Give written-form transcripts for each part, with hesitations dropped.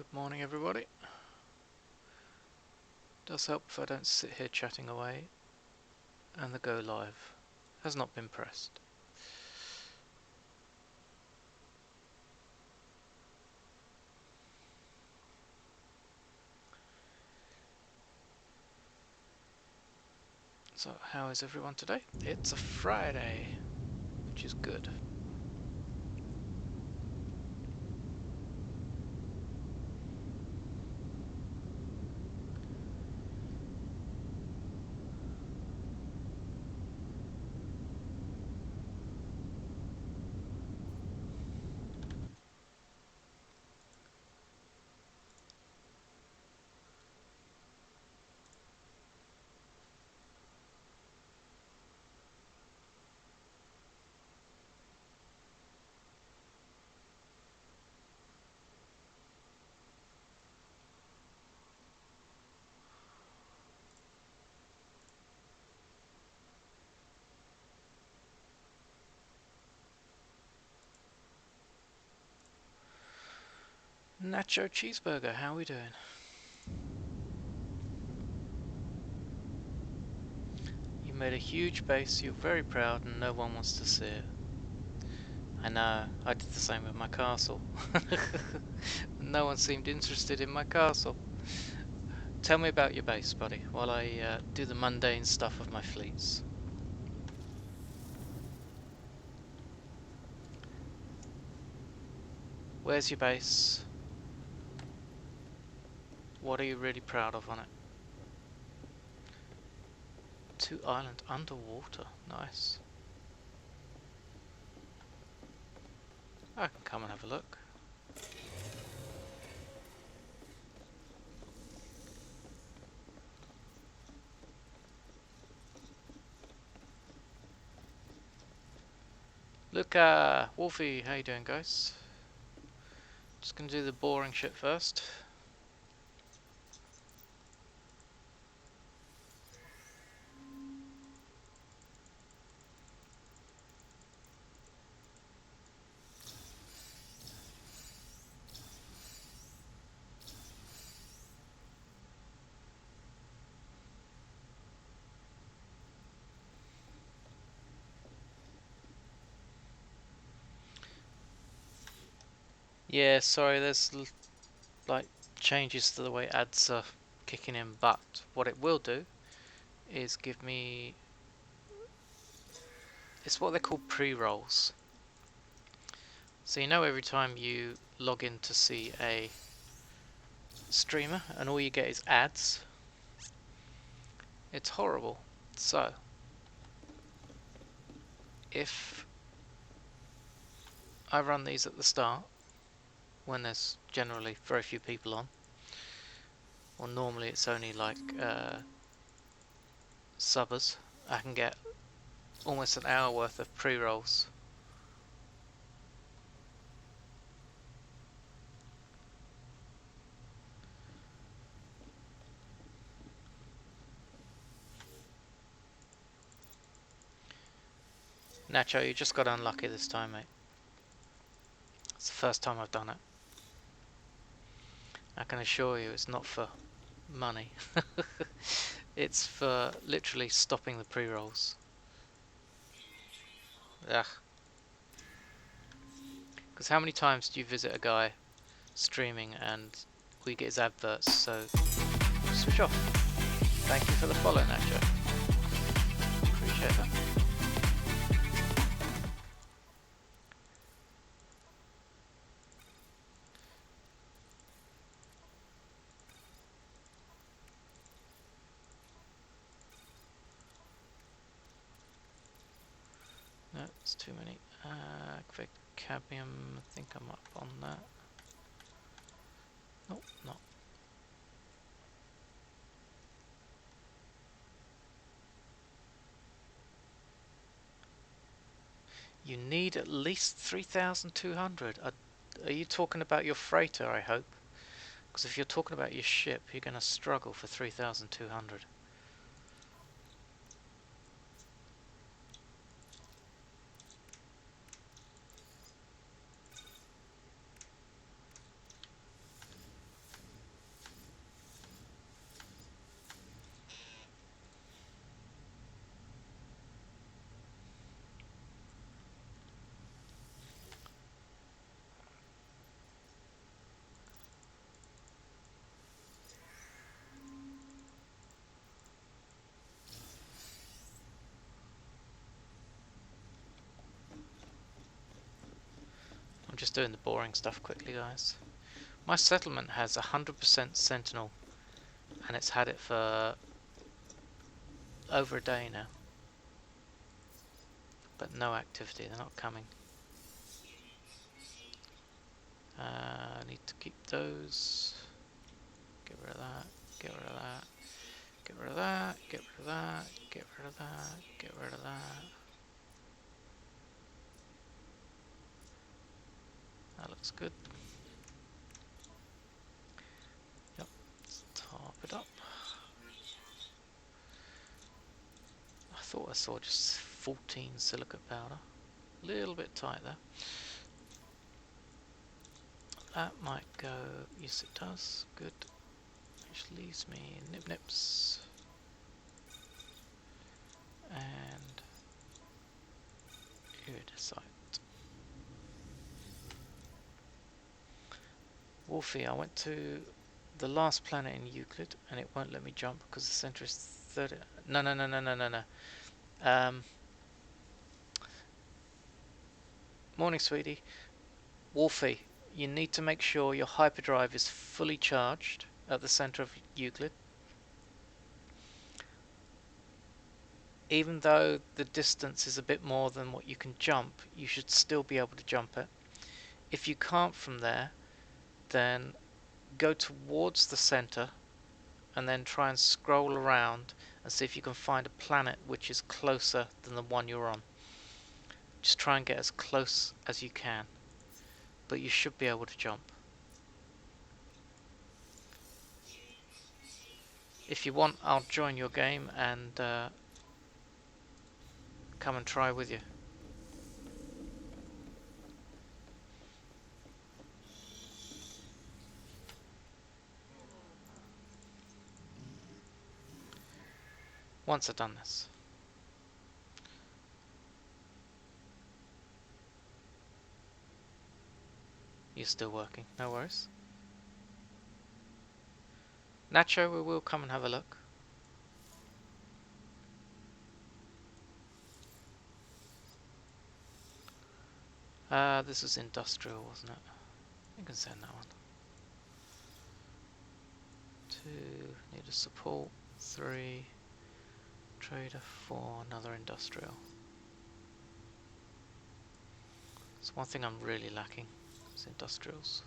Good morning, everybody. Does help if I don't sit here chatting away, and the go live has not been pressed. So, how is everyone today? It's a Friday, which is good. Nacho Cheeseburger, how are we doing? You made a huge base, you're very proud, and no one wants to see it. I know, I did the same with my castle. No one seemed interested in my castle. Tell me about your base, buddy, while I do the mundane stuff of my fleets. Where's your base? What are you really proud of on it? 2 island underwater, nice. I can come and have a look. Luca, Wolfie, how you doing, guys? Just gonna do the boring shit first. Yeah, sorry, there's like changes to the way ads are kicking in, but what it will do is give me, it's what they call pre-rolls. So you know, every time you log in to see a streamer and all you get is ads, it's horrible. So if I run these at the start, when there's generally very few people on, or normally it's only like subbers, I can get almost an hour worth of pre-rolls. Nacho, you just got unlucky this time, mate. It's the first time I've done it. I can assure you it's not for money. It's for literally stopping the pre-rolls. Ugh. Because how many times do you visit a guy streaming and we get his adverts, so switch off. Thank you for the follow, Nacho. Appreciate that. No, it's too many. Cadmium, I think I'm up on that. Nope, not. You need at least 3,200. Are you talking about your freighter, I hope? Because if you're talking about your ship, you're going to struggle for 3,200. just doing the boring stuff quickly, guys. My settlement has 100% sentinel, and it's had it for over a day now. But no activity, they're not coming. I need to keep those. Get rid of that, get rid of that, get rid of that, get rid of that, get rid of that, get rid of that. That looks good. Yep, let's top it up. I thought I saw just 14 silicate powder. A little bit tight there. That might go, yes it does, good. Which leaves me nib nips. And iridescite. Wolfie, I went to the last planet in Euclid and it won't let me jump because the center is 30. No. Morning, sweetie. Wolfie, you need to make sure your hyperdrive is fully charged at the center of Euclid. Even though the distance is a bit more than what you can jump, you should still be able to jump it. If you can't from there, then go towards the center and then try and scroll around and see if you can find a planet which is closer than the one you're on. Just try and get as close as you can, but you should be able to jump. If you want, I'll join your game and come and try with you. Once I've done this. You're still working, no worries. Nacho, we will come and have a look. This is industrial, wasn't it? You can send that one. 2, need a support. 3, trader. 4, another industrial. It's one thing I'm really lacking, is industrials.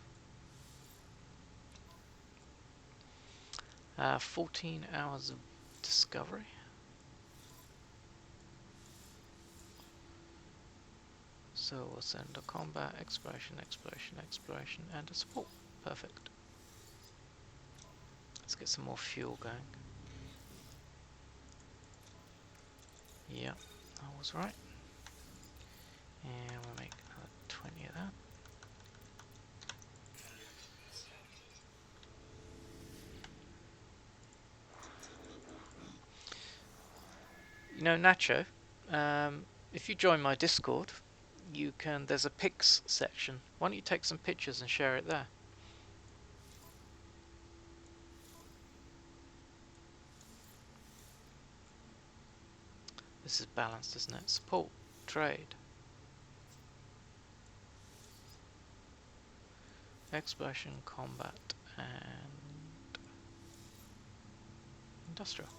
14 hours of discovery. So we'll send a combat, exploration, and a support. Perfect. Let's get some more fuel going. Yeah, I was right. And we'll make another 20 of that. You know, Nacho, if you join my Discord, you can, there's a pics section. Why don't you take some pictures and share it there? This is balanced, isn't it? Support, trade, exploration, combat, and industrial.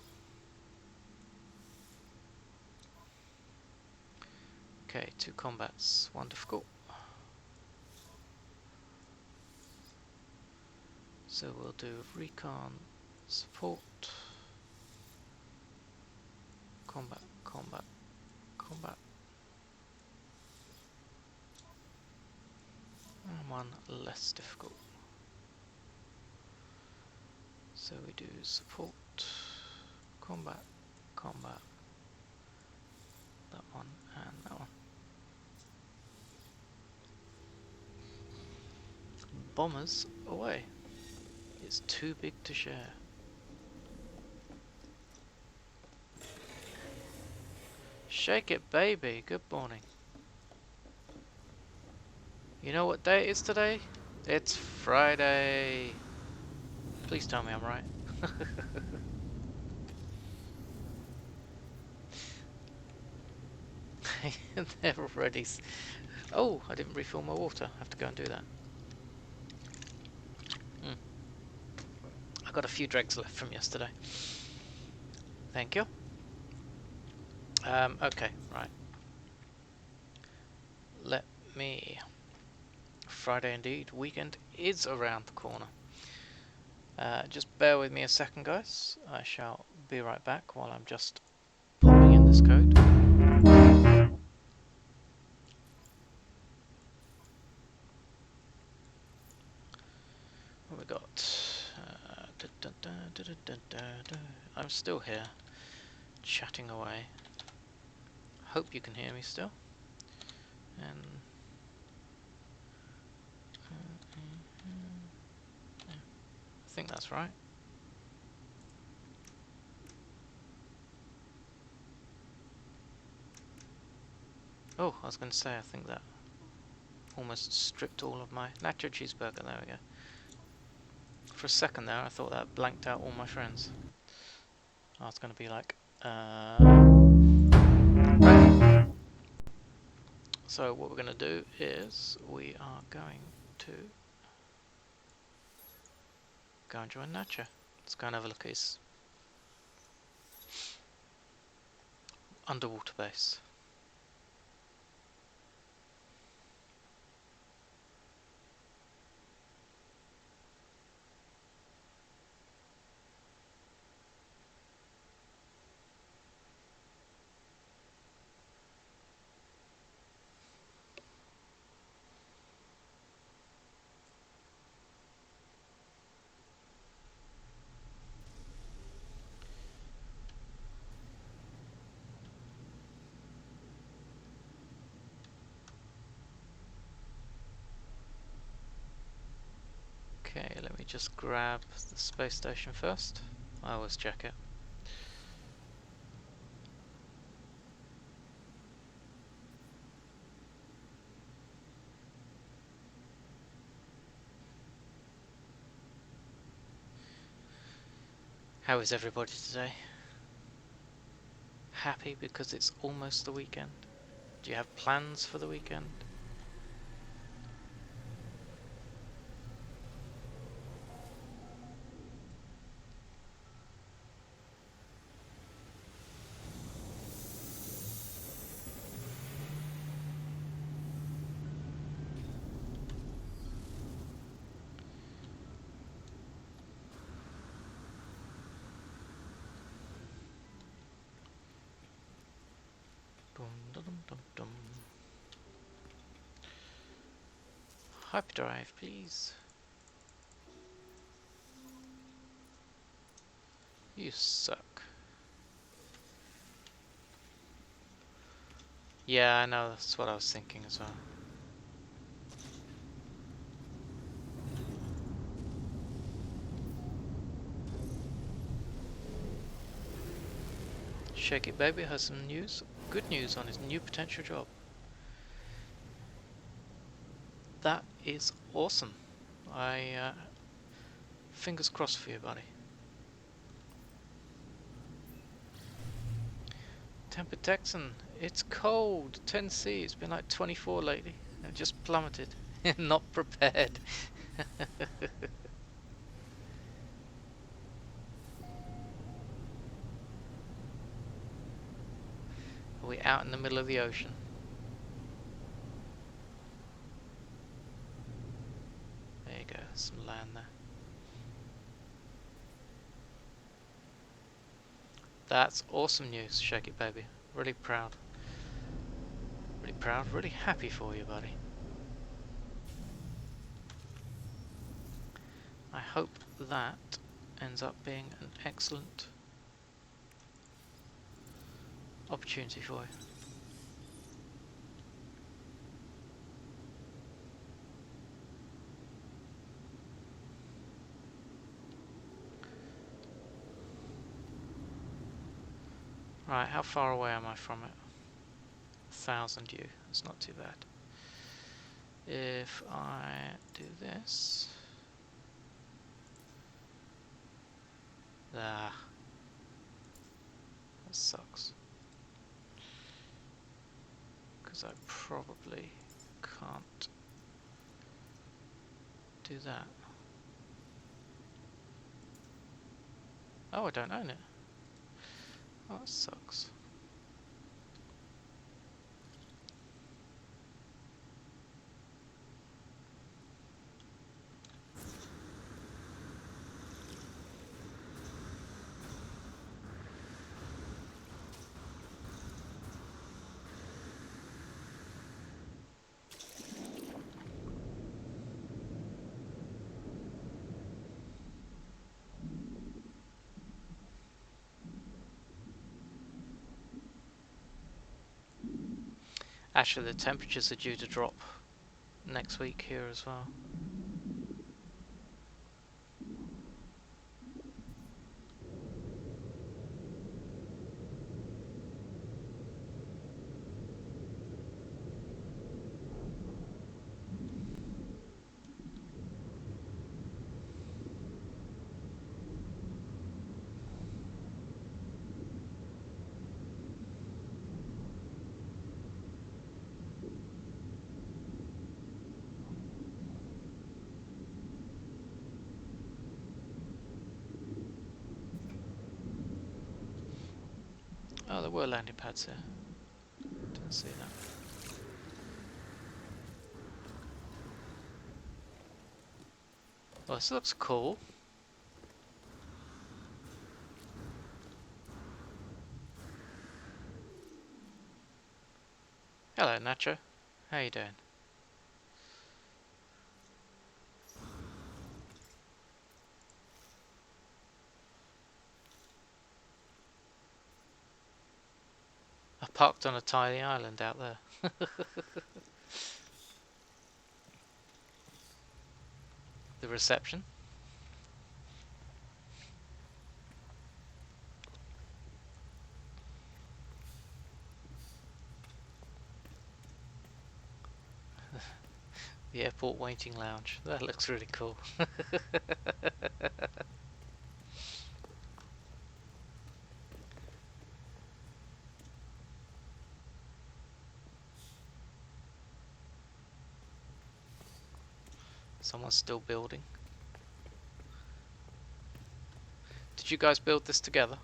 Okay, 2 combats, 1 difficult. So we'll do recon, support, combat, combat, combat, and 1 less difficult. So we do support, combat, combat, that one, and that one. Bombers away. It's too big to share. Shake it, baby. Good morning. You know what day it is today? It's Friday. Please tell me I'm right. They're already... Oh, I didn't refill my water. I have to go and do that. I got a few dregs left from yesterday. Thank you. Okay, right. Let me... Friday indeed. Weekend is around the corner. Just bear with me a second, guys. I shall be right back while I'm just popping in this code. What we got? I'm still here, chatting away. Hope you can hear me still. And I think that's right. Oh, I was going to say, I think that almost stripped all of my nacho cheeseburger. There we go. For a second there, I thought that blanked out all my friends. I was going to be like, right. So what we're going to do is we are going to go and join Nacho. Let's go and have a look at his underwater base. Okay, let me just grab the space station first. I always check it. How is everybody today? Happy because it's almost the weekend? Do you have plans for the weekend? Dum, dum, dum, dum. Hyperdrive, please. You suck. Yeah, I know, that's what I was thinking as well. Shake It Baby has some news, good news on his new potential job. That is awesome. Fingers crossed for you, buddy. Temper Texan, it's cold. 10C. It's been like 24 lately. It just plummeted. Not prepared. Are we out in the middle of the ocean? There you go. Some land there. That's awesome news, Shake It Baby. Really proud. Really proud, really happy for you, buddy. I hope that ends up being an excellent opportunity for you. Right, how far away am I from it? 1,000 U. That's not too bad. If I do this... Ah, that sucks. Because I probably can't do that. Oh, I don't own it. Oh, that sucks. Actually, the temperatures are due to drop next week here as well. Oh, there were landing pads here. Didn't see that. Well, this looks cool. Hello, Nacho. How you doing? I parked on a tiny island out there. The reception. The airport waiting lounge. That looks really cool. Someone's still building. Did you guys build this together?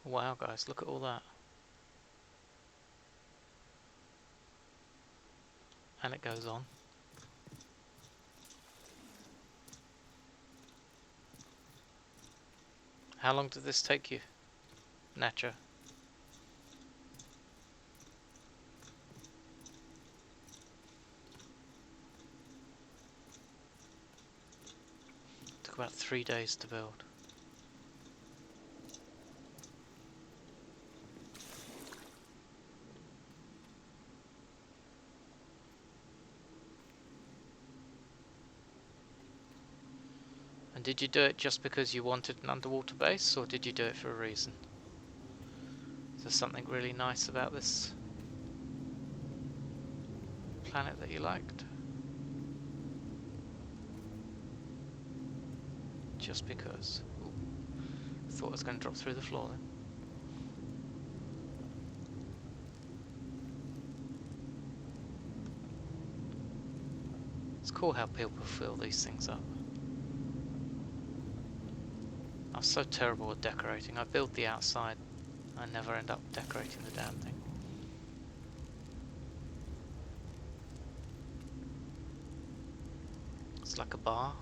Wow, guys, look at all that. And it goes on. How long did this take you, Nacho? Took about 3 days to build. And did you do it just because you wanted an underwater base, or did you do it for a reason? Is there something really nice about this planet that you liked? Just because. Ooh. Thought I was going to drop through the floor then. It's cool how people fill these things up. I'm so terrible at decorating. I build the outside. I never end up decorating the damn thing. It's like a bar.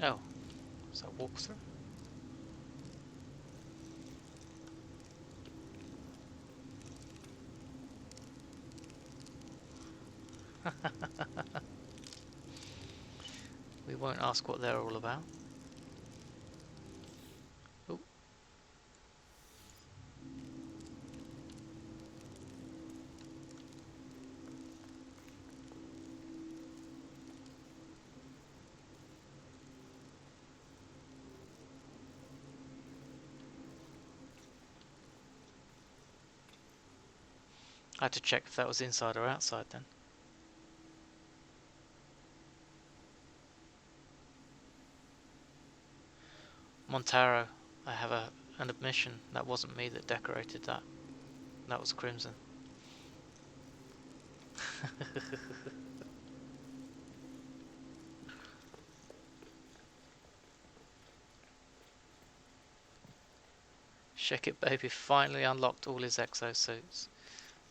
Oh, is that walkthrough? We won't ask what they're all about. Oh, I had to check if that was inside or outside then. Montaro, I have an admission. That wasn't me that decorated that. That was Crimson. Shake it baby finally unlocked all his exosuits.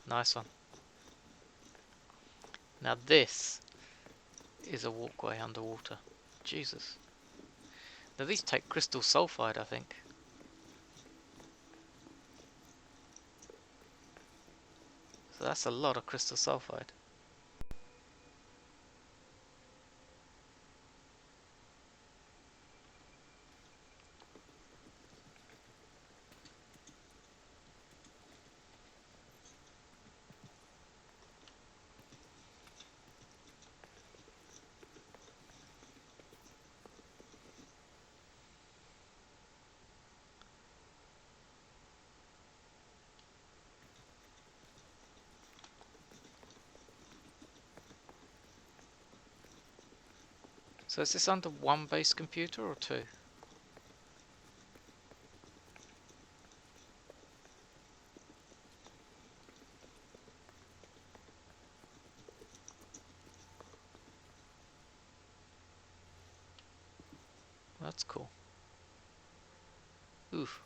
Nice one. Now this is a walkway underwater. Jesus. Now these take crystal sulfide, I think. So that's a lot of crystal sulfide. So is this under one base computer or two? That's cool. Oof.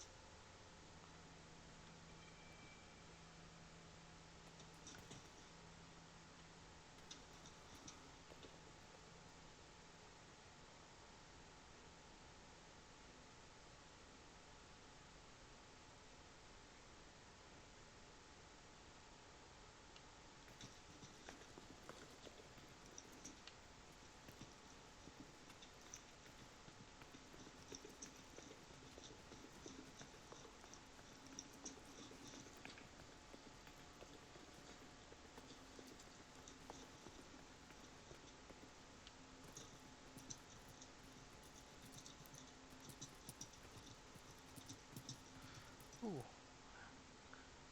Ooh.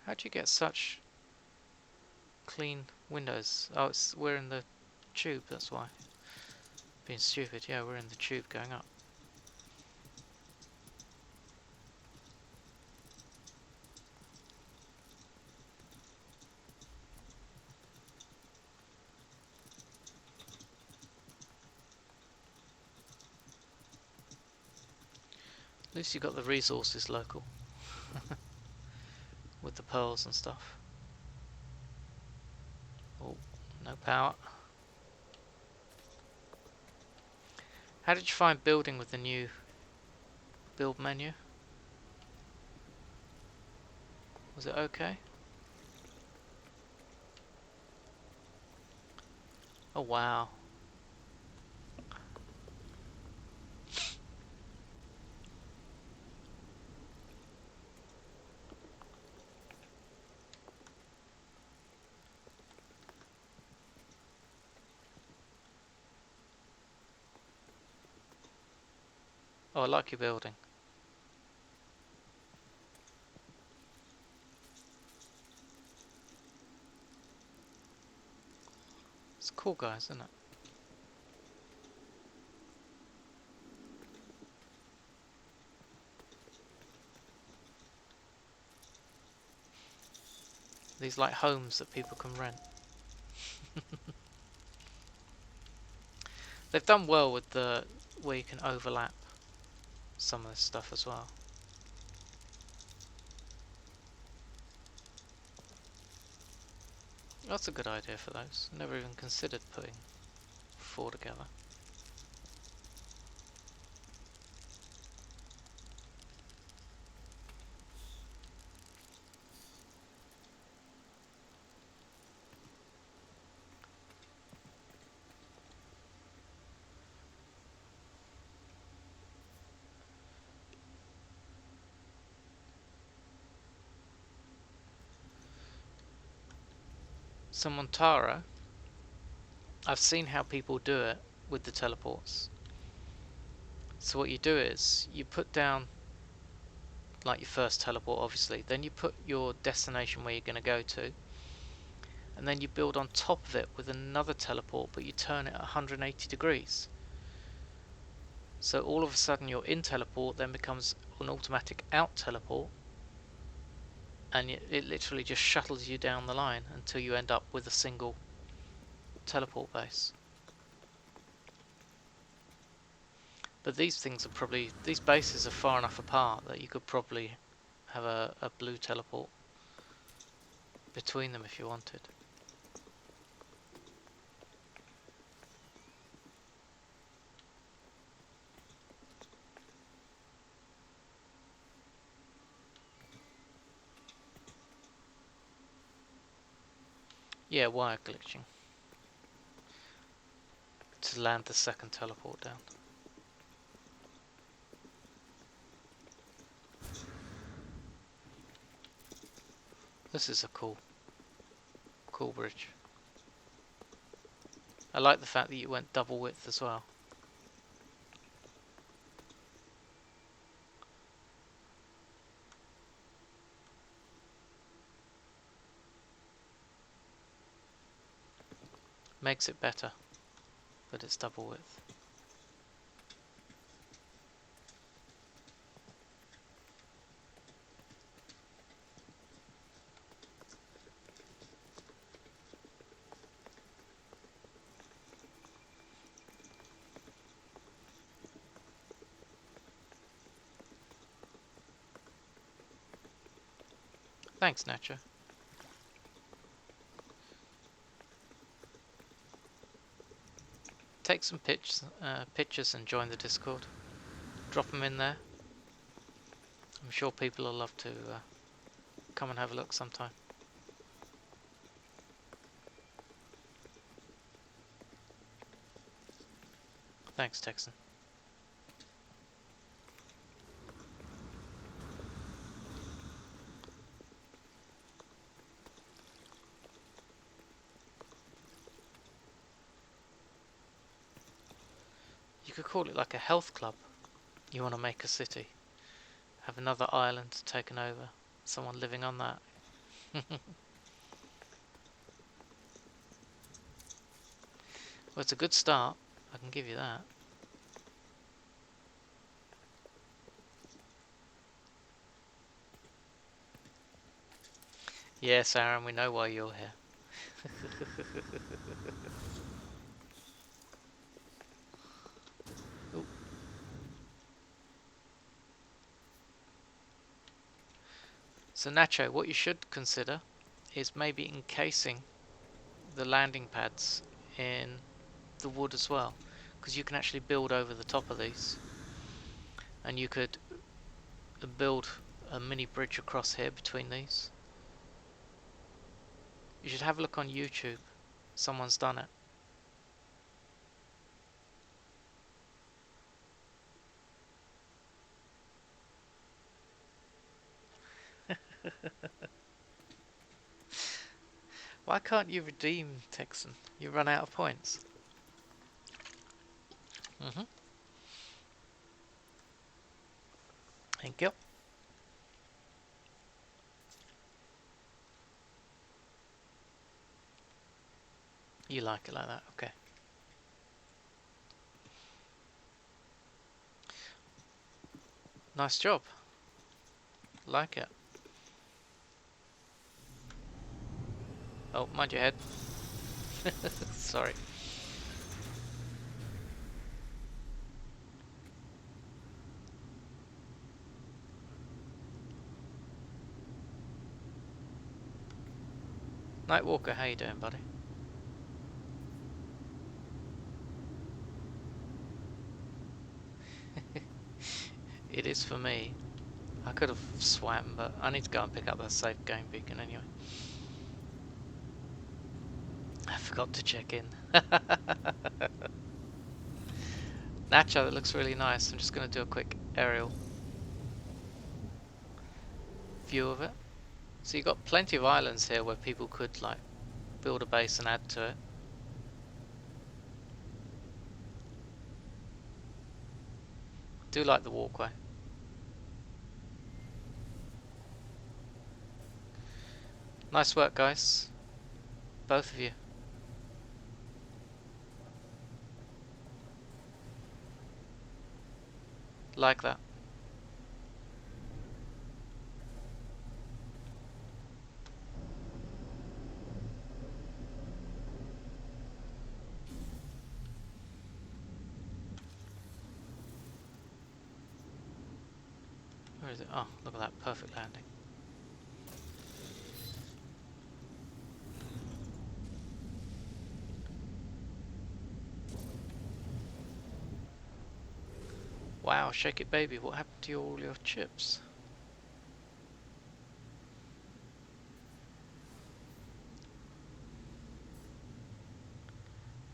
How'd you get such clean windows? Oh, we're in the tube, that's why. Being stupid, yeah, we're in the tube going up. At least you got the resources local. With the pearls and stuff. Oh, no power. How did you find building with the new build menu? Was it okay? Oh wow. Oh, I like your building. It's cool, guys, isn't it? These like homes that people can rent. They've done well with the where you can overlap some of this stuff as well. That's a good idea for those. Never even considered putting four together. So Montara, I've seen how people do it with the teleports. So what you do is you put down like your first teleport, obviously, then you put your destination where you're going to go to, and then you build on top of it with another teleport, but you turn it 180 degrees. So all of a sudden your in teleport then becomes an automatic out teleport, and it literally just shuttles you down the line until you end up with a single teleport base. But these bases are far enough apart that you could probably have a blue teleport between them if you wanted. Yeah, wire glitching to land the second teleport down. This is a cool bridge. I like the fact that you went double width as well. Makes it better that it's double width. Thanks, Nacho. Take some pictures and join the Discord. Drop them in there. I'm sure people will love to come and have a look sometime. Thanks, Texan. You could call it like a health club. You want to make a city. Have another island taken over. Someone living on that. Well, it's a good start. I can give you that. Yes, Aaron, we know why you're here. So Nacho, what you should consider is maybe encasing the landing pads in the wood as well, because you can actually build over the top of these, and you could build a mini bridge across here between these. You should have a look on YouTube. Someone's done it. Why can't you redeem, Texan? You run out of points. Thank you. You like it like that, okay. Nice job. Like it. Oh, mind your head. Sorry. Nightwalker, how you doing, buddy? It is for me. I could have swam, but I need to go and pick up that safe game beacon anyway. I forgot to check in. Nacho, that looks really nice. I'm just going to do a quick aerial view of it. So you've got plenty of islands here where people could like build a base and add to it. Do like the walkway. Nice work, guys. Both of you. Like that. Where is it? Oh, look at that. Perfect landing. Wow, shake it baby. What happened to all your chips?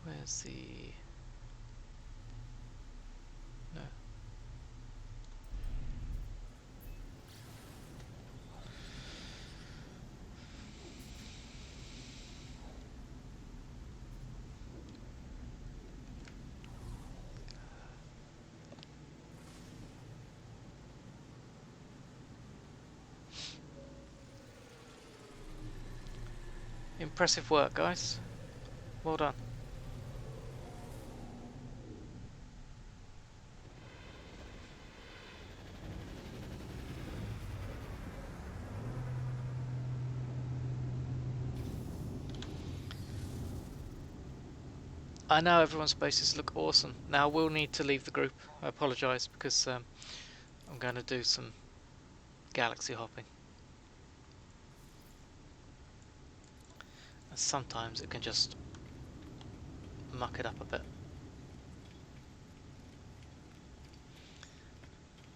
Where's the... No. Impressive work, guys. Well done. I know everyone's bases look awesome. Now I will need to leave the group. I apologise because I'm going to do some galaxy hopping. And sometimes it can just muck it up a bit.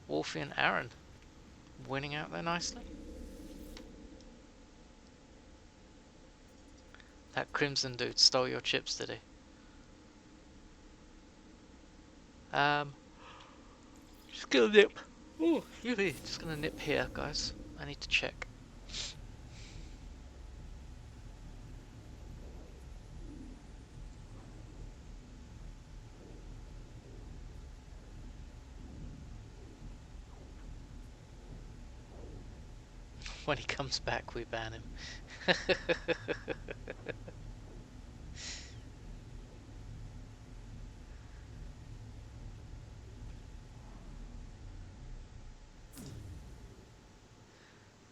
Wolfie and Aaron winning out there nicely. That Crimson dude stole your chips, did he? Just gonna nip. Oh, excuse me. Just gonna nip here, guys. I need to check. When he comes back, we ban him.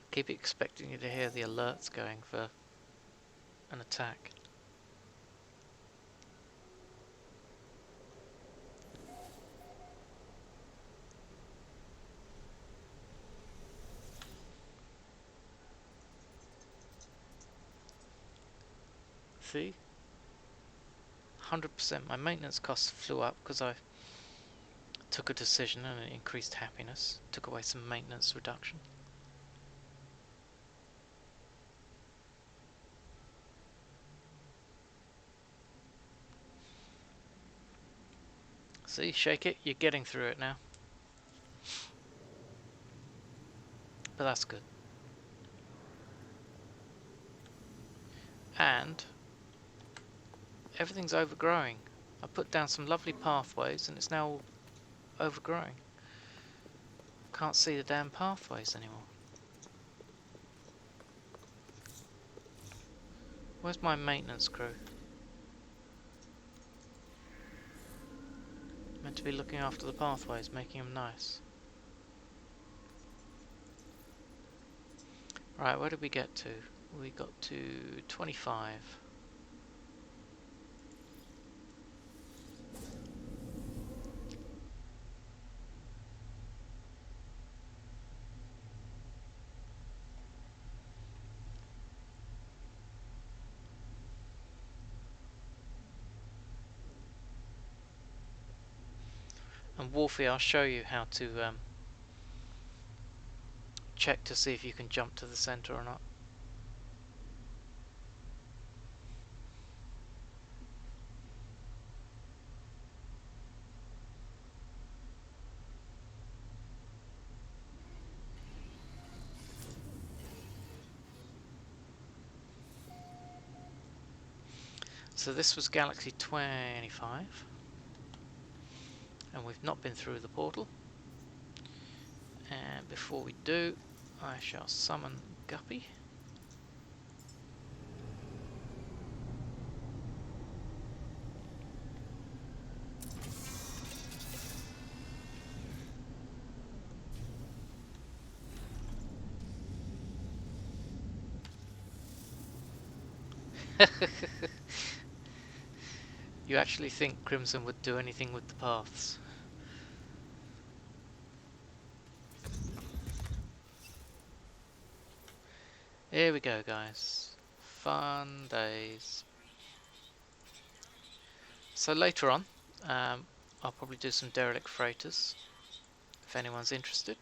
Keep expecting you to hear the alerts going for an attack. See? 100%. My maintenance costs flew up because I took a decision and it increased happiness. Took away some maintenance reduction. See, shake it, you're getting through it now. But that's good. And everything's overgrowing. I put down some lovely pathways and it's now overgrowing. Can't see the damn pathways anymore. Where's my maintenance crew? Meant to be looking after the pathways, making them nice. Right, where did we get to? We got to 25. And Wolfie, I'll show you how to check to see if you can jump to the center or not. So this was Galaxy 25, and we've not been through the portal. And before we do, I shall summon Guppy. You actually think Crimson would do anything with the paths? Here we go, guys. Fun days. So later on, I'll probably do some derelict freighters, if anyone's interested.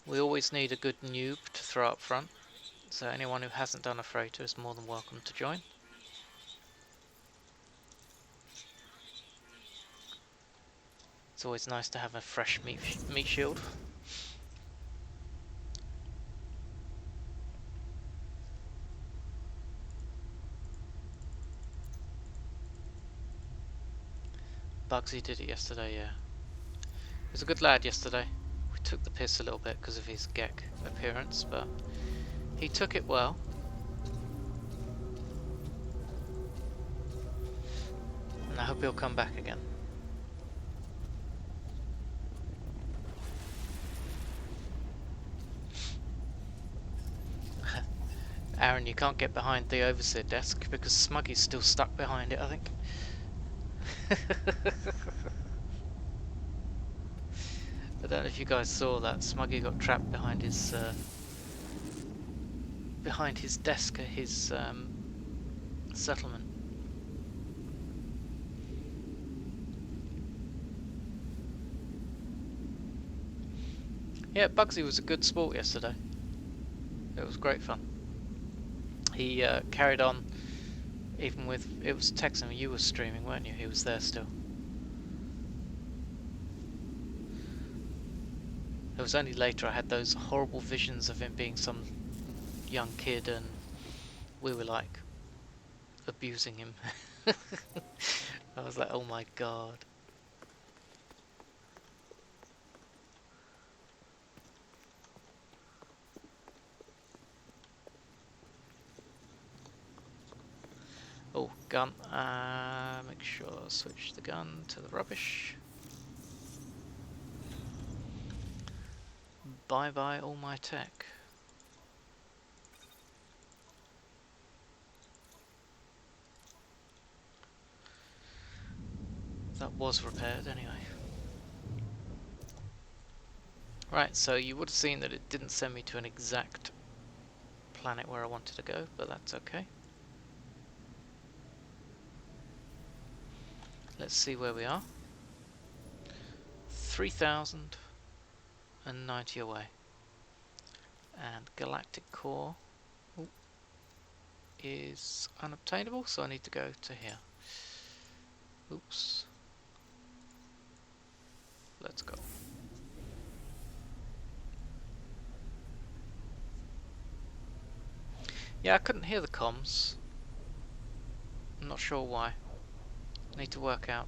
We always need a good noob to throw up front, so anyone who hasn't done a freighter is more than welcome to join. It's always nice to have a fresh meat shield. Bugsy did it yesterday, yeah. He was a good lad yesterday. We took the piss a little bit because of his Gek appearance, but he took it well. And I hope he'll come back again. Aaron, you can't get behind the overseer desk because Smuggy's still stuck behind it, I think. I don't know if you guys saw that. Smuggy got trapped behind his desk at his settlement. Yeah, Bugsy was a good sport yesterday. It was great fun. He carried on even with... It was Texan, you were streaming, weren't you? He was there still. It was only later I had those horrible visions of him being some young kid and we were like abusing him. I was like, oh my god. Oh, gun. Make sure I switch the gun to the rubbish. Bye bye all my tech. That was repaired anyway. Right, so you would have seen that it didn't send me to an exact planet where I wanted to go, but that's okay. Let's see where we are. 3,090 away. And galactic core is unobtainable, so I need to go to here. Oops. Let's go. Yeah, I couldn't hear the comms. I'm not sure why. I need to work out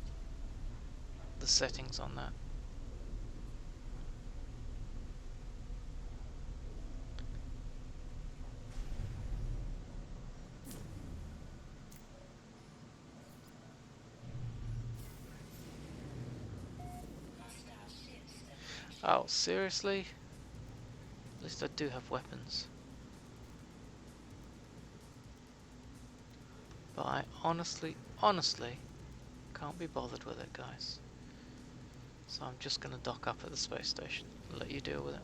the settings on that. Oh, seriously? At least I do have weapons. But I honestly can't be bothered with it, guys. So I'm just going to dock up at the space station and let you deal with it.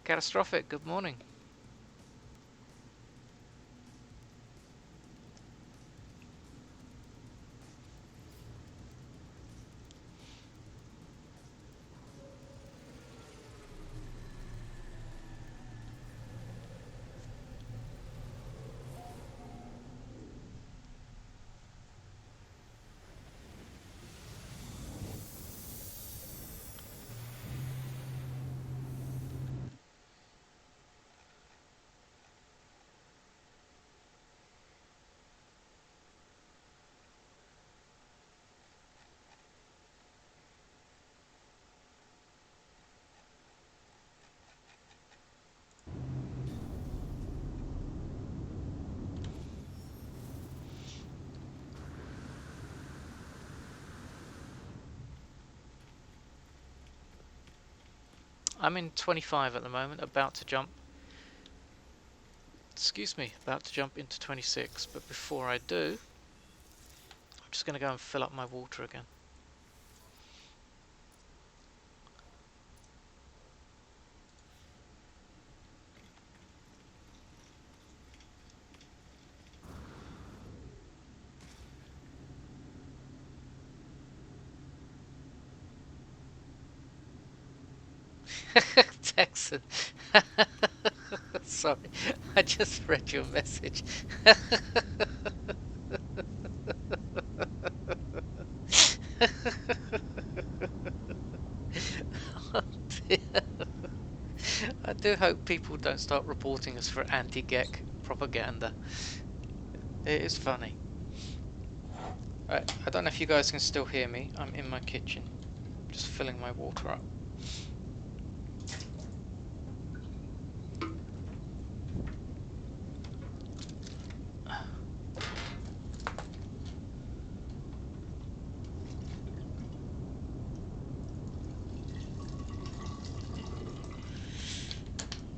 Catastrophic, good morning. I'm in 25 at the moment, about to jump. Excuse me, about to jump into 26. But before I do, I'm just going to go and fill up my water again. Texan. Sorry, I just read your message. Oh dear. I do hope people don't start reporting us for anti-GEC propaganda. It is funny. Right, I don't know if you guys can still hear me. I'm in my kitchen, just filling my water up.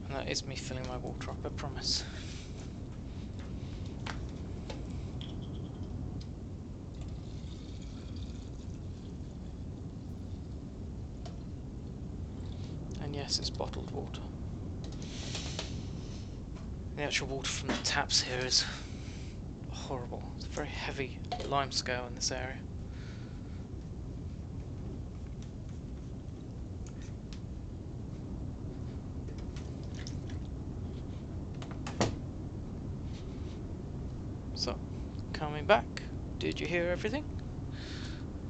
And that is me filling my water up, I promise. And yes, it's bottled water. The actual water from the taps here is horrible. It's a very heavy lime scale in this area. So, coming back, did you hear everything?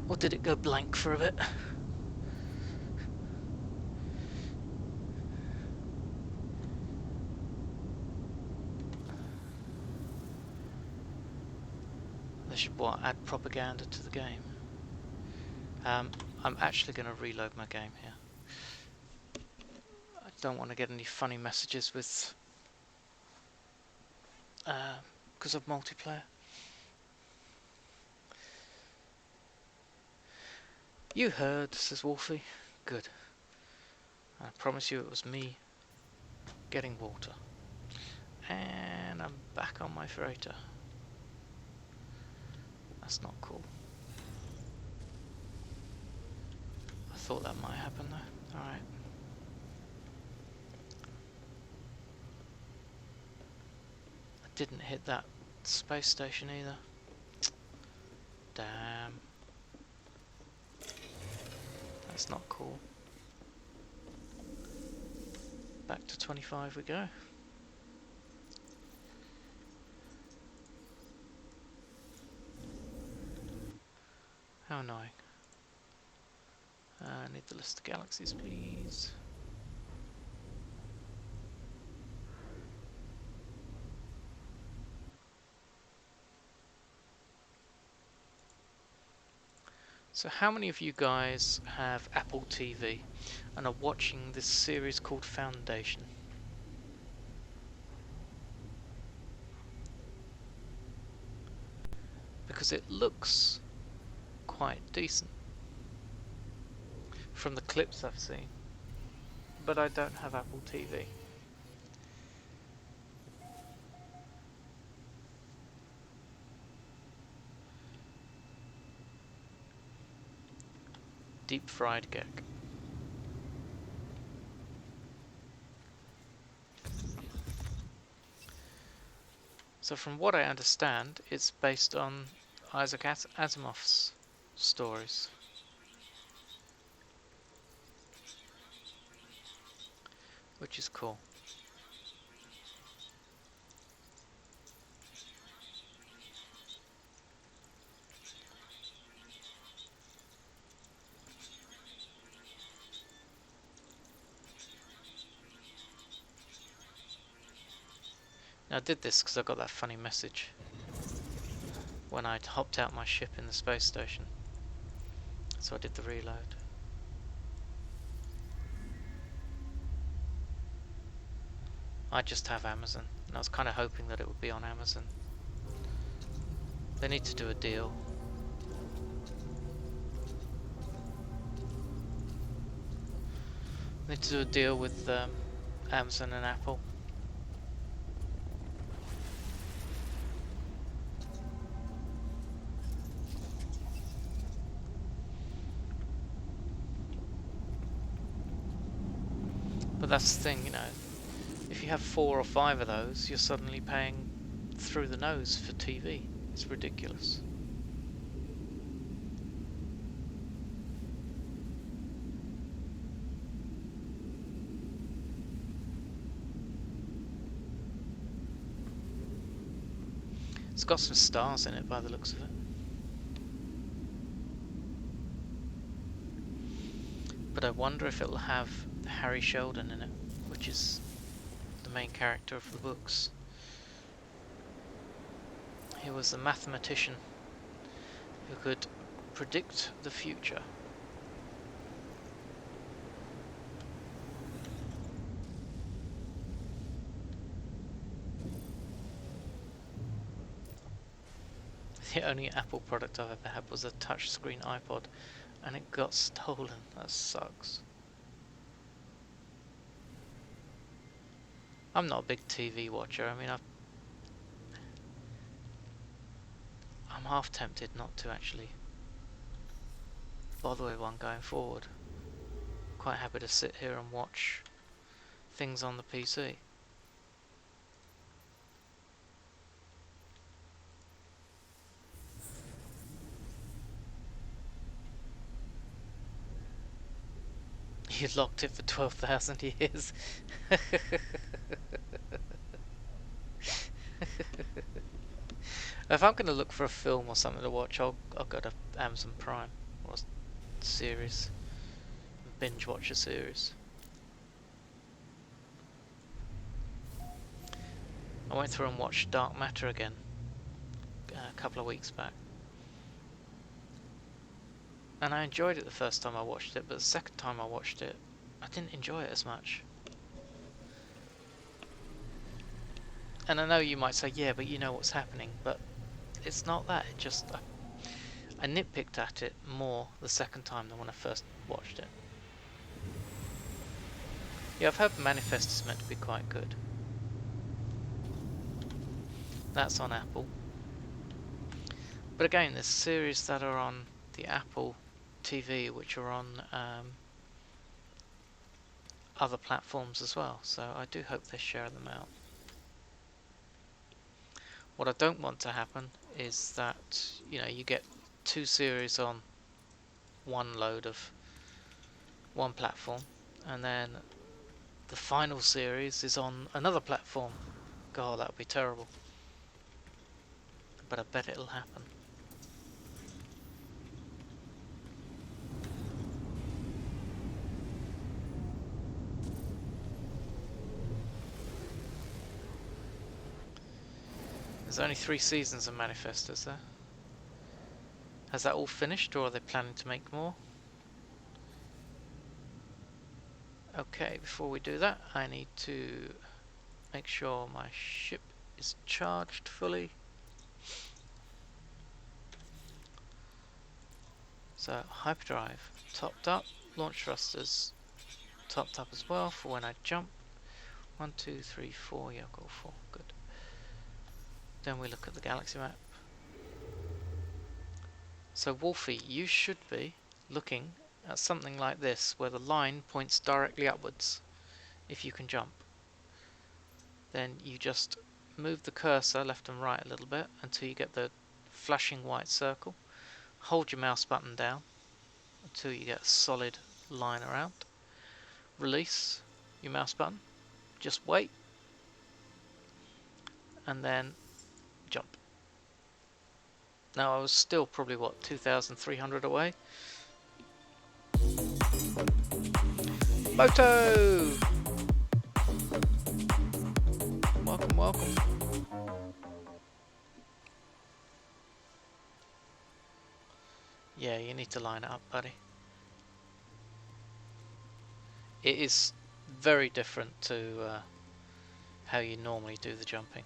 Or did it go blank for a bit? They should add propaganda to the game. I'm actually going to reload my game here. I don't want to get any funny messages with because of multiplayer. You heard, says Wolfie. Good. I promise you it was me getting water. And I'm back on my freighter. That's not cool. I thought that might happen though. Alright. I didn't hit that space station either. Damn. That's not cool. Back to 25 we go. How annoying. I need the list of galaxies, please. So how many of you guys have Apple TV and are watching this series called Foundation? Because it looks quite decent from the clips I've seen, but I don't have Apple TV. Deep fried gag. So from what I understand, it's based on Isaac Asimov's stories. Which is cool. Now I did this because I got that funny message when I'd hopped out my ship in the space station. So I did the reload. I just have Amazon, and I was kind of hoping that it would be on Amazon. They need to do a deal. Need to do a deal with Amazon and Apple. But that's the thing, you know, if you have 4 or 5 of those, you're suddenly paying through the nose for TV. It's ridiculous. It's got some stars in it by the looks of it. But I wonder if it'll have Harry Sheldon in it, which is the main character of the books. He was a mathematician who could predict the future. The only Apple product I've ever had was a touchscreen iPod, and it got stolen. That sucks. I'm not a big TV watcher. I mean, I'm half tempted not to actually bother with one going forward. Quite happy to sit here and watch things on the PC. You locked it for 12,000 years. If I'm going to look for a film or something to watch, I'll go to Amazon Prime or a series, binge watch a series. I went through and watched Dark Matter again a couple of weeks back, and I enjoyed it the first time I watched it, but the second time I watched it, I didn't enjoy it as much. And I know you might say, yeah, but you know what's happening, but it's not that. It just I nitpicked at it more the second time than when I first watched it. Yeah, I've heard Manifest is meant to be quite good. That's on Apple. But again, there's series that are on the Apple TV which are on other platforms as well, so I do hope they share them out. What I don't want to happen is that, you know, you get 2 series on one load of one platform, and then the final series is on another platform. God, that would be terrible. But I bet it'll happen. There's only 3 seasons of Manifest, is there? Has that all finished, or are they planning to make more? Okay, before we do that, I need to make sure my ship is charged fully. So, hyperdrive topped up, launch thrusters topped up as well for when I jump. 1, 2, 3, 4, yeah, I've got 4, good. Then we look at the galaxy map. So Wolfie, you should be looking at something like this, where the line points directly upwards, if you can jump. Then you just move the cursor left and right a little bit until you get the flashing white circle. Hold your mouse button down until you get a solid line around. Release your mouse button, just wait, and then jump. Now I was still probably, what, 2,300 away? Moto! Welcome, welcome. Yeah, you need to line it up, buddy. It is very different to how you normally do the jumping.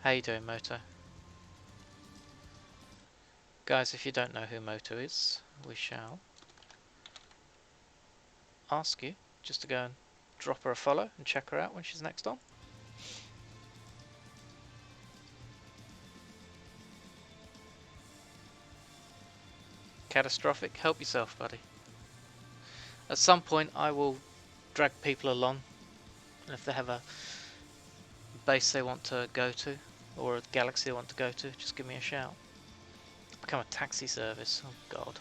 How you doing, Moto? Guys, if you don't know who Moto is, we shall ask you just to go and drop her a follow and check her out when she's next on. Catastrophic, help yourself, buddy. At some point I will drag people along, and if they have a base they want to go to, or a galaxy they want to go to, just give me a shout. Become a taxi service, oh god.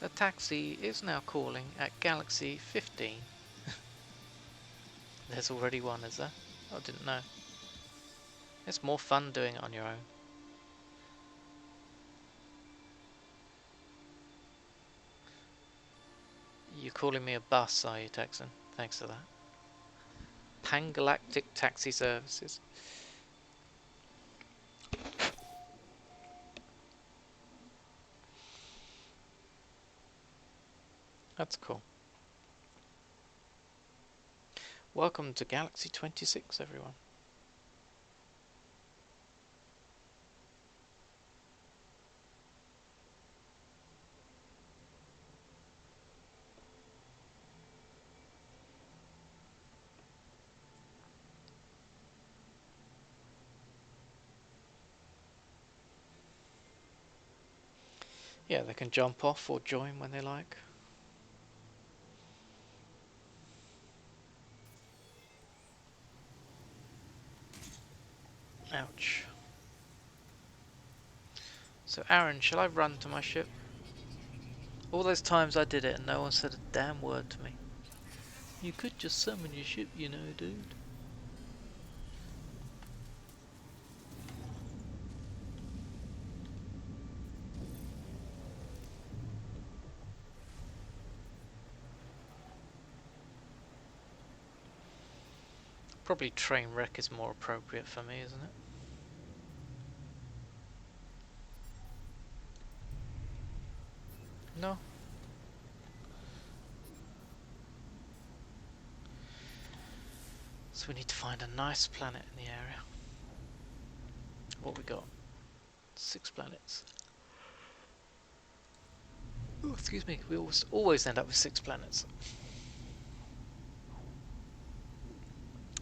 The taxi is now calling at Galaxy 15. There's already one, is there? I didn't know. It's more fun doing it on your own. You're calling me a bus, are you, Texan? Thanks for that. Pan-Galactic Taxi Services. That's cool. Welcome to Galaxy 26, everyone. Yeah, they can jump off or join when they like. Ouch. So Aaron, shall I run to my ship? All those times I did it and no one said a damn word to me. You could just summon your ship, you know, dude. Probably train wreck is more appropriate for me, isn't it? No. So we need to find a nice planet in the area. What we got? 6 planets. Oh, excuse me. We always end up with 6 planets.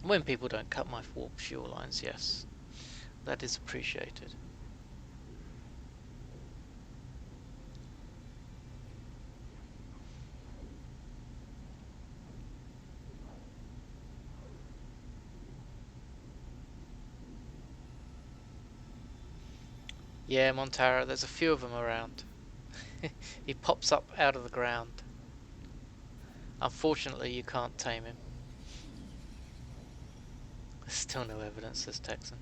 When people don't cut my warp fuel lines, yes. That is appreciated. Yeah, Montara, there's a few of them around. He pops up out of the ground. Unfortunately, you can't tame him. There's still no evidence, says Texan.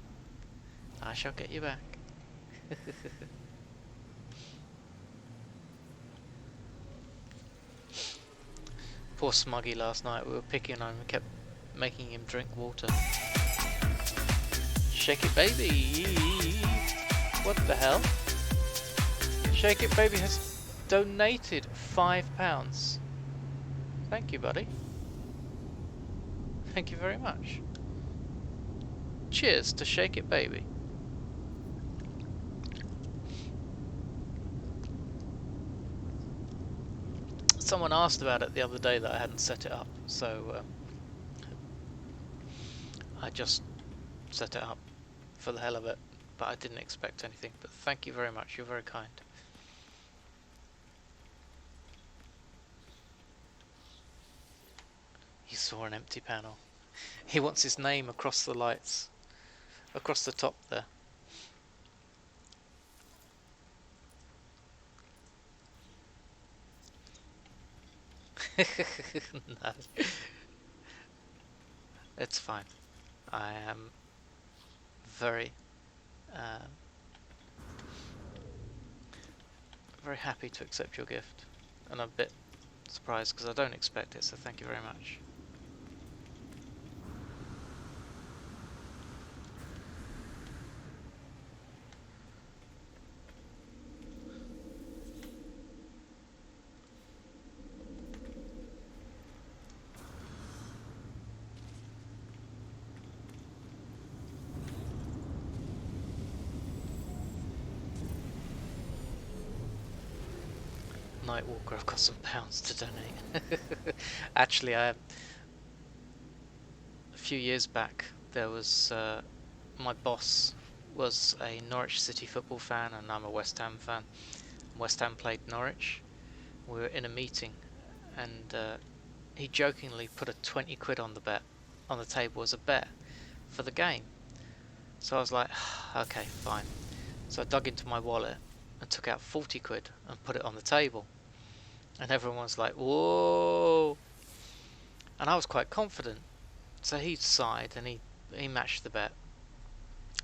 I shall get you back. Poor Smuggy last night, we were picking on him and kept making him drink water. Shake it baby! What the hell? Shake it baby has donated £5. Thank you, buddy. Thank you very much. Cheers to Shake It Baby. Someone asked about it the other day that I hadn't set it up, so I just set it up for the hell of it, but I didn't expect anything. But thank you very much, you're very kind. He saw an empty panel. He wants his name across the lights, across the top there. No. It's fine. I am very very happy to accept your gift, and I'm a bit surprised because I don't expect it, so thank you very much. Nightwalker, I've got some pounds to donate. Actually, a few years back, there was my boss was a Norwich City football fan, and I'm a West Ham fan. West Ham played Norwich. We were in a meeting, and he jokingly put a 20 quid on the table as a bet for the game. So I was like, okay, fine. So I dug into my wallet and took out 40 quid and put it on the table. And everyone was like, whoa! And I was quite confident. So he sighed and he matched the bet.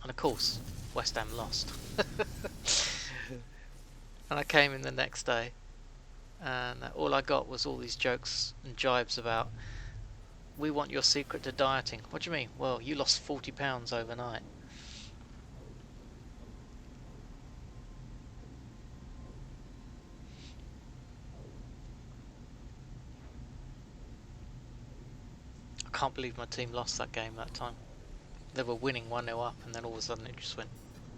And of course, West Ham lost. And I came in the next day, and all I got was all these jokes and jibes about, we want your secret to dieting. What do you mean? Well, you lost 40 pounds overnight. I can't believe my team lost that game that time. They were winning 1-0 up, and then all of a sudden it just went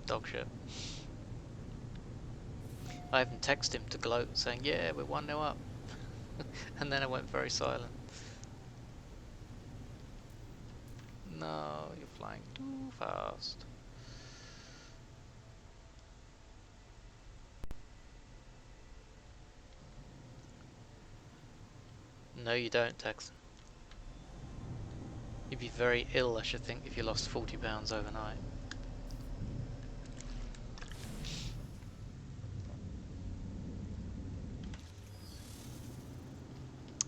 dog shit. I even texted him to gloat, saying, yeah, we're 1-0 up. And then I went very silent. No, you're flying too fast. No, you don't, Texan. You'd be very ill, I should think, if you lost 40 pounds overnight.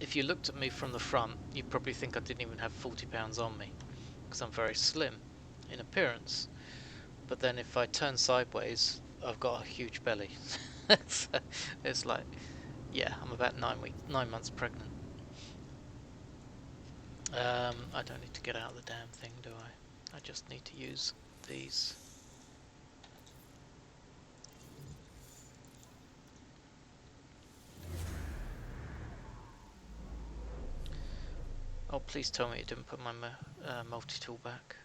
If you looked at me from the front, you'd probably think I didn't even have 40 pounds on me, because I'm very slim in appearance. But then if I turn sideways, I've got a huge belly. So it's like, yeah, I'm about 9 months pregnant. I don't need to get out of the damn thing, do I? I just need to use these. Oh, please tell me it didn't put my multi-tool back.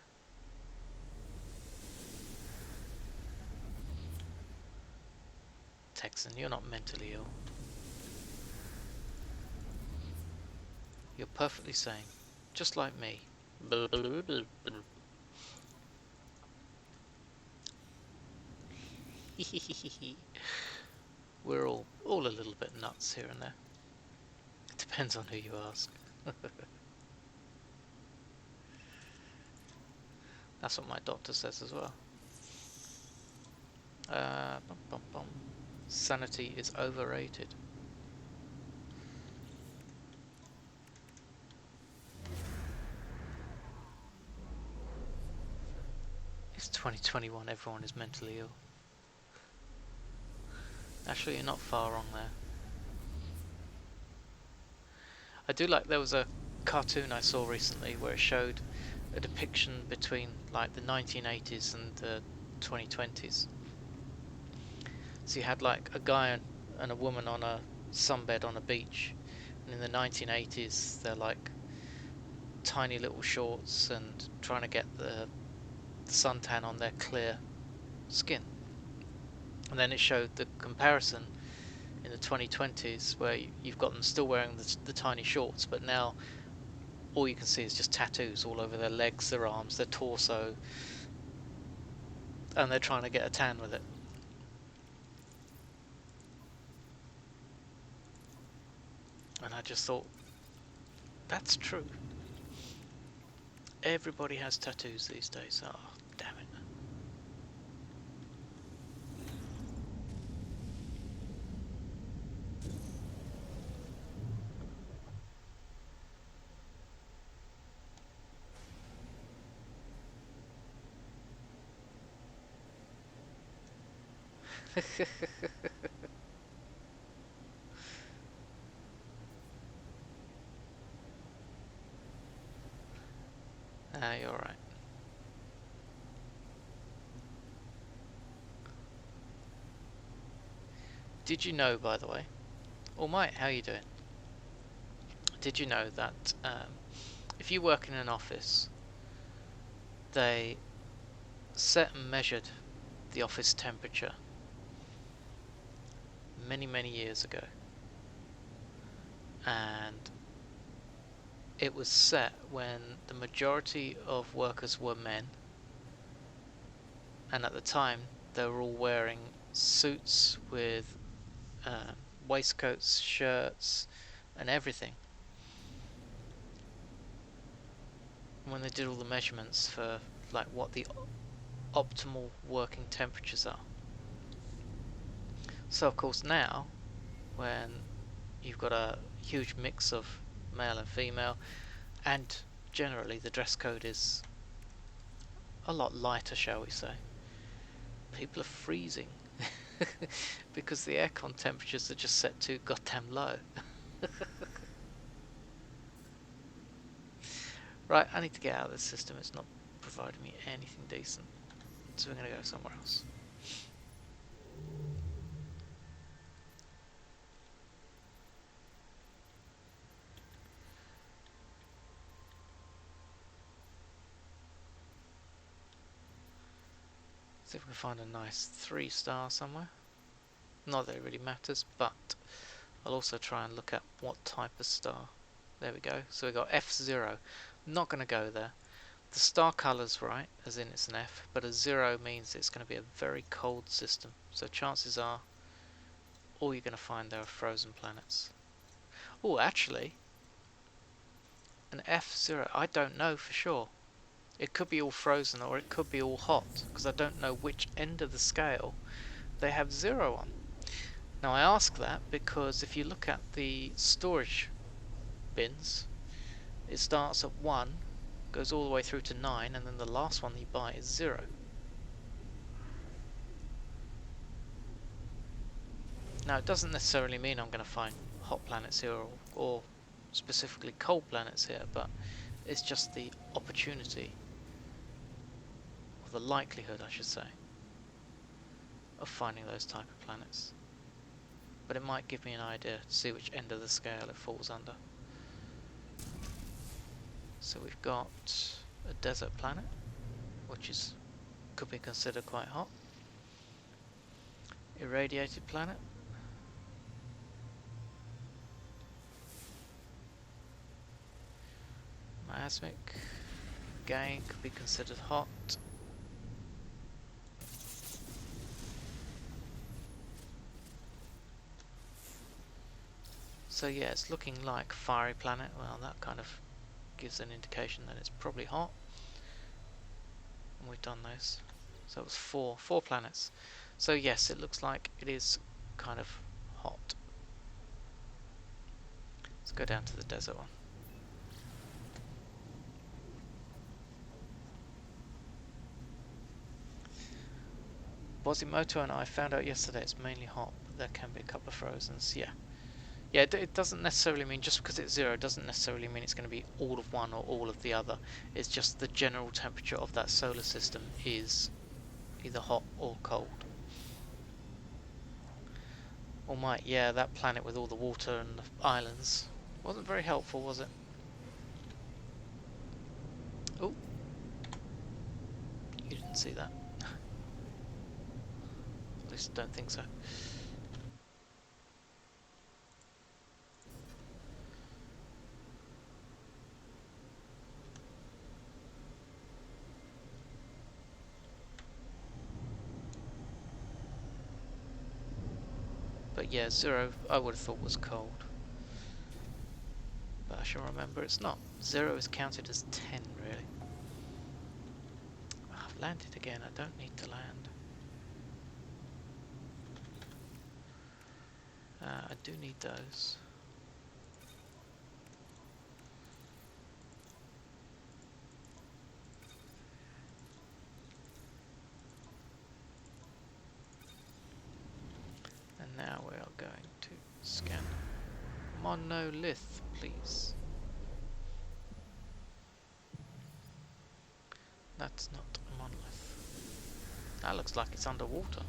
Texan, you're not mentally ill. You're perfectly sane, just like me. We're all a little bit nuts here and there. It depends on who you ask. That's what my doctor says as well. Bum, bum, bum. Sanity is overrated. It's 2021, everyone is mentally ill. Actually, you're not far wrong there. I do like, there was a cartoon I saw recently where it showed a depiction between like the 1980s and the 2020s. So you had like a guy and a woman on a sunbed on a beach, and in the 1980s they're like tiny little shorts and trying to get the suntan on their clear skin. And then it showed the comparison in the 2020s where you've got them still wearing the tiny shorts, but now all you can see is just tattoos all over their legs, their arms, their torso, and they're trying to get a tan with it. And I just thought, that's true. Everybody has tattoos these days. Oh, damn it. Ah, you're right. Did you know, by the way? Oh, Mike, how are you doing? Did you know that if you work in an office, they set and measured the office temperature many years ago, and it was set when the majority of workers were men, and at the time they were all wearing suits with waistcoats, shirts, and everything. When they did all the measurements for like what the optimal working temperatures are. So of course now, when you've got a huge mix of male and female, and generally the dress code is a lot lighter, shall we say, people are freezing because the aircon temperatures are just set too goddamn low. Right, I need to get out of this system. It's not providing me anything decent, so we're going to go somewhere else. See if we can find a nice 3-star somewhere. Not that it really matters, but I'll also try and look at what type of star. There we go. So we got F0. Not going to go there. The star colour's right, as in it's an F, but a 0 means it's going to be a very cold system. So chances are all you're going to find there are frozen planets. Oh, actually, an F0, I don't know for sure. It could be all frozen or it could be all hot, because I don't know which end of the scale they have 0 on. Now I ask that because if you look at the storage bins, it starts at 1, goes all the way through to 9, and then the last one you buy is 0. Now it doesn't necessarily mean I'm going to find hot planets here or specifically cold planets here, but it's just the opportunity, or the likelihood I should say, of finding those type of planets. But it might give me an idea to see which end of the scale it falls under. So we've got a desert planet, which could be considered quite hot. Irradiated planet. Miasmic, again, could be considered hot. So yeah, it's looking like fiery planet. Well, that kind of gives an indication that it's probably hot. And we've done those. So it was four planets. So yes, it looks like it is kind of hot. Let's go down to the desert one. Bozimoto and I found out yesterday it's mainly hot, but there can be a couple of frozens. Yeah, it doesn't necessarily mean, just because it's 0 doesn't necessarily mean it's going to be all of one or all of the other. It's just the general temperature of that solar system is either hot or cold. Or yeah, that planet with all the water and the islands wasn't very helpful, was it? Oh, you didn't see that. At least I don't think so. But yeah, 0 I would have thought was cold. But I shall remember it's not. 0 is counted as 10, really. I've landed again, I don't need to land. I do need those. And now we are going to scan monolith, please. That's not a monolith. That looks like it's underwater.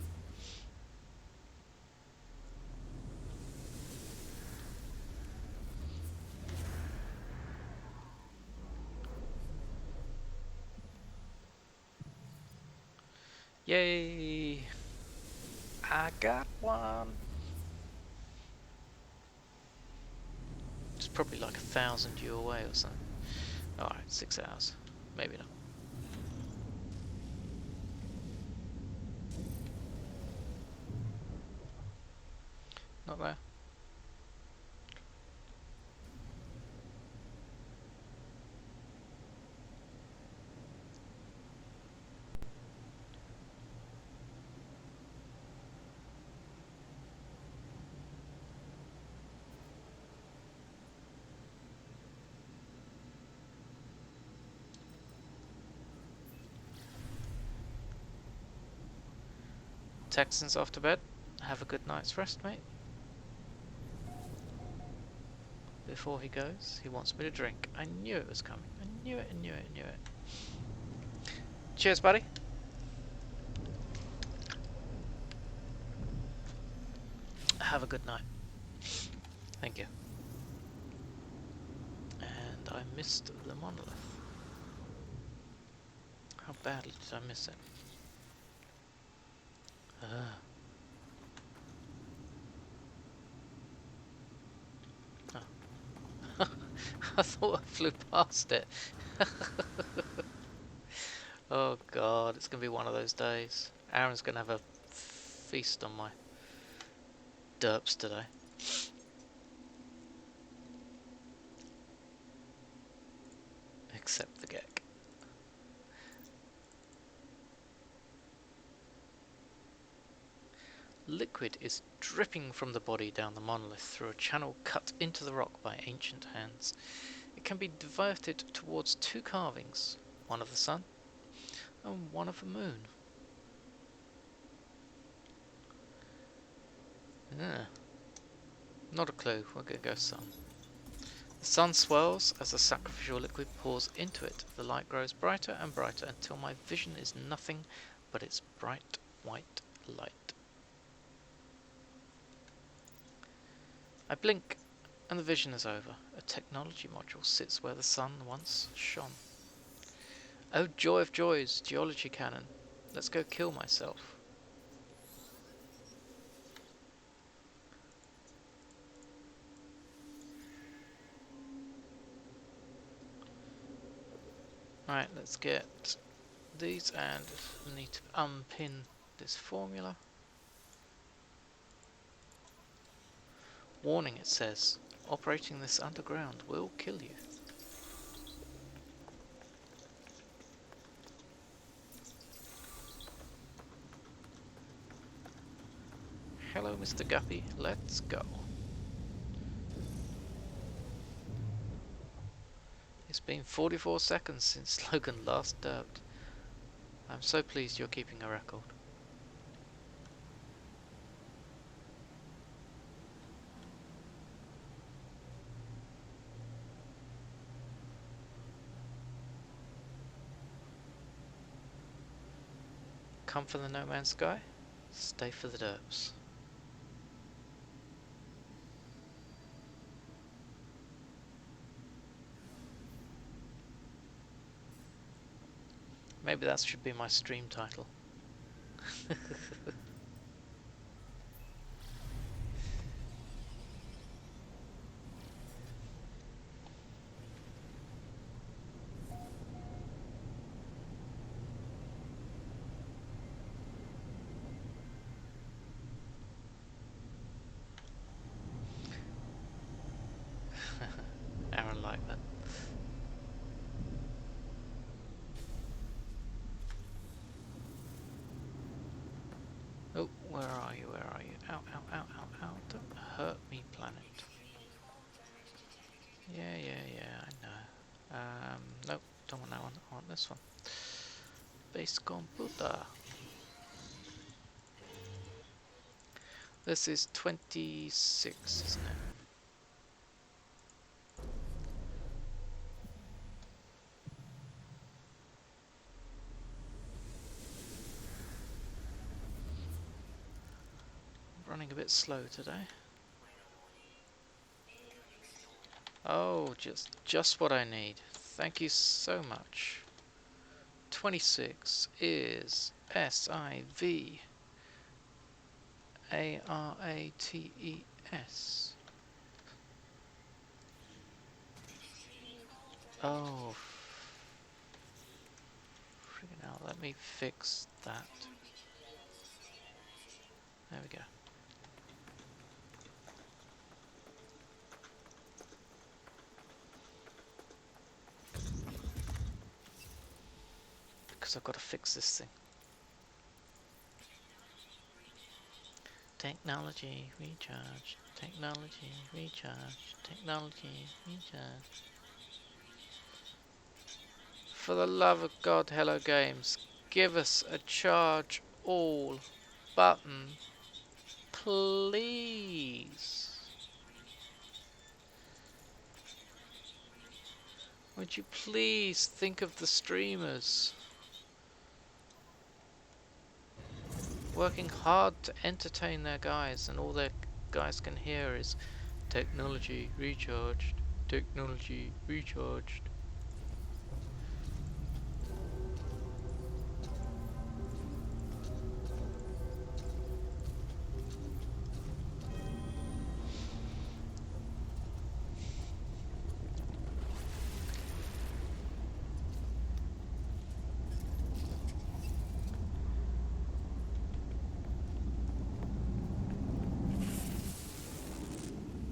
Yay! I got one! is probably like 1,000 you away or something. Alright, 6 hours. Maybe not. Not there. Texan's off to bed. Have a good night's rest, mate. Before he goes, he wants me to drink. I knew it was coming. I knew it, I knew it, I knew it. Cheers, buddy. Have a good night. Thank you. And I missed the monolith. How badly did I miss it? Oh. I thought I flew past it. Oh god, it's going to be one of those days. Aaron's going to have a feast on my derps today. Except the geck. Liquid is dripping from the body down the monolith through a channel cut into the rock by ancient hands. It can be diverted towards two carvings, one of the sun and one of the moon. Not a clue, we're going to go sun. The sun swirls as the sacrificial liquid pours into it. The light grows brighter and brighter until my vision is nothing but its bright white light. I blink, and the vision is over. A technology module sits where the sun once shone. Oh, joy of joys, geology cannon. Let's go kill myself. Right, let's get these, and we need to unpin this formula. Warning, it says, operating this underground will kill you. Hello, Mr. Guppy, let's go. It's been 44 seconds since Logan last derped. I'm so pleased you're keeping a record. Come for the No Man's Sky, stay for the derps. Maybe that should be my stream title. Aaron liked that. Oh, where are you? Where are you? Ow, ow, ow, ow, ow. Don't hurt me, planet. Yeah, I know. Nope, don't want that one. I want this one. Base computer. This is 26, isn't it? Running a bit slow today. Oh, just what I need. Thank you so much. 26 is SIVARATES. Oh, freaking hell, let me fix that. There we go. Because I've got to fix this thing. Technology, recharge. Technology, recharge. Technology, recharge. For the love of God, Hello Games, give us a charge all button, please. Would you please think of the streamers working hard to entertain their guys, and all their guys can hear is technology recharged, technology recharged.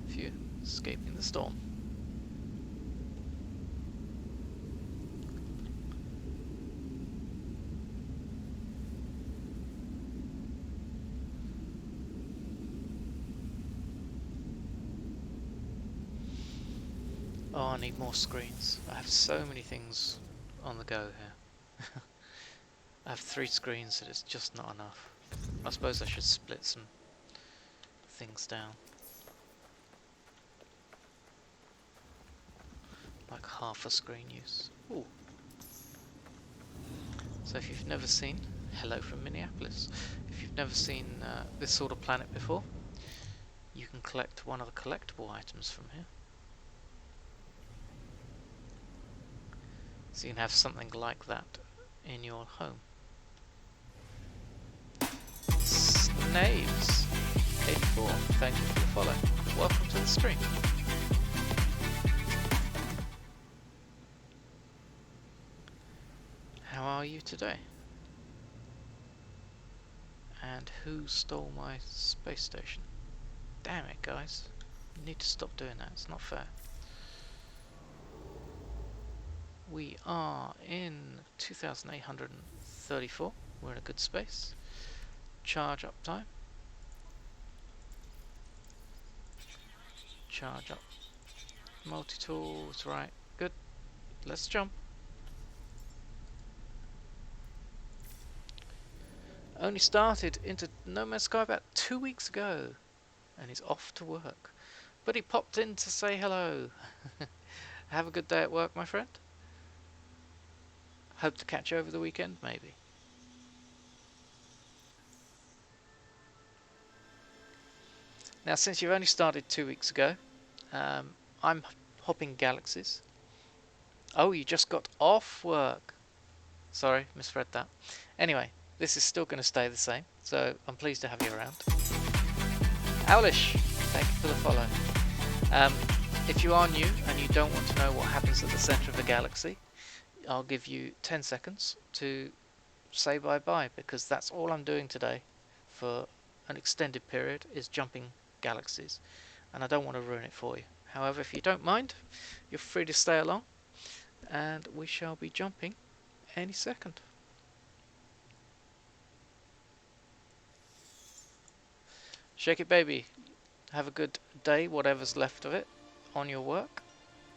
Phew, escaping the storm. Oh, I need more screens. I have so many things on the go here. I have 3 screens and it's just not enough. I suppose I should split some things down. Like half a screen use. Ooh. So if you've never seen, hello from Minneapolis. If you've never seen this sort of planet before, you can collect one of the collectible items from here. So you can have something like that in your home. Snaves 84, thank you for the follow. Welcome to the stream. How are you today? And who stole my space station? Damn it, guys. You need to stop doing that, it's not fair. We are in 2834. We're in a good space. Charge up time. Charge up. Multi-tools, right. Good. Let's jump. Only started into No Man's Sky about 2 weeks ago. And he's off to work. But he popped in to say hello. Have a good day at work, my friend. Hope to catch you over the weekend, maybe. Now, since you've only started 2 weeks ago, I'm hopping galaxies. Oh, you just got off work. Sorry, misread that. Anyway, this is still going to stay the same, so I'm pleased to have you around. Owlish, thank you for the follow. If you are new and you don't want to know what happens at the centre of the galaxy, I'll give you 10 seconds to say bye-bye, because that's all I'm doing today for an extended period, is jumping galaxies, and I don't want to ruin it for you. However, if you don't mind, you're free to stay along, and we shall be jumping any second. Shake it, baby. Have a good day, whatever's left of it, on your work.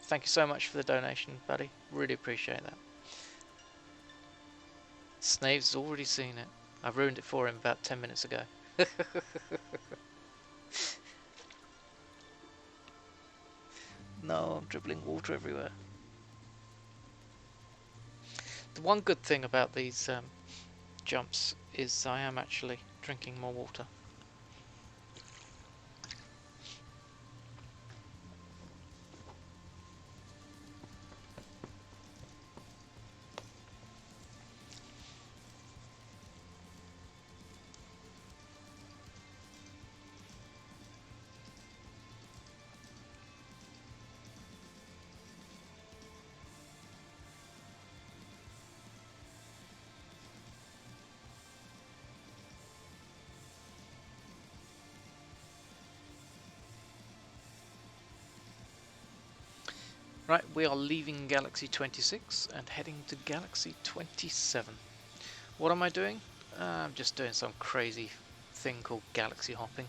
Thank you so much for the donation, buddy. Really appreciate that. Snave's already seen it. I ruined it for him about 10 minutes ago. No, I'm dribbling water everywhere. The one good thing about these jumps is I am actually drinking more water. Right, we are leaving Galaxy 26 and heading to Galaxy 27. What am I doing? I'm just doing some crazy thing called galaxy hopping.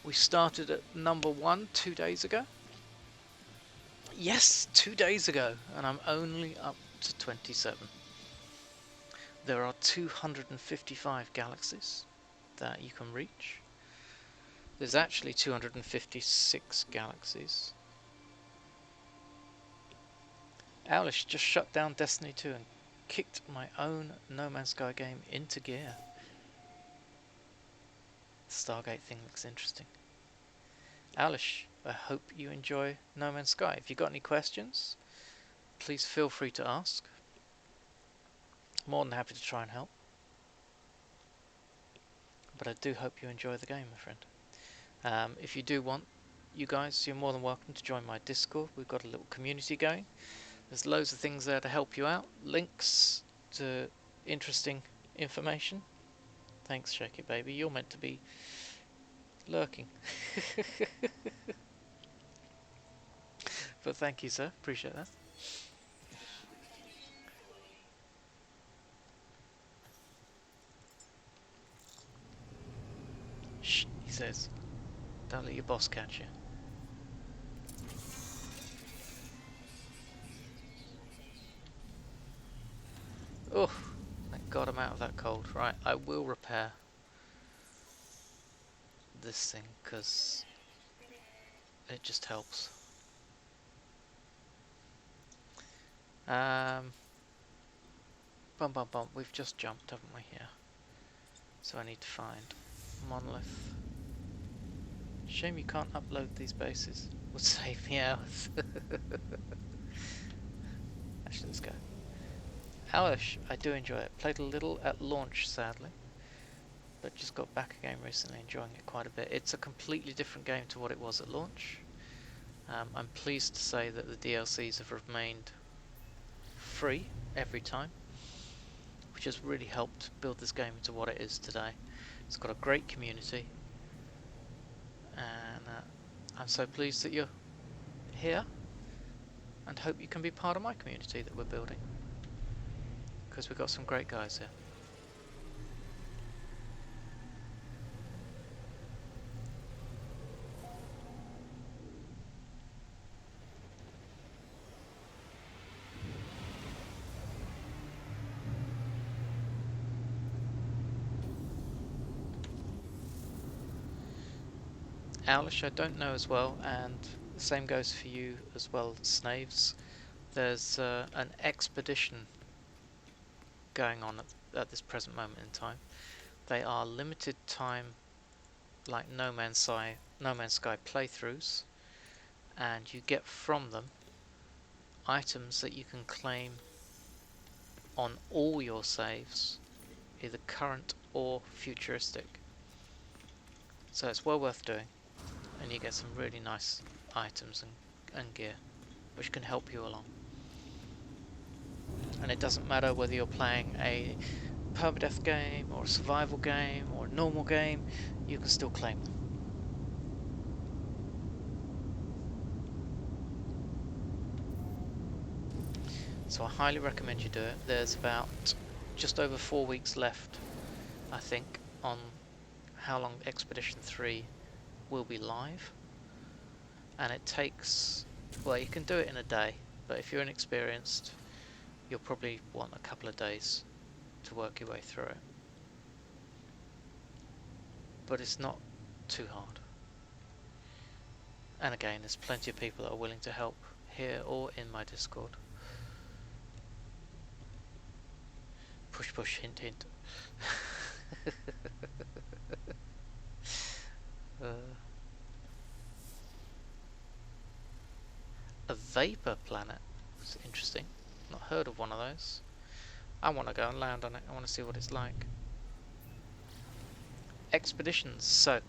We started at number 1 2 days ago. Yes, 2 days ago, and I'm only up to 27. There are 255 galaxies that you can reach. There's actually 256 galaxies. Owlish just shut down Destiny 2 and kicked my own No Man's Sky game into gear. The Stargate thing looks interesting. Owlish, I hope you enjoy No Man's Sky. If you've got any questions, please feel free to ask. More than happy to try and help. But I do hope you enjoy the game, my friend. If you do want, you guys, you're more than welcome to join my Discord. We've got a little community going. There's loads of things there to help you out. Links to interesting information. Thanks, Shake It Baby. You're meant to be lurking. But thank you, sir. Appreciate that. Shh, he says. Don't let your boss catch you. Oh, thank God I'm out of that cold. Right, I will repair this thing because it just helps. Bum bum bum, we've just jumped, haven't we, here? So I need to find Monolith. Shame you can't upload these bases. Would save me hours. Actually, let's go. Owlish, I do enjoy it. Played a little at launch, sadly. But just got back again recently, enjoying it quite a bit. It's a completely different game to what it was at launch. I'm pleased to say that the DLCs have remained free every time, which has really helped build this game into what it is today. It's got a great community, and I'm so pleased that you're here, and hope you can be part of my community that we're building, because we've got some great guys here. Owlish, I don't know as well, and the same goes for you as well, Snaves. There's an expedition going on at this present moment in time. They are limited time, like No Man's Sky playthroughs, and you get from them items that you can claim on all your saves, either current or futuristic. So it's well worth doing, and you get some really nice items and gear which can help you along. And it doesn't matter whether you're playing a permadeath game or a survival game or a normal game, you can still claim them. So I highly recommend you do it. There's about just over 4 weeks left, I think, on how long Expedition 3 will be live. And it takes, well, you can do it in a day, but if you're inexperienced, you'll probably want a couple of days to work your way through it. But it's not too hard. And again, there's plenty of people that are willing to help here or in my Discord. Push push, hint hint. A vapor planet. It's interesting. Not heard of one of those. I want to go and land on it. I want to see what it's like. Expeditions. So,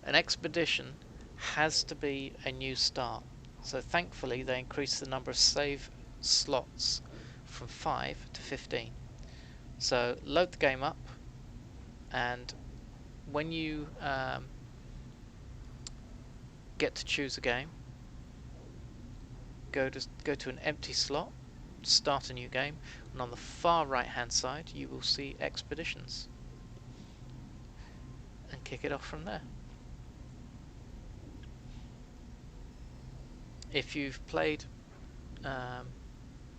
an expedition has to be a new start. So thankfully they increased the number of save slots from 5 to 15. So load the game up, and when you get to choose a game, go to an empty slot, start a new game, and on the far right hand side you will see expeditions, and kick it off from there. If you've played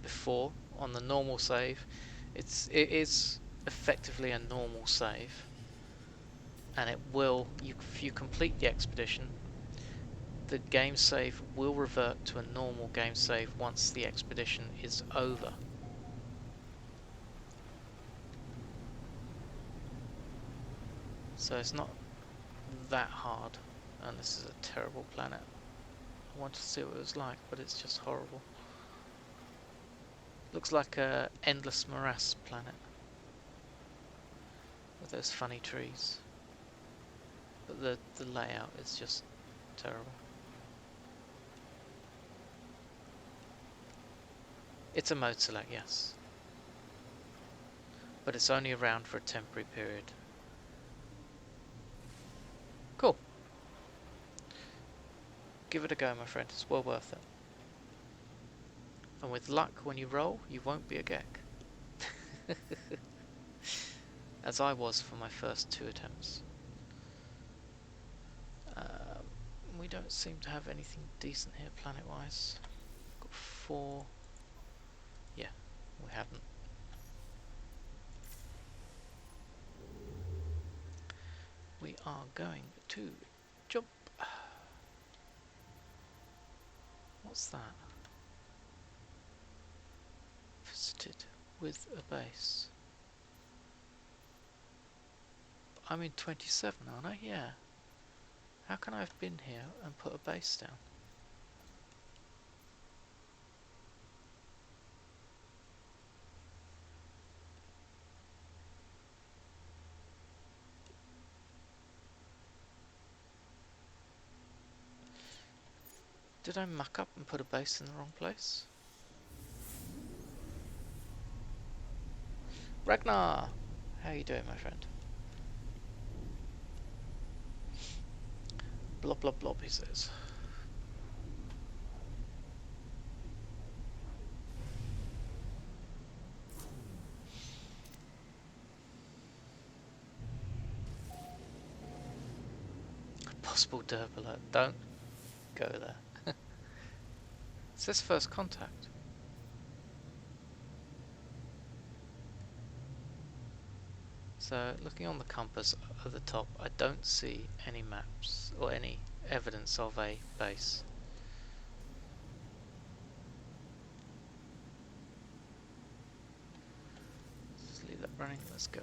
before on the normal save, it is effectively a normal save, and it will, if you complete the expedition, the game save will revert to a normal game save once the expedition is over. So it's not that hard, and this is a terrible planet. I wanted to see what it was like, but it's just horrible. Looks like a endless morass planet with those funny trees, but the layout is just terrible. It's a mode select, yes, but it's only around for a temporary period. Cool. Give it a go, my friend. It's well worth it. And with luck, when you roll, you won't be a geck. As I was for my first 2 attempts. We don't seem to have anything decent here planet-wise. Got 4. Yeah, we haven't. We are going to jump. What's that? Visited with a base. I'm in 27, aren't I? Yeah. How can I have been here and put a base down? Did I muck up and put a base in the wrong place? Ragnar! How you doing, my friend? Blob, blob, blob, he says. Possible derp alert. Don't go there. It says first contact. So, looking on the compass at the top, I don't see any maps or any evidence of a base. Just leave that running, let's go.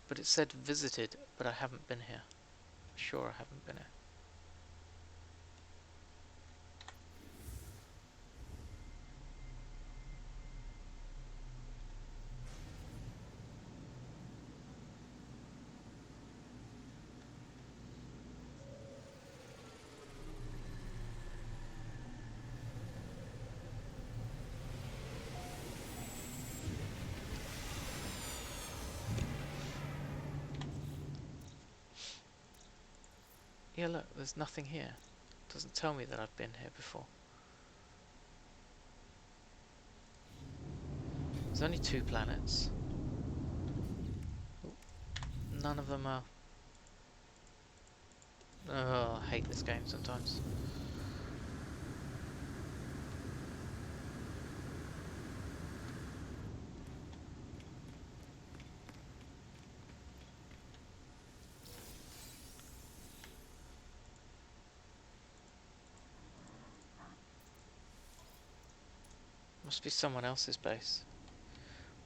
But it said visited, but I haven't been here. Sure, I haven't been here. Yeah, look, there's nothing here. It doesn't tell me that I've been here before. There's only 2 planets. None of them are... Oh, I hate this game sometimes. Must be someone else's base.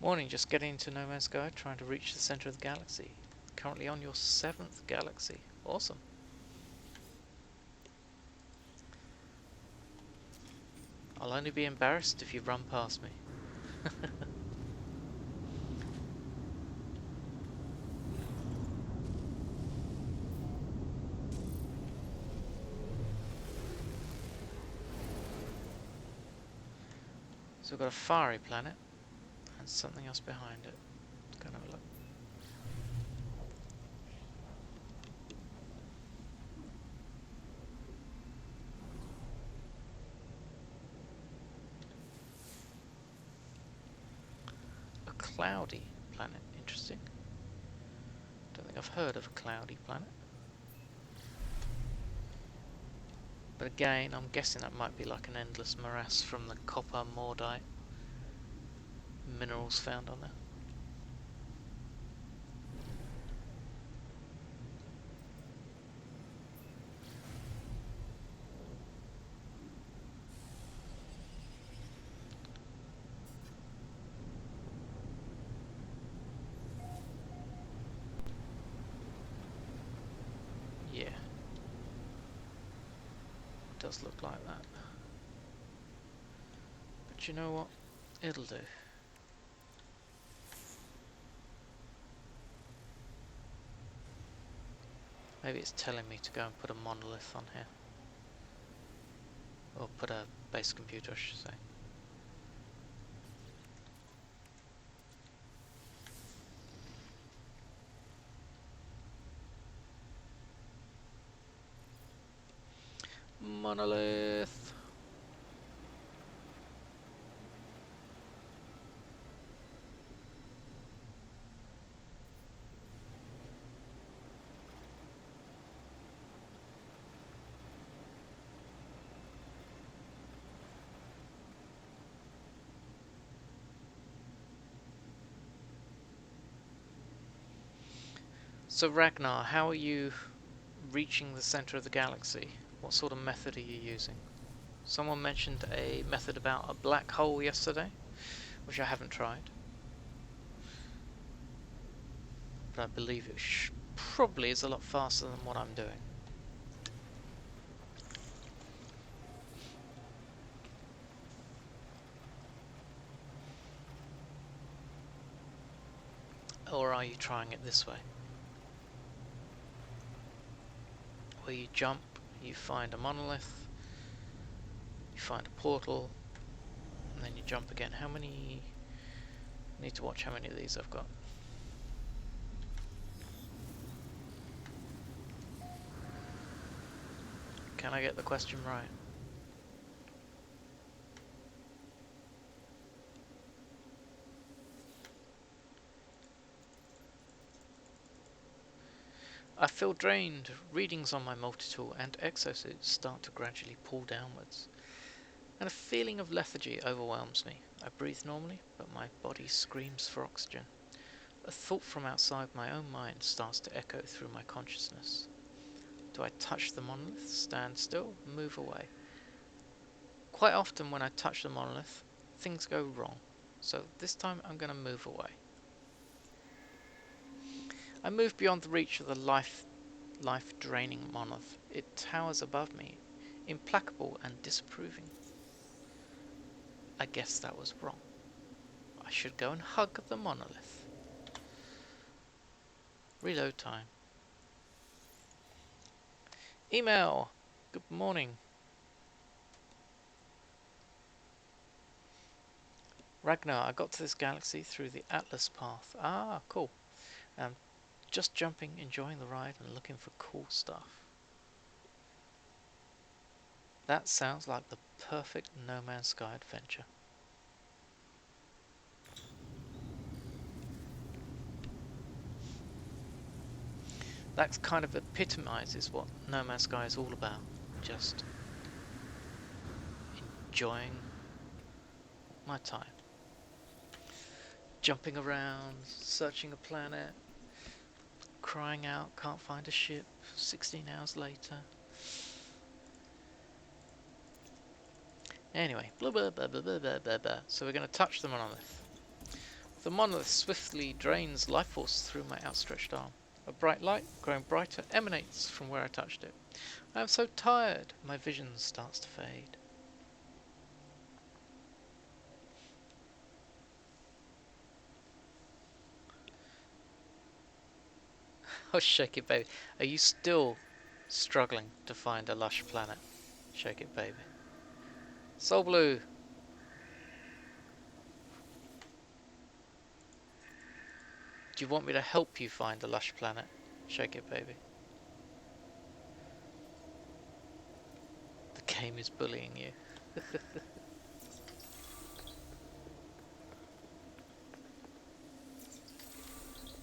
Morning, just getting into No Man's Sky, trying to reach the center of the galaxy. Currently on your 7th galaxy. Awesome. I'll only be embarrassed if you run past me. So we've got a fiery planet and something else behind it. Let's go and have a look. cloudy planet. Interesting. Don't think I've heard of a cloudy planet. But again, I'm guessing that might be like an endless morass from the copper mordite minerals found on there. Yeah. Does look like that. But you know what? It'll do. Maybe it's telling me to go and put a monolith on here. Or put a base computer, I should say. Monolith! So Ragnar, how are you reaching the center of the galaxy? What sort of method are you using? Someone mentioned a method about a black hole yesterday, which I haven't tried. But I believe it probably is a lot faster than what I'm doing. Or are you trying it this way? Where you jump, you find a monolith, you find a portal, and then you jump again. How many... I need to watch how many of these I've got. Can I get the question right? I feel drained. Readings on my multi-tool and exosuit start to gradually pull downwards, and a feeling of lethargy overwhelms me. I breathe normally, but my body screams for oxygen. A thought from outside my own mind starts to echo through my consciousness. Do I touch the monolith, stand still, move away? Quite often when I touch the monolith, things go wrong, so this time I'm going to move away. I move beyond the reach of the life-draining monolith. It towers above me, implacable and disapproving. I guess that was wrong. I should go and hug the monolith. Reload time. Email! Good morning. Ragnar, I got to this galaxy through the Atlas path. Ah, cool. Just jumping, enjoying the ride, and looking for cool stuff. That sounds like the perfect No Man's Sky adventure. That kind of epitomizes what No Man's Sky is all about. Just enjoying my time. Jumping around, searching a planet, crying out, can't find a ship, 16 hours later. Anyway, blah blah blah blah blah blah blah. So we're going to touch the monolith. The monolith swiftly drains life force through my outstretched arm. A bright light, growing brighter, emanates from where I touched it. I am so tired, my vision starts to fade. Oh, shake it, baby. Are you still struggling to find a lush planet? Shake it, baby. Soul Blue. Do you want me to help you find a lush planet? Shake it, baby. The game is bullying you.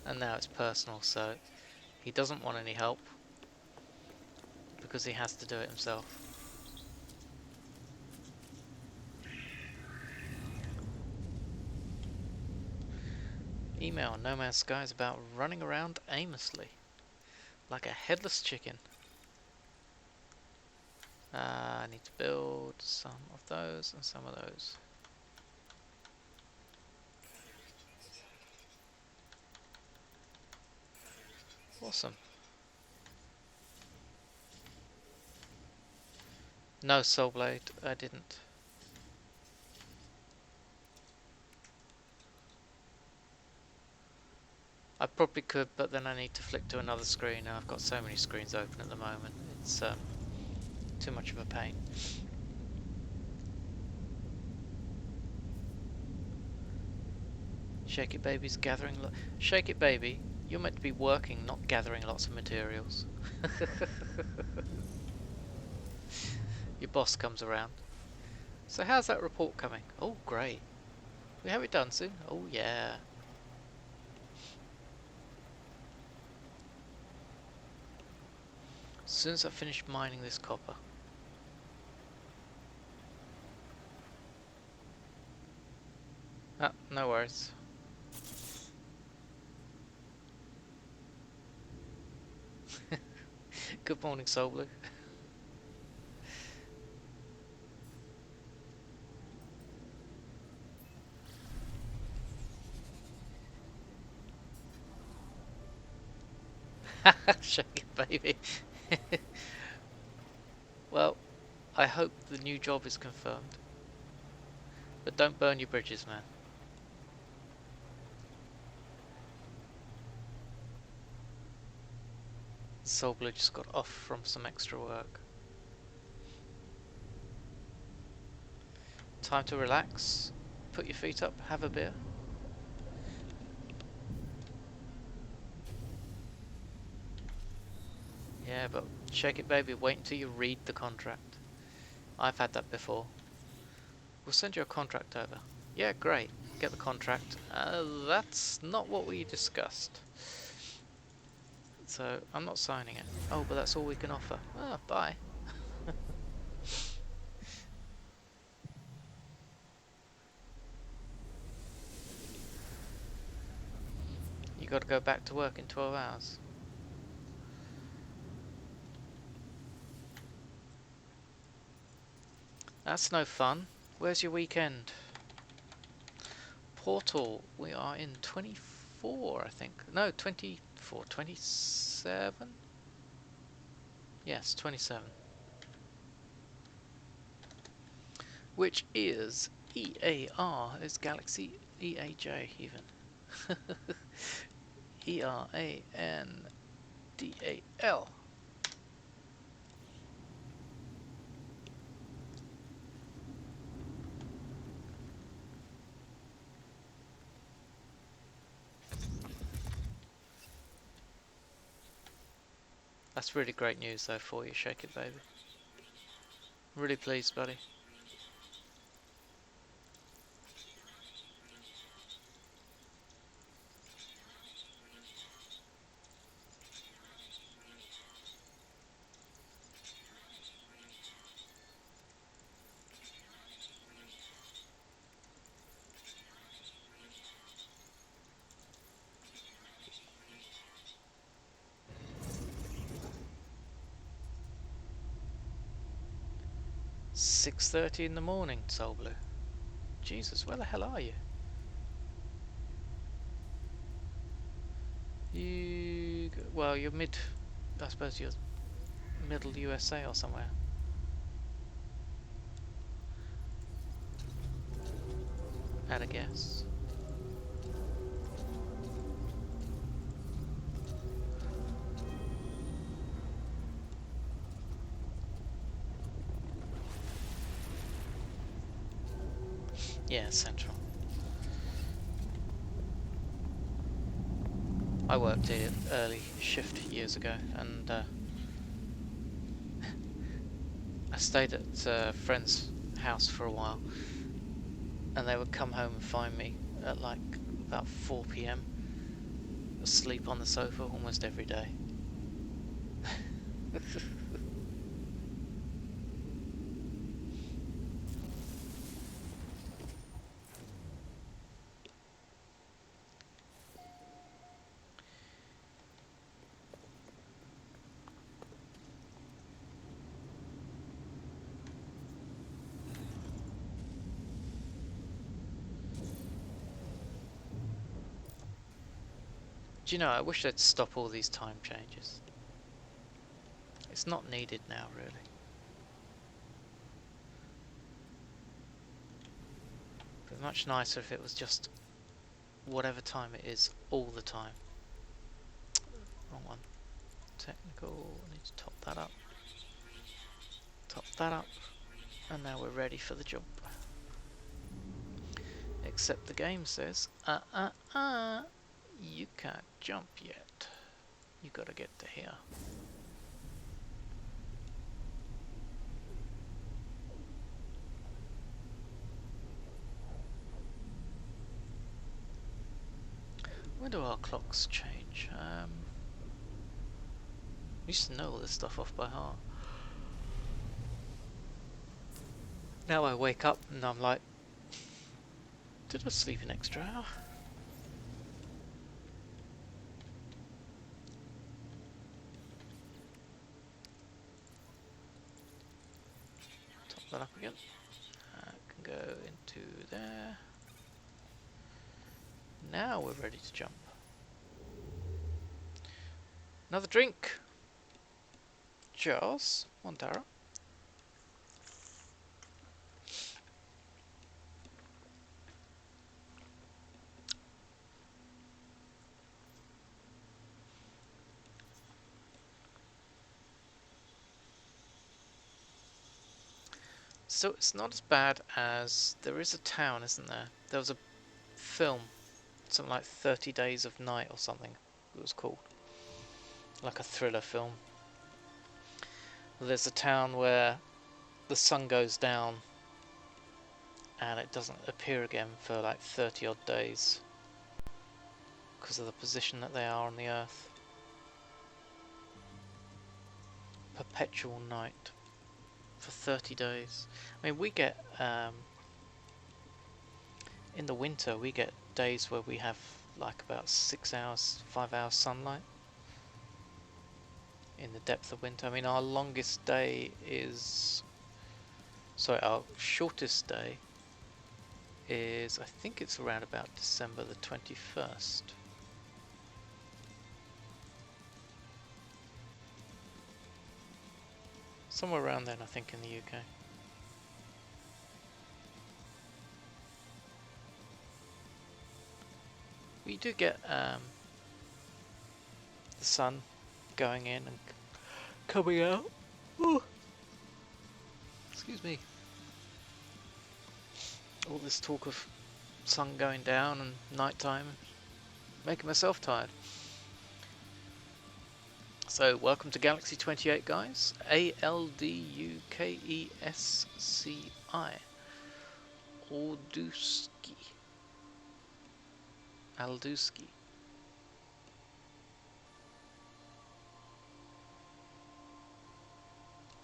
And now it's personal, so he doesn't want any help because he has to do it himself. Email No Man's Sky is about running around aimlessly like a headless chicken. I need to build some of those and some of those. Awesome. No Soul Blade, I didn't. I probably could, but then I need to flick to another screen, and I've got so many screens open at the moment. It's too much of a pain. Shake It Baby's gathering. Shake It Baby, you're meant to be working, not gathering lots of materials. Your boss comes around. So how's that report coming? Oh, great. We have it done soon? Oh, yeah. As soon as I finish mining this copper. Ah, no worries. Good morning, Soul Blue. Shake it, baby. Well, I hope the new job is confirmed. But don't burn your bridges, man. Soul Blue just got off from some extra work. Time to relax. Put your feet up, have a beer. Yeah, but Shake It Baby, wait until you read the contract. I've had that before. We'll send you a contract over. Yeah, great. Get the contract. That's not what we discussed. So, I'm not signing it. Oh, but that's all we can offer. Ah, bye. You gotta go back to work in 12 hours. That's no fun. Where's your weekend? Portal. We are in 24, I think. No, 24. 27? Yes, 27. Which is EAR. Is Galaxy EAJ even. ERANDAL. That's really great news though for you, Shake It Baby. Really pleased, buddy. "6:30 in the morning, Soul Blue. Jesus, where the hell are you? Well, you're I suppose you're middle USA or somewhere. Had a guess. Yeah, Central. I worked here early shift years ago, and I stayed at a friend's house for a while, and they would come home and find me at like about 4 PM, asleep on the sofa almost every day. Do you know, I wish they'd stop all these time changes. It's not needed now, really. It'd be much nicer if it was just whatever time it is all the time. Wrong one. Technical, I need to top that up. Top that up. And now we're ready for the jump. Except the game says, you can't jump yet. You gotta get to here. When do our clocks change? I used to know all this stuff off by heart. Now I wake up and I'm like, did I sleep an extra hour? Top that up again. I can go into there. Now we're ready to jump. Another drink. Charles, Montara. So it's not as bad as there is a town, isn't there? There was a film, something like 30 Days of Night or something it was called. Like a thriller film. There's a town where the sun goes down and it doesn't appear again for like 30 odd days because of the position that they are on the Earth. Perpetual night for 30 days. I mean, we get in the winter we get days where we have like about 6 hours, 5 hours sunlight in the depth of winter. I mean, our longest day is, sorry, our shortest day is, I think it's around about December the 21st. Somewhere around then, I think, in the UK. We do get the sun going in and coming out. Ooh. Excuse me. All this talk of sun going down and nighttime, making myself tired. So, welcome to Galaxy 28, guys. Aldukesci. Alduski.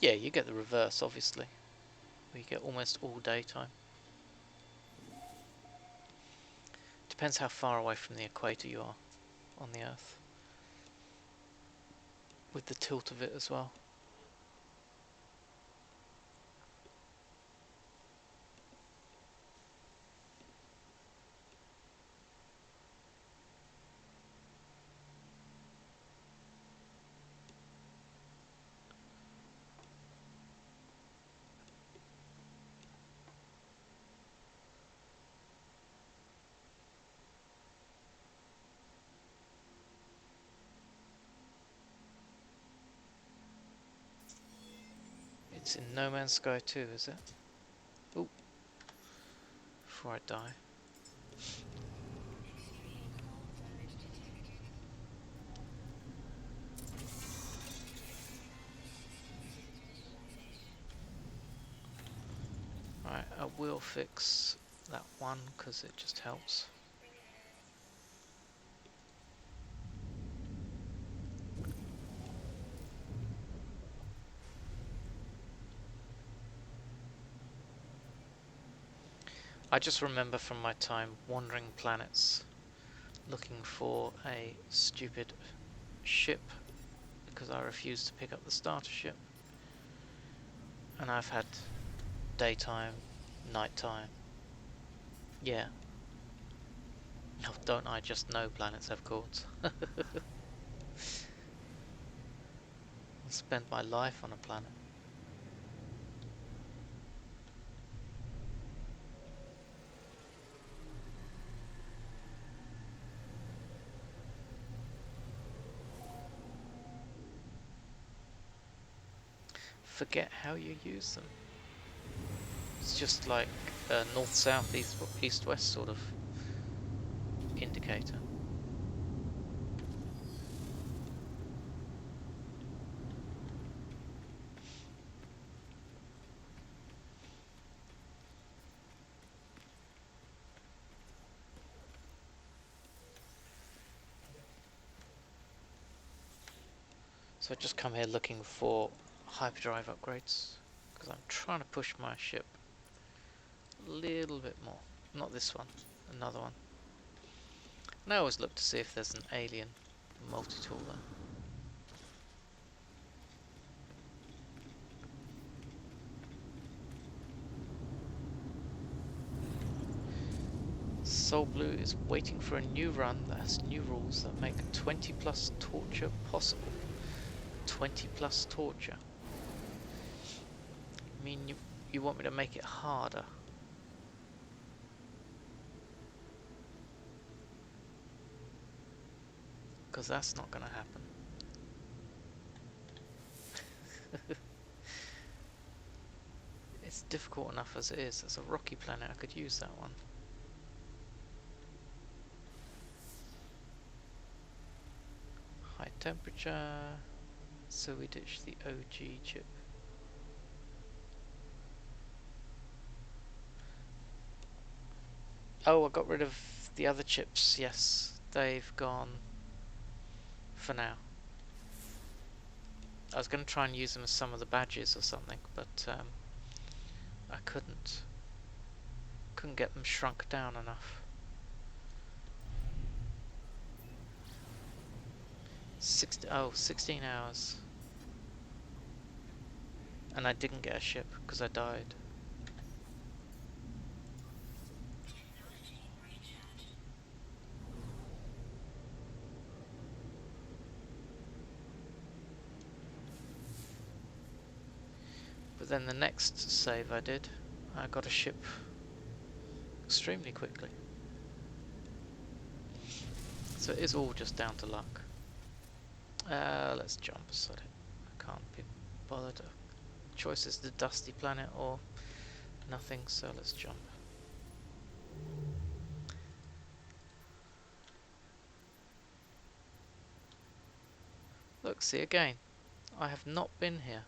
Yeah, you get the reverse, obviously. We get almost all daytime. Depends how far away from the equator you are on the Earth. With the tilt of it as well. It's in No Man's Sky 2, is it? Ooh. Before I die. Right, I will fix that one because it just helps. I just remember from my time wandering planets looking for a stupid ship because I refused to pick up the starter ship. And I've had daytime, nighttime. Yeah. Oh, don't I just know planets have chords? I spent my life on a planet. Forget how you use them. It's just like a north-south, east-west sort of indicator. So I just come here looking for hyperdrive upgrades because I'm trying to push my ship a little bit more. Not this one, another one. And I always look to see if there's an alien multi-tool there. Soul Blue is waiting for a new run that has new rules that make 20 plus torture possible. 20 plus torture. I mean, you want me to make it harder? Because that's not going to happen. It's difficult enough as it is. As a rocky planet, I could use that one. High temperature. So we ditch the OG chip. Oh, I got rid of the other chips. Yes, they've gone for now. I was going to try and use them as some of the badges or something, but I couldn't get them shrunk down enough. 16 hours. And I didn't get a ship because I died. But then the next save I did, I got a ship extremely quickly. So it is all just down to luck. Let's jump, sod it. I can't be bothered. Choice is the dusty planet or nothing, so let's jump. Look, see again. I have not been here.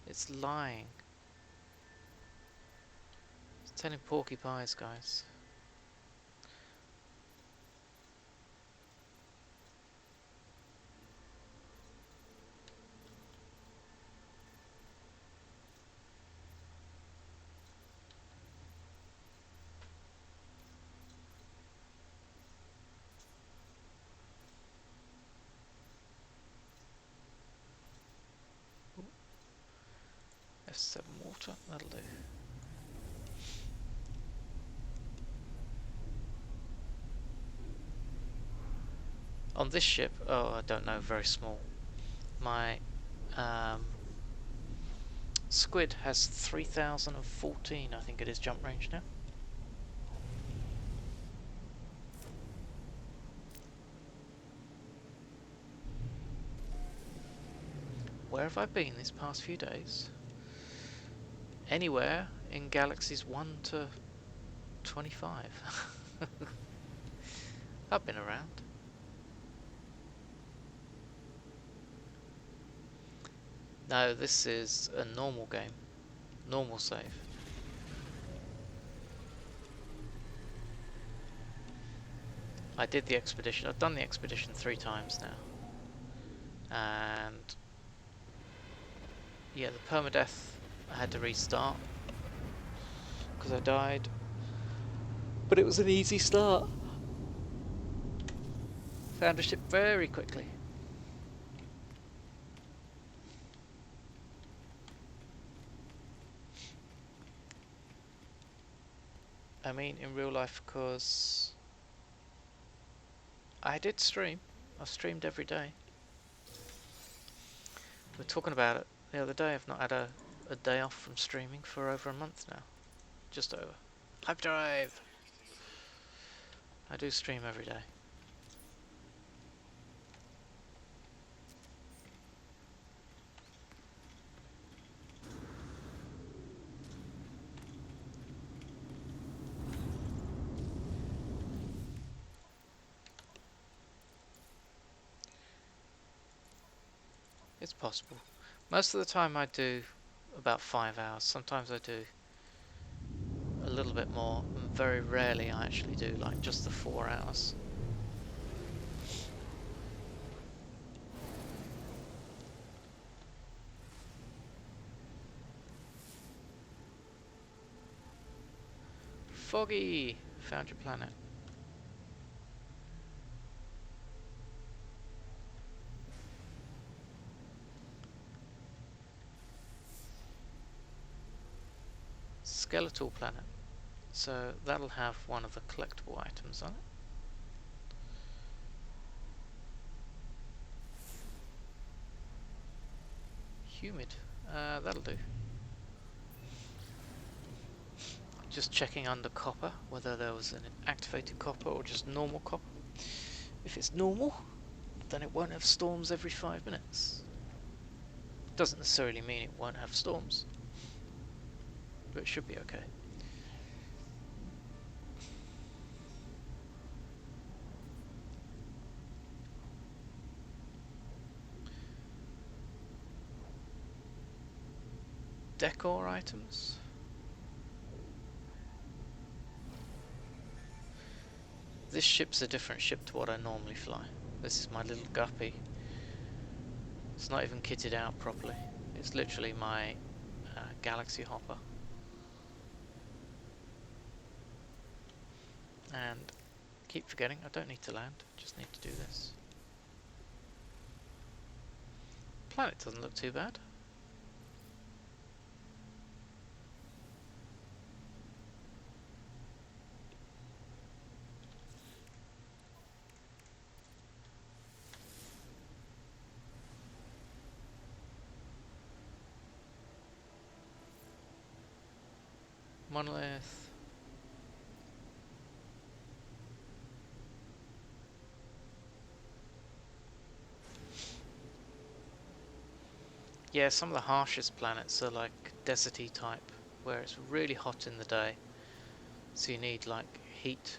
It's lying. It's telling porky pies, guys. F7 water, that'll do. On this ship, oh, I don't know, very small. My Squid has 3014, I think it is, jump range now. Where have I been these past few days? Anywhere in galaxies 1 to 25. I've been around. No, this is a normal game. Normal save. I did the expedition. I've done the expedition 3 times now. And yeah, the permadeath I had to restart because I died. But it was an easy start. Found a ship very quickly. I mean, in real life, because I did stream. I've streamed every day. We were talking about it the other day. I've not had a day off from streaming for over a month now. Just over. Hyperdrive! I do stream every day. It's possible. Most of the time I do about 5 hours. Sometimes I do a little bit more. And very rarely I actually do like just the 4 hours. Foggy! Found your planet. Skeletal planet. So that'll have one of the collectible items on it. Humid. That'll do. Just checking under copper whether there was an activated copper or just normal copper. If it's normal, then it won't have storms every 5 minutes. Doesn't necessarily mean it won't have storms, but it should be okay. Decor items. This ship's a different ship to what I normally fly. This is my little guppy. It's not even kitted out properly. It's literally my galaxy hopper. And keep forgetting, I don't need to land, just need to do this. Planet doesn't look too bad. Monolith. Yeah, some of the harshest planets are like deserty type, where it's really hot in the day, so you need like heat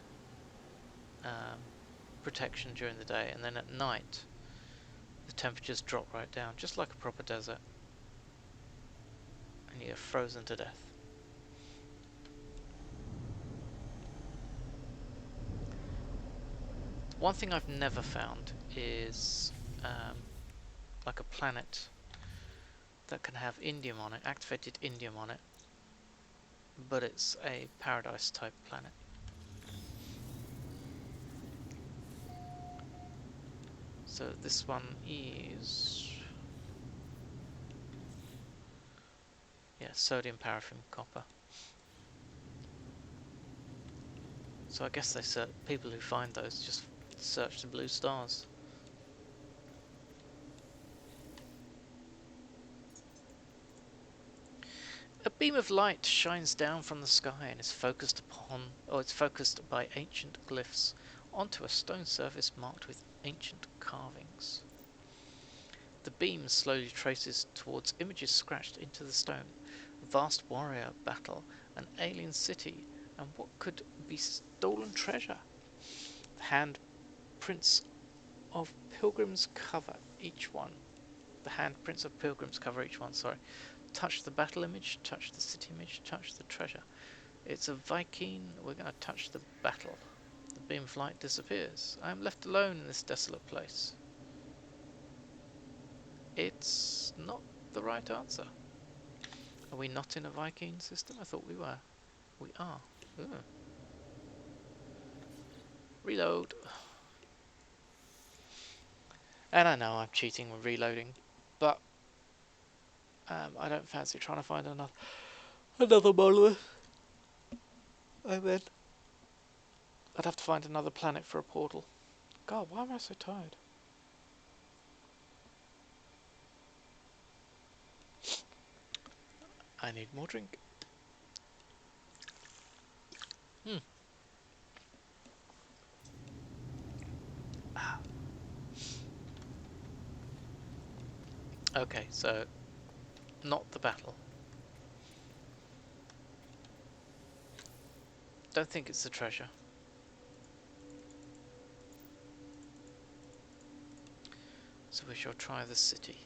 protection during the day, and then at night the temperatures drop right down, just like a proper desert, and you're frozen to death. One thing I've never found is like a planet that can have indium on it, activated indium on it, but it's a paradise type planet. So this one is, yeah, sodium, paraffin, copper. So I guess they people who find those just search the blue stars. A beam of light shines down from the sky and is focused upon, or it's focused by ancient glyphs onto a stone surface marked with ancient carvings. The beam slowly traces towards images scratched into the stone. A vast warrior battle, an alien city, and what could be stolen treasure. The handprints of pilgrims cover each one. The handprints of pilgrims cover each one, sorry. Touch the battle image, touch the city image, touch the treasure. It's a Viking, we're going to touch the battle. The beam of light disappears. I am left alone in this desolate place. It's not the right answer. Are we not in a Viking system? I thought we were. We are. Ooh. Reload. And I know I'm cheating with reloading, but I don't fancy trying to find another monolith. And then I'd have to find another planet for a portal. God, why am I so tired? I need more drink. Okay, so not the battle. Don't think it's the treasure. So we shall try the city.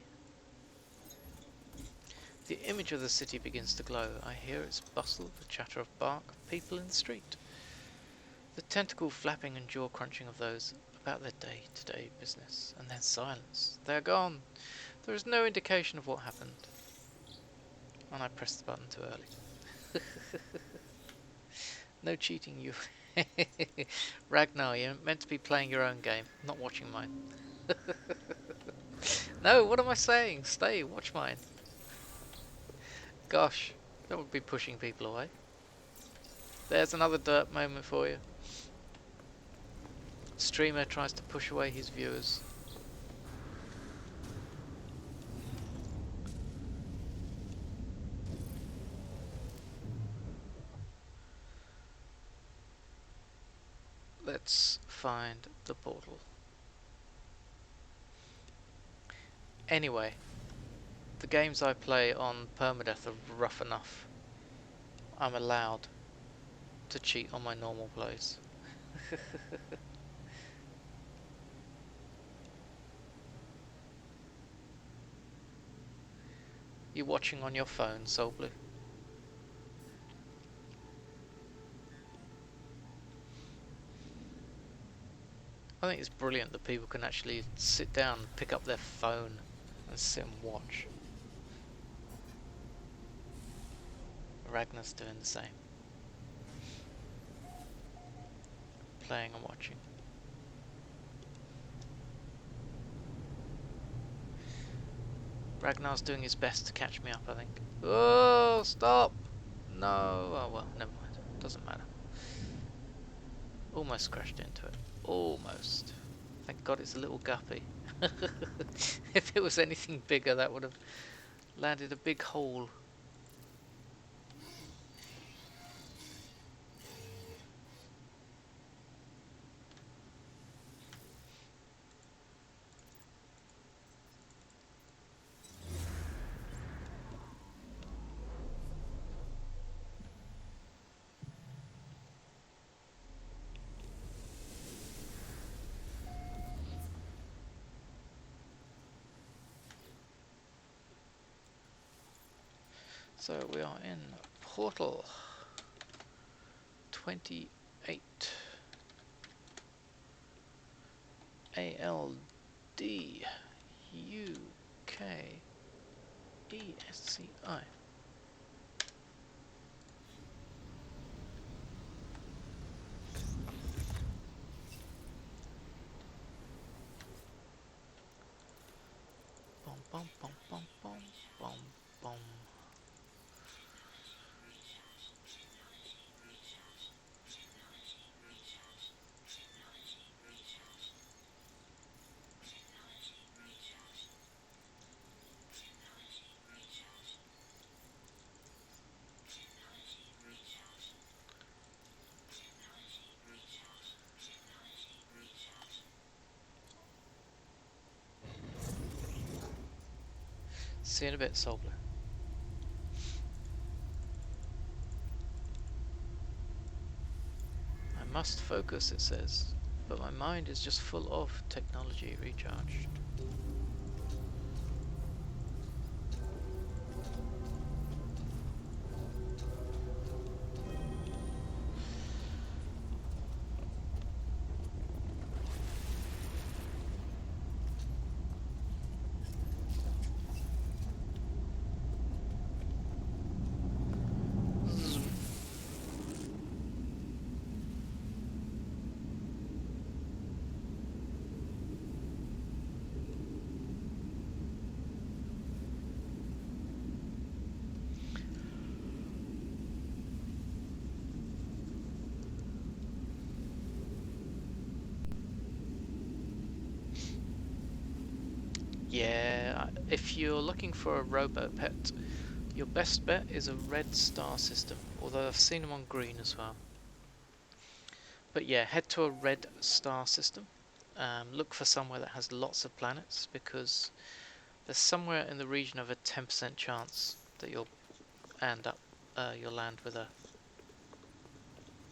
The image of the city begins to glow. I hear its bustle, the chatter of bark, of people in the street. The tentacle flapping and jaw crunching of those about their day-to-day business. And then silence. They are gone. There is no indication of what happened. And I pressed the button too early. No cheating, you. Ragnar, you're meant to be playing your own game, not watching mine. No, what am I saying? Stay, watch mine. Gosh, that would be pushing people away. There's another dirt moment for you. Streamer tries to push away his viewers. Let's find the portal. Anyway, the games I play on permadeath are rough enough. I'm allowed to cheat on my normal plays. You're watching on your phone, Soul Blue. I think it's brilliant that people can actually sit down, pick up their phone and sit and watch. Ragnar's doing the same. Playing and watching. Ragnar's doing his best to catch me up, I think. Oh, stop! No, oh well, never mind. Doesn't matter. Almost crashed into it. Almost. Thank God it's a little guppy. If it was anything bigger, that would have landed a big hole. So we are in Portal 28. ALD UK ESCI. Bum bum bum bum bum bum bum. See you in a bit, Soul Blue. I must focus, it says, but my mind is just full of technology recharged. Yeah, if you're looking for a robo pet, your best bet is a red star system, although I've seen them on green as well. But yeah, head to a red star system. Look for somewhere that has lots of planets, because there's somewhere in the region of a 10% chance that you'll land with a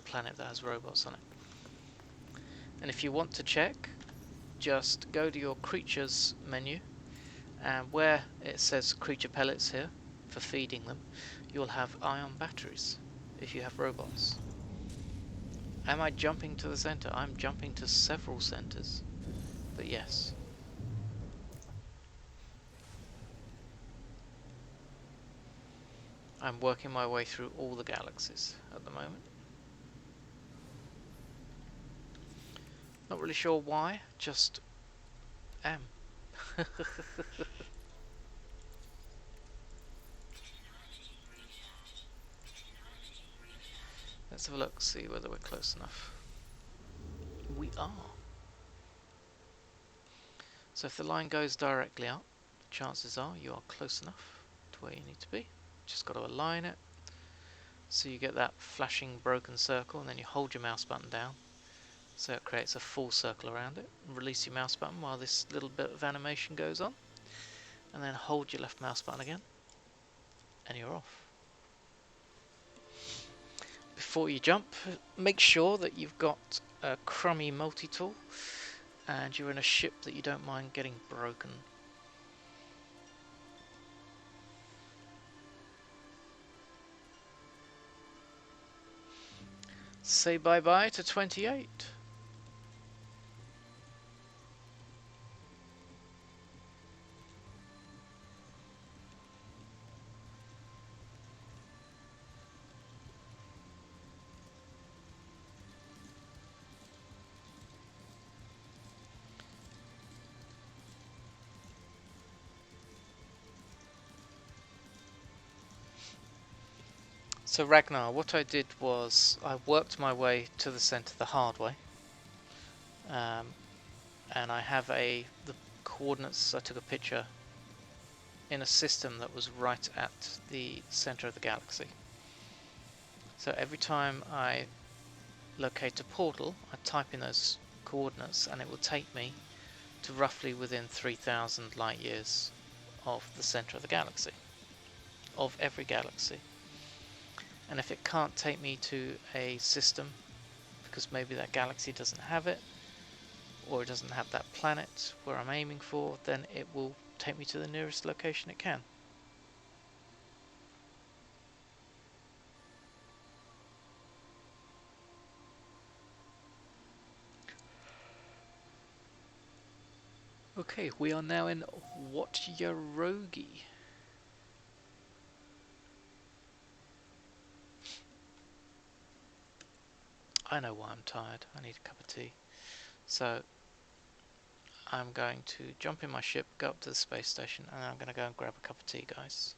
planet that has robots on it. And if you want to check, just go to your creatures menu, and where it says creature pellets here for feeding them, you'll have ion batteries if you have robots. Am I jumping to the center? I'm jumping to several centers, but yes. I'm working my way through all the galaxies at the moment. Not really sure why, just am. Let's have a look, see whether we're close enough. We are. So if the line goes directly up, chances are you are close enough to where you need to be. Just got to align it so you get that flashing broken circle, and then you hold your mouse button down so it creates a full circle around it. Release your mouse button while this little bit of animation goes on, and then hold your left mouse button again, and you're off. Before you jump, make sure that you've got a crummy multi-tool and you're in a ship that you don't mind getting broken. Say bye-bye to 28. So Ragnar, what I did was I worked my way to the center the hard way, and I have the coordinates. I took a picture in a system that was right at the center of the galaxy. So every time I locate a portal, I type in those coordinates and it will take me to roughly within 3,000 light years of the center of the galaxy, of every galaxy. And if it can't take me to a system because maybe that galaxy doesn't have it, or it doesn't have that planet where I'm aiming for, then it will take me to the nearest location it can. Okay, we are now in Watyarogi. I know why I'm tired. I need a cup of tea. So I'm going to jump in my ship, go up to the space station, and I'm going to go and grab a cup of tea, guys.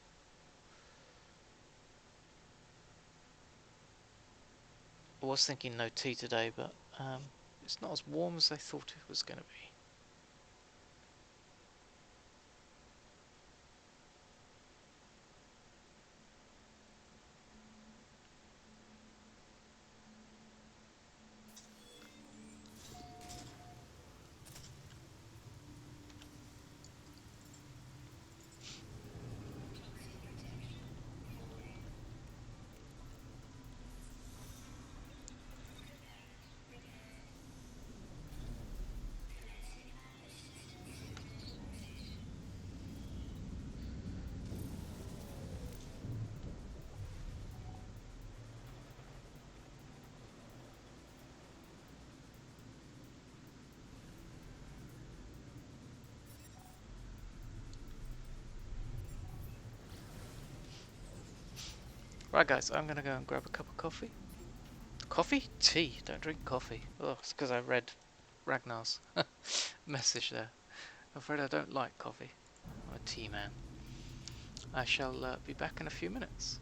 I was thinking no tea today, but it's not as warm as I thought it was going to be. Right, guys, I'm going to go and grab a cup of coffee. Coffee? Tea. Don't drink coffee. Oh, it's because I read Ragnar's message there. I'm afraid I don't like coffee. I'm a tea man. I shall be back in a few minutes.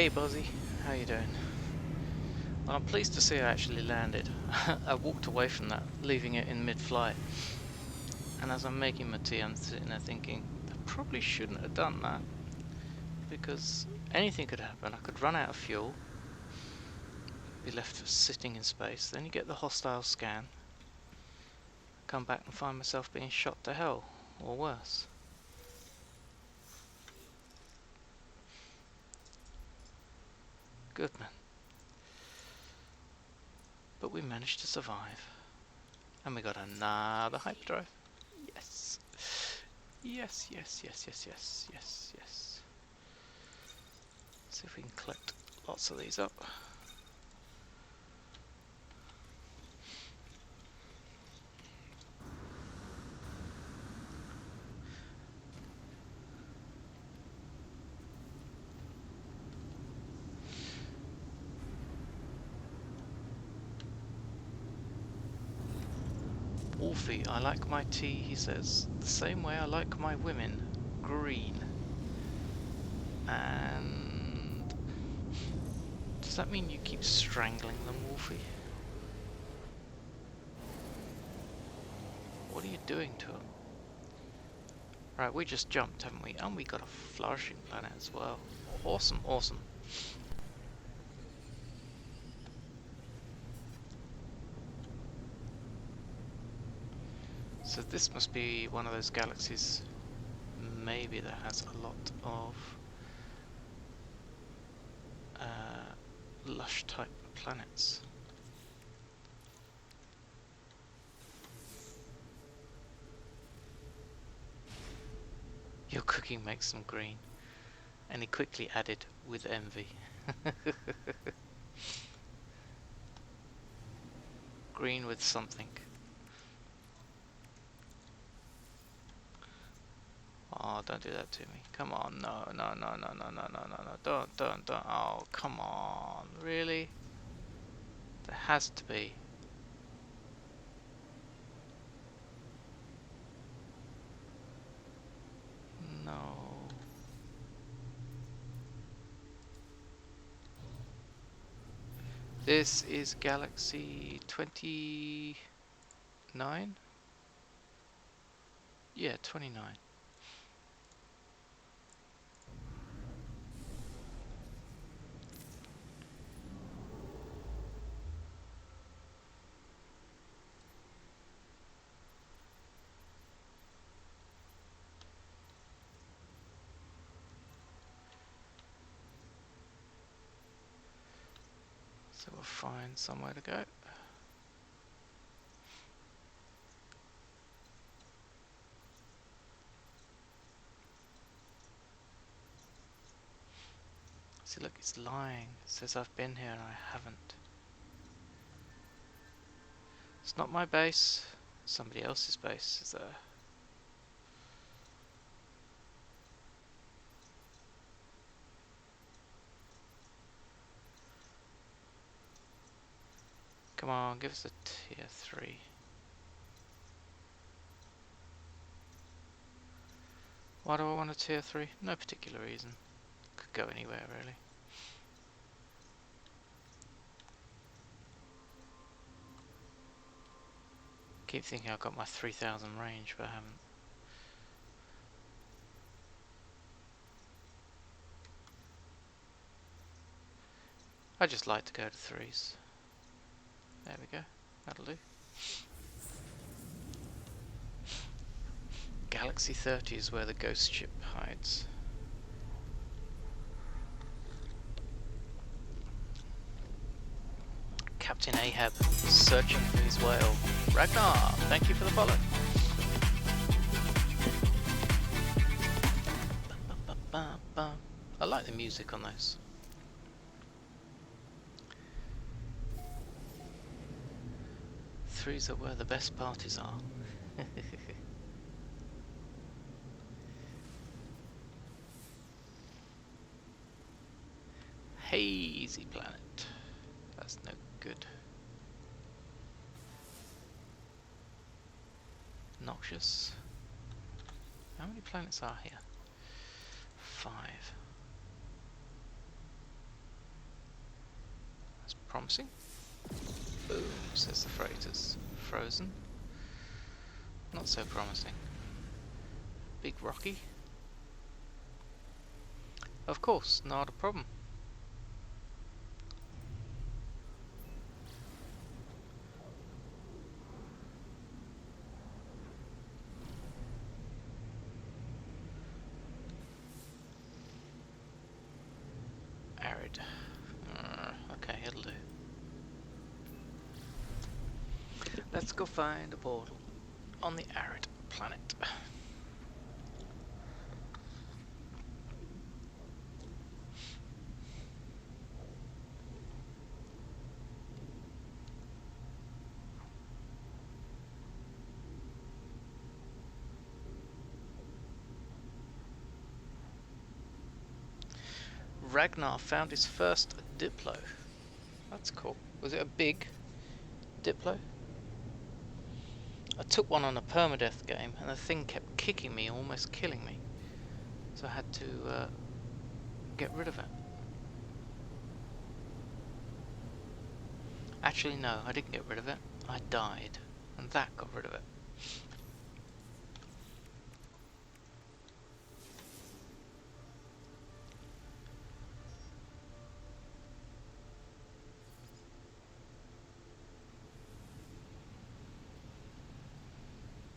Hey Buzzy, how you doing? Well, I'm pleased to see I actually landed. I walked away from that, leaving it in mid-flight. And as I'm making my tea, I'm sitting there thinking, I probably shouldn't have done that. Because anything could happen. I could run out of fuel, be left sitting in space, then you get the hostile scan, come back and find myself being shot to hell, or worse. Good man. But we managed to survive. And we got another hyperdrive. Yes. Yes, yes, yes, yes, yes, yes, yes. See if we can collect lots of these up. Wolfie, I like my tea, he says, the same way I like my women, green. And does that mean you keep strangling them, Wolfie? What are you doing to them? Right, we just jumped, haven't we? And we got a flourishing planet as well. Awesome, awesome. So this must be one of those galaxies, maybe, that has a lot of lush type planets. Your cooking makes them green. And he quickly added, with envy. Green with something. Oh, don't do that to me. Come on, no, no, no, no, no, no, no, no, no, don't. Oh, come on, really? There has to be. No. This is Galaxy 29? Yeah, 29. So we'll find somewhere to go. See, look, it's lying. It says I've been here and I haven't. It's not my base. Somebody else's base is there. Come on, give us a tier 3. Why do I want a tier 3? No particular reason. Could go anywhere, really. Keep thinking I've got my 3000 range, but I haven't. I just like to go to 3s. There we go. That'll do. Galaxy 30 is where the ghost ship hides. Captain Ahab searching for his whale. Ragnar, thank you for the follow. I like the music on this. Threes are where the best parties are. Hazy planet. That's no good. Noxious. How many planets are here? 5. Promising. Boom, says the freighters. Frozen. Not so promising. Big rocky. Of course, not a problem. Arid. Okay, it'll do. Let's go find a portal on the arid planet. Ragnar found his first Diplo. That's cool. Was it a big Diplo? I took one on a permadeath game and the thing kept kicking me, almost killing me. So I had to get rid of it. Actually no, I didn't get rid of it. I died. And that got rid of it.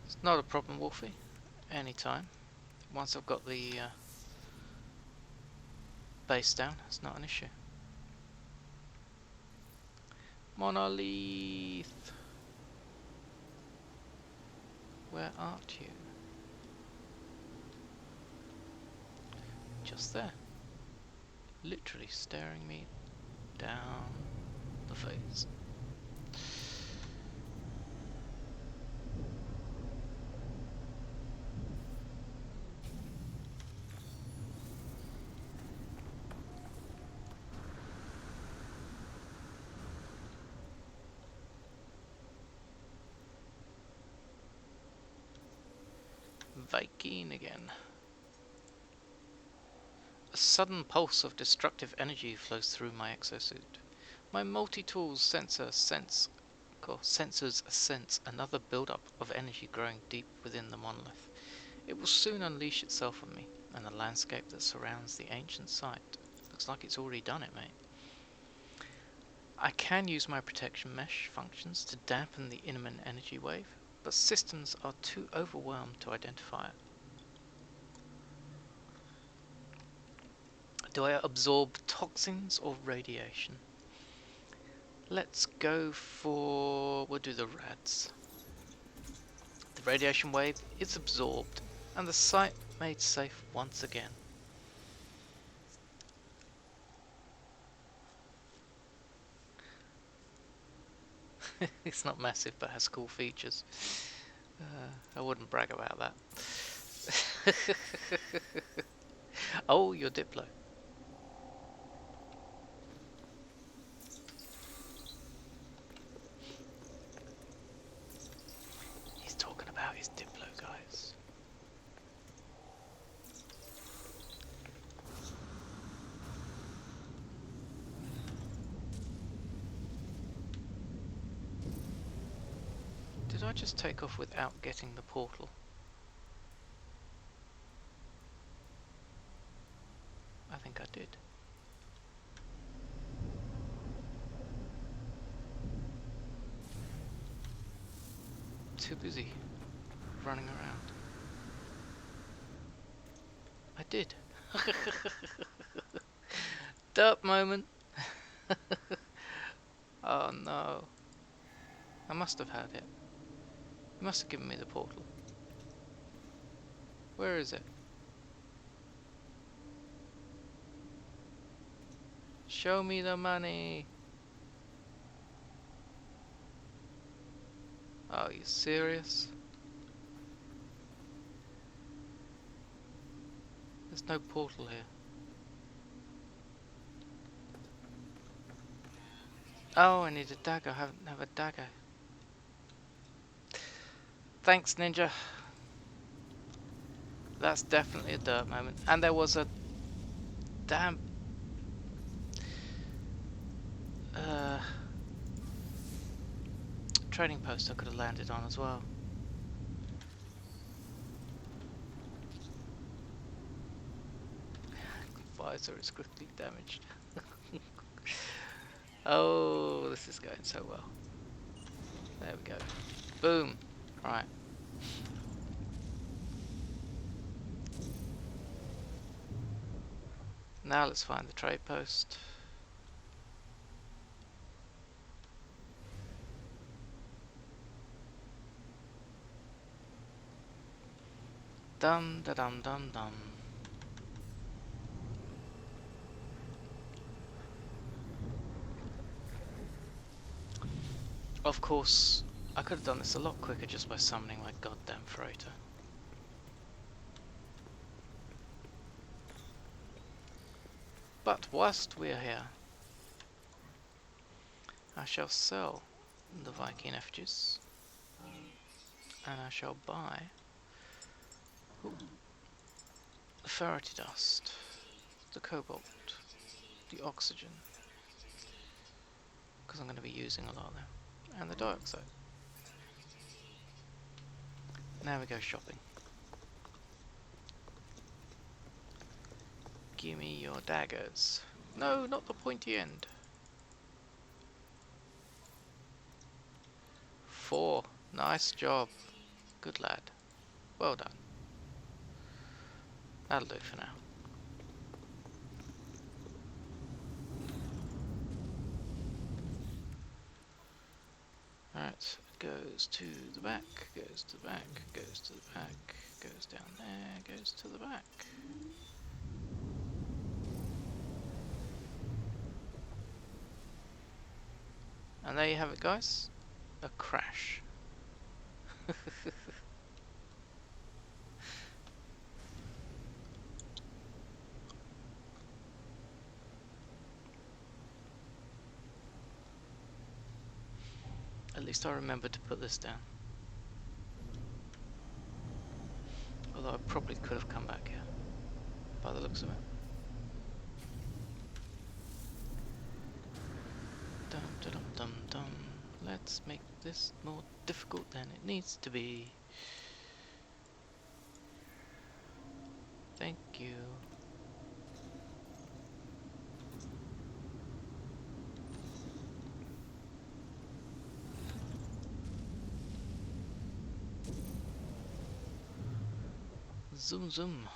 It's not a problem, Wolfie. Anytime. Once I've got the base down, it's not an issue. Monolith! Where art you? Just there. Literally staring me down the face. Viking again. A sudden pulse of destructive energy flows through my exosuit. My multi-tools sensors sense another build-up of energy growing deep within the monolith. It will soon unleash itself on me, and the landscape that surrounds the ancient site looks like it's already done it, mate. I can use my protection mesh functions to dampen the intimate energy wave, but systems are too overwhelmed to identify it. Do I absorb toxins or radiation? Let's go for... we'll do the rads. The radiation wave is absorbed and the site made safe once again. It's not massive but has cool features. I wouldn't brag about that. Oh, your Diplo. He's talking about his Diplo, guys. Did I just take off without getting the portal? I think I did. Too busy running around. I did. Derp moment. Oh no. I must have had it. You must have given me the portal. Where is it? Show me the money. Oh, you serious? There's no portal here. Oh, I need a dagger. I haven't have a dagger. Thanks, Ninja. That's definitely a dirt moment. And there was a damn trading post I could have landed on as well. Visor is critically damaged. Oh, this is going so well. There we go. Boom. Right. Now let's find the trade post. Dum da dum dum dum. Of course, I could have done this a lot quicker just by summoning my goddamn freighter. But whilst we are here, I shall sell the Viking effigies, and I shall buy the ferrity dust, the cobalt, the oxygen, because I'm going to be using a lot of them, and the dioxide. Now we go shopping. Give me your daggers. No, not the pointy end. 4. Nice job. Good lad. Well done. That'll do for now. Alright, goes to the back, goes to the back, goes to the back, goes down there, goes to the back. And there you have it, guys. A crash. At least I remembered to put this down. Although I probably could have come back here, by the looks of it. Dum dum dum dum. Let's make this more difficult than it needs to be. Thank you. Zoom zoom.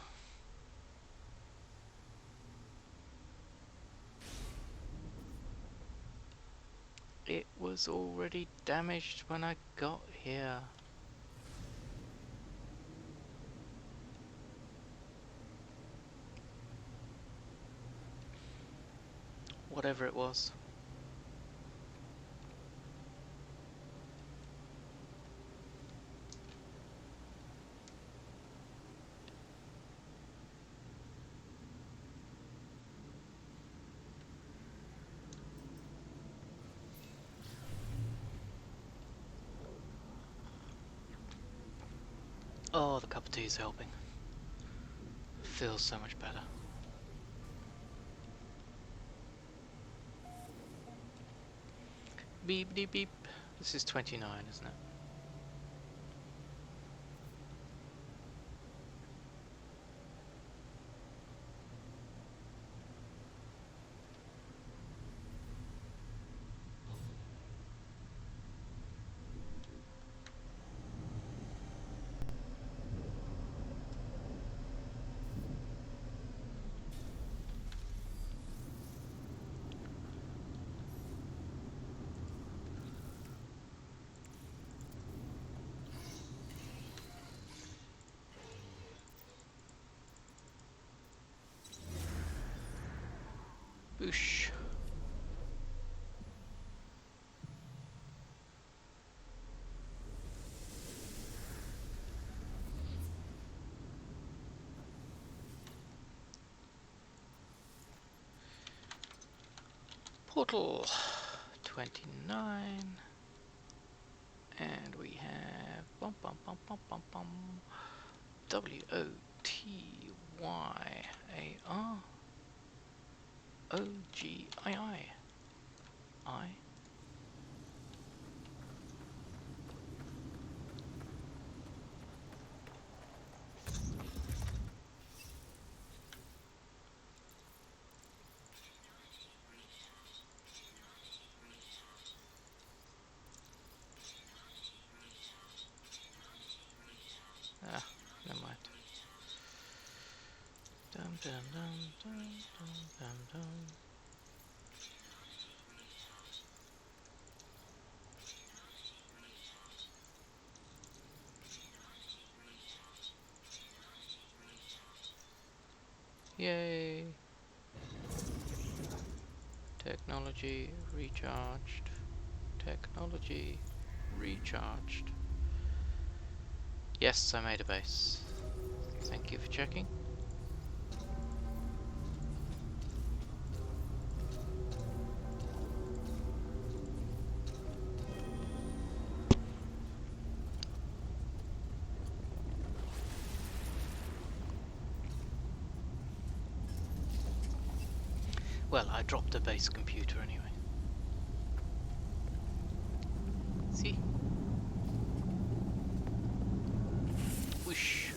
It was already damaged when I got here. Whatever it was. Oh, the cup of tea is helping. Feels so much better. Beep beep beep. This is 29, isn't it? Boosh. Portal 29, and we have bum bum bum bum bum bum WOTYAROGII. Yay! Technology recharged. Technology recharged. Yes, I made a base. Thank you for checking. Well, I dropped a base computer anyway. See? Whoosh.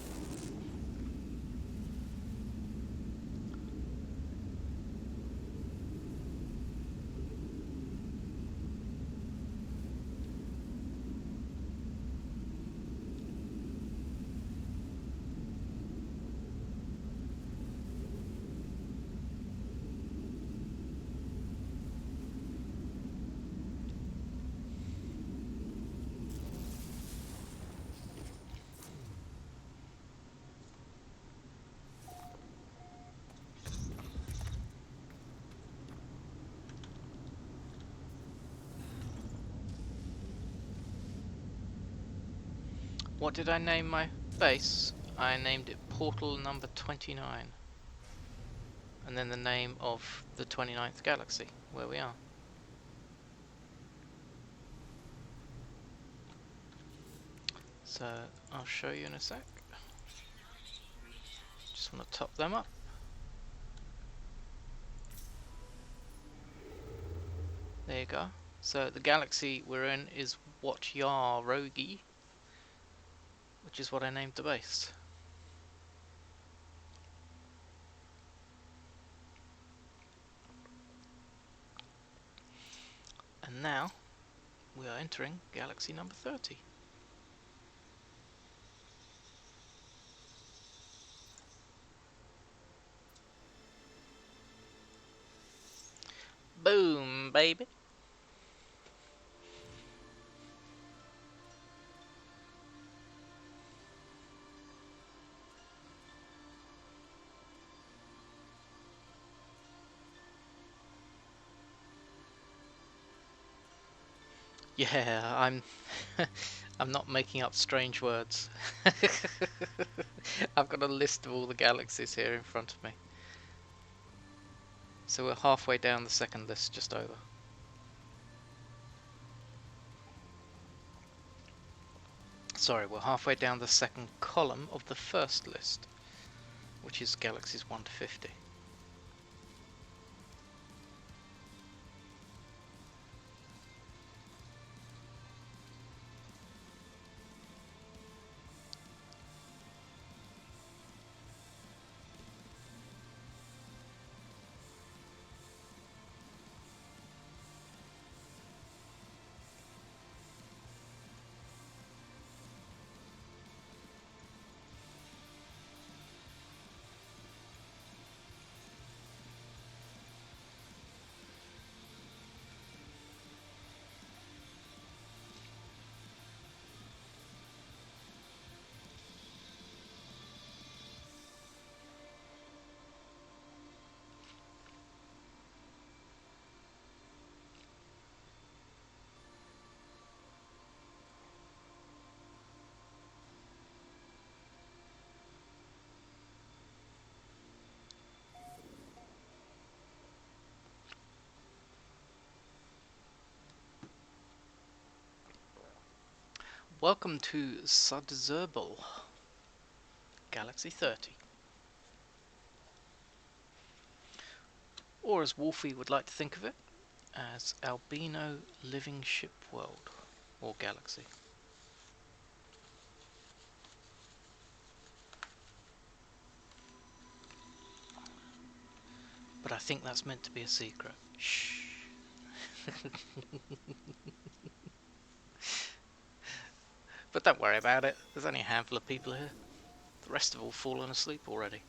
What did I name my base? I named it Portal number 29. And then the name of the 29th galaxy, where we are. So, I'll show you in a sec. Just want to top them up. There you go. So, the galaxy we're in is Watyarogi, which is what I named the base. And now, we are entering galaxy number 30. Boom, baby! Yeah, I'm not making up strange words. I've got a list of all the galaxies here in front of me. So we're halfway down the second list, just over. Sorry, we're halfway down the second column of the first list, which is galaxies 1 to 50. Welcome to Sudzerbel, Galaxy 30. Or as Wolfie would like to think of it, as Albino Living Ship World, or Galaxy. But I think that's meant to be a secret. Shh. But don't worry about it, there's only a handful of people here. The rest have all fallen asleep already.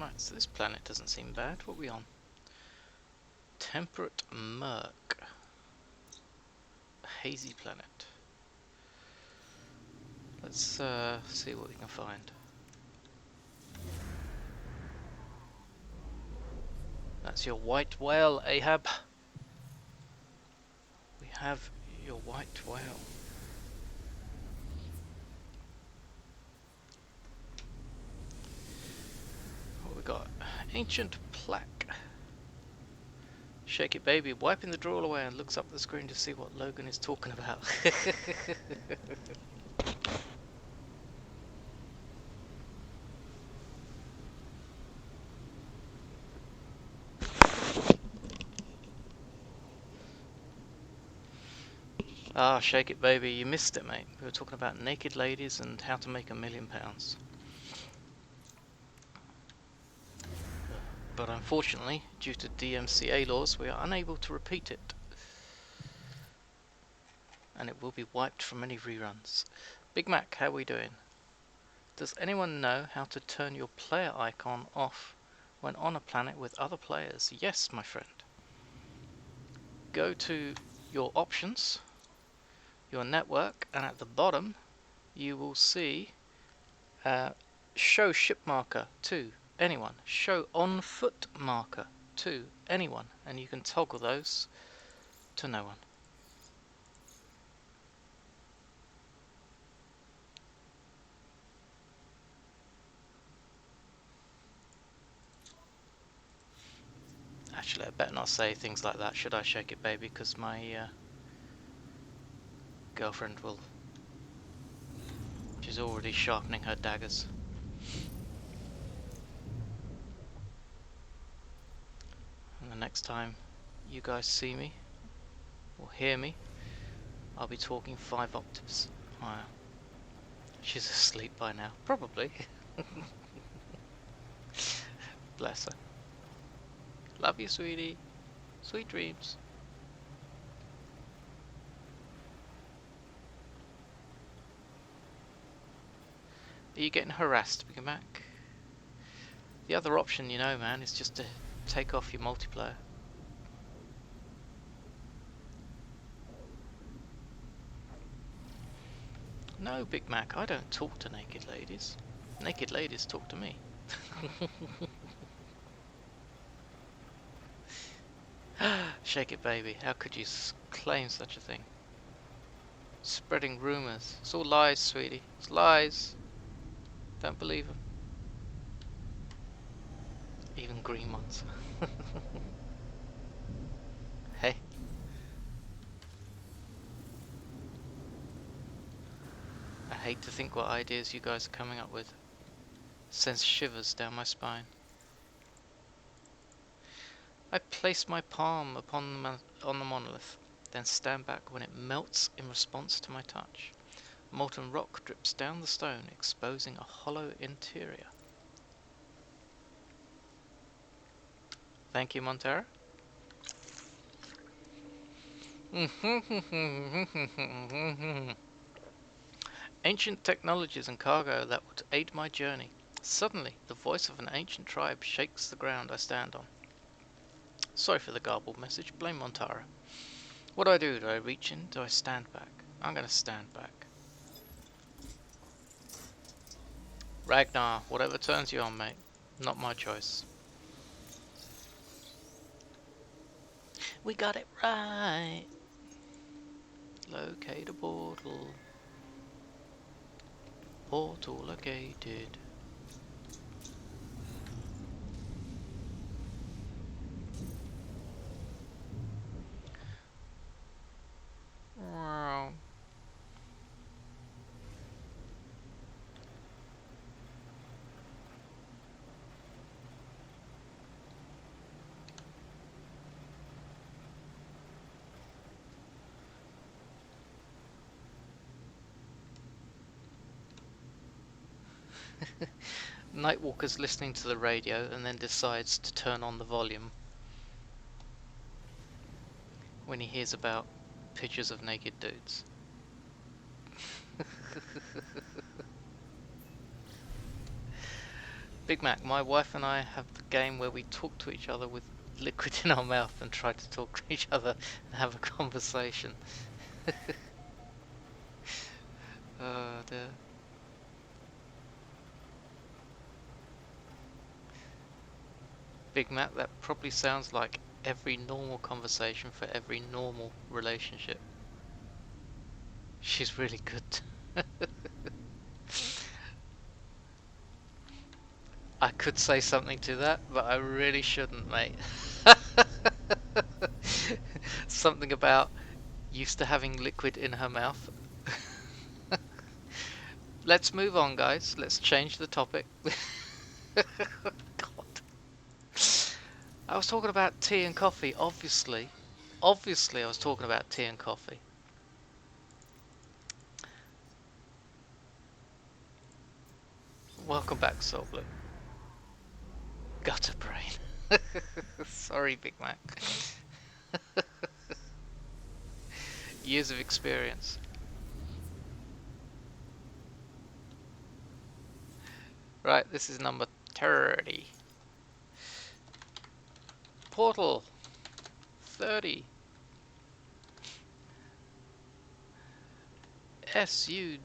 Right, so this planet doesn't seem bad. What are we on? Temperate Murk. A hazy planet. Let's see what we can find. That's your white whale, Ahab. We have your white whale. What we got? Ancient plaque. Shake it, baby. Wiping the drool away and looks up the screen to see what Logan is talking about. Ah, shake it, baby. You missed it, mate. We were talking about naked ladies and how to make £1 million. But unfortunately, due to DMCA laws, we are unable to repeat it. And it will be wiped from any reruns. Big Mac, how are we doing? Does anyone know how to turn your player icon off when on a planet with other players? Yes, my friend. Go to your options, your network, and at the bottom you will see show ship marker to anyone, show on foot marker to anyone, and you can toggle those to no one. Actually, I better not say things like that, should I, shake it, baby? Because my girlfriend will. She's already sharpening her daggers. And the next time you guys see me or hear me, I'll be talking 5 octaves higher. She's asleep by now, probably. Bless her. Love you, sweetie. Sweet dreams. Are you getting harassed, Big Mac? The other option, you know, man, is just to take off your multiplayer. No, Big Mac, I don't talk to naked ladies. Naked ladies talk to me. Shake it, baby. How could you claim such a thing? Spreading rumours. It's all lies, sweetie. It's lies. Don't believe them. Even green ones. Hey. I hate to think what ideas you guys are coming up with. Sends shivers down my spine. I place my palm upon on the monolith, then stand back when it melts in response to my touch. Molten rock drips down the stone, exposing a hollow interior. Thank you, Montero. Ancient technologies and cargo that would aid my journey. Suddenly, the voice of an ancient tribe shakes the ground I stand on. Sorry for the garbled message, blame Montara. What do I do? Do I reach in? Do I stand back? I'm gonna stand back. Ragnar, whatever turns you on, mate. Not my choice. We got it right. Locate a portal. Portal located. Wow. Nightwalker's listening to the radio and then decides to turn on the volume when he hears about pictures of naked dudes. Big Mac, my wife and I have the game where we talk to each other with liquid in our mouth and try to talk to each other and have a conversation. Oh dear. Big Mac, that probably sounds like every normal conversation for every normal relationship. She's really good. I could say something to that, but I really shouldn't, mate. Something about used to having liquid in her mouth. Let's move on, guys. Let's change the topic. God. I was talking about tea and coffee, obviously. Obviously, I was talking about tea and coffee. Welcome back, Soul Blue. Gutter brain. Sorry, Big Mac. Years of experience. Right, this is number 30. Portal 30. SUDZERBAL.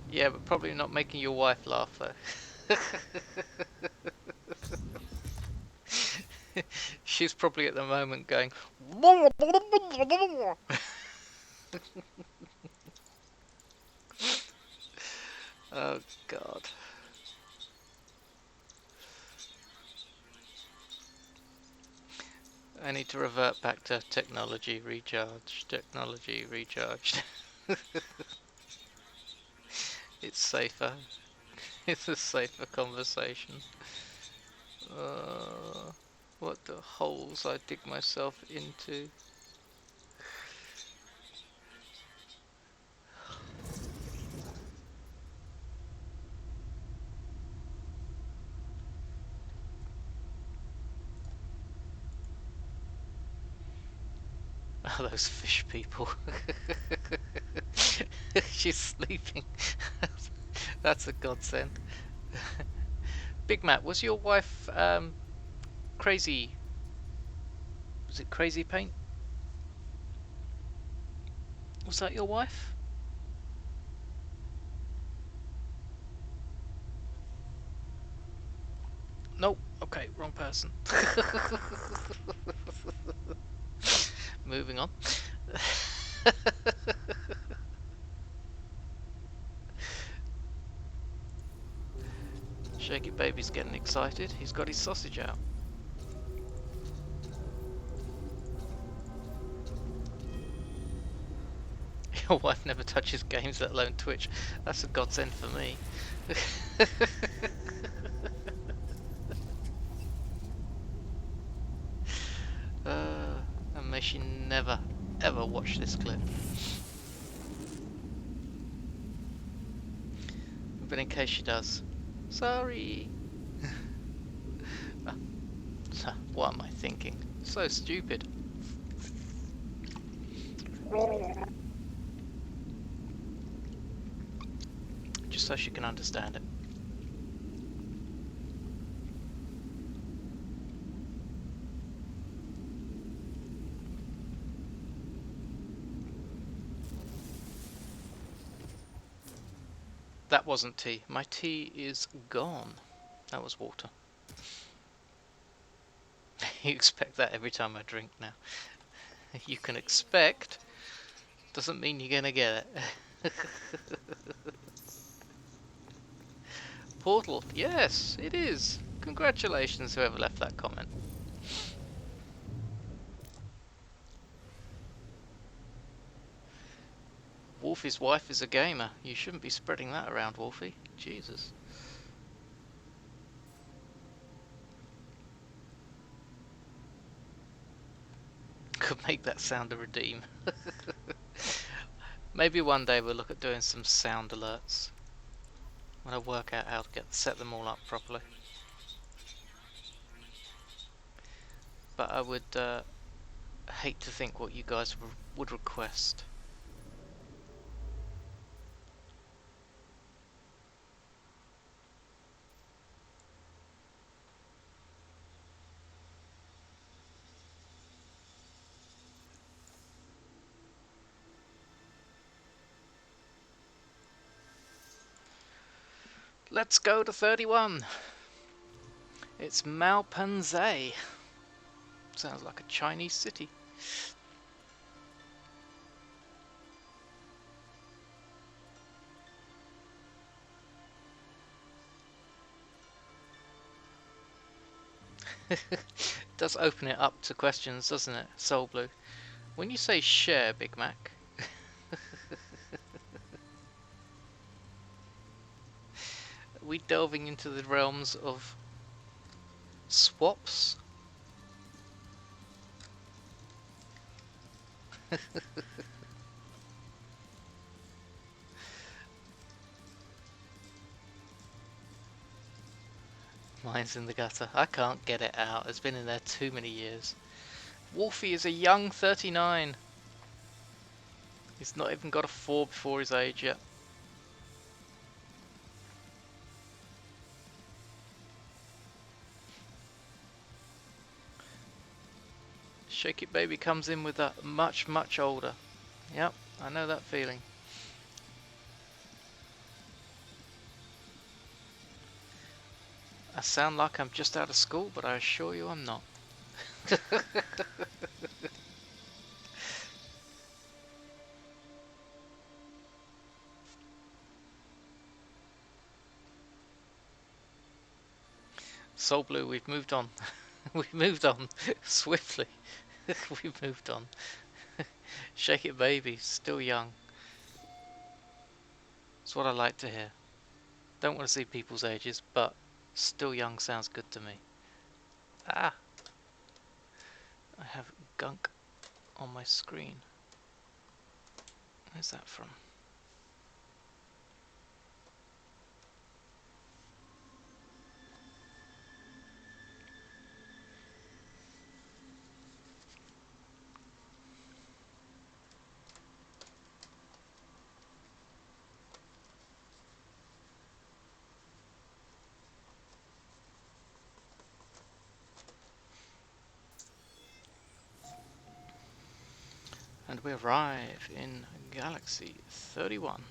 Yeah, but probably not making your wife laugh though. She's probably at the moment going. Oh God. I need to revert back to technology recharge. Technology recharged. It's safer. It's a safer conversation. What the holes I dig myself into. Oh, those fish people. She's sleeping. That's a godsend. Big Matt, was your wife crazy? Was it Crazy Paint? Was that your wife? Nope. Okay, wrong person. Moving on. Shaky Baby's getting excited. He's got his sausage out. Your wife never touches games, let alone Twitch. That's a godsend for me. And may she never, ever watch this clip. But in case she does, sorry. What am I thinking? So stupid. Just so she can understand it. That wasn't tea. My tea is gone. That was water. You expect that every time I drink now. You can expect, doesn't mean you're gonna get it. Portal, yes, it is. Congratulations, whoever left that comment. Wolfie's wife is a gamer. You shouldn't be spreading that around, Wolfie. Jesus. Could make that sound a redeem. Maybe one day we'll look at doing some sound alerts. I'm gonna work out how to set them all up properly. But I would I hate to think what you guys would request. Let's go to 31. It's Malpanzai. Sounds like a Chinese city. Does open it up to questions, doesn't it, Soul Blue? When you say share, Big Mac, are we delving into the realms of swaps? Mine's in the gutter. I can't get it out. It's been in there too many years. Wolfie is a young 39. He's not even got a 4 before his age yet. Shake It Baby comes in with a much, much older. Yep, I know that feeling. I sound like I'm just out of school, but I assure you I'm not. Soul Blue, we've moved on. We've moved on swiftly. We've moved on. Shake It Baby, still young. That's what I like to hear. Don't want to see people's ages, but still young sounds good to me. Ah! I have gunk on my screen. Where's that from? And we arrive in Galaxy 31.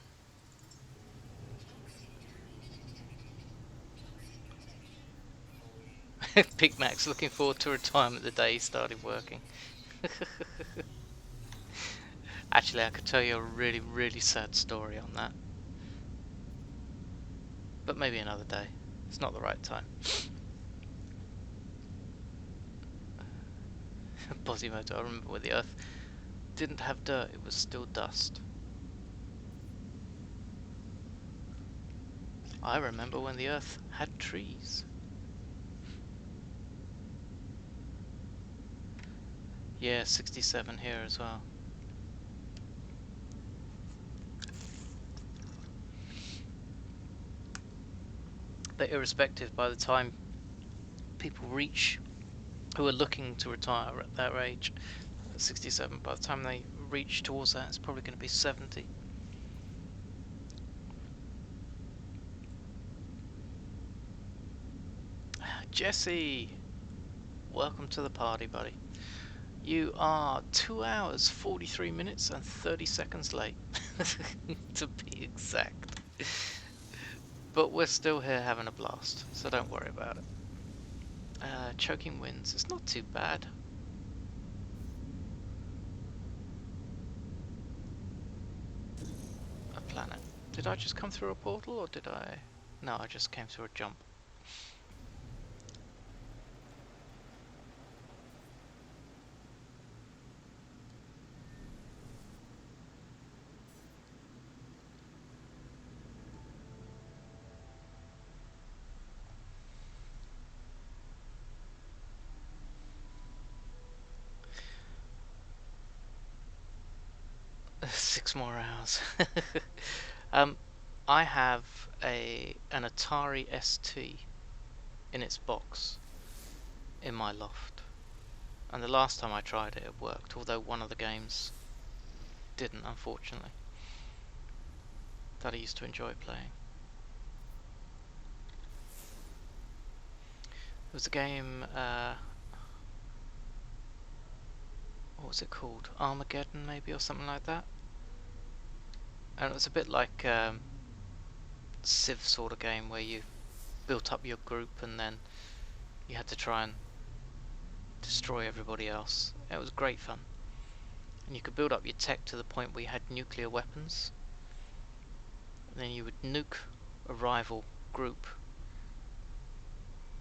Big Mac's looking forward to retirement the day he started working. Actually, I could tell you a really, really sad story on that. But maybe another day. It's not the right time. Posimoto, I remember when the Earth didn't have dirt, it was still dust. I remember when the Earth had trees. Yeah, 67 here as well. But irrespective, by the time people reach, who are looking to retire at that age, 67, by the time they reach towards that, it's probably going to be 70. Jesse! Welcome to the party, buddy. You are 2 hours, 43 minutes and 30 seconds late, to be exact. But we're still here having a blast, so don't worry about it. Choking winds, it's not too bad. A planet. Did I just come through a portal, or did I... No, I just came through a jump. Six more hours. I have an Atari ST in its box in my loft. And the last time I tried it, it worked, although one of the games didn't, unfortunately, that I used to enjoy playing. It was a game, what was it called? Armageddon, maybe, or something like that. And it was a bit like Civ sort of game where you built up your group and then you had to try and destroy everybody else. It was great fun. And you could build up your tech to the point where you had nuclear weapons. And then you would nuke a rival group.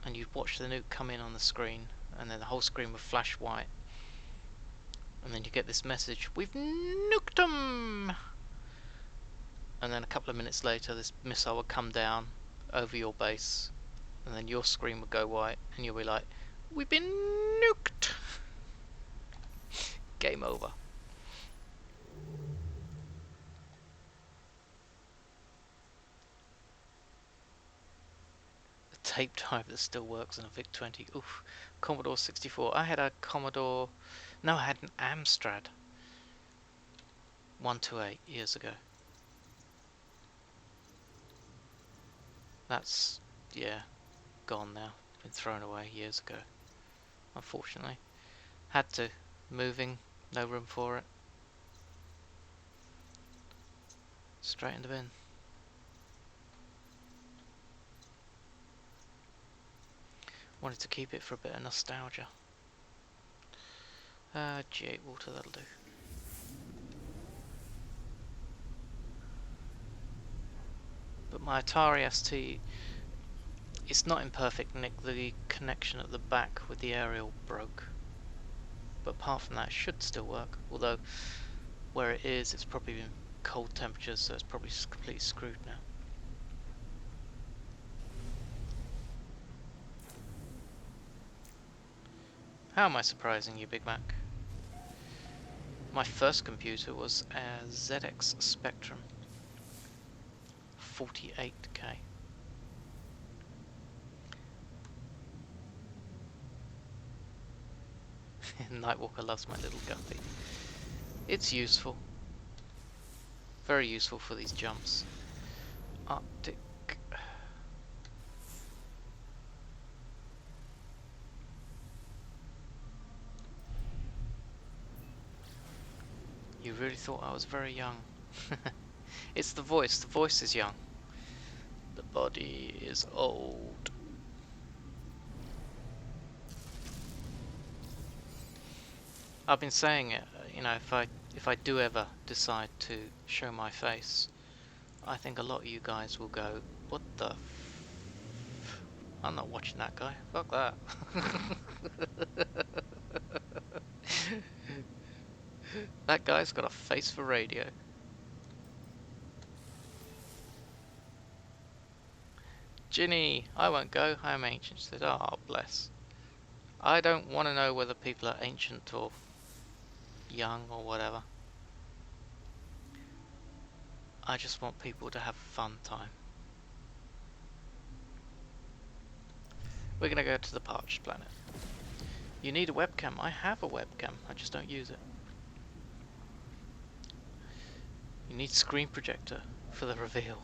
And you'd watch the nuke come in on the screen. And then the whole screen would flash white. And then you get this message, "We've nuked them!" And then a couple of minutes later, this missile would come down over your base. And then your screen would go white. And you'll be like, "We've been nuked!" Game over. A tape drive that still works on a VIC-20. Oof. Commodore 64. I had a Commodore... No, I had an Amstrad 128 years ago. That's, yeah, gone now. Been thrown away years ago, unfortunately. Had to. Moving, no room for it. Straight in the bin. Wanted to keep it for a bit of nostalgia. G8 water, that'll do. But my Atari ST, it's not in perfect nick. The connection at the back with the aerial broke. But apart from that, it should still work. Although, where it is, it's probably been cold temperatures, so it's probably completely screwed now. How am I surprising you, Big Mac? My first computer was a ZX Spectrum 48K. Nightwalker loves my little guppy. It's useful. Very useful for these jumps. Arctic. You really thought I was very young. It's the voice. The voice is young. The body is old. I've been saying it, you know, if I do ever decide to show my face, I think a lot of you guys will go, "What the f I'm not watching that guy. Fuck that." That guy's got a face for radio. Ginny, I won't go. I am ancient. She said, "Oh, bless. I don't want to know whether people are ancient or young or whatever. I just want people to have a fun time." We're going to go to the parched planet. You need a webcam. I have a webcam. I just don't use it. You need screen projector for the reveal.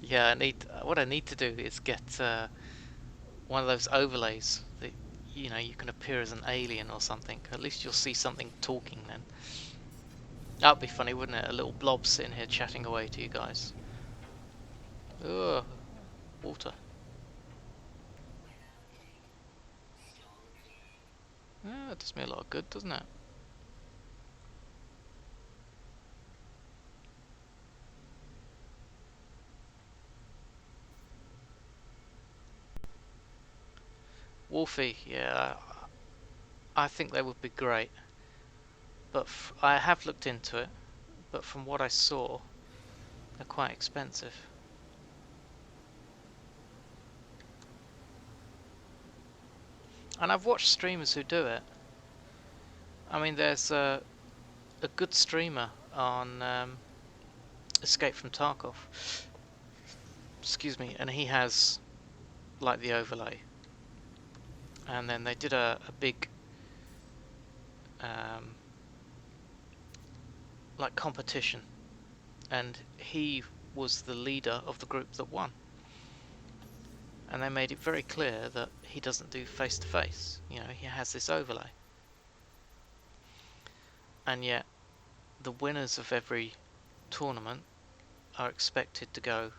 Yeah, what I need to do is get one of those overlays that, you know, you can appear as an alien or something. At least you'll see something talking then. That'd be funny, wouldn't it? A little blob sitting here chatting away to you guys. Ugh, water. Yeah, it does me a lot of good, doesn't it? Wolfie, yeah, I think they would be great. But I have looked into it, but from what I saw, they're quite expensive. And I've watched streamers who do it. I mean, there's a good streamer on Escape from Tarkov. Excuse me, and he has like the overlay. and then they did a big like competition, and he was the leader of the group that won. And they made it very clear that he doesn't do face-to-face. You know, he has this overlay. And yet, the winners of every tournament are expected to go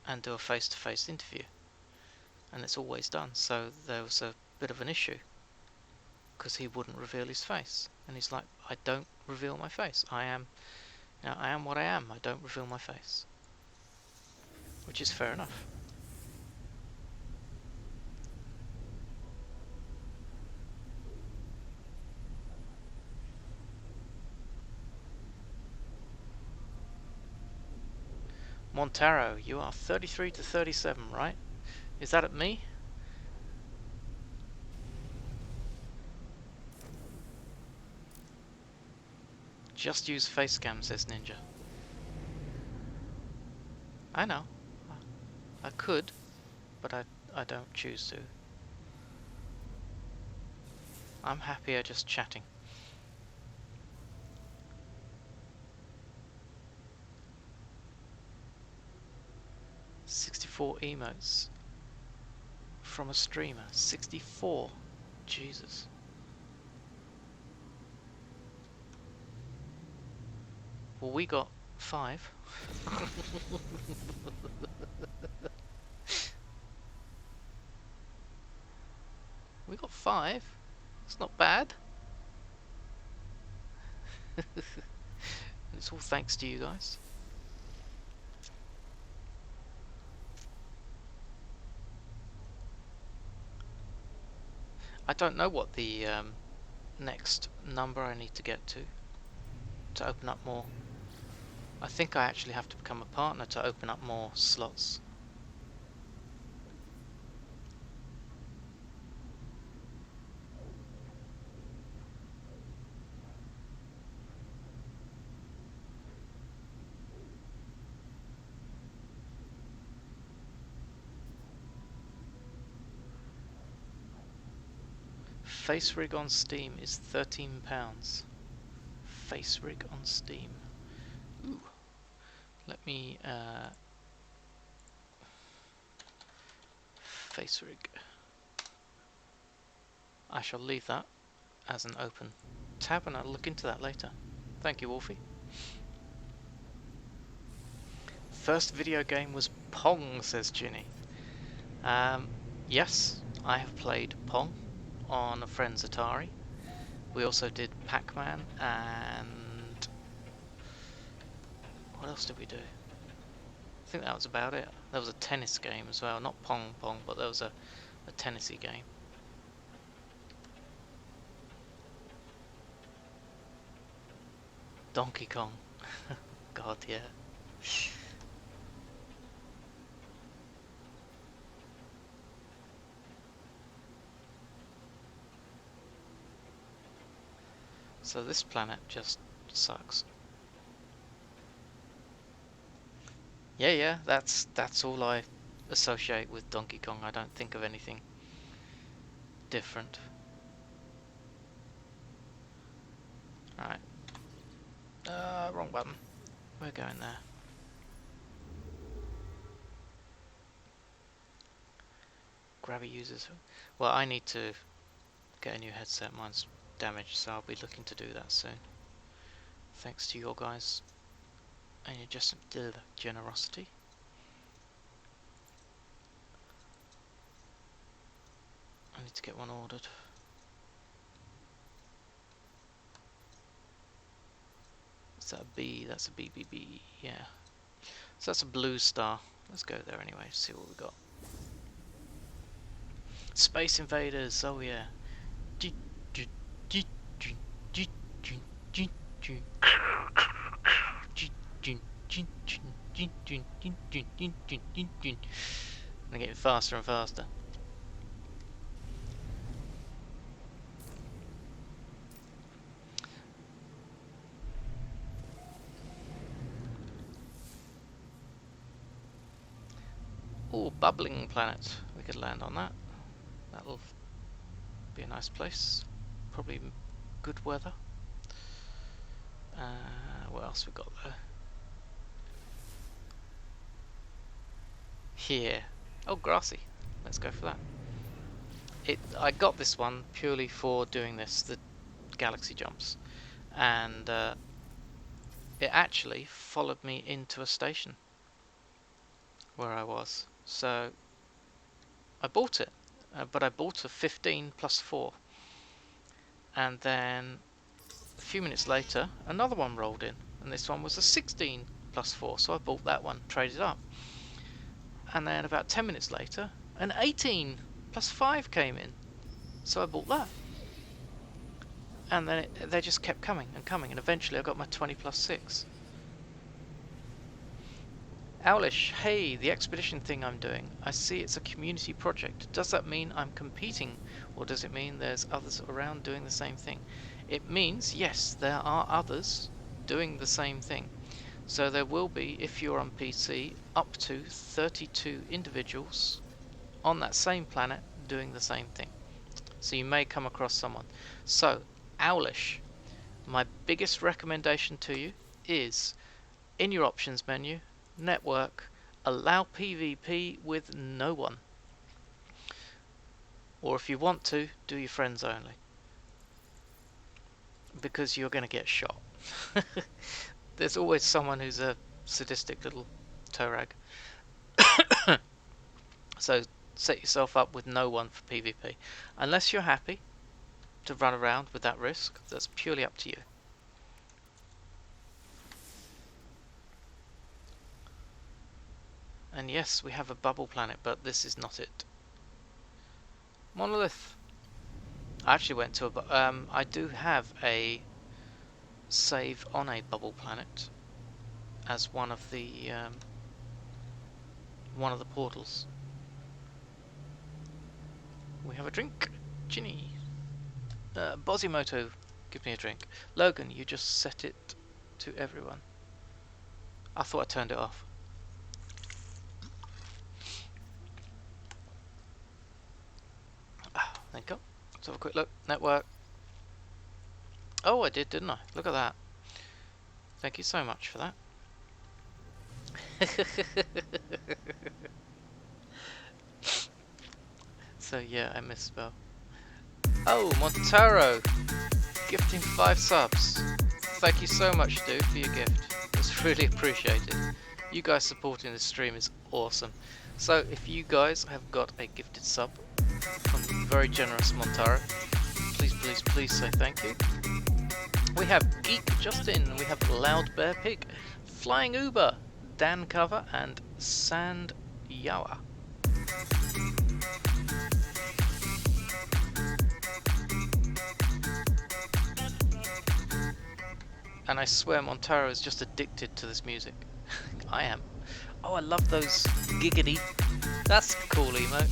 and do a face-to-face interview. And it's always done. So there was a bit of an issue, because he wouldn't reveal his face. And he's like, I don't reveal my face. I am what I am. I don't reveal my face. Which is fair enough. Montaro, you are 33 to 37, right? Is that at me? Just use facecam, says Ninja. I know. I could, but I don't choose to. I'm happier just chatting. "64 emotes from a streamer." 64. Jesus. Well, we got 5. We got 5. It's not bad. It's all thanks to you guys. I don't know what the next number I need to get to open up more. I think I actually have to become a partner to open up more slots. Face rig on Steam is £13. Face rig on Steam. Ooh. Let me face rig. I shall leave that as an open tab and I'll look into that later. Thank you, Wolfie. First video game was Pong, says Ginny. Yes, I have played Pong on a friend's Atari. We also did Pac-Man, and what else did we do? I think that was about it. There was a tennis game as well, not Pong, but there was a tennis-y game. Donkey Kong. God, yeah. So this planet just sucks. Yeah, that's all I associate with Donkey Kong. I don't think of anything different. Alright. Wrong button. We're going there. Grabby users. Well, I need to get a new headset. Mine's damaged, so I'll be looking to do that soon. Thanks to your guys and your just generosity. I need to get one ordered. Is that a B? That's a BBB, yeah. So that's a blue star. Let's go there anyway, see what we got. Space Invaders, oh yeah. I'm getting faster and faster. Oh, bubbling planet. We could land on that. That'll Be a nice place. Probably good weather. What else we got there? Here. Oh, grassy. Let's go for that. I got this one purely for doing this, the galaxy jumps, and it actually followed me into a station where I was. So I bought it, but I bought a 15 plus 4, and then a few minutes later another one rolled in, and this one was a 16 plus 4, so I bought that one, traded up, and then about 10 minutes later an 18 plus 5 came in, so I bought that. And then they just kept coming and coming, and eventually I got my 20 plus 6. Owlish, hey, the expedition thing I'm doing, I see it's a community project. Does that mean I'm competing, or does it mean there's others around doing the same thing? It means, yes, there are others doing the same thing. So there will be, if you're on PC, up to 32 individuals on that same planet doing the same thing. So you may come across someone. So, Owlish, my biggest recommendation to you is, in your options menu, network, allow PvP with no one. Or if you want to, do your friends only. Because you're going to get shot. There's always someone who's a sadistic little toe rag. So set yourself up with no one for PvP. Unless you're happy to run around with that risk, that's purely up to you. And yes, we have a bubble planet, but this is not it. Monolith. I actually went to a... I do have a save on a bubble planet as one of the portals. We have a drink. Ginny. Bozimoto, give me a drink. Logan, you just set it to everyone. I thought I turned it off. Thank you. Let's have a quick look. Network. Oh, I did, didn't I? Look at that. Thank you so much for that. So yeah, I misspell. Oh, Montaro, gifting 5 subs. Thank you so much, dude, for your gift. It's really appreciated. You guys supporting this stream is awesome. So if you guys have got a gifted sub from the very generous Montaro, please, please, please say thank you. We have Geek Justin, we have Loud Bear Pig, Flying Uber, Dan Cover, and Sand Yawa. And I swear Montaro is just addicted to this music. I am. Oh, I love those giggity. That's a cool emote.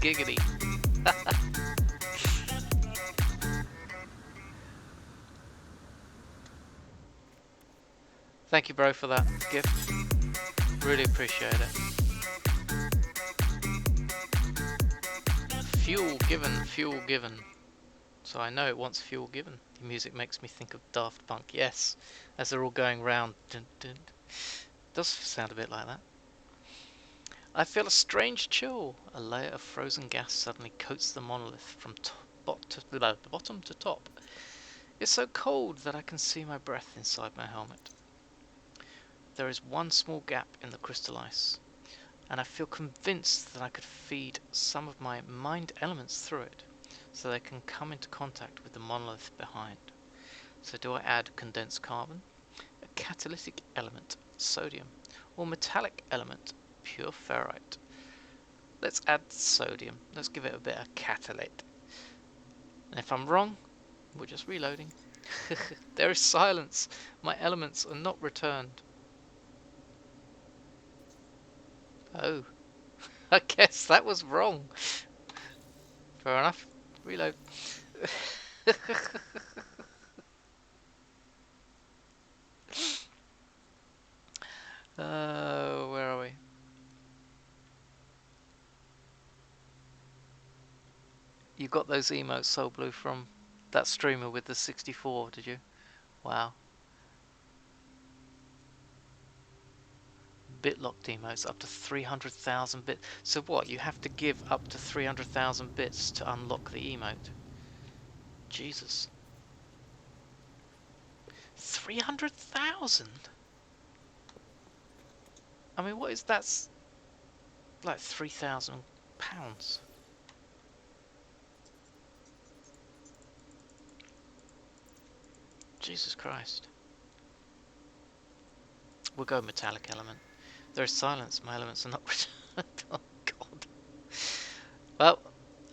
Giggity. Thank you, bro, for that gift. Really appreciate it. Fuel given, fuel given. So I know it wants fuel given. The music makes me think of Daft Punk. Yes, as they're all going round. Dun, dun. Does sound a bit like that. I feel a strange chill. A layer of frozen gas suddenly coats the monolith from bottom to top. It's so cold that I can see my breath inside my helmet. There is one small gap in the crystal ice, and I feel convinced that I could feed some of my mind elements through it, so they can come into contact with the monolith behind. So do I add condensed carbon, a catalytic element, sodium, or metallic element, pure ferrite? Let's add sodium. Let's give it a bit of catalytic. And if I'm wrong, we're just reloading. There is silence. My elements are not returned. Oh, I guess that was wrong. Fair enough. Reload. Where are we? You got those emotes, Soul Blue, from that streamer with the 64, did you? Wow. Bit locked emotes up to 300,000 bits. So what? You have to give up to 300,000 bits to unlock the emote. Jesus. 300,000? I mean, what is that's like £3,000. Jesus Christ. We'll go metallic element. There is silence. My elements are not returned. Oh God. Well,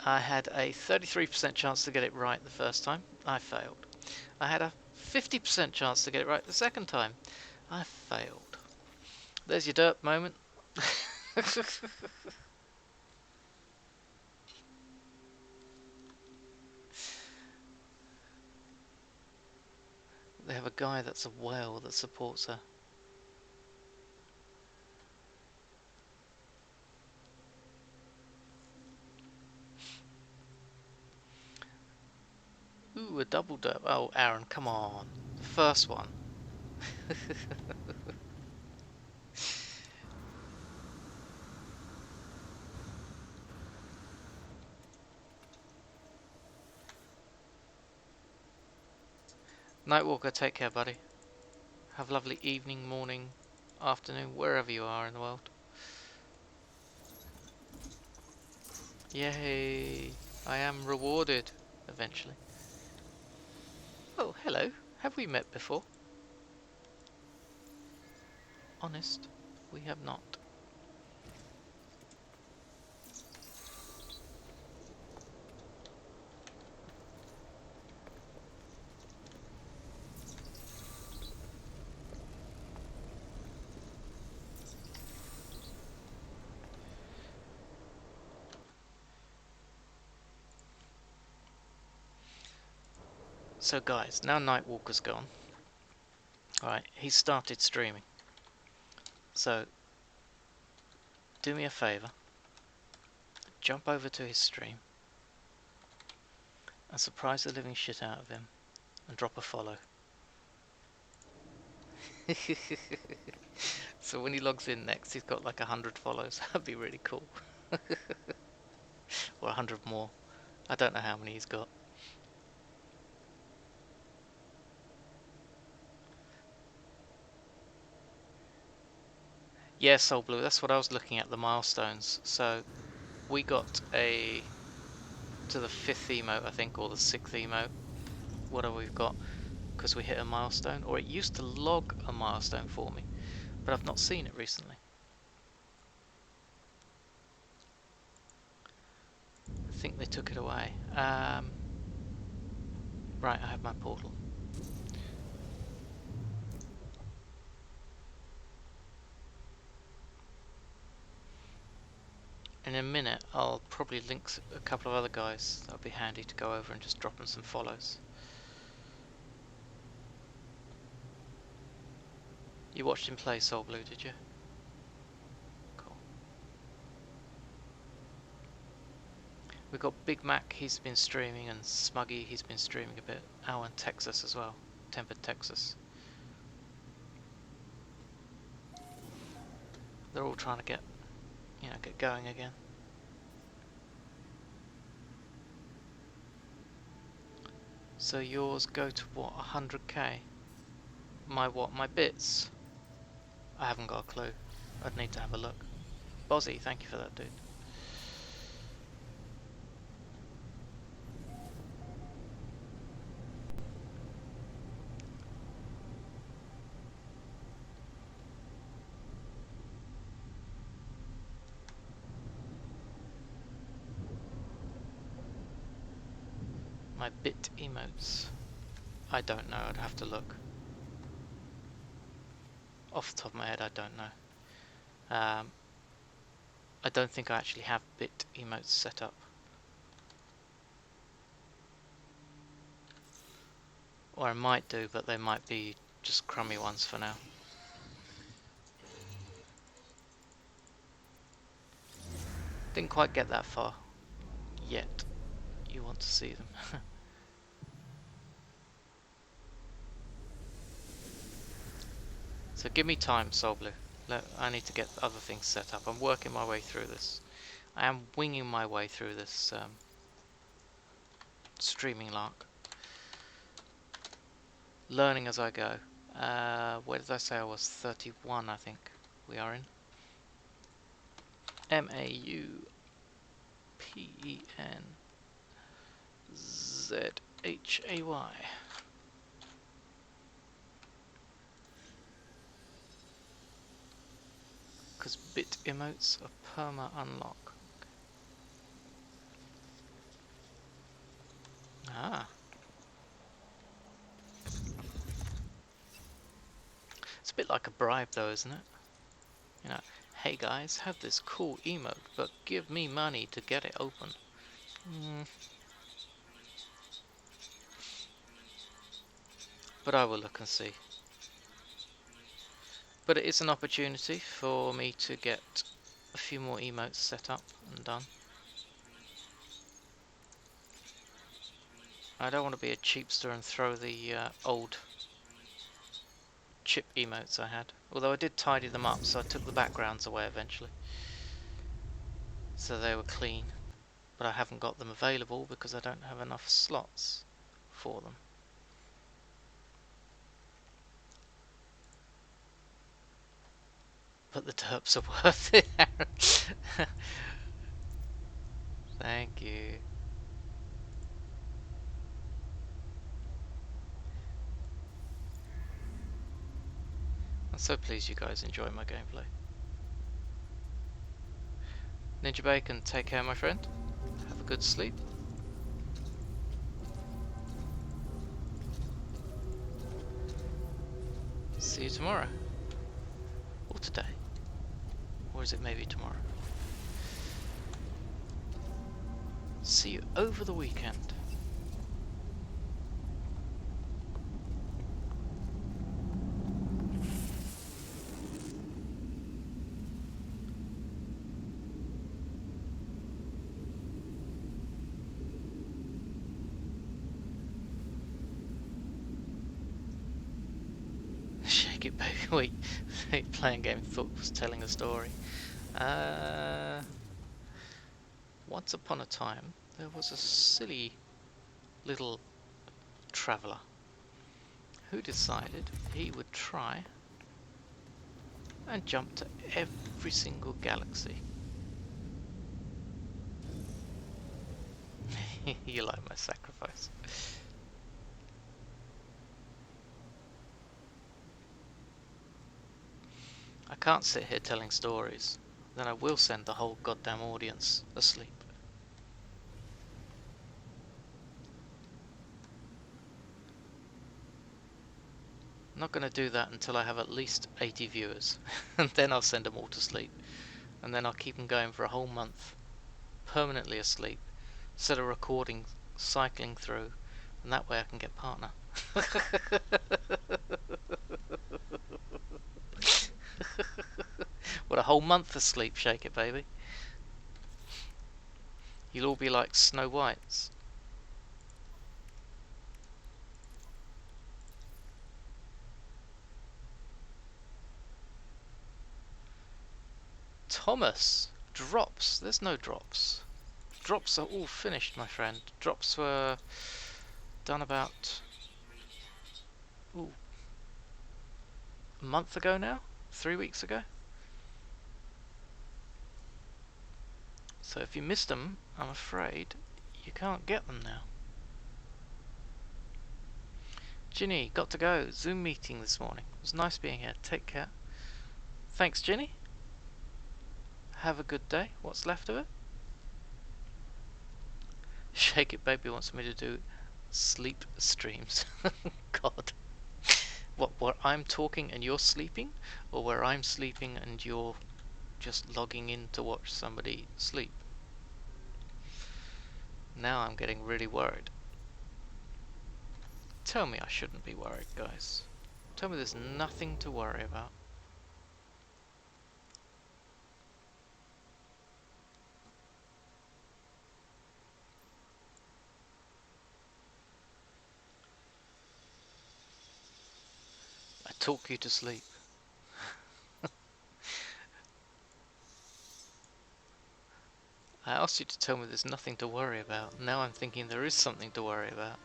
I had a 33% chance to get it right the first time. I failed. I had a 50% chance to get it right the second time. I failed. There's your derp moment. They have a guy that's a whale that supports her. Ooh, a double derp. Oh, Aaron, come on. The first one. Nightwalker, take care, buddy. Have a lovely evening, morning, afternoon, wherever you are in the world. Yay! I am rewarded, eventually. Oh, hello. Have we met before? Honest, we have not. So guys, now Nightwalker's gone. Alright, he started streaming. So, do me a favour. Jump over to his stream. And surprise the living shit out of him. And drop a follow. So when he logs in next, he's got like 100 follows. That'd be really cool. Or 100 more. I don't know how many he's got. Yeah, Soul Blue, that's what I was looking at, the milestones. So we got to the 5th emote, I think, or the 6th emote, whatever we've got, because we hit a milestone. Or it used to log a milestone for me, but I've not seen it recently. I think they took it away. Right, I have my portal. In a minute, I'll probably link a couple of other guys. That'll be handy to go over and just drop them some follows. You watched him play Soul Blue, did you? Cool. We've got Big Mac, he's been streaming, and Smuggy, he's been streaming a bit. Oh, and Texas as well. Tempered Texas. They're all trying to get going again. So yours go to what, 100k? My what? My bits? I haven't got a clue. I'd need to have a look. Bozzy, thank you for that, dude. My bit emotes. I don't know, I'd have to look. Off the top of my head, I don't know. I don't think I actually have bit emotes set up. Or I might do, but they might be just crummy ones for now. Didn't quite get that far. Yet. you want to see them. So give me time, Soulblue. I need to get other things set up. I'm working my way through this. I am winging my way through this streaming lark. Learning as I go. Where did I say I was? 31, I think we are in. Maupenzhay. Because bit emotes are perma unlock. Ah. It's a bit like a bribe though, isn't it? You know, hey guys, have this cool emote, but give me money to get it open. But I will look and see. But it is an opportunity for me to get a few more emotes set up and done. I don't want to be a cheapster and throw the old chip emotes I had. Although I did tidy them up, so I took the backgrounds away eventually. So they were clean. But I haven't got them available because I don't have enough slots for them. But the derps are worth it, Aaron. Thank you. I'm so pleased you guys enjoy my gameplay. Ninja Bacon, take care, my friend. Have a good sleep. See you tomorrow. Or today. Or is it maybe tomorrow? See you over the weekend. Shake it, baby. Wait, playing game thought was telling a story. Once upon a time, there was a silly little traveller who decided he would try and jump to every single galaxy. You like my sacrifice. I can't sit here telling stories, then I will send the whole goddamn audience asleep. I'm not going to do that until I have at least 80 viewers, and then I'll send them all to sleep, and then I'll keep them going for a whole month, permanently asleep, instead of recording, cycling through, and that way I can get partner. What, a whole month of sleep, shake it, baby. You'll all be like Snow Whites. Thomas! Drops. There's no drops. Drops are all finished, my friend. Drops were done about a month ago now? 3 weeks ago? So if you missed them, I'm afraid you can't get them now. Ginny, got to go. Zoom meeting this morning. It was nice being here. Take care. Thanks, Ginny. Have a good day. What's left of it? Shake It Baby wants me to do sleep streams. God. What, where I'm talking and you're sleeping? Or where I'm sleeping and you're just logging in to watch somebody sleep? Now I'm getting really worried. Tell me I shouldn't be worried, guys. Tell me there's nothing to worry about. talk you to sleep. I asked you to tell me there's nothing to worry about. Now I'm thinking there is something to worry about.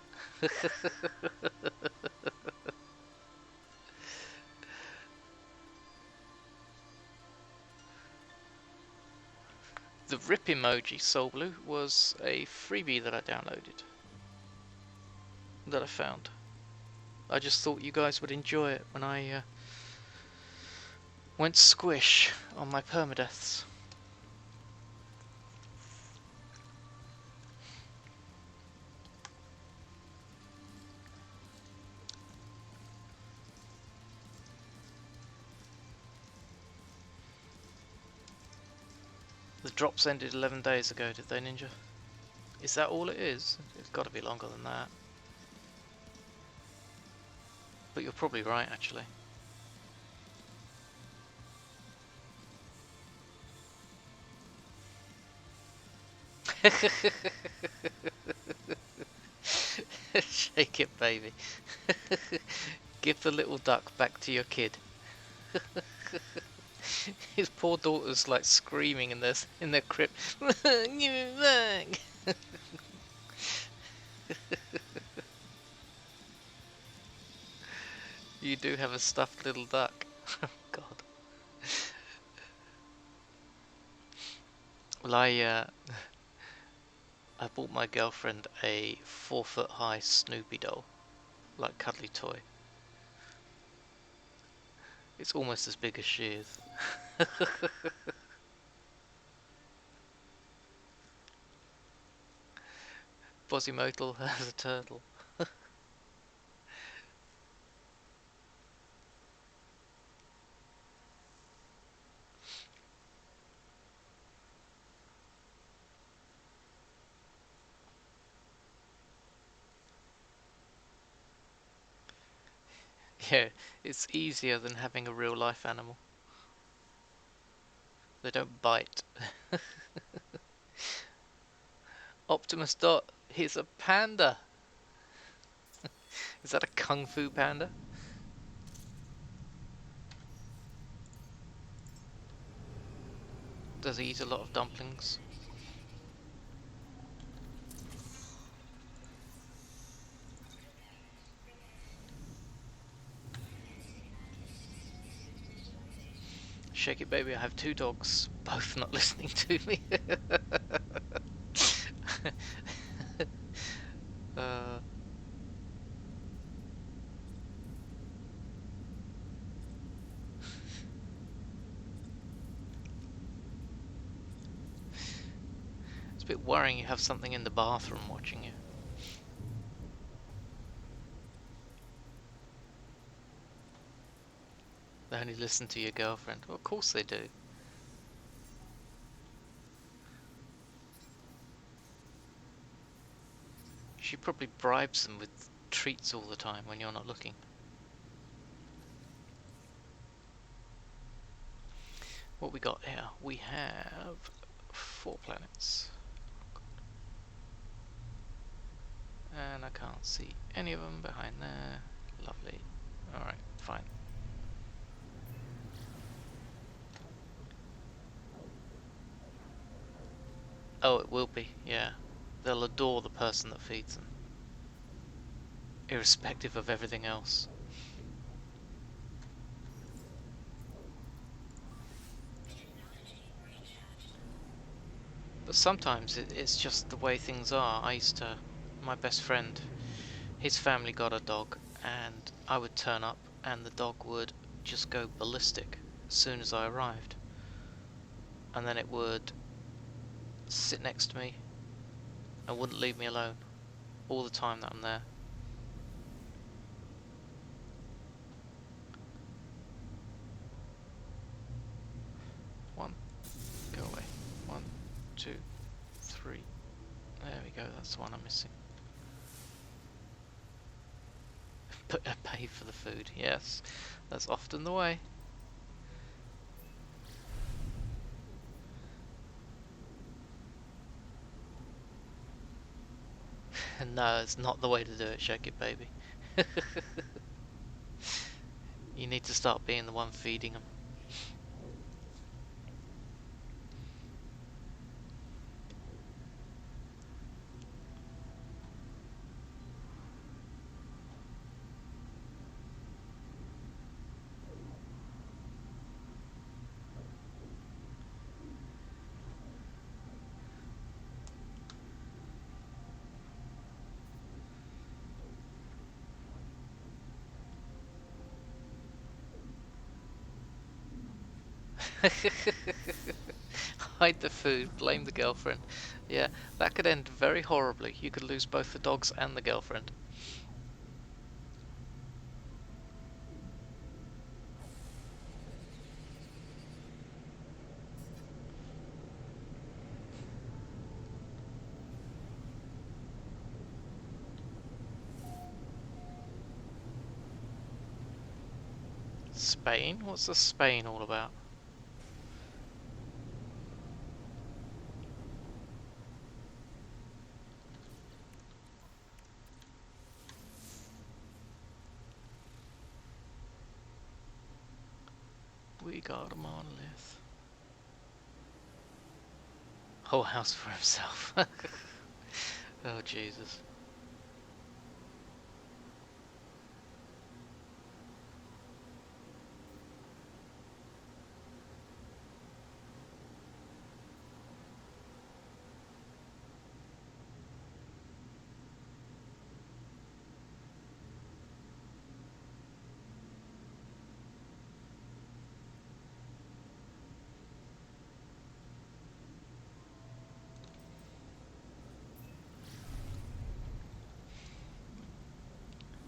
The rip emoji, Soul Blue, was a freebie that I downloaded. That I found. I just thought you guys would enjoy it when I went squish on my permadeaths. The drops ended 11 days ago, did they, Ninja? Is that all it is? It's got to be longer than that. But you're probably right, actually. Shake it, baby. Give the little duck back to your kid. His poor daughter's like screaming in their crib. Give it back. You do have a stuffed little duck. Oh God. Well, I bought my girlfriend a 4-foot high Snoopy doll, like cuddly toy. It's almost as big as she is. Bosimotal has a turtle. Yeah, it's easier than having a real life animal. They don't bite. Optimus Dot, he's a panda. Is that a kung fu panda? Does he eat a lot of dumplings? Shake it, baby. I have 2 dogs, both not listening to me. uh, it's a bit worrying you have something in the bathroom watching you. They only listen to your girlfriend. Well, of course they do. She probably bribes them with treats all the time when you're not looking. What we got here? We have 4 planets. And I can't see any of them behind there. Lovely. Alright, fine. Oh, it will be, yeah. They'll adore the person that feeds them, irrespective of everything else. But sometimes it's just the way things are. My best friend, his family got a dog, and I would turn up and the dog would just go ballistic as soon as I arrived. And then it would sit next to me and wouldn't leave me alone all the time that I'm there. One, go away. 1, 2, 3. There we go, that's the one I'm missing. Pay for the food, yes. That's often the way. No, it's not the way to do it, shake it, baby. You need to start being the one feeding them. Hide the food, blame the girlfriend. Yeah, that could end very horribly. You could lose both the dogs and the girlfriend. Spain? What's the Spain all about? We got a monolith. Whole house for himself. Oh, Jesus.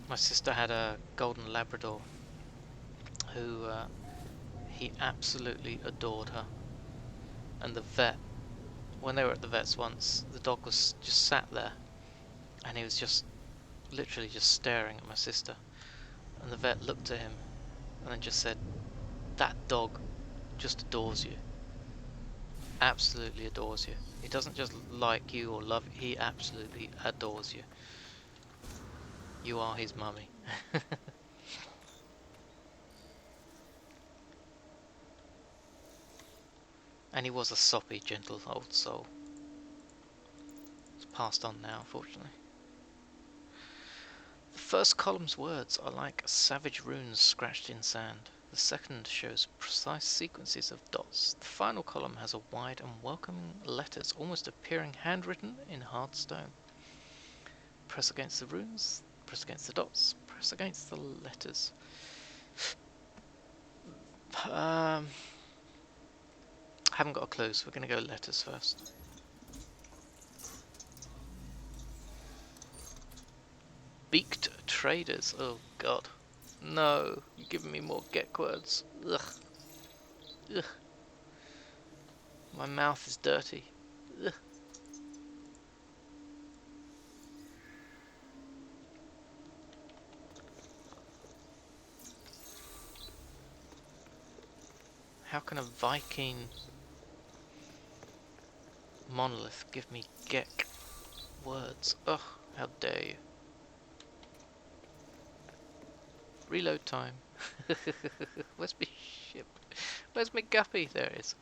My sister had a golden Labrador who he absolutely adored her. And the vet, when they were at the vet's once, the dog was just sat there and he was just literally just staring at my sister. And the vet looked at him and then just said, "That dog just adores you. Absolutely adores you. He doesn't just like you or love you, he absolutely adores you. You are his mummy." And he was a soppy, gentle old soul. It's passed on now, unfortunately. The first column's words are like savage runes scratched in sand. The second shows precise sequences of dots. The final column has a wide and welcoming letters, almost appearing handwritten in hard stone. Press against the runes, press against the dots, press against the letters. Haven't got a clue, so we're going to go letters first. Beaked traders. Oh god. No, you're giving me more Gek words. Ugh. Ugh. My mouth is dirty. Ugh. How can a Viking monolith give me Gek words? Ugh, how dare you. Reload time. Where's my ship? Where's my guppy? There it is.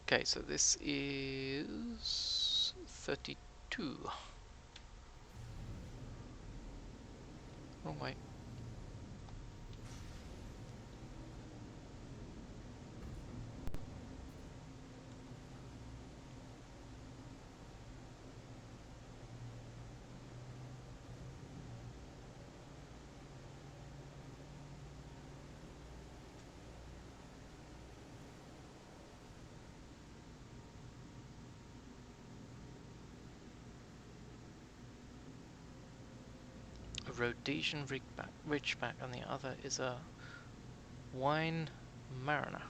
Okay, so this is 32. Wrong way. A Rhodesian ridgeback, and the other is a wine mariner.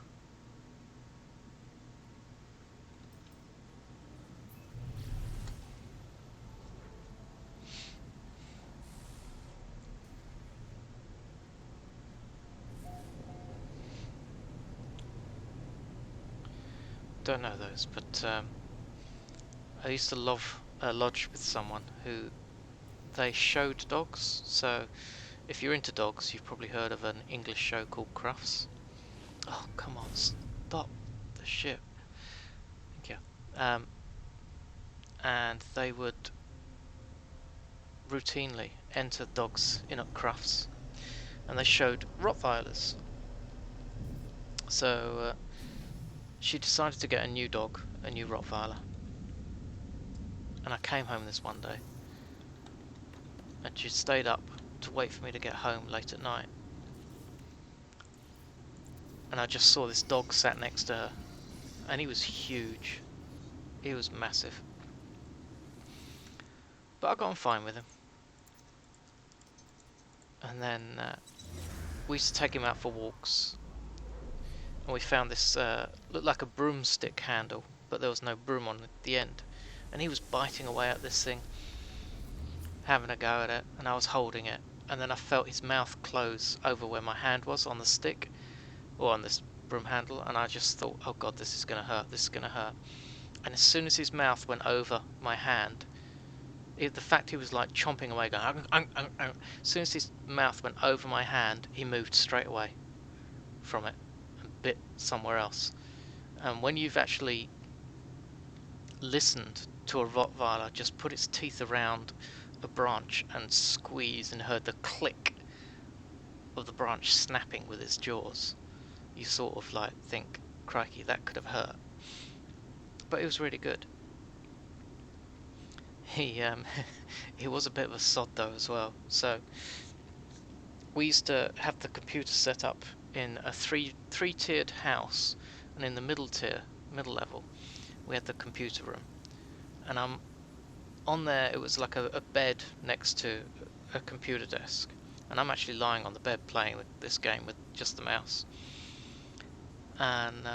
don't know those, but I used to lodge with someone who they showed dogs. So if you're into dogs, you've probably heard of an English show called Crufts. Oh, come on, stop the ship. Thank you. And they would routinely enter dogs in at Crufts, and they showed Rottweilers. So she decided to get a new dog, a new Rottweiler. And I came home this one day, and she stayed up to wait for me to get home late at night. And I just saw this dog sat next to her, and he was huge. He was massive. But I got on fine with him. And then we used to take him out for walks. And we found this, looked like a broomstick handle, but there was no broom on the end. And he was biting away at this thing, having a go at it, and I was holding it. And then I felt his mouth close over where my hand was on the stick, or on this broom handle, and I just thought, oh god, this is going to hurt, this is going to hurt. And as soon as his mouth went over my hand, the fact he was like chomping away, going, as soon as his mouth went over my hand, he moved straight away from it and bit somewhere else. And when you've actually listened to a Rottweiler just put its teeth around a branch and squeeze and heard the click of the branch snapping with its jaws, you sort of like think, crikey, that could have hurt. But it was really good. He was a bit of a sod though as well. So we used to have the computer set up in a three-tiered house, and in the middle level, we had the computer room. And on there, it was like a bed next to a computer desk, and I'm actually lying on the bed playing with this game with just the mouse. And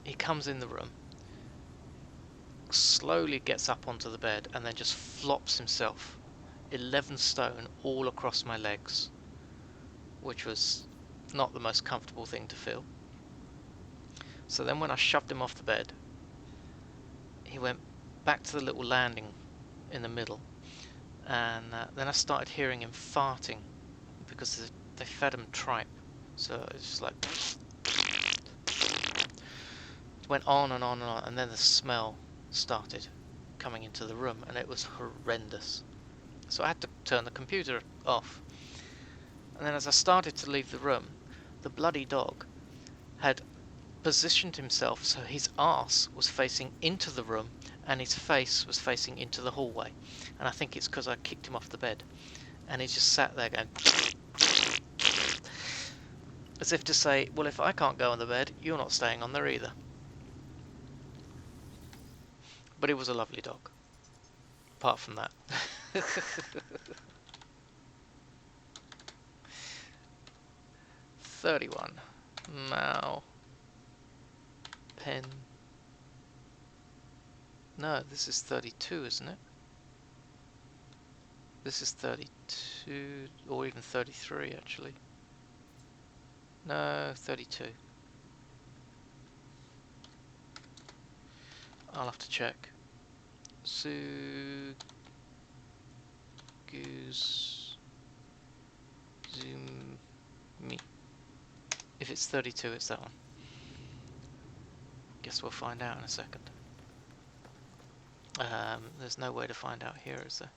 he comes in the room, slowly gets up onto the bed, and then just flops himself 11 stone all across my legs, which was not the most comfortable thing to feel. So then when I shoved him off the bed, he went back to the little landing in the middle, and then I started hearing him farting, because they fed him tripe, so it's just like it went on and on and on, and then the smell started coming into the room, and it was horrendous. So I had to turn the computer off. And then as I started to leave the room, the bloody dog had positioned himself so his arse was facing into the room and his face was facing into the hallway. And I think it's because I kicked him off the bed, and he just sat there going as if to say, well, if I can't go on the bed, you're not staying on there either. But it was a lovely dog, apart from that. 31. Mao. Pen. No, this is 32, isn't it? This is 32, or even 33, actually. No, 32. I'll have to check. Zoom me. If it's 32, it's that one. Guess we'll find out in a second. There's no way to find out here, is there?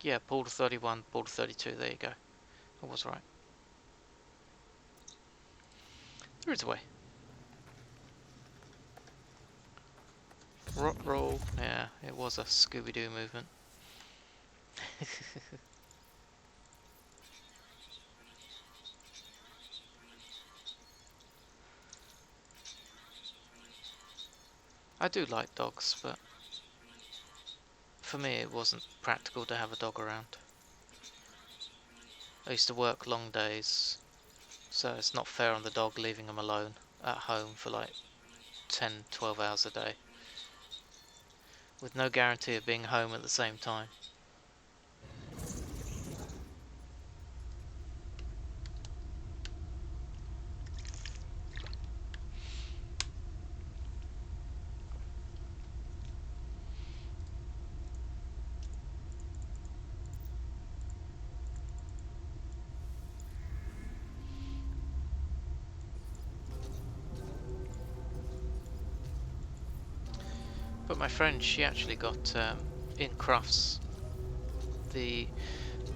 Yeah, pull to 31, pull to 32, there you go. I was right. There is a way. Rot roll. Yeah, it was a Scooby-Doo movement. I do like dogs, but for me it wasn't practical to have a dog around. I used to work long days, so it's not fair on the dog leaving him alone at home for like 10, 12 hours a day, with no guarantee of being home at the same time. But my friend, she actually got in Crufts. The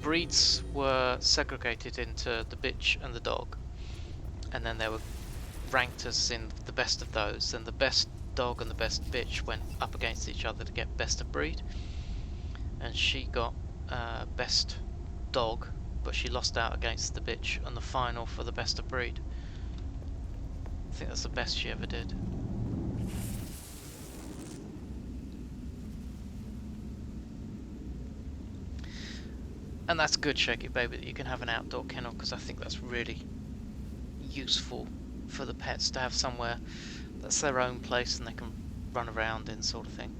breeds were segregated into the bitch and the dog, and then they were ranked as in the best of those, and the best dog and the best bitch went up against each other to get best of breed, and she got best dog, but she lost out against the bitch on the final for the best of breed. I think that's the best she ever did. And that's good, Shaky Baby, that you can have an outdoor kennel, because I think that's really useful for the pets to have somewhere that's their own place and they can run around in, sort of thing.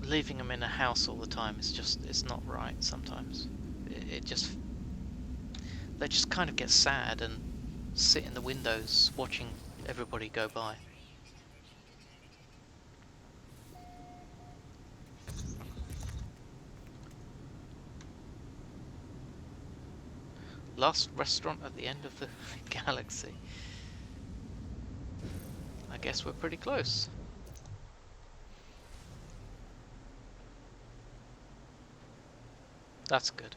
Leaving them in a house all the time is just, it's not right sometimes. They just kind of get sad and sit in the windows watching everybody go by. Last restaurant at the end of the galaxy. I guess we're pretty close. That's good.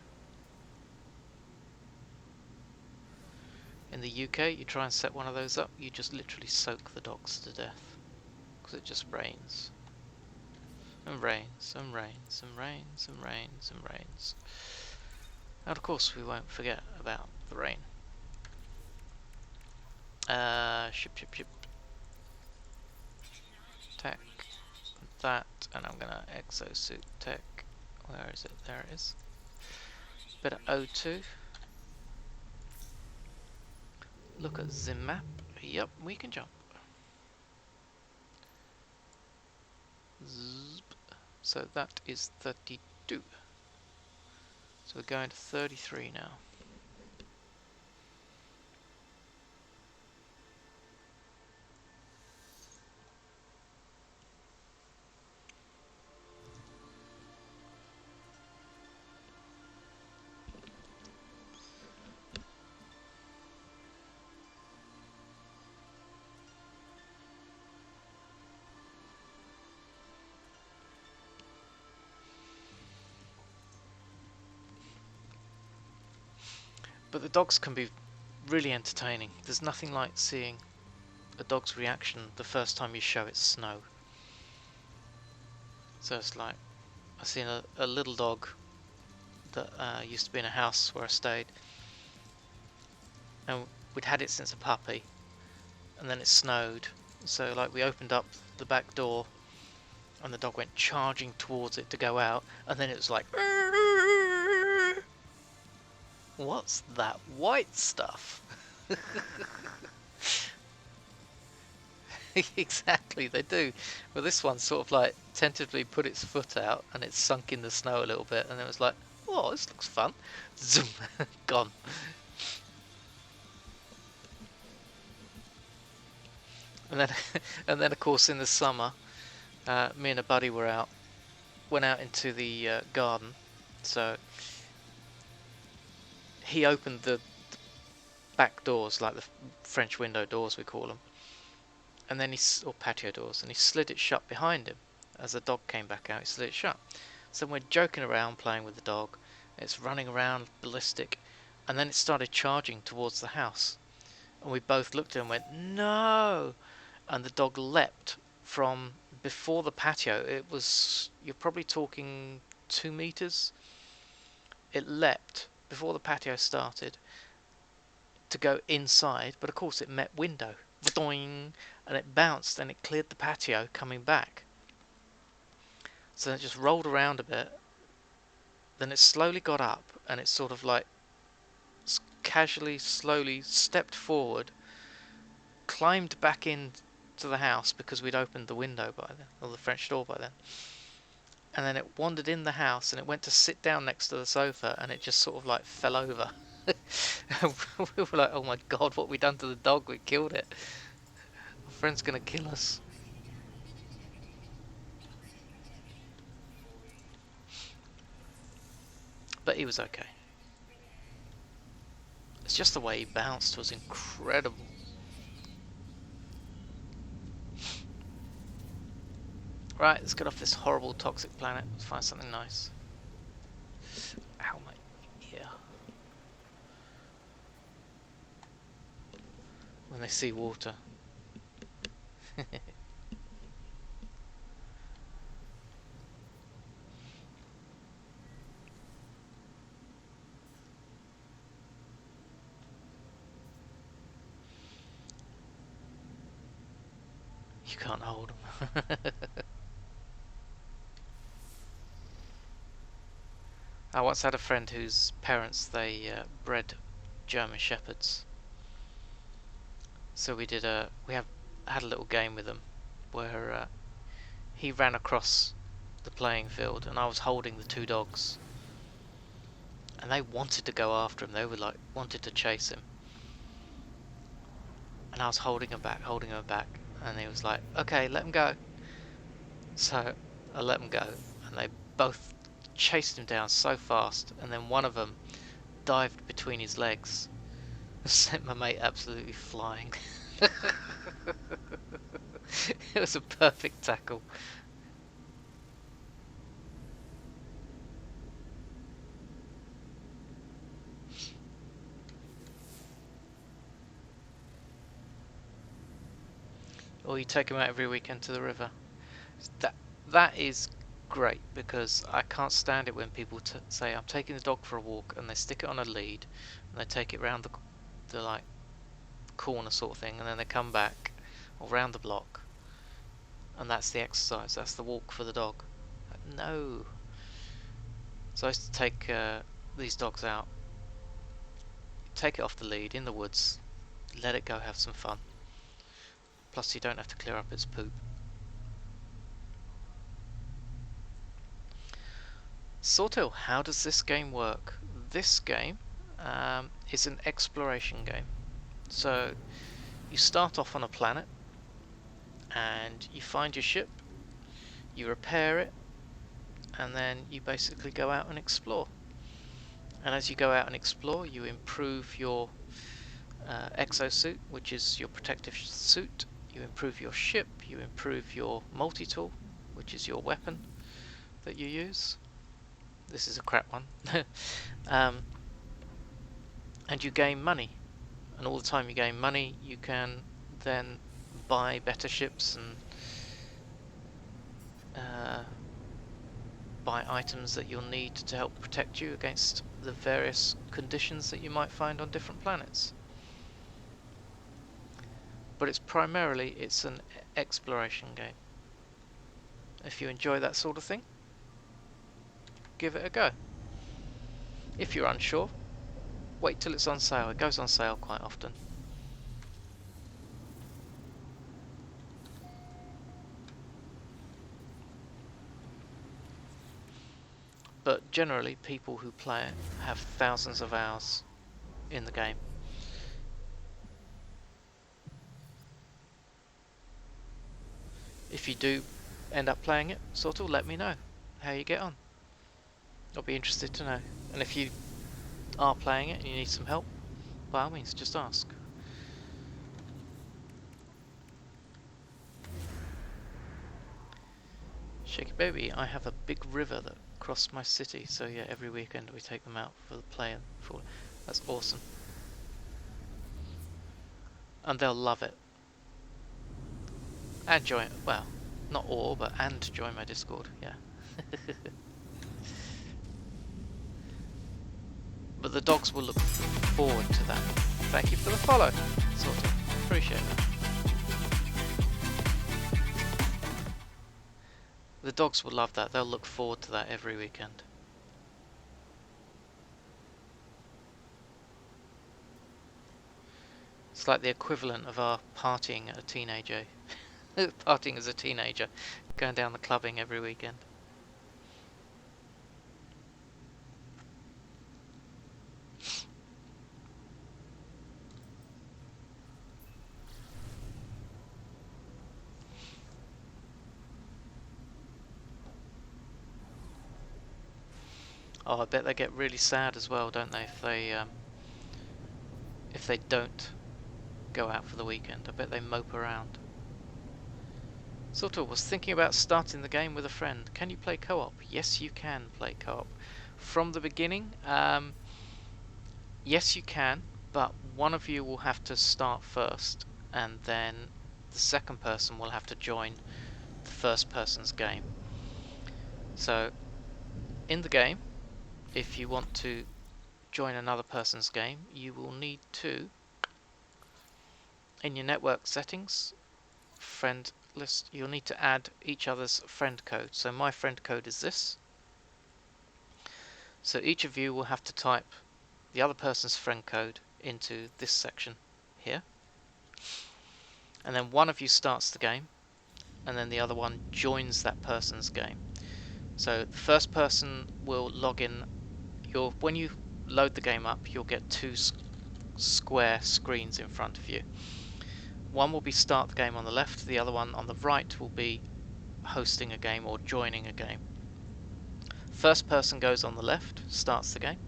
In the UK, you try and set one of those up, you just literally soak the dogs to death. Because it just rains. And rains, and rains, and rains, and rains, and rains. And of course, we won't forget about the rain. Ship. Tech. That, and I'm gonna exosuit tech. Where is it? There it is. Bit of O2. Look at the map. Yep, we can jump. Zip. So that is 32. So we're going to 33 now. But the dogs can be really entertaining. There's nothing like seeing a dog's reaction the first time you show it snow. So it's like, I've seen a little dog that used to be in a house where I stayed, and we'd had it since a puppy, and then it snowed, so like we opened up the back door and the dog went charging towards it to go out, and then it was like, what's that white stuff? Exactly, they do. Well, this one sort of like tentatively put its foot out and it sunk in the snow a little bit, and it was like, oh, this looks fun. Zoom, gone. And then, and then of course in the summer, me and a buddy went out into the garden. So he opened the back doors, like the French window doors we call them, and then or patio doors, and he slid it shut behind him. As the dog came back out, he slid it shut. So we're joking around, playing with the dog. It's running around ballistic, and then it started charging towards the house. And we both looked at it and went, no! And the dog leapt from before the patio. It was, you're probably talking 2 meters. It leapt before the patio started to go inside, but of course it met window. Doing, and it bounced and it cleared the patio coming back. So it just rolled around a bit. Then it slowly got up and it sort of like casually, slowly stepped forward, climbed back into the house because we'd opened the window by then, or the French door by then. And then it wandered in the house and it went to sit down next to the sofa and it just sort of like fell over. We were like, oh my god, what have we done to the dog? We killed it. Our friend's gonna kill us. But he was okay. It's just the way he bounced was incredible. Right, let's get off this horrible toxic planet. Let's find something nice. Ow, mate. Yeah. When they see water. You can't hold them. I once had a friend whose parents, they bred German Shepherds. So we had a little game with them where he ran across the playing field and I was holding the two dogs. And they wanted to go after him. They were like, wanted to chase him. And I was holding him back. And he was like, okay, let him go. So I let him go. And they both chased him down so fast. And then one of them dived between his legs. Sent my mate absolutely flying. It was a perfect tackle. Or you take him out every weekend to the river. That is great, because I can't stand it when people say I'm taking the dog for a walk and they stick it on a lead and they take it round the like corner sort of thing, and then they come back or round the block and that's the exercise, that's the walk for the dog. No. So I used to take these dogs out, take it off the lead in the woods, let it go have some fun. Plus you don't have to clear up its poop. Sawtail, how does this game work? This game is an exploration game. So you start off on a planet and you find your ship, you repair it, and then you basically go out and explore. And as you go out and explore, you improve your exosuit, which is your protective suit. You improve your ship, you improve your multi-tool, which is your weapon that you use. This is a crap one. And you gain money. And all the time you gain money, you can then buy better ships and buy items that you'll need to help protect you against the various conditions that you might find on different planets. But it's an exploration game. If you enjoy that sort of thing, give it a go. If you're unsure, wait till it's on sale. It goes on sale quite often. But generally, people who play it have thousands of hours in the game. If you do end up playing it, sort of let me know how you get on. I'll be interested to know. And if you are playing it and you need some help, by all means, just ask. Shaky baby, I have a big river that crossed my city, so yeah, every weekend we take them out for the play and for. That's awesome. And they'll love it. And join, well, not all, but and join my Discord, yeah. But the dogs will look forward to that. Thank you for the follow, sort of. Appreciate that. The dogs will love that. They'll look forward to that every weekend. It's like the equivalent of our partying at a teenager. Partying as a teenager. Going down the clubbing every weekend. Oh, I bet they get really sad as well, don't they, if they don't go out for the weekend. I bet they mope around. Sort of was thinking about starting the game with a friend. Can you play co-op? Yes, you can play co-op. From the beginning, yes, you can, but one of you will have to start first, and then the second person will have to join the first person's game. So, in the game, if you want to join another person's game, you will need to, in your network settings, friend list, you'll need to add each other's friend code. So my friend code is this. So each of you will have to type the other person's friend code into this section here. And then one of you starts the game, and then the other one joins that person's game. So the first person will log in. When you load the game up, you'll get two square screens in front of you. One will be start the game on the left, the other one on the right will be hosting a game or joining a game. First person goes on the left, starts the game.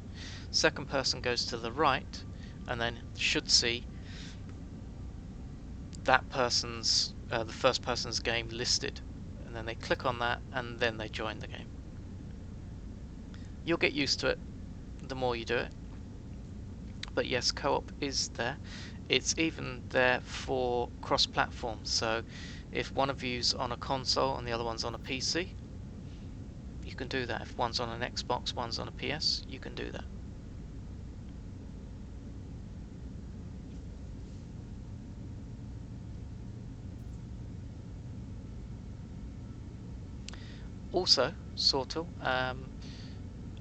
Second person goes to the right, and then should see that person's, the first person's game listed. And then they click on that, and then they join the game. You'll get used to it the more you do it. But yes, co-op is there. It's even there for cross-platform. So if one of you's on a console and the other one's on a PC, you can do that. If one's on an Xbox, one's on a PS, you can do that. Also, sort of,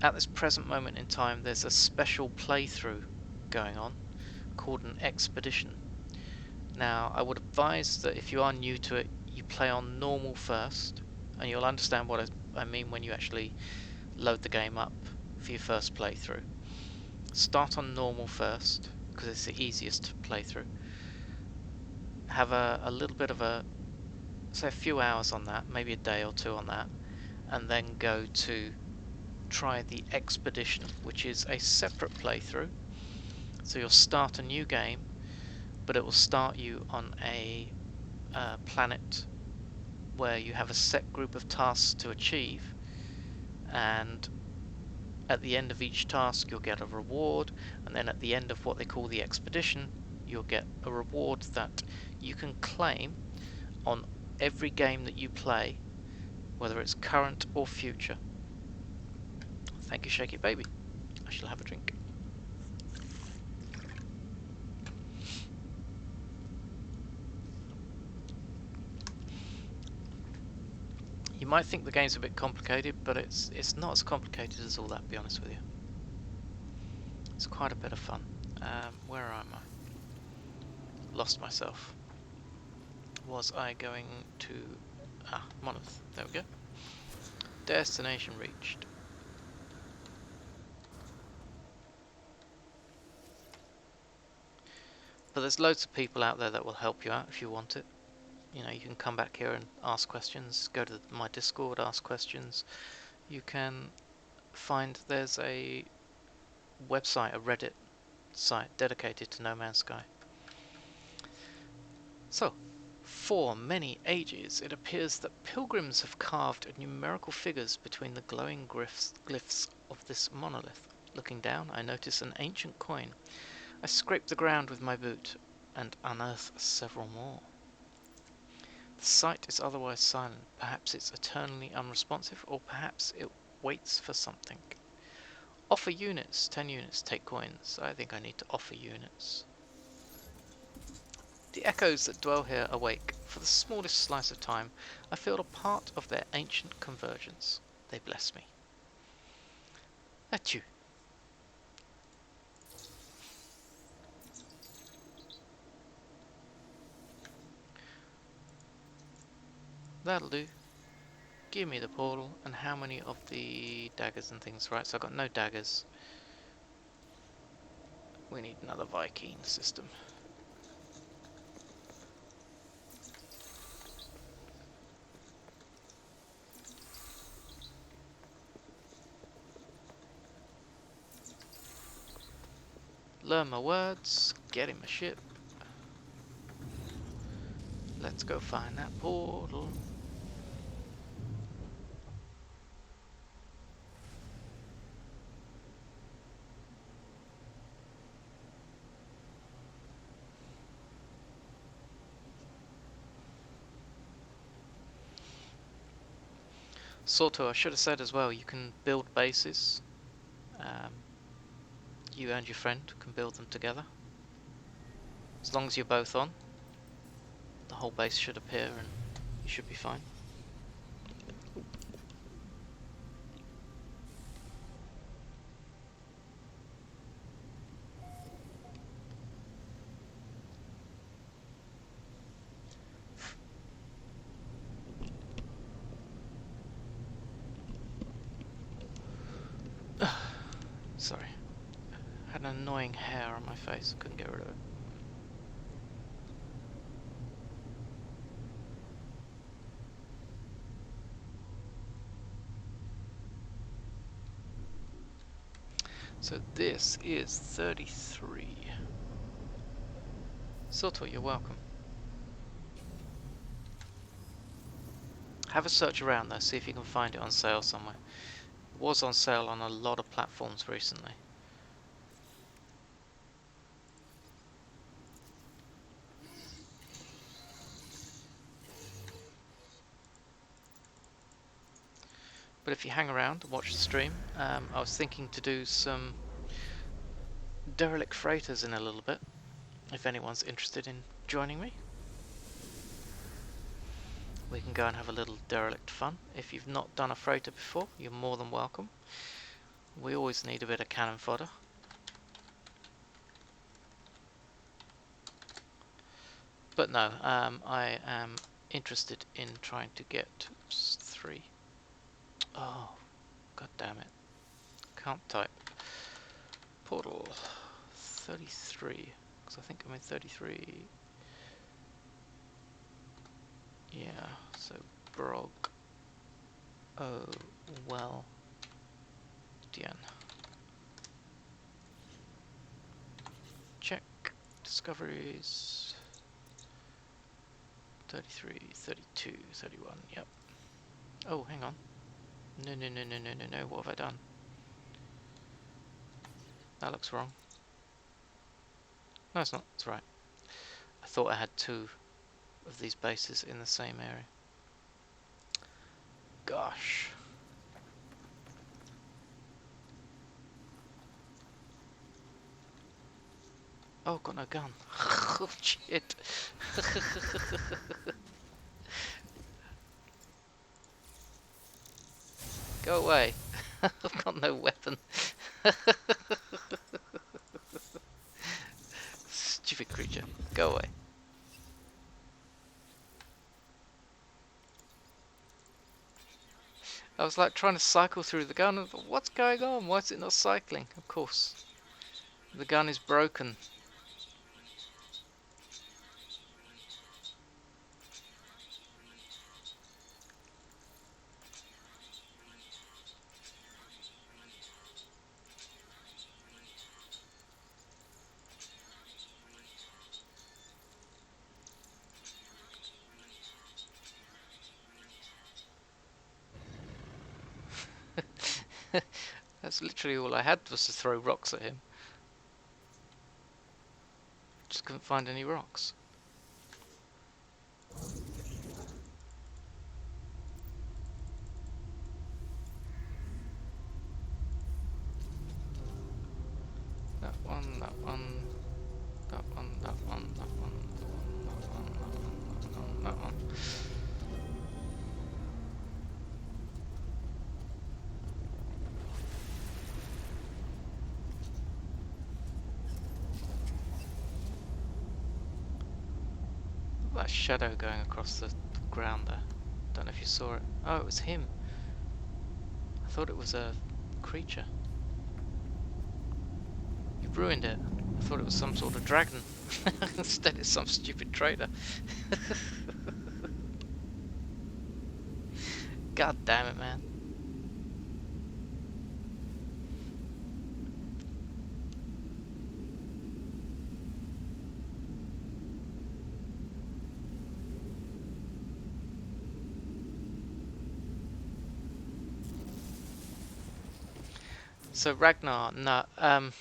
at this present moment in time, there's a special playthrough going on called an expedition. Now, I would advise that if you are new to it, you play on normal first, and you'll understand what I mean when you actually load the game up for your first playthrough. Start on normal first, because it's the easiest to play through. Have a little bit of say a few hours on that, maybe a day or two on that, and then go to try the expedition, which is a separate playthrough. So you'll start a new game, but it will start you on a planet where you have a set group of tasks to achieve, and at the end of each task you'll get a reward, and then at the end of what they call the expedition you'll get a reward that you can claim on every game that you play, whether it's current or future. Thank you, Shake It Baby. I shall have a drink. You might think the game's a bit complicated, but it's not as complicated as all that, to be honest with you. It's quite a bit of fun. Where am I? Lost myself. Was I going to... Monolith. There we go. Destination reached. But there's loads of people out there that will help you out if you want it. You know, you can come back here and ask questions, go to my Discord, ask questions. You can find there's a website, a Reddit site dedicated to No Man's Sky. So, for many ages it appears that pilgrims have carved numerical figures between the glowing glyphs of this monolith. Looking down, I notice an ancient coin. I scrape the ground with my boot and unearth several more. The site is otherwise silent. Perhaps it's eternally unresponsive, or perhaps it waits for something. Offer units. 10 units. Take coins. I think I need to offer units. The echoes that dwell here awake. For the smallest slice of time, I feel a part of their ancient convergence. They bless me. Adieu. That'll do. Give me the portal, and how many of the daggers and things? Right, so I've got no daggers. We need another Viking system. Learn my words, get in my ship. Let's go find that portal. Sorto, I should have said as well, you can build bases. You and your friend can build them together. As long as you're both on, the whole base should appear and you should be fine. Sorry. I had an annoying hair on my face, I couldn't get rid of it. So this is 33. Soto, you're welcome. Have a search around though, see if you can find it on sale somewhere. It was on sale on a lot of platforms recently. But if you hang around and watch the stream, I was thinking to do some derelict freighters in a little bit, if anyone's interested in joining me. We can go and have a little derelict fun. If you've not done a freighter before, you're more than welcome. We always need a bit of cannon fodder. But no, I am interested in trying to get 3. Oh, god damn it. Can't type. Portal 33, because I think I'm in 33. Yeah, so Brog. Oh, well. Dian. Check. Discoveries. 33, 32, 31, yep. Oh, hang on. No, what have I done? That looks wrong. No, it's not, it's right. I thought I had 2 of these bases in the same area. Gosh. Oh, got no gun. Oh, shit. Go away. I've got no weapon. Stupid creature. Go away. I was like trying to cycle through the gun and thought, what's going on? Why is it not cycling? Of course. The gun is broken. That's literally all I had, was to throw rocks at him. Just couldn't find any rocks. That one, that one, that one, that one, that one, that one, that one, that one. That shadow going across the ground there. Don't know if you saw it. Oh, it was him. I thought it was a creature. You ruined it. I thought it was some sort of dragon. Instead it's some stupid trader. God damn it, man. So Ragnar, no, I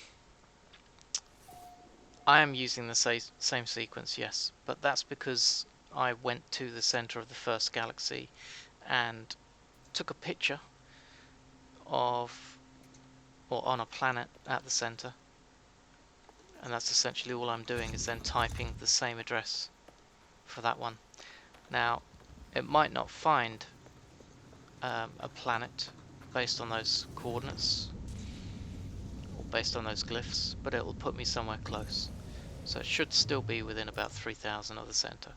am using the same sequence, yes, but that's because I went to the center of the first galaxy and took a picture of, or on a planet at the center, and that's essentially all I'm doing, is then typing the same address for that one. Now, it might not find a planet based on those coordinates, or based on those glyphs, but it will put me somewhere close. So it should still be within about 3,000 of the center.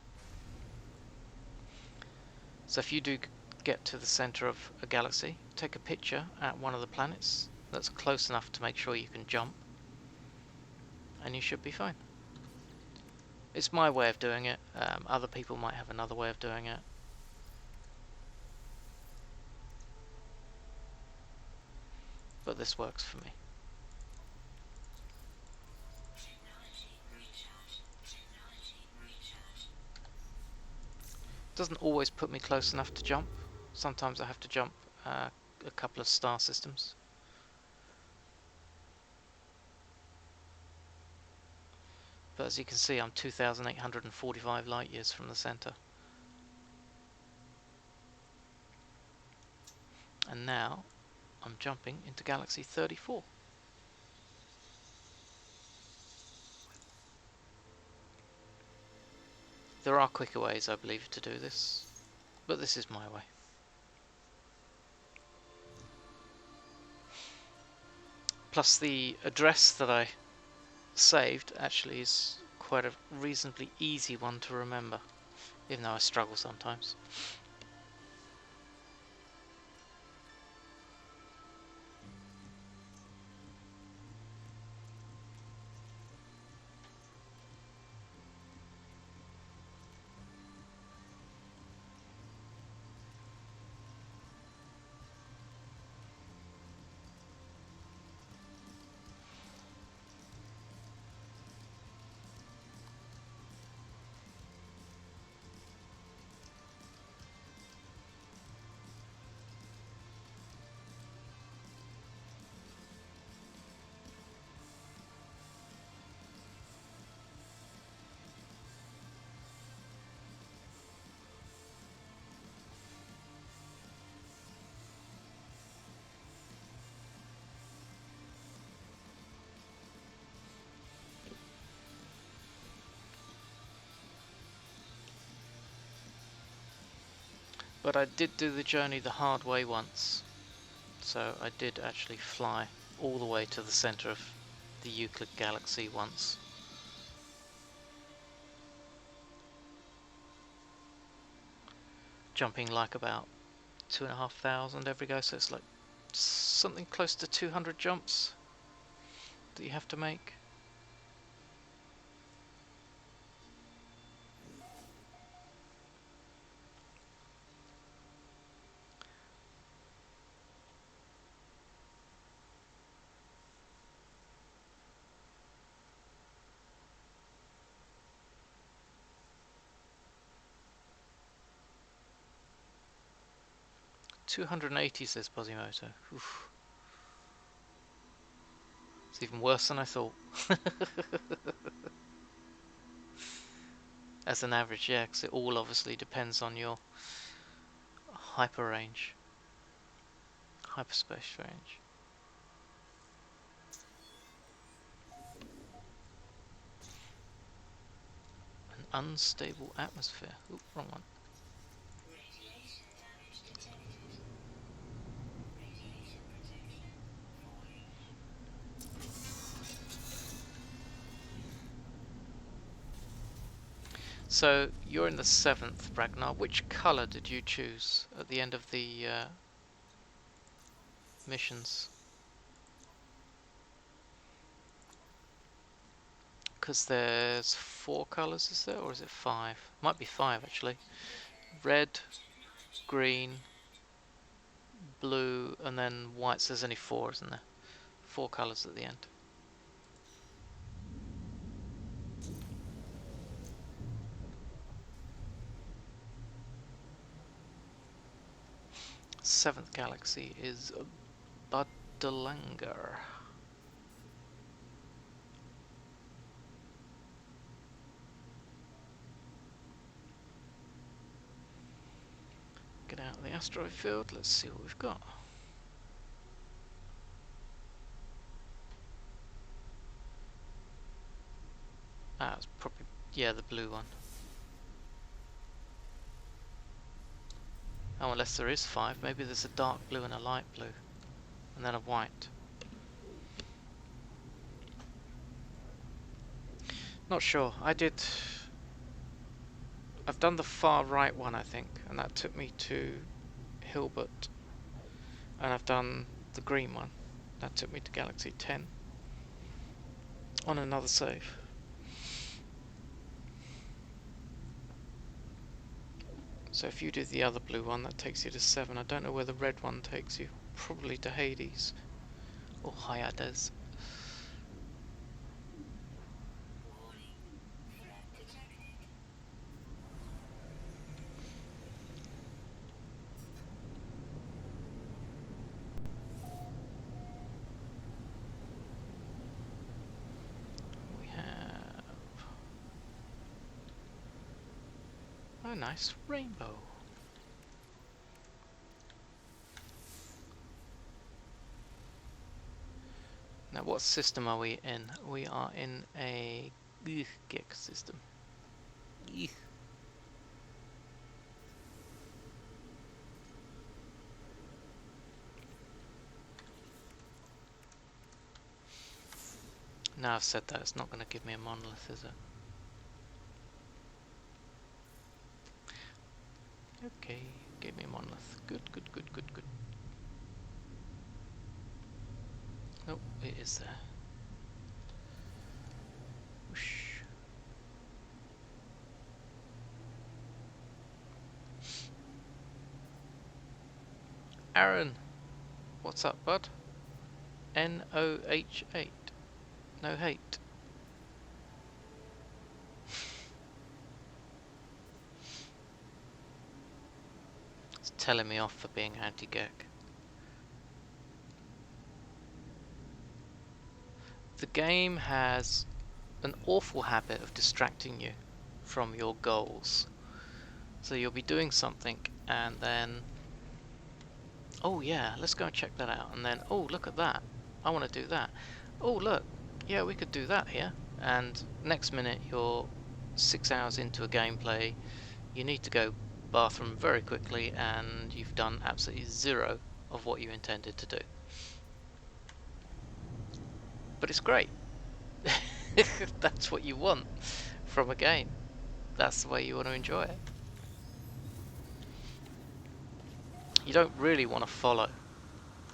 So if you do get to the center of a galaxy, take a picture at one of the planets that's close enough to make sure you can jump, and you should be fine. It's my way of doing it. Other people might have another way of doing it. But this works for me. Doesn't always put me close enough to jump. Sometimes I have to jump a couple of star systems. But as you can see, I'm 2,845 light years from the center. And now I'm jumping into galaxy 34. There are quicker ways, I believe, to do this, but this is my way. Plus the address that I saved actually is quite a reasonably easy one to remember, even though I struggle sometimes. But I did do the journey the hard way once, so I did actually fly all the way to the center of the Euclid galaxy once. Jumping like about 2,500 every go, so it's like something close to 200 jumps that you have to make. "280, says Posimoto. Oof. It's even worse than I thought. As an average, yeah, because it all obviously depends on your hyper range, hyperspace range. An unstable atmosphere. Oop, wrong one. So you're in the 7th, Ragnar. Which colour did you choose at the end of the missions? Because there's 4 colours, is there? Or is it 5? Might be 5 actually. Red, green, blue, and then white. So there's only 4, isn't there? 4 colours at the end. Seventh galaxy is Budalanger. Get out the asteroid field. Let's see what we've got. Ah, it's probably, yeah, the blue one. Oh, unless there is 5, maybe there's a dark blue and a light blue, and then a white. Not sure. I've done the far right one, I think, and that took me to Hilbert. And I've done the green one. That took me to Galaxy 10 on another save. So if you do the other blue one, that takes you to 7. I don't know where the red one takes you. Probably to Hades or Hyades. We have... oh, nice rainbow. Now, what system are we in? We are in a Geek system. Eek. Now I've said that, it's not going to give me a monolith, is it? Okay, give me a monolith. Good, good, good, good, good. Oh, it is there. Whoosh. Aaron, what's up, bud? NOH8. No hate. It's telling me off for being anti-Gek. The game has an awful habit of distracting you from your goals. So you'll be doing something and then, oh yeah, let's go and check that out. And then, oh, look at that. I want to do that. Oh, look. Yeah, we could do that here. And next minute you're 6 hours into a gameplay. You need to go bathroom very quickly and you've done absolutely zero of what you intended to do. But it's great. That's what you want from a game. That's the way you want to enjoy it. You don't really want to follow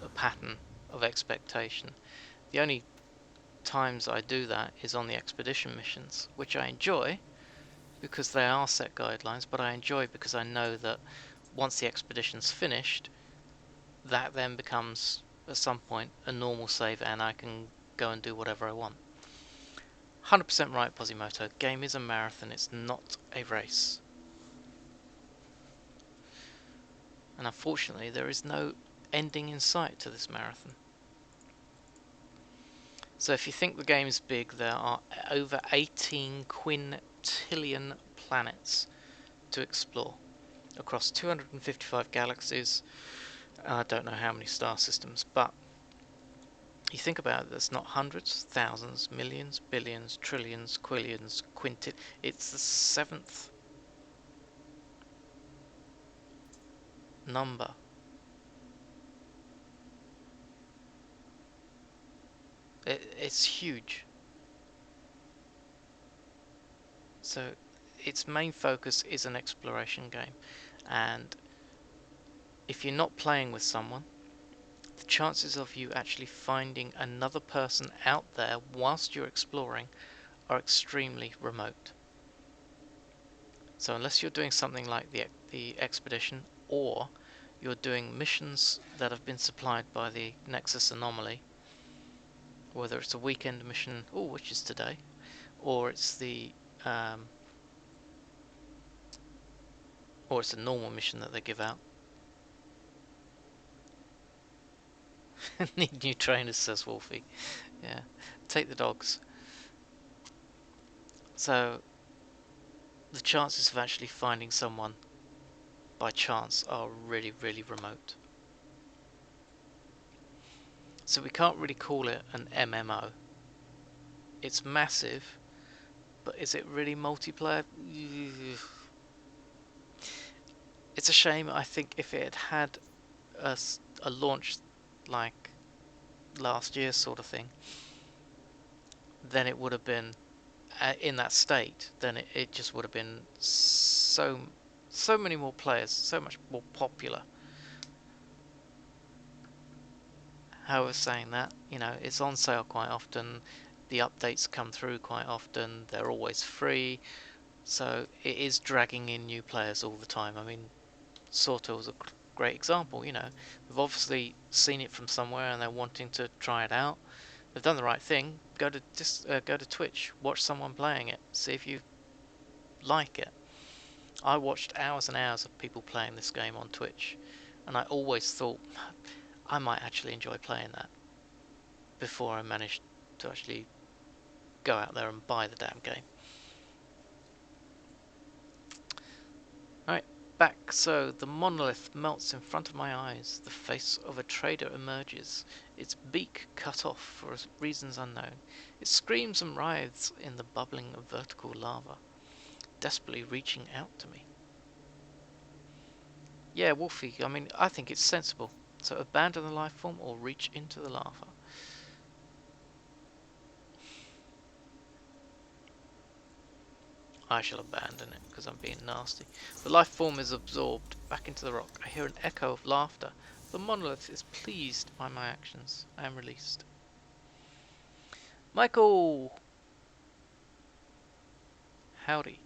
a pattern of expectation. The only times I do that is on the expedition missions, which I enjoy because they are set guidelines, but I enjoy because I know that once the expedition's finished, that then becomes, at some point, a normal save and I can go and do whatever I want. 100% right, Posimoto. Game is a marathon, it's not a race. And unfortunately, there is no ending in sight to this marathon. So if you think the game is big, there are over 18 quintillion planets to explore across 255 galaxies. I don't know how many star systems, but you think about it, there's not hundreds, thousands, millions, billions, trillions, quillions, quintillions. It's the 7th number. It's huge. So its main focus is an exploration game, and if you're not playing with someone, the chances of you actually finding another person out there whilst you're exploring are extremely remote. So unless you're doing something like the expedition, or you're doing missions that have been supplied by the Nexus Anomaly, whether it's a weekend mission, which is today, or it's or it's a normal mission that they give out. Need new trainers, says Wolfie. Yeah, take the dogs. So the chances of actually finding someone by chance are really, really remote. So we can't really call it an MMO. It's massive, but is it really multiplayer? It's a shame. I think if it had a launch like last year sort of thing, then it would have been in that state. Then it just would have been so many more players, so much more popular. However, saying that, you know, it's on sale quite often. The updates come through quite often. They're always free, so it is dragging in new players all the time. I mean, Sorto was a great example. You know, they've obviously seen it from somewhere and they're wanting to try it out. They've done the right thing. Go to Twitch, watch someone playing it, see if you like it. I watched hours and hours of people playing this game on Twitch, and I always thought I might actually enjoy playing that before I managed to actually go out there and buy the damn game. Alright, back. So the monolith melts in front of my eyes. The face of a trader emerges, its beak cut off for reasons unknown. It screams and writhes in the bubbling of vertical lava, desperately reaching out to me. Yeah, Wolfie, I mean, I think it's sensible. So abandon the life form or reach into the lava. I shall abandon it because I'm being nasty. The life form is absorbed back into the rock. I hear an echo of laughter. The monolith is pleased by my actions. I am released. Michael! Howdy.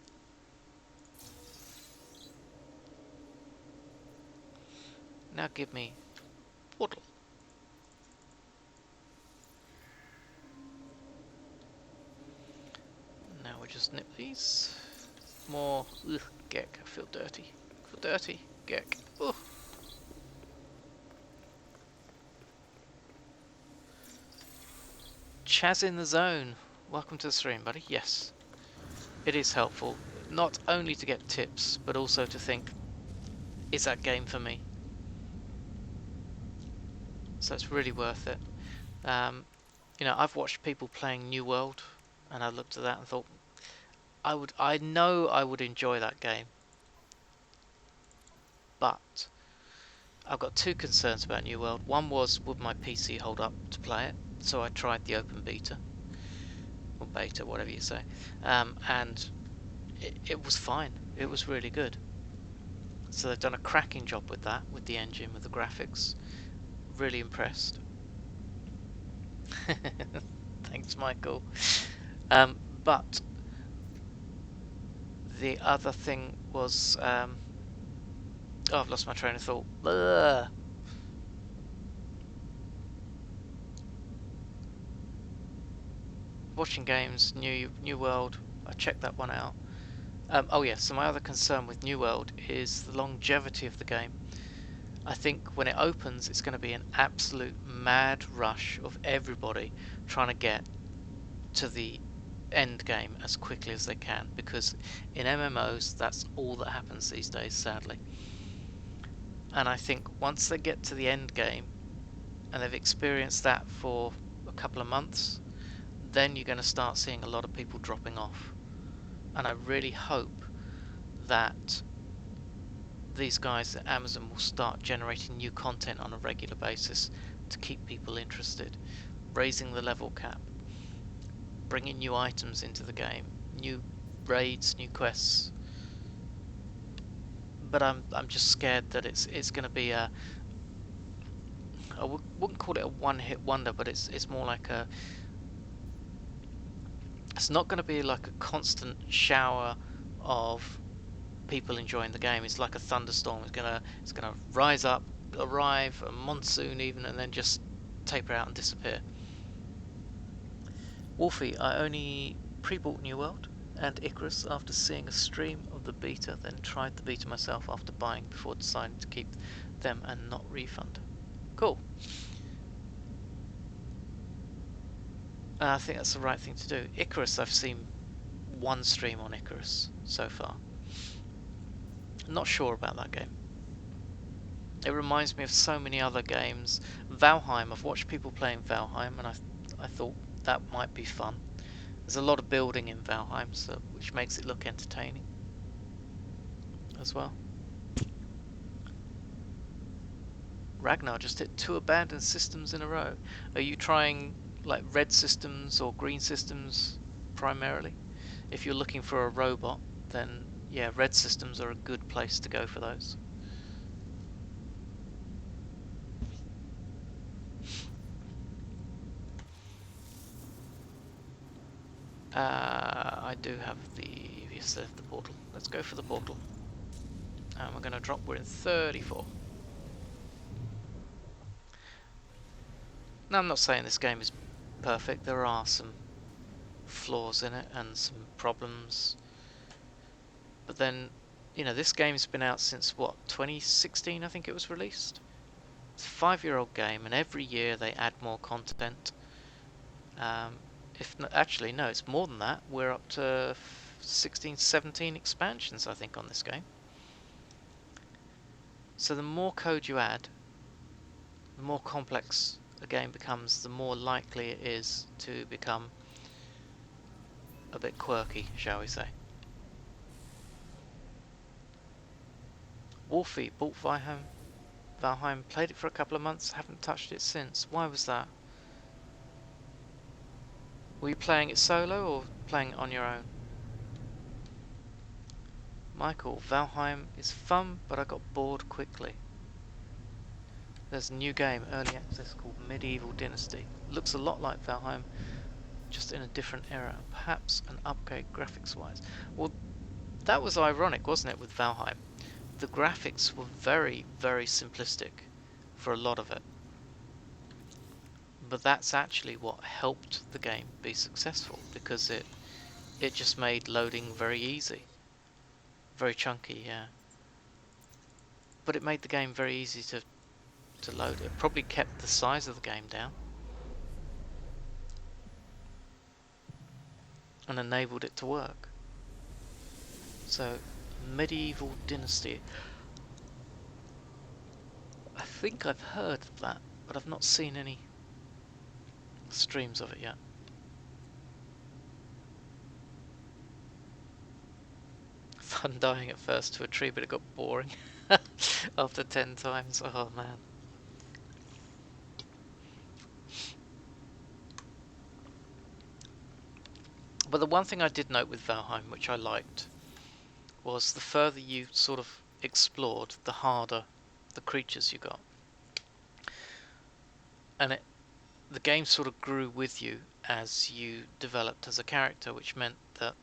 Now give me waddle. Now we just nip these. More. Ugh, geck. I feel dirty. I feel dirty. Geck. Ugh. Chaz in the zone. Welcome to the stream, buddy. Yes. It is helpful. Not only to get tips, but also to think, is that game for me? So it's really worth it. You know, I've watched people playing New World, and I looked at that and thought, I know I would enjoy that game, but I've got two concerns about New World. One was, would my PC hold up to play it? So I tried the open beta, or beta, whatever you say, and it was fine. It was really good. So they've done a cracking job with that, with the engine, with the graphics. Really impressed. Thanks, Michael. But the other thing was, oh, I've lost my train of thought. Blah. Watching games, New World. I checked that one out. Oh yeah, so my other concern with New World is the longevity of the game. I think when it opens, it's going to be an absolute mad rush of everybody trying to get to the end game as quickly as they can, because in MMOs that's all that happens these days, sadly. And I think once they get to the end game and they've experienced that for a couple of months, then you're going to start seeing a lot of people dropping off. And I really hope that these guys at Amazon will start generating new content on a regular basis to keep people interested, raising the level cap, bringing new items into the game, new raids, new quests. But I'm just scared that it's going to be a, I wouldn't call it a one-hit wonder, but it's more like a, it's not going to be like a constant shower of people enjoying the game. It's like a thunderstorm. It's gonna rise up, arrive, a monsoon even, and then just taper out and disappear. Wolfie, I only pre-bought New World and Icarus after seeing a stream of the beta, then tried the beta myself after buying before deciding to keep them and not refund. Cool. I think that's the right thing to do. Icarus, I've seen one stream on Icarus so far. Not sure about that game. It reminds me of so many other games. Valheim, I've watched people playing Valheim, and I thought that might be fun. There's a lot of building in Valheim, so which makes it look entertaining as well. Ragnar just hit 2 abandoned systems in a row. Are you trying like red systems or green systems primarily? If you're looking for a robot, then yeah, red systems are a good place to go for those. I do have the portal. Let's go for the portal. And we're going to drop, we're in 34. Now, I'm not saying this game is perfect. There are some flaws in it and some problems. But then, you know, this game's been out since, what, 2016 I think it was released? It's a 5-year-old game, and every year they add more content. Actually, no, it's more than that. We're up to 16, 17 expansions, I think, on this game. So the more code you add, the more complex a game becomes, the more likely it is to become a bit quirky, shall we say. Wolfie bought Valheim, played it for a couple of months, haven't touched it since. Why was that? Were you playing it solo or playing it on your own? Michael, Valheim is fun, but I got bored quickly. There's a new game, early access, called Medieval Dynasty. Looks a lot like Valheim, just in a different era. Perhaps an upgrade graphics-wise. Well, that was ironic, wasn't it, with Valheim? The graphics were very, very simplistic for a lot of it. But that's actually what helped the game be successful, because it just made loading very easy. Very chunky, yeah. But it made the game very easy to load. It probably kept the size of the game down and enabled it to work. So, Medieval Dynasty. I think I've heard of that, but I've not seen any streams of it yet. Fun dying at first to a tree, but it got boring after 10 times. Oh man. But the one thing I did note with Valheim, which I liked, was the further you sort of explored, the harder the creatures you got. And the game sort of grew with you as you developed as a character, which meant that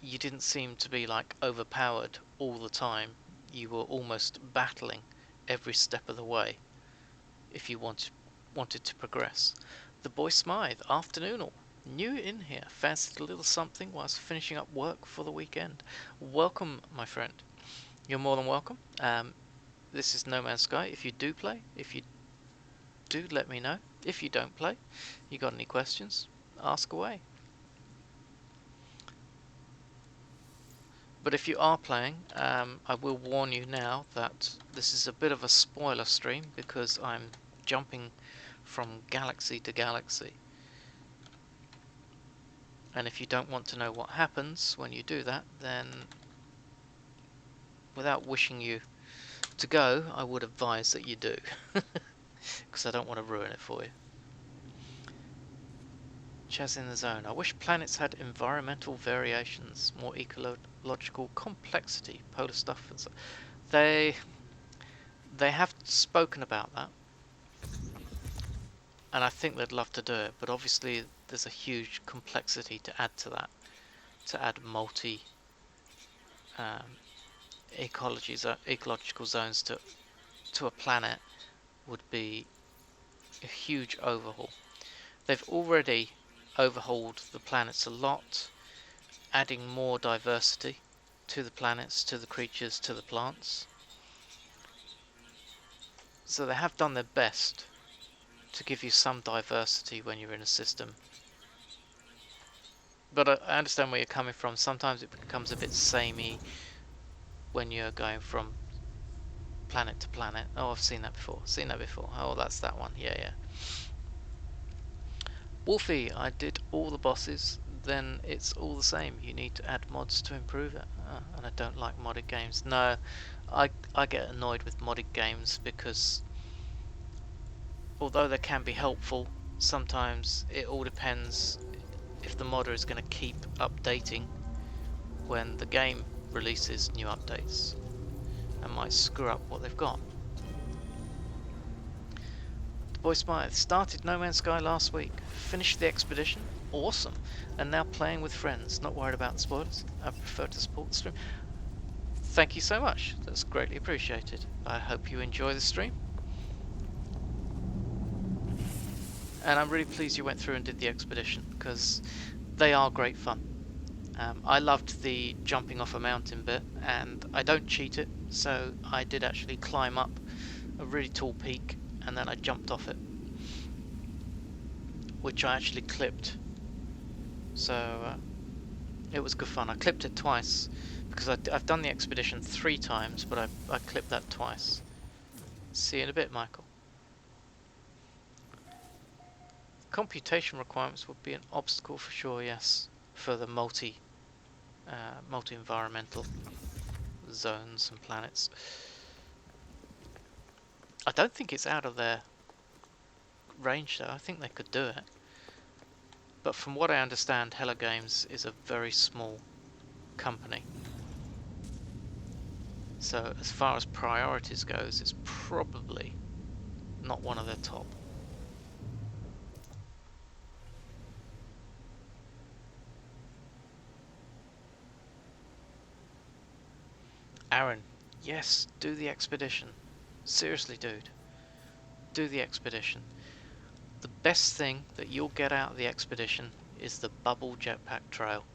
you didn't seem to be like overpowered all the time. You were almost battling every step of the way if you wanted to progress. The boy Smythe, afternoon all. New in here, fancied a little something whilst finishing up work for the weekend. Welcome, my friend. You're more than welcome. This is No Man's Sky. If you do play, if you do, let me know. If you don't play, you got any questions, ask away. But if you are playing, I will warn you now that this is a bit of a spoiler stream, because I'm jumping from galaxy to galaxy. And if you don't want to know what happens when you do that, then without wishing you to go, I would advise that you do. Because I don't want to ruin it for you. Chaz in the zone. I wish planets had environmental variations, more ecological complexity, polar stuff and so. They have spoken about that, and I think they'd love to do it, but obviously there's a huge complexity to add to that. To add multi ecological zones to a planet would be a huge overhaul. They've already overhauled the planets a lot, adding more diversity to the planets, to the creatures, to the plants. So they have done their best to give you some diversity when you're in a system. But I understand where you're coming from. Sometimes it becomes a bit samey when you're going from planet to planet. Oh, I've seen that before. Seen that before. Oh, that's that one. Yeah, yeah. Wolfie, I did all the bosses. Then it's all the same. You need to add mods to improve it. And I don't like modded games. No, I get annoyed with modded games because although they can be helpful, sometimes it all depends if the modder is going to keep updating when the game releases new updates and might screw up what they've got. The Boy Smythe started No Man's Sky last week, finished the expedition, awesome, and now playing with friends, not worried about the spoilers. I prefer to support the stream. Thank you so much, that's greatly appreciated. I hope you enjoy the stream. And I'm really pleased you went through and did the expedition, because they are great fun. I loved the jumping off a mountain bit, and I don't cheat it, so I did actually climb up a really tall peak, and then I jumped off it, which I actually clipped. So it was good fun. I clipped it twice, because I've done the expedition 3 times, but I clipped that twice. See you in a bit, Michael. Computation requirements would be an obstacle for sure, yes, for the multi-environmental zones and planets. I don't think it's out of their range though. I think they could do it. But from what I understand, Hello Games is a very small company. So as far as priorities goes, it's probably not one of their top. Aaron, yes, do the expedition. Seriously, dude. Do the expedition. The best thing that you'll get out of the expedition is the bubble jetpack trail.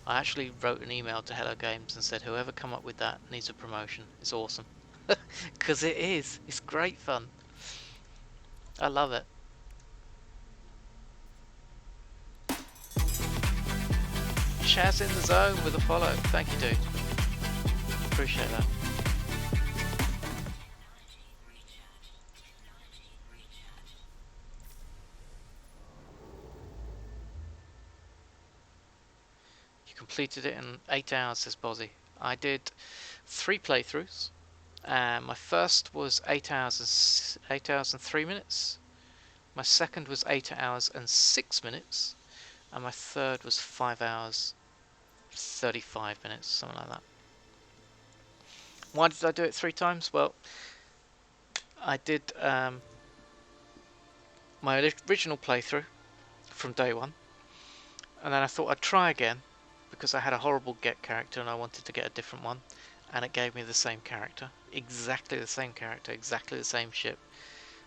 I actually wrote an email to Hello Games and said whoever come up with that needs a promotion. It's awesome. Because it is. It's great fun. I love it. Chaz in the zone with a follow. Thank you, dude. Appreciate that. You completed it in 8 hours, says Bozzy. I did 3 playthroughs. My first was 8 hours and 3 minutes. My second was 8 hours and 6 minutes. And my third was 5 hours 35 minutes, something like that. Why did I do it 3 times? Well, I did my original playthrough from day one, and then I thought I'd try again because I had a horrible get character and I wanted to get a different one, and it gave me the same character, exactly the same character, exactly the same ship.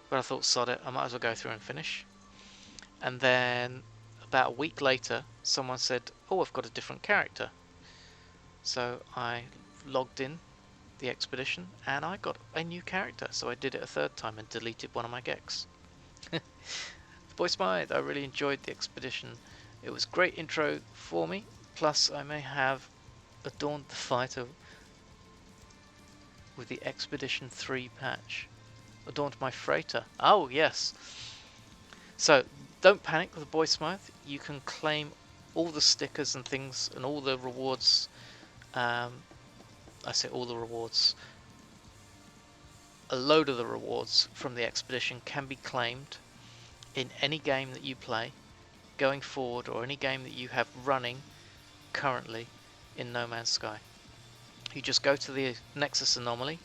But I thought, sod it, I might as well go through and finish. And then about a week later, someone said, oh, I've got a different character. So I logged in the expedition and I got a new character, so I did it a 3rd time and deleted one of my Geks. Boy Smythe, I really enjoyed the expedition. It was a great intro for me, plus I may have adorned the fighter with the Expedition 3 patch. Adorned my freighter. Oh yes. So don't panic with the Boy Smythe. You can claim all the stickers and things and all the rewards. I say all the rewards. A load of the rewards from the expedition can be claimed in any game that you play going forward, or any game that you have running currently in No Man's Sky. You just go to the Nexus Anomaly,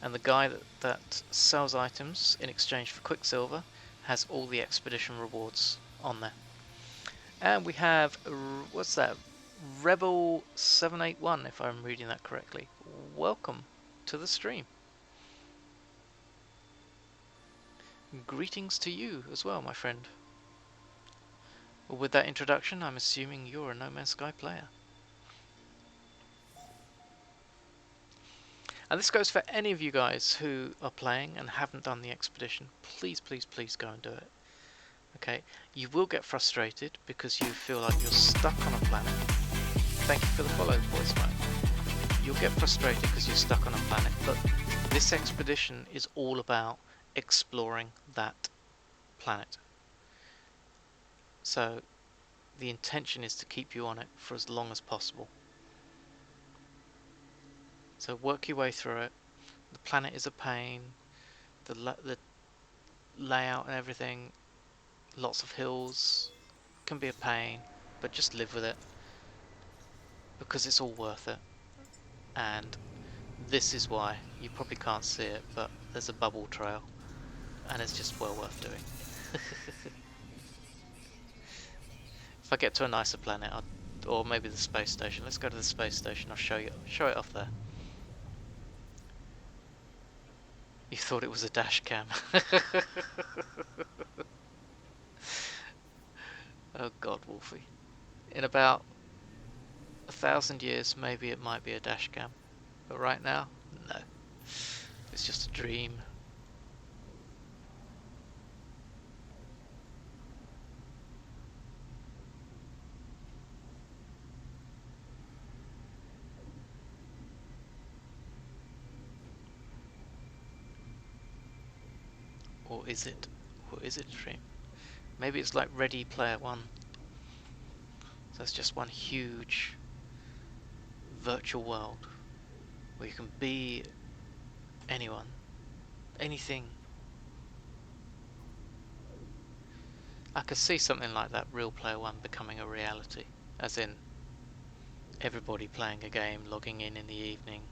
and the guy that sells items in exchange for Quicksilver has all the expedition rewards on there. And we have, what's that? Rebel 781, if I'm reading that correctly. Welcome to the stream. Greetings to you as well, my friend. With that introduction, I'm assuming you're a No Man's Sky player. And this goes for any of you guys who are playing and haven't done the expedition. Please, please, please go and do it. Okay, you will get frustrated because you feel like you're stuck on a planet. Thank you for the follow, Boy Smythe. You'll get frustrated because you're stuck on a planet, but This expedition is all about exploring that planet. So the intention is to keep you on it for as long as possible. So work your way through it. The planet is a pain. The layout and everything, lots of hills, can be a pain, but just live with it because it's all worth it. And this is why you probably can't see it, but there's a bubble trail and it's just well worth doing. If I get to a nicer planet, or maybe the space station, let's go to the space station. I'll show it off there. You thought it was a dash cam. Oh god, Wolfie. In about 1,000 years, maybe it might be a dash cam. But right now, no. It's just a dream. Or is it? Or is it a dream? Maybe it's like Ready Player One. So it's just one huge virtual world where you can be anyone, anything. I could see something like that Real Player One becoming a reality, as in everybody playing a game, logging in the evening,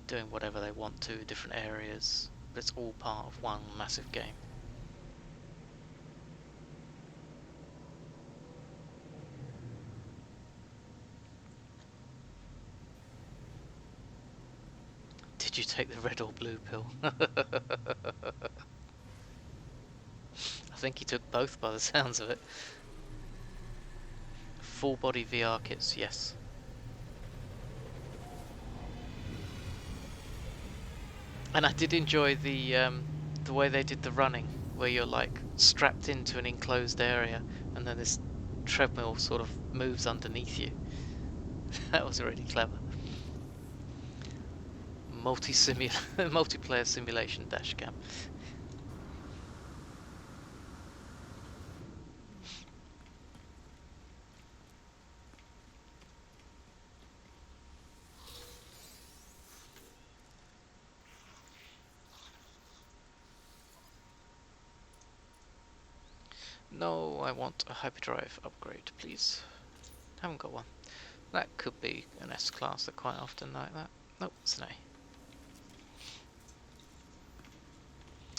doing whatever they want to, different areas, but it's all part of one massive game. Did you take the red or blue pill? I think he took both by the sounds of it. Full body VR kits, yes. And I did enjoy the way they did the running, where you're like strapped into an enclosed area, and then this treadmill sort of moves underneath you. That was really clever. Multiplayer simulation dashcam. No, I want a hyperdrive upgrade, please. Haven't got one. That could be an S-class, they're quite often like that. Nope, it's an A.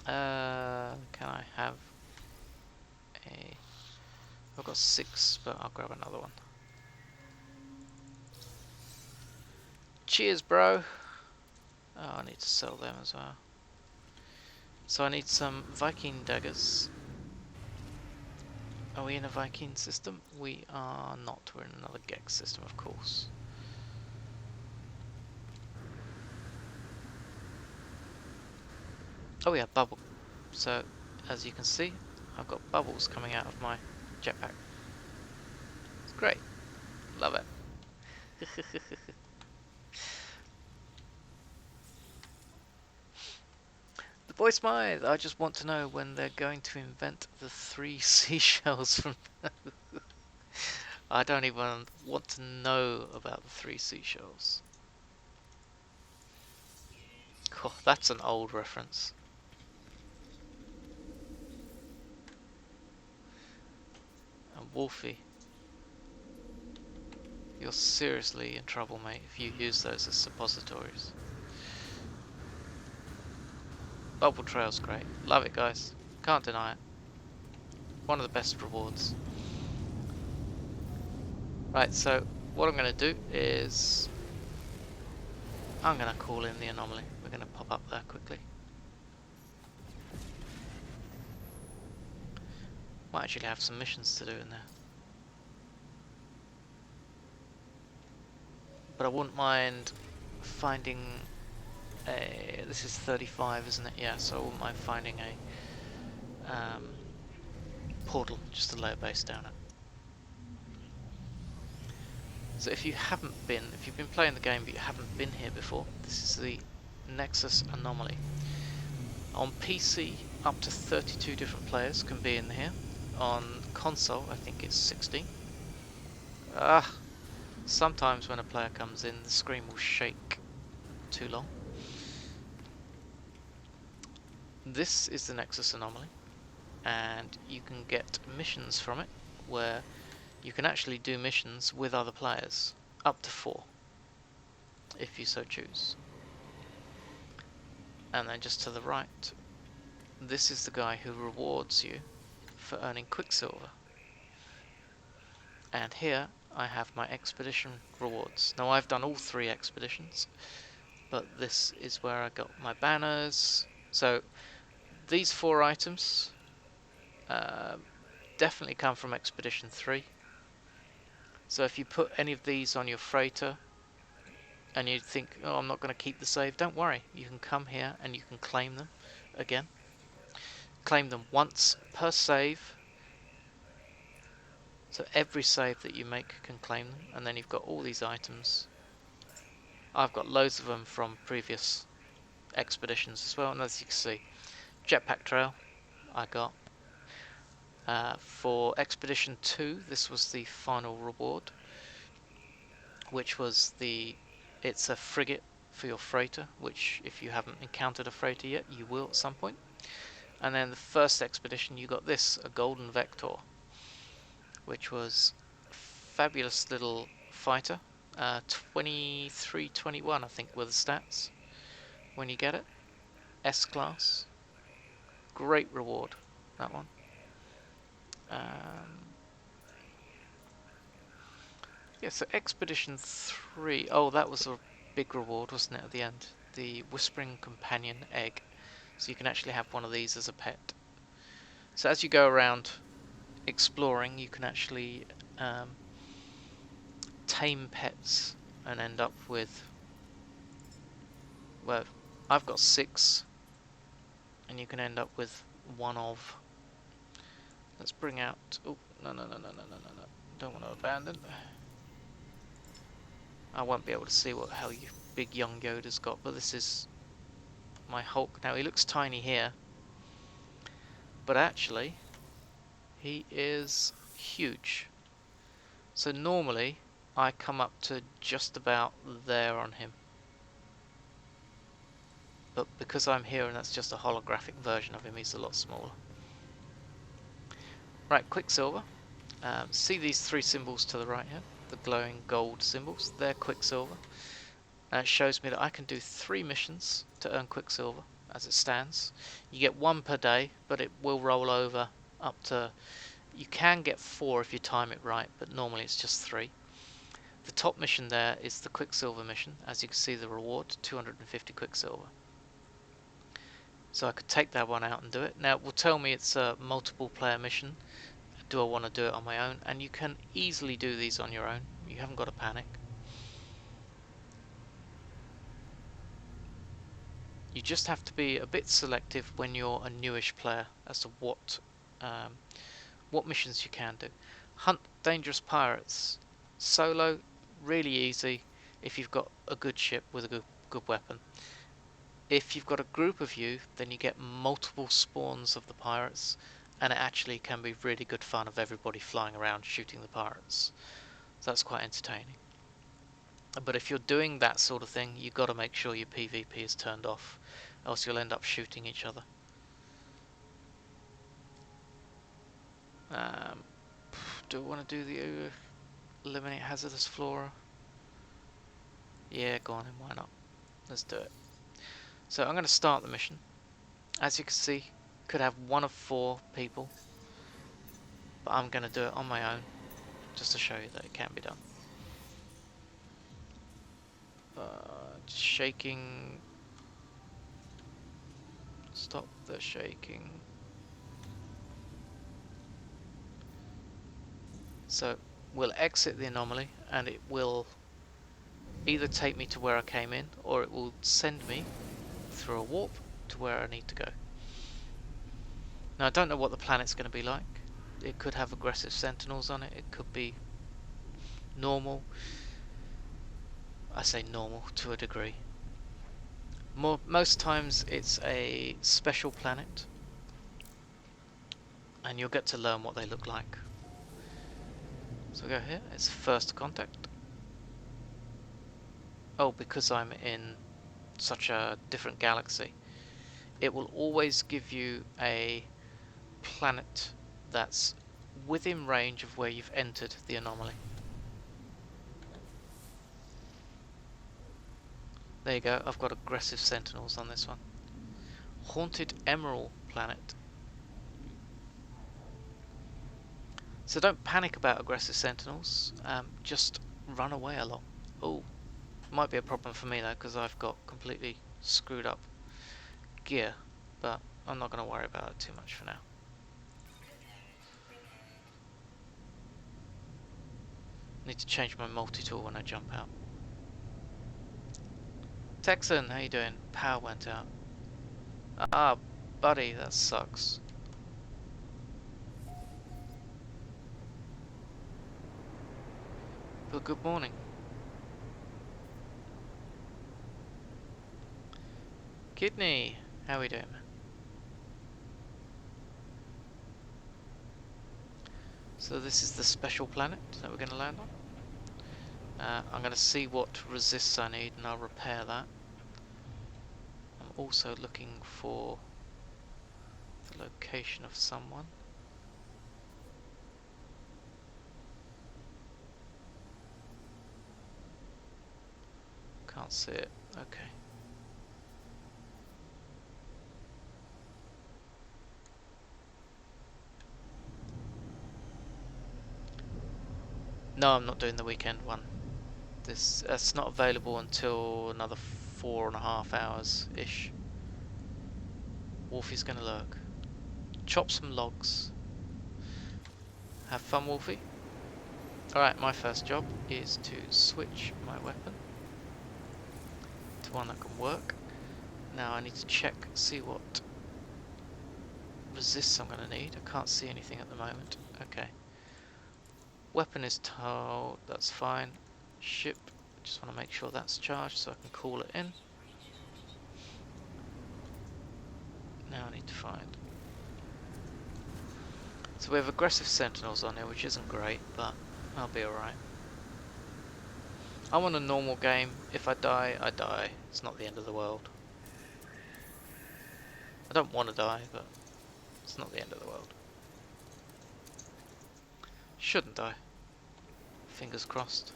Can I have a... I've got 6, but I'll grab another one. Cheers, bro! Oh, I need to sell them as well. So I need some Viking daggers. Are we in a Viking system? We are not. We're in another Gex system, of course. Oh yeah, bubble. So, as you can see, I've got bubbles coming out of my jetpack. It's great. Love it. The boy Smythe, I just want to know when they're going to invent the 3 seashells from... I don't even want to know about the 3 seashells. Oh, that's an old reference. And Wolfie, you're seriously in trouble, mate, if you use those as suppositories. Bubble Trail's great. Love it, guys. Can't deny it. One of the best rewards. Right, so what I'm going to do is... I'm going to call in the anomaly. We're going to pop up there quickly. Might actually have some missions to do in there. But I wouldn't mind finding a... This is 35, isn't it? Yeah, so I wouldn't mind finding a portal just to lay a base down at. So if you've been playing the game but you haven't been here before, this is the Nexus Anomaly. On PC, up to 32 different players can be in here. On console, I think it's 16. Sometimes when a player comes in, the screen will shake too long. This is the Nexus Anomaly, and you can get missions from it, where you can actually do missions with other players, up to 4, if you so choose. And then just to the right, this is the guy who rewards you for earning Quicksilver. And here I have my expedition rewards. Now I've done all 3 expeditions, but this is where I got my banners. So these 4 items definitely come from Expedition 3. So if you put any of these on your freighter and you think, oh, I'm not going to keep the save, don't worry. You can come here and you can claim them again. Claim them once per save. So every save that you make can claim them, and then you've got all these items. I've got loads of them from previous expeditions as well, and as you can see, jetpack trail I got. For Expedition 2, this was the final reward, which was it's a frigate for your freighter, which if you haven't encountered a freighter yet, you will at some point. And then the first expedition, you got this, a golden vector, which was a fabulous little fighter. 2321 I think were the stats when you get it. S-class. Great reward, that one. Yeah, so Expedition 3, oh, that was a big reward, wasn't it, at the end? The Whispering Companion egg. So you can actually have one of these as a pet. So as you go around exploring, you can actually tame pets and end up with, well, I've got 6, and you can end up with one of. Let's bring out, oh, no, don't want to abandon. I won't be able to see what hell you big young Yoda's got, but this is my Hulk. Now he looks tiny here, but actually he is huge. So normally I come up to just about there on him, but because I'm here and that's just a holographic version of him, he's a lot smaller. Right, Quicksilver. See these 3 symbols to the right here, the glowing gold symbols? They're Quicksilver. And it shows me that I can do 3 missions to earn Quicksilver as it stands. You get 1 per day, but it will roll over up to, you can get 4 if you time it right, but normally it's just 3. The top mission there is the Quicksilver mission. As you can see, the reward, 250 Quicksilver. So I could take that one out and do it. Now it will tell me it's a multiple player mission. Do I want to do it on my own? And you can easily do these on your own. You haven't got to panic. You just have to be a bit selective when you're a newish player as to what missions you can do. Hunt dangerous pirates. Solo, really easy if you've got a good ship with a good weapon. If you've got a group of you, then you get multiple spawns of the pirates, and it actually can be really good fun of everybody flying around shooting the pirates. So that's quite entertaining. But if you're doing that sort of thing, you've got to make sure your PvP is turned off, else you'll end up shooting each other. Do I want to do the eliminate hazardous flora? Yeah, go on then, why not? Let's do it. So I'm going to start the mission. As you can see, could have 1 of 4 people, but I'm going to do it on my own, just to show you that it can be done. Shaking. Stop the shaking. So we'll exit the anomaly, and it will either take me to where I came in, or it will send me through a warp to where I need to go. Now I don't know what the planet's going to be like. It could have aggressive sentinels on it, it could be normal. I say normal to a degree. Most times it's a special planet, and you'll get to learn what they look like. So go here, it's first contact. Oh, because I'm in such a different galaxy, it will always give you a planet that's within range of where you've entered the anomaly. There you go, I've got aggressive sentinels on this one. Haunted Emerald planet. So don't panic about aggressive sentinels, just run away a lot. Oh, might be a problem for me though, because I've got completely screwed up gear, but I'm not going to worry about it too much for now. Need to change my multi-tool when I jump out. Texan, how you doing? Power went out. Ah, buddy, that sucks. But good morning. Kidney, how we doing? So this is the special planet that we're going to land on. I'm going to see what resists I need and I'll repair that. I'm also looking for the location of someone. Can't see it. Okay. No, I'm not doing the weekend one. That's not available until another 4.5 hours ish. Wolfie's gonna lurk. Chop some logs. Have fun, Wolfie. Alright, my first job is to switch my weapon to one that can work. Now I need to check, see what resists I'm gonna need. I can't see anything at the moment. Okay. Weapon is told, that's fine. Ship, just want to make sure that's charged so I can call it in. Now I need to find. So we have aggressive sentinels on here, which isn't great, but I'll be alright. I'm on a normal game. If I die, I die. It's not the end of the world. I don't want to die, but it's not the end of the world. Shouldn't die. Fingers crossed.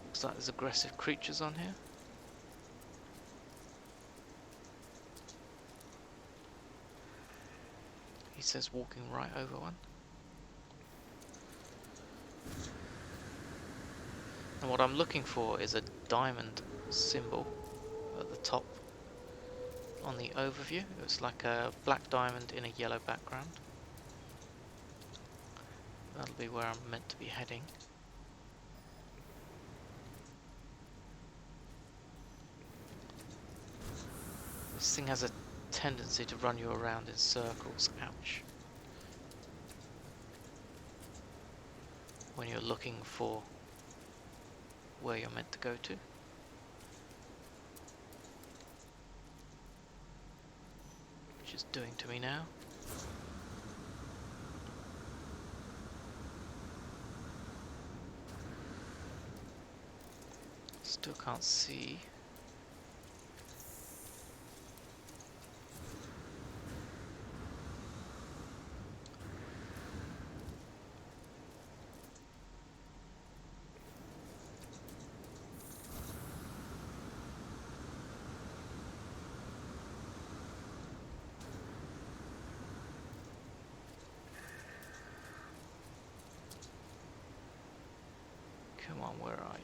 Looks like there's aggressive creatures on here. He says walking right over one. And what I'm looking for is a diamond symbol at the top on the overview. It's like a black diamond in a yellow background. That'll be where I'm meant to be heading. This thing has a tendency to run you around in circles. Ouch. When you're looking for where you're meant to go to. Which is doing to me now. Still can't see. Come on, where are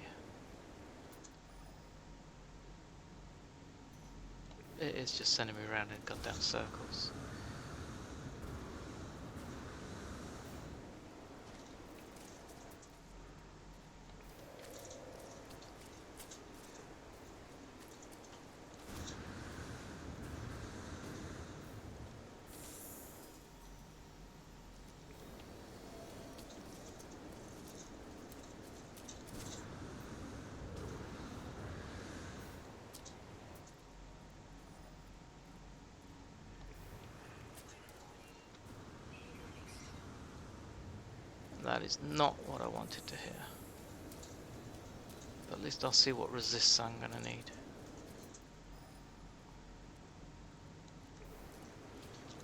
you? It is just sending me around in goddamn circles. That is not what I wanted to hear. But at least I'll see what resists I'm going to need.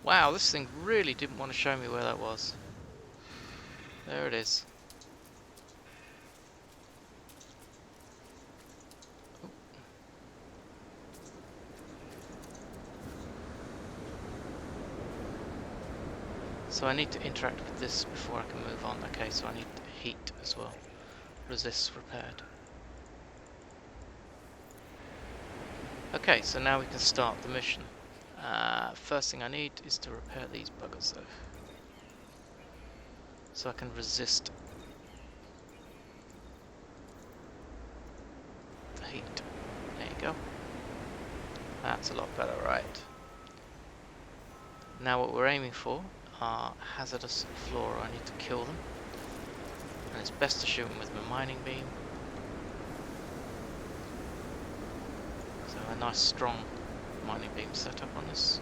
Wow, this thing really didn't want to show me where that was. There it is. So I need to interact with this before I can move on. Okay, so I need heat as well. Resists repaired. Okay, so now we can start the mission. First thing I need is to repair these buggers though. So I can resist the heat. There you go. That's a lot better, right? Now what we're aiming for are hazardous flora. I need to kill them. And it's best to shoot them with my mining beam. So a nice strong mining beam setup on this.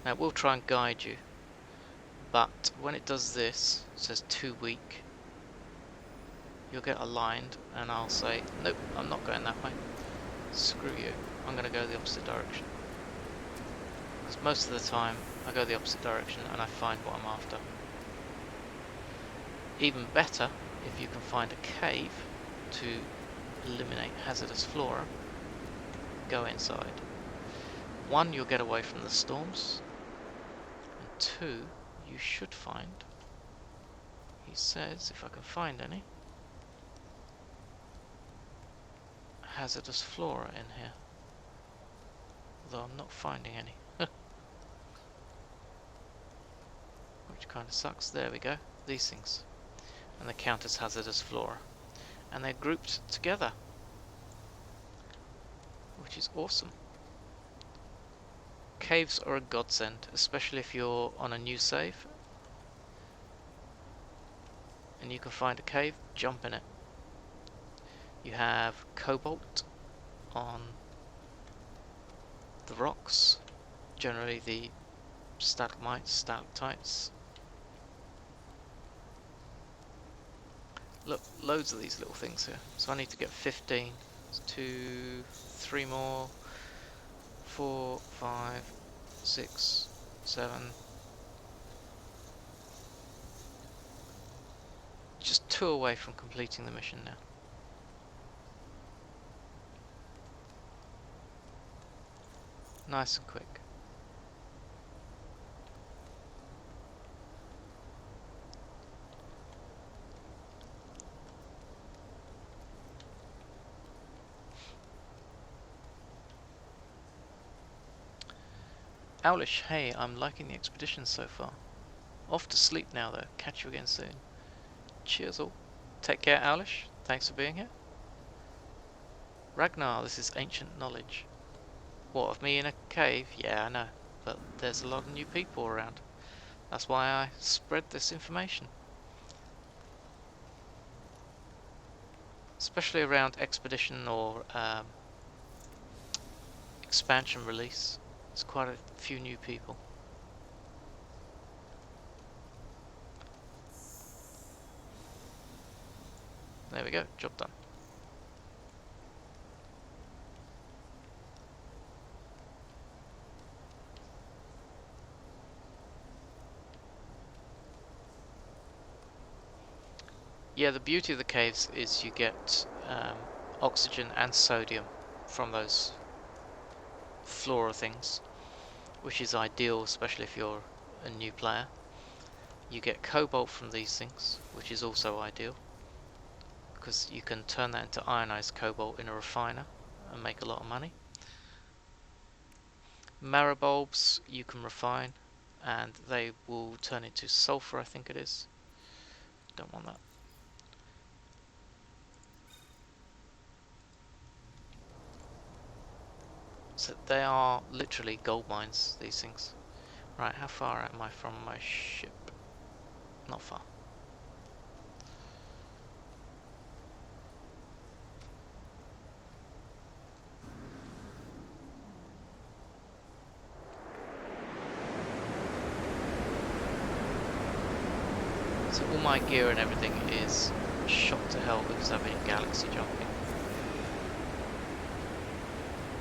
Now it will try and guide you, but when it does this, it says too weak, you'll get aligned and I'll say, nope, I'm not going that way. Screw you, I'm going to go the opposite direction. Because most of the time I go the opposite direction and I find what I'm after. Even better if you can find a cave to eliminate hazardous flora, go inside. One, you'll get away from the storms. And two, you should find, he says, if I can find any, hazardous flora in here. Although I'm not finding any. Which kind of sucks. There we go. These things. And they count as hazardous flora. And they're grouped together. Which is awesome. Caves are a godsend, especially if you're on a new save. And you can find a cave, jump in it. You have cobalt on the rocks, generally the stalagmites, stalactites. Look, loads of these little things here. So I need to get 15. It's 2, 3 more, 4, 5, 6, 7. Just 2 away from completing the mission now. Nice and quick. Owlish, hey, I'm liking the expedition so far. Off to sleep now though, catch you again soon. Cheers all. Take care, Owlish, thanks for being here. Ragnar, this is ancient knowledge. What, of me in a cave? Yeah, I know, but there's a lot of new people around. That's why I spread this information. Especially around expedition or expansion release. There's quite a few new people. There we go, job done. Yeah, the beauty of the caves is you get oxygen and sodium from those flora things, which is ideal, especially if you're a new player. You get cobalt from these things, which is also ideal, because you can turn that into ionized cobalt in a refiner and make a lot of money. Marabulbs you can refine, and they will turn into sulfur, I think it is. Don't want that. So they are literally gold mines, these things. Right, how far am I from my ship? Not far. all my gear and everything is shot to hell because I've been galaxy jumping.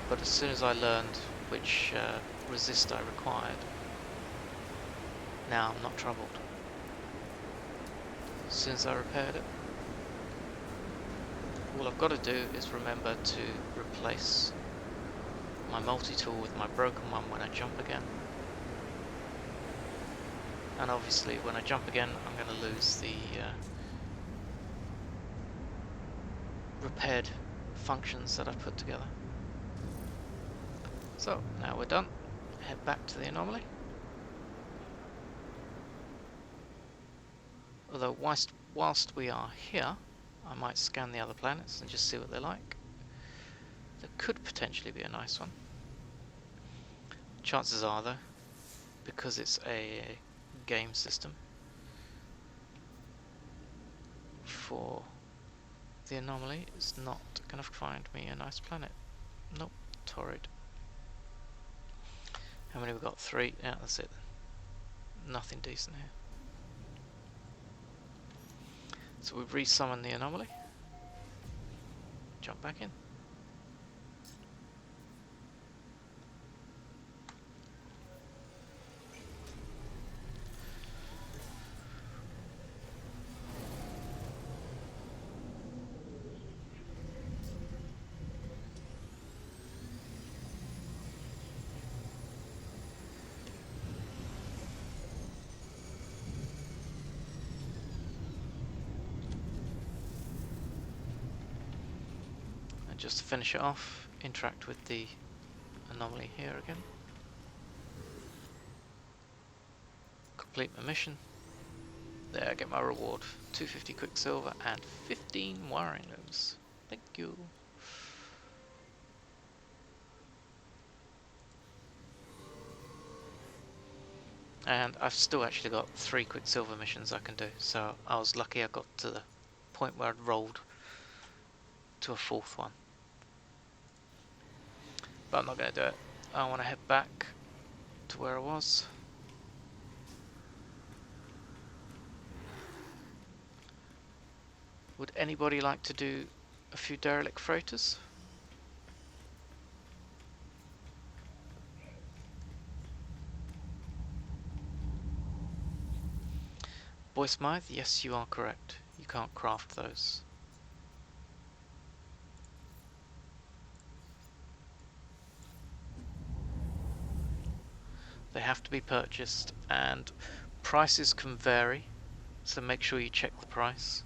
But as soon as I learned which resist I required, now I'm not troubled. As soon as I repaired it, all I've got to do is remember to replace my multi-tool with my broken one when I jump again. And obviously when I jump again, I'm going to lose the repaired functions that I've put together. So now we're done. Head back to the anomaly. Although whilst we are here, I might scan the other planets and just see what they're like. There could potentially be a nice one. Chances are though, because it's a game system for the anomaly, it's not going to find me a nice planet. Nope, torrid. How many we got? 3? Yeah, that's it. Nothing decent here. So we've resummoned the anomaly. Jump back in. And just to finish it off, interact with the anomaly here again. Complete my mission. There, I get my reward. 250 quicksilver and 15 wiring looms. Thank you. And I've still actually got 3 quicksilver missions I can do, so I was lucky I got to the point where I'd rolled to a 4th one. But I'm not going to do it. I want to head back to where I was. Would anybody like to do a few derelict freighters? Boy Smythe, yes you are correct. You can't craft those. They have to be purchased and prices can vary, so make sure you check the price.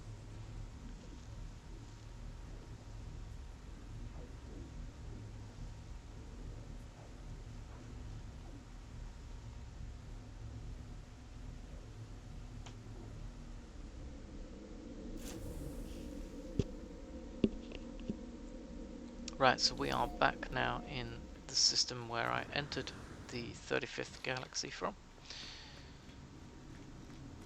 Right, so we are back now in the system where I entered the 35th galaxy from.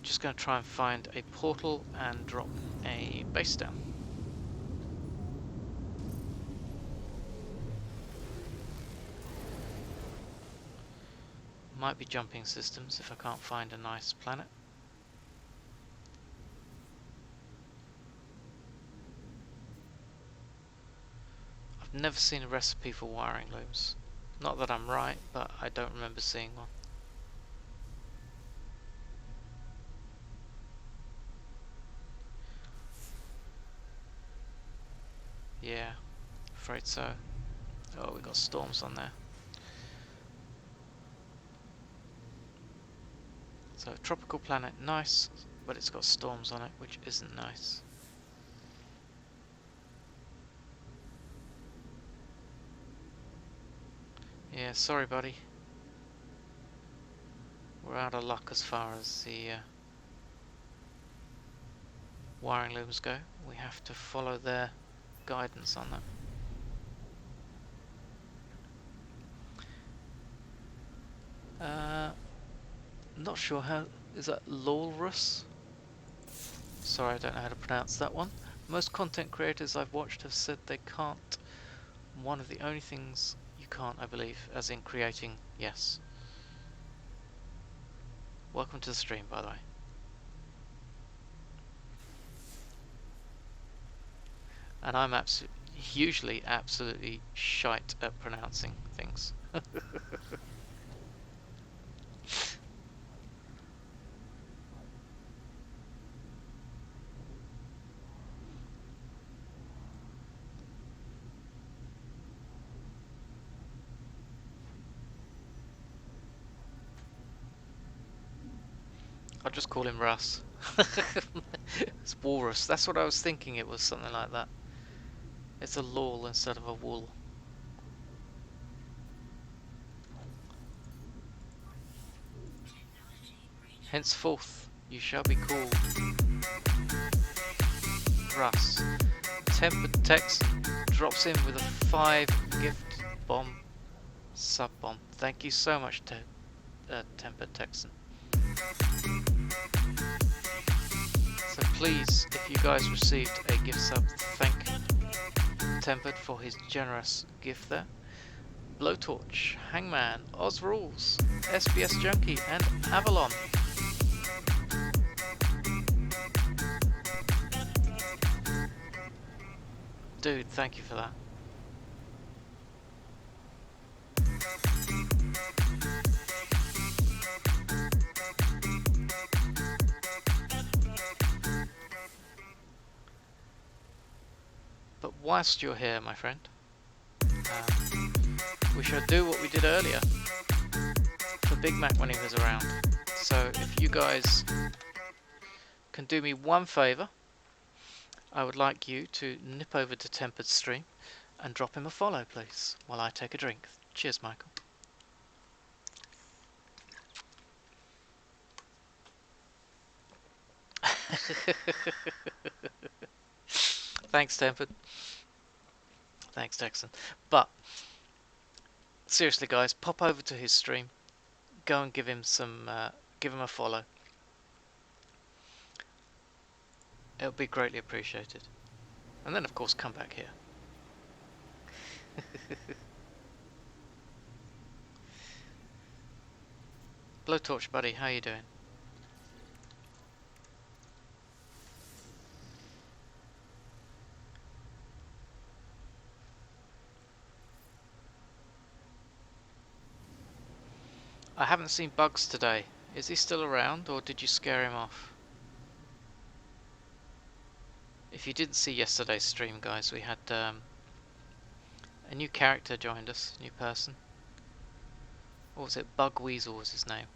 Just going to try and find a portal and drop a base down. Might be jumping systems if I can't find a nice planet. I've never seen a recipe for wiring looms. Not that I'm right, but I don't remember seeing one. Yeah, afraid so. Oh, we got storms on there. So, tropical planet, nice, but it's got storms on it, which isn't nice. Yeah, sorry buddy. We're out of luck as far as the wiring looms go. We have to follow their guidance on that. Not sure how, is that Lawrus? Sorry, I don't know how to pronounce that one. Most content creators I've watched have said they can't. One of the only things you can't, I believe, as in creating, yes. Welcome to the stream, by the way. and I'm usually absolutely shite at pronouncing things. I'll just call him Russ. It's Walrus. That's what I was thinking. It was something like that. It's a lol instead of a wool. Henceforth, you shall be called Russ. Tempered text drops in with a 5 gift bomb sub bomb. Thank you so much, Tempered Texan. So please, if you guys received a gift sub, thank Tempered for his generous gift there. Blowtorch, Hangman, Oz Rules, SBS Junkie, and Avalon. Dude, thank you for that. But whilst you're here, my friend, we shall do what we did earlier for Big Mac when he was around. So if you guys can do me one favour, I would like you to nip over to Tempered's stream and drop him a follow, please, while I take a drink. Cheers, Michael. Thanks, Tempered. Thanks, Texan. But seriously, guys, pop over to his stream. Go and give him a follow. It'll be greatly appreciated. And then, of course, come back here. Blowtorch, buddy, how you doing? I haven't seen Bugs today. Is he still around, or did you scare him off? If you didn't see yesterday's stream, guys, we had a new character joined us, new person. What was it? Bug Weasel was his name.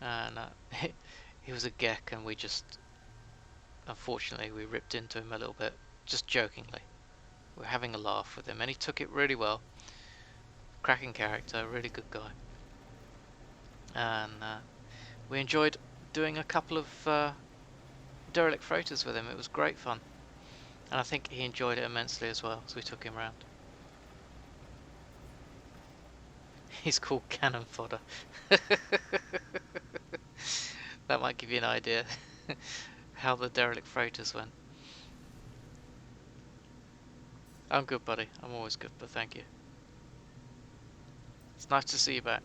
And he was a geck, and we just, unfortunately, we ripped into him a little bit, just jokingly. We were having a laugh with him, and he took it really well. Cracking character, really good guy. And we enjoyed doing a couple of derelict freighters with him. It was great fun. And I think he enjoyed it immensely as well, so we took him round. He's called Cannon Fodder. That might give you an idea how the derelict freighters went. I'm good, buddy. I'm always good, but thank you. It's nice to see you back.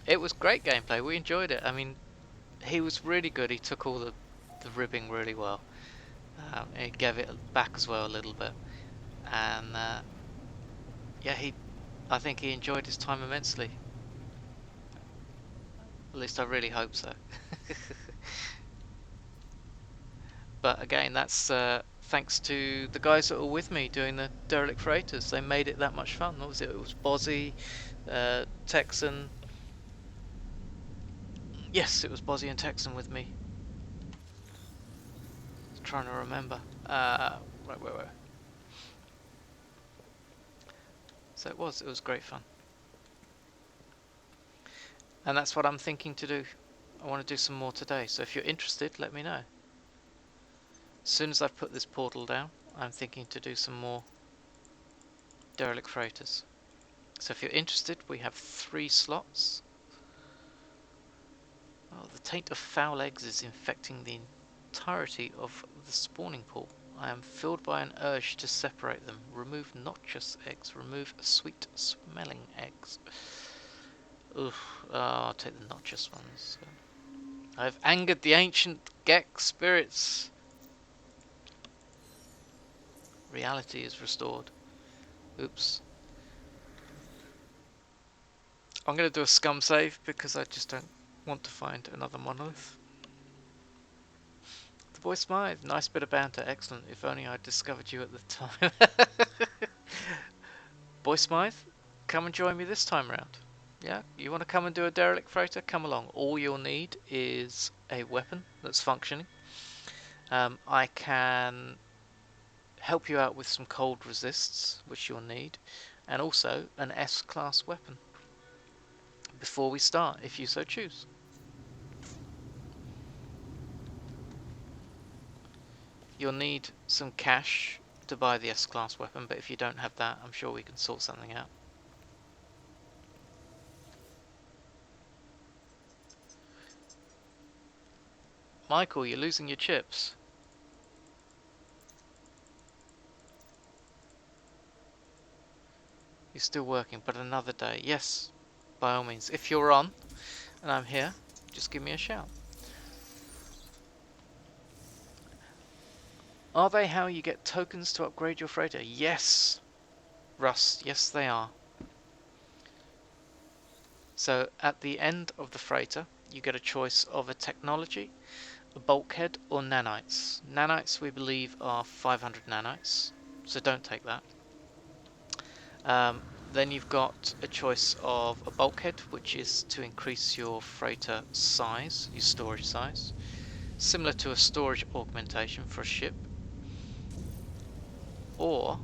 It was great gameplay. We enjoyed it. I mean, he was really good. He took all the ribbing really well. He gave it back as well a little bit. And yeah, I think he enjoyed his time immensely. At least I really hope so. But again, that's thanks to the guys that were with me doing the derelict freighters. They made it that much fun. What was it? It was Bozzy, Texan. Yes, it was Bozzy and Texan with me. Trying to remember. Right. So it was great fun. And that's what I'm thinking to do. I want to do some more today. So if you're interested, let me know. As soon as I've put this portal down, I'm thinking to do some more derelict freighters. So if you're interested, we have 3 slots. Oh, the taint of foul eggs is infecting the entirety of the spawning pool. I am filled by an urge to separate them. Remove noxious eggs. Remove sweet smelling eggs. Ugh, I'll take the noxious ones. I've angered the ancient Gek spirits. Reality is restored. Oops. I'm going to do a scum save because I just don't want to find another monolith. The boy Smythe, nice bit of banter, excellent. If only I'd discovered you at the time. Boy Smythe, come and join me this time round. Yeah, you want to come and do a derelict freighter? Come along. All you'll need is a weapon that's functioning. I can help you out with some cold resists, which you'll need, and also an S-class weapon before we start, if you so choose. You'll need some cash to buy the S-class weapon, but if you don't have that, I'm sure we can sort something out. Michael, you're losing your chips. You're still working, but another day. Yes, by all means. If you're on, and I'm here, just give me a shout. Are they how you get tokens to upgrade your freighter? Yes, Russ, yes they are. So at the end of the freighter, you get a choice of a technology, a bulkhead, or nanites. Nanites, we believe, are 500 nanites, so don't take that. Then you've got a choice of a bulkhead, which is to increase your freighter size, your storage size, similar to a storage augmentation for a ship. Or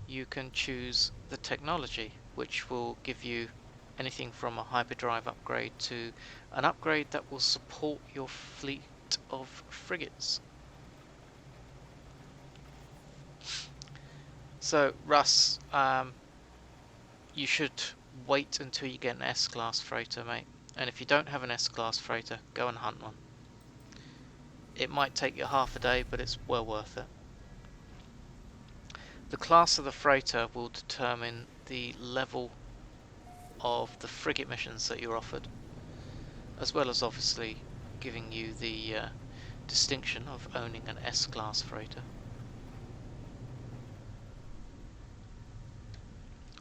you can choose the technology, which will give you anything from a hyperdrive upgrade to an upgrade that will support your fleet of frigates. So, Russ, you should wait until you get an S-class freighter, mate. And if you don't have an S-class freighter, go and hunt one. It might take you half a day, but it's well worth it. The class of the freighter will determine the level of the frigate missions that you're offered, as well as obviously giving you the distinction of owning an S-class freighter.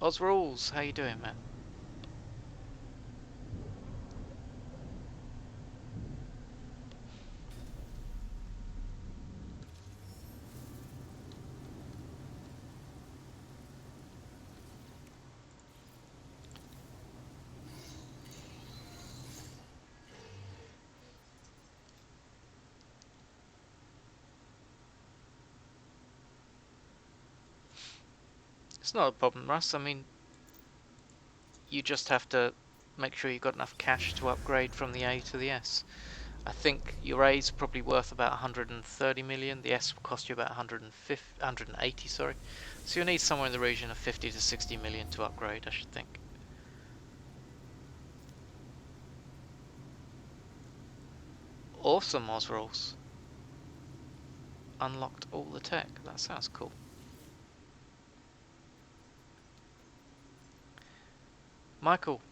Osrules, how you doing, man? It's not a problem, Russ. I mean, you just have to make sure you've got enough cash to upgrade from the A to the S. I think your A is probably worth about 130 million. The S will cost you about 180, sorry. So you'll need somewhere in the region of 50 to 60 million to upgrade, I should think. Awesome, Osrules. Unlocked all the tech. That sounds cool. Michael,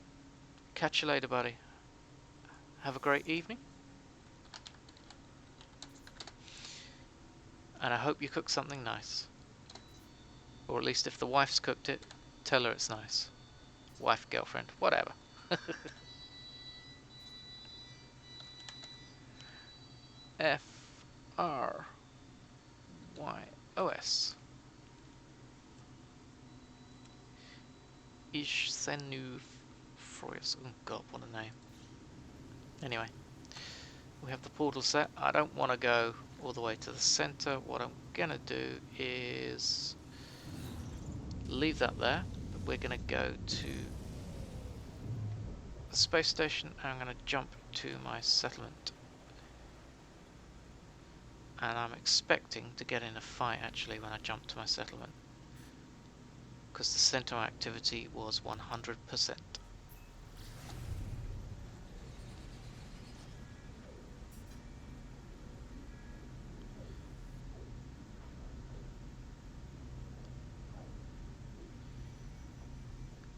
catch you later, buddy. Have a great evening. And I hope you cook something nice. Or at least if the wife's cooked it, tell her it's nice. Wife, girlfriend, whatever. F-R-Y-O-S. Ishsenu Froyas. Oh god, what a name. Anyway, we have the portal set. I don't want to go all the way to the center. What I'm gonna do is leave that there, but we're gonna go to the space station and I'm gonna jump to my settlement. And I'm expecting to get in a fight actually when I jump to my settlement, because the center activity was 100%.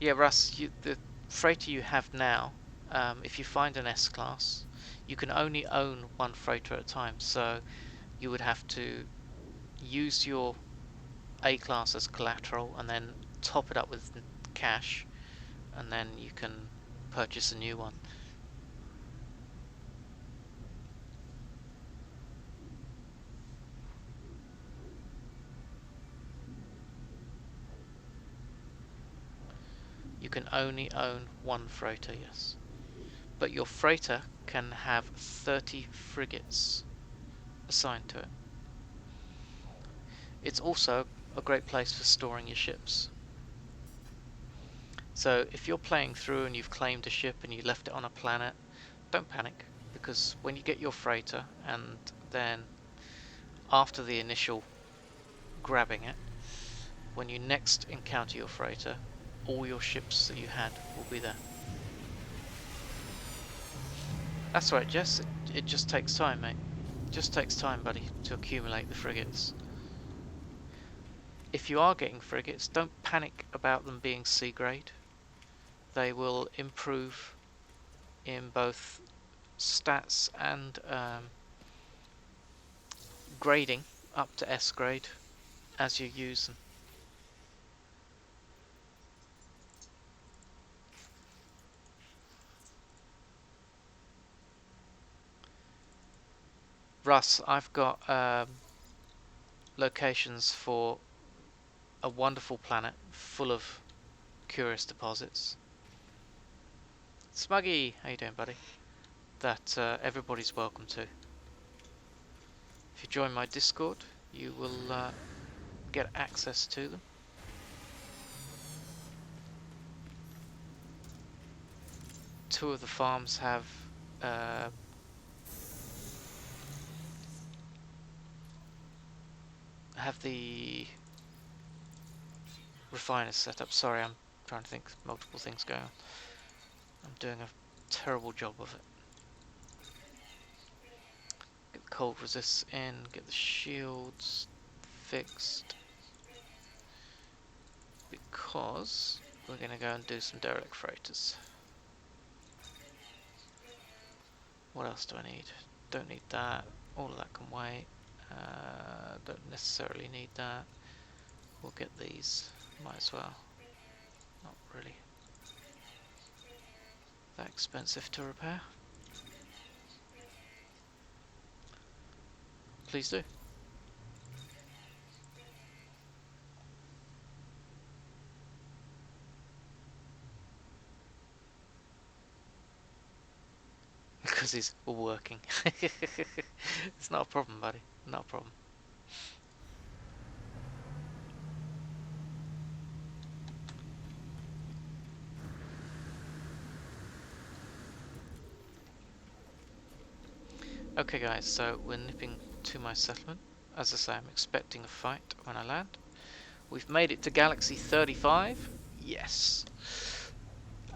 Yeah, Russ, the freighter you have now, if you find an S-class, you can only own one freighter at a time, so you would have to use your A class as collateral and then top it up with cash, and then you can purchase a new one. You can only own one freighter, yes. But your freighter can have 30 frigates assigned to it. It's also a great place for storing your ships. So if you're playing through and you've claimed a ship and you left it on a planet, don't panic, because when you get your freighter and then after the initial grabbing it, when you next encounter your freighter, all your ships that you had will be there. That's right, Jess, it just takes time, mate. It just takes time, buddy, to accumulate the frigates. If you are getting frigates, don't panic about them being C grade. They will improve in both stats and grading up to S grade as you use them. Russ, I've got locations for a wonderful planet full of curious deposits. Smuggy, how you doing, buddy? That everybody's welcome to. If you join my Discord, you will get access to them. Two of the farms have the refiners set up. Sorry, I'm trying to think of multiple things going on. I'm doing a terrible job of it. Get the cold resists in, get the shields fixed, because we're going to go and do some derelict freighters. What else do I need? Don't need that. All of that can wait. Don't necessarily need that. We'll get these. Might as well. Not really that expensive to repair. Please do. Because he's working. It's not a problem, buddy. Not a problem. Okay guys, so we're nipping to my settlement. As I say, I'm expecting a fight when I land. We've made it to Galaxy 35. Yes.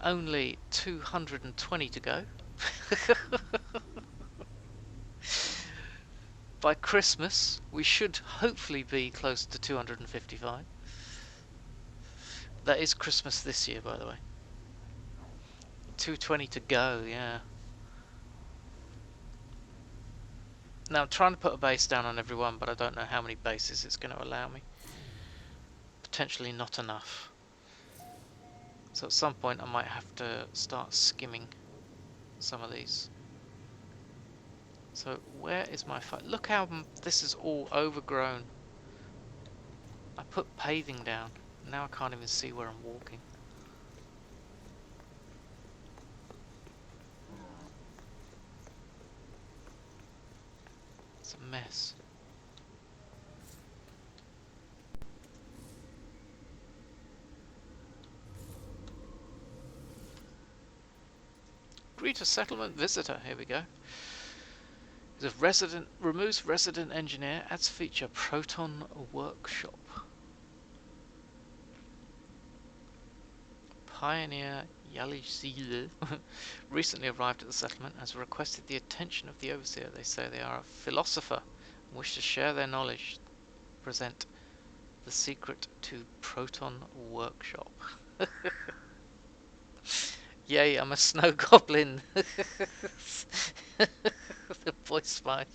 Only 220 to go. By Christmas, we should hopefully be close to 255. That is Christmas this year, by the way. 220 to go, yeah. Now I'm trying to put a base down on everyone, but I don't know how many bases it's going to allow me. Potentially not enough. So at some point I might have to start skimming some of these. So where is my fight? Look how this is all overgrown. I put paving down. Now I can't even see where I'm walking. It's a mess. Greet a settlement visitor. Here we go. The resident removes resident engineer, adds feature Proton Workshop. Pioneer Yalizile recently arrived at the settlement and has requested the attention of the overseer. They say they are a philosopher and wish to share their knowledge. Present the secret to Proton Workshop. Yay, I'm a snow goblin. The voice fine.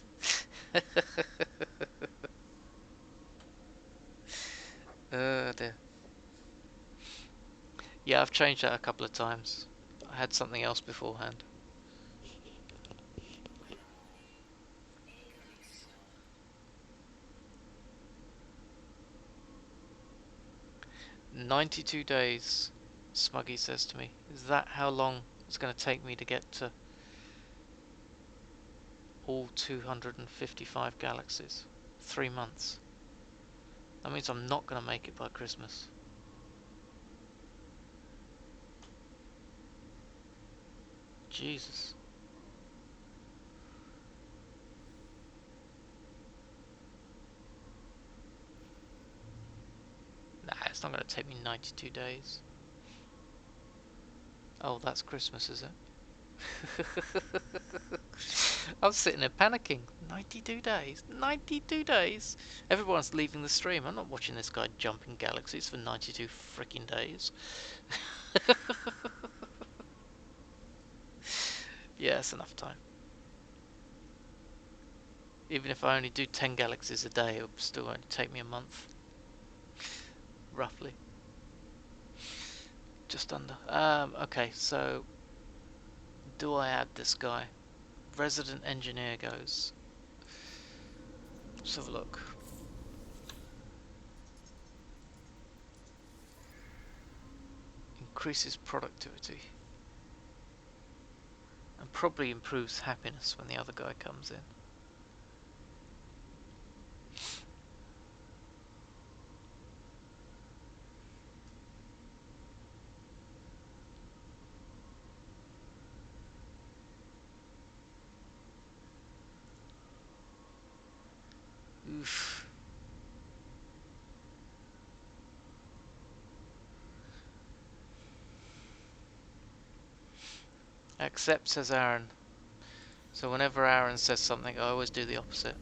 Dear. Yeah, I've changed that a couple of times. I had something else beforehand. "92 days," Smuggy says to me. Is that how long it's going to take me to get to all 255 galaxies? 3 months. That means I'm not going to make it by Christmas. Jesus. Nah, it's not going to take me 92 days. Oh, that's Christmas, is it? I was sitting there panicking. 92 days? 92 days? Everyone's leaving the stream. I'm not watching this guy jumping galaxies for 92 freaking days. Yeah, it's enough time. Even if I only do 10 galaxies a day, it would still only take me a month. Roughly. Just under. Okay, so do I add this guy? Resident engineer goes. Let's have a look. Increases productivity. And probably improves happiness when the other guy comes in. Oof. Accept, says Aaron. So whenever Aaron says something, I always do the opposite.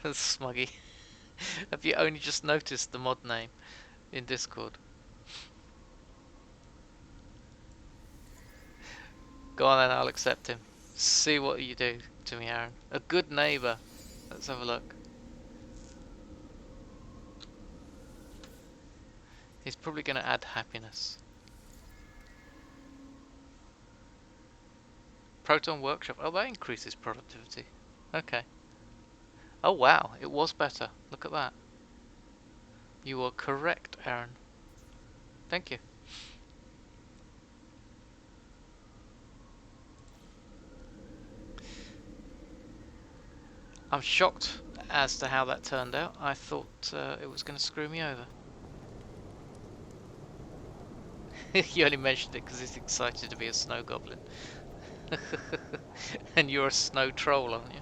Smuggy. Have you only just noticed the mod name in Discord? Go on then, I'll accept him. See what you do to me, Aaron. A good neighbour. Let's have a look. He's probably going to add happiness. Proton Workshop. Oh, that increases productivity. Okay. Oh wow, it was better. Look at that. You are correct, Aaron. Thank you. I'm shocked as to how that turned out. I thought it was going to screw me over. You only mentioned it because he's excited to be a snow goblin. And you're a snow troll, aren't you?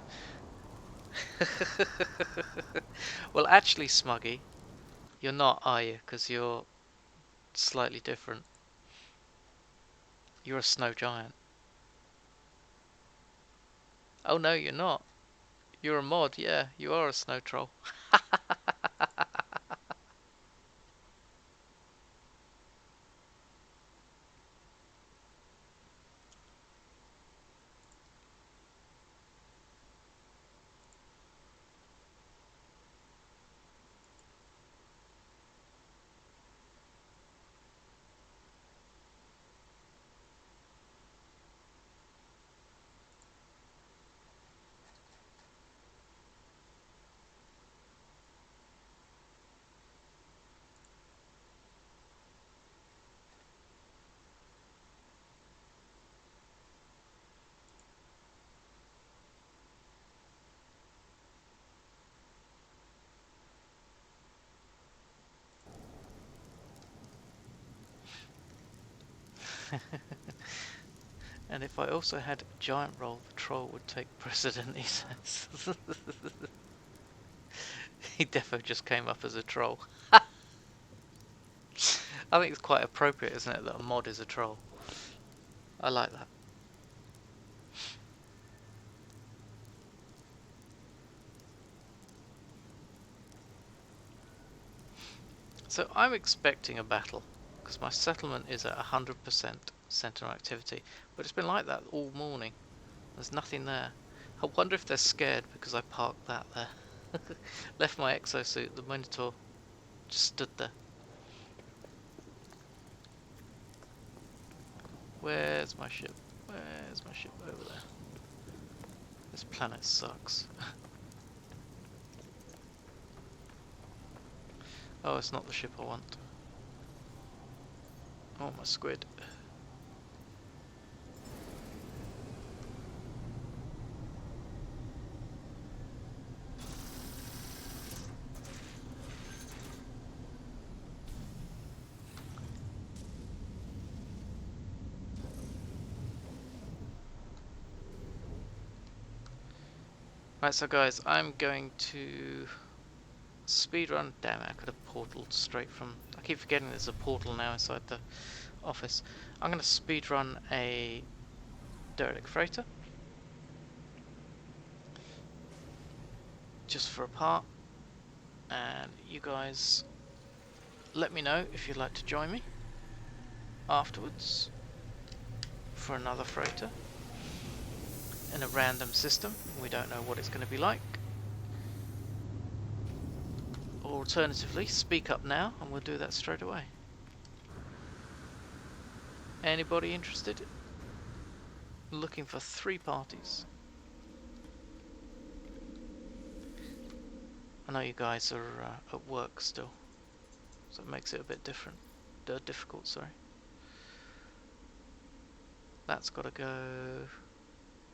Well, actually, Smuggy, you're not, are you? Because you're slightly different. You're a snow giant. Oh no, you're not. You're a mod, yeah. You are a snow troll. And if I also had a giant roll, the troll would take precedent, he says. He defo just came up as a troll. I think it's quite appropriate, isn't it, that a mod is a troll? I like that. So I'm expecting a battle. because my settlement is at 100% sentinel activity, but it's been like that all morning. There's nothing there. I wonder if they're scared because I parked that there. Left my exosuit, the Minotaur just stood there. Where's my ship? Where's my ship? Over there. This planet sucks. Oh, it's not the ship I want. Oh, my squid. Right, so guys, I'm going to speedrun. Damn it, I could have portaled straight from... I keep forgetting there's a portal now inside the office. I'm going to speedrun a derelict freighter. Just for a part. And you guys let me know if you'd like to join me afterwards for another freighter in a random system. We don't know what it's going to be like. Or alternatively, speak up now and we'll do that straight away. Anybody interested? Looking for 3 parties. I know you guys are at work still, so it makes it a bit different. Difficult, sorry. That's gotta go.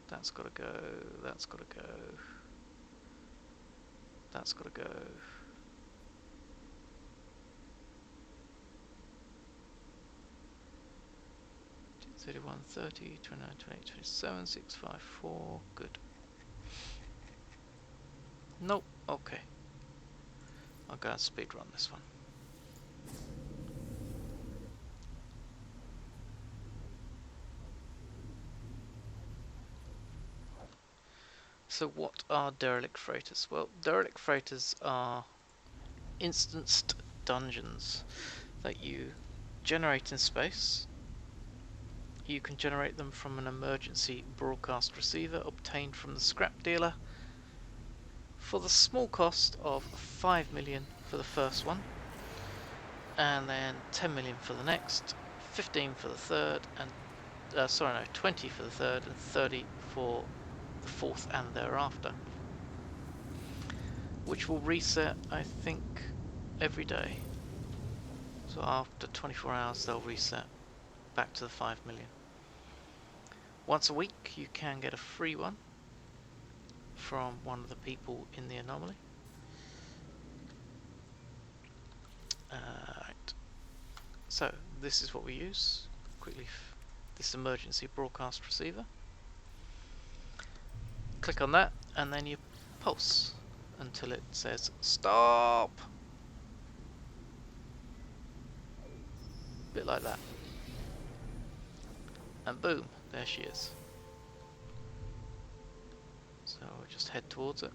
That's gotta go. That's gotta go. That's gotta go. $31, $30, $29, $28, $27, $654. Good. Nope. Okay. I'll go and speedrun this one. So what are derelict freighters? Well, derelict freighters are instanced dungeons that you generate in space. You can generate them from an emergency broadcast receiver obtained from the scrap dealer for the small cost of 5 million for the first one, and then 10 million for the next, 15 for the third, and 20 for the third, and 30 for the fourth and thereafter, which will reset, I think, every day. So after 24 hours they'll reset back to the 5 million. Once a week you can get a free one from one of the people in the anomaly. Right. So this is what we use. Quickly, this emergency broadcast receiver. Click on that and then you pulse until it says stop. Bit like that. And boom, there she is. So we'll just head towards it.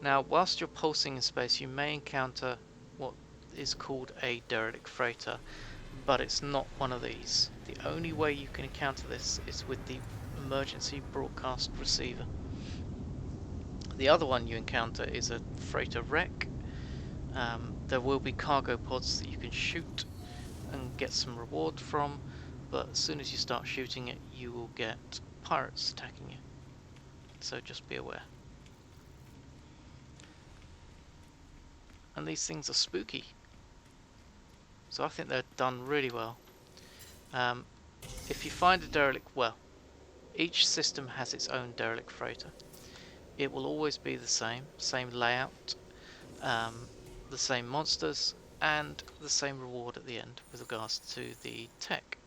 Now, whilst you're pulsing in space, you may encounter what is called a derelict freighter, but it's not one of these. The only way you can encounter this is with the emergency broadcast receiver. The other one you encounter is a freighter wreck. There will be cargo pods that you can shoot and get some reward from, but as soon as you start shooting it, you will get pirates attacking you. So just be aware. And these things are spooky, so I think they're done really well. If you find a derelict, well, each system has its own derelict freighter. It will always be the same layout, the same monsters, and the same reward at the end with regards to the tech.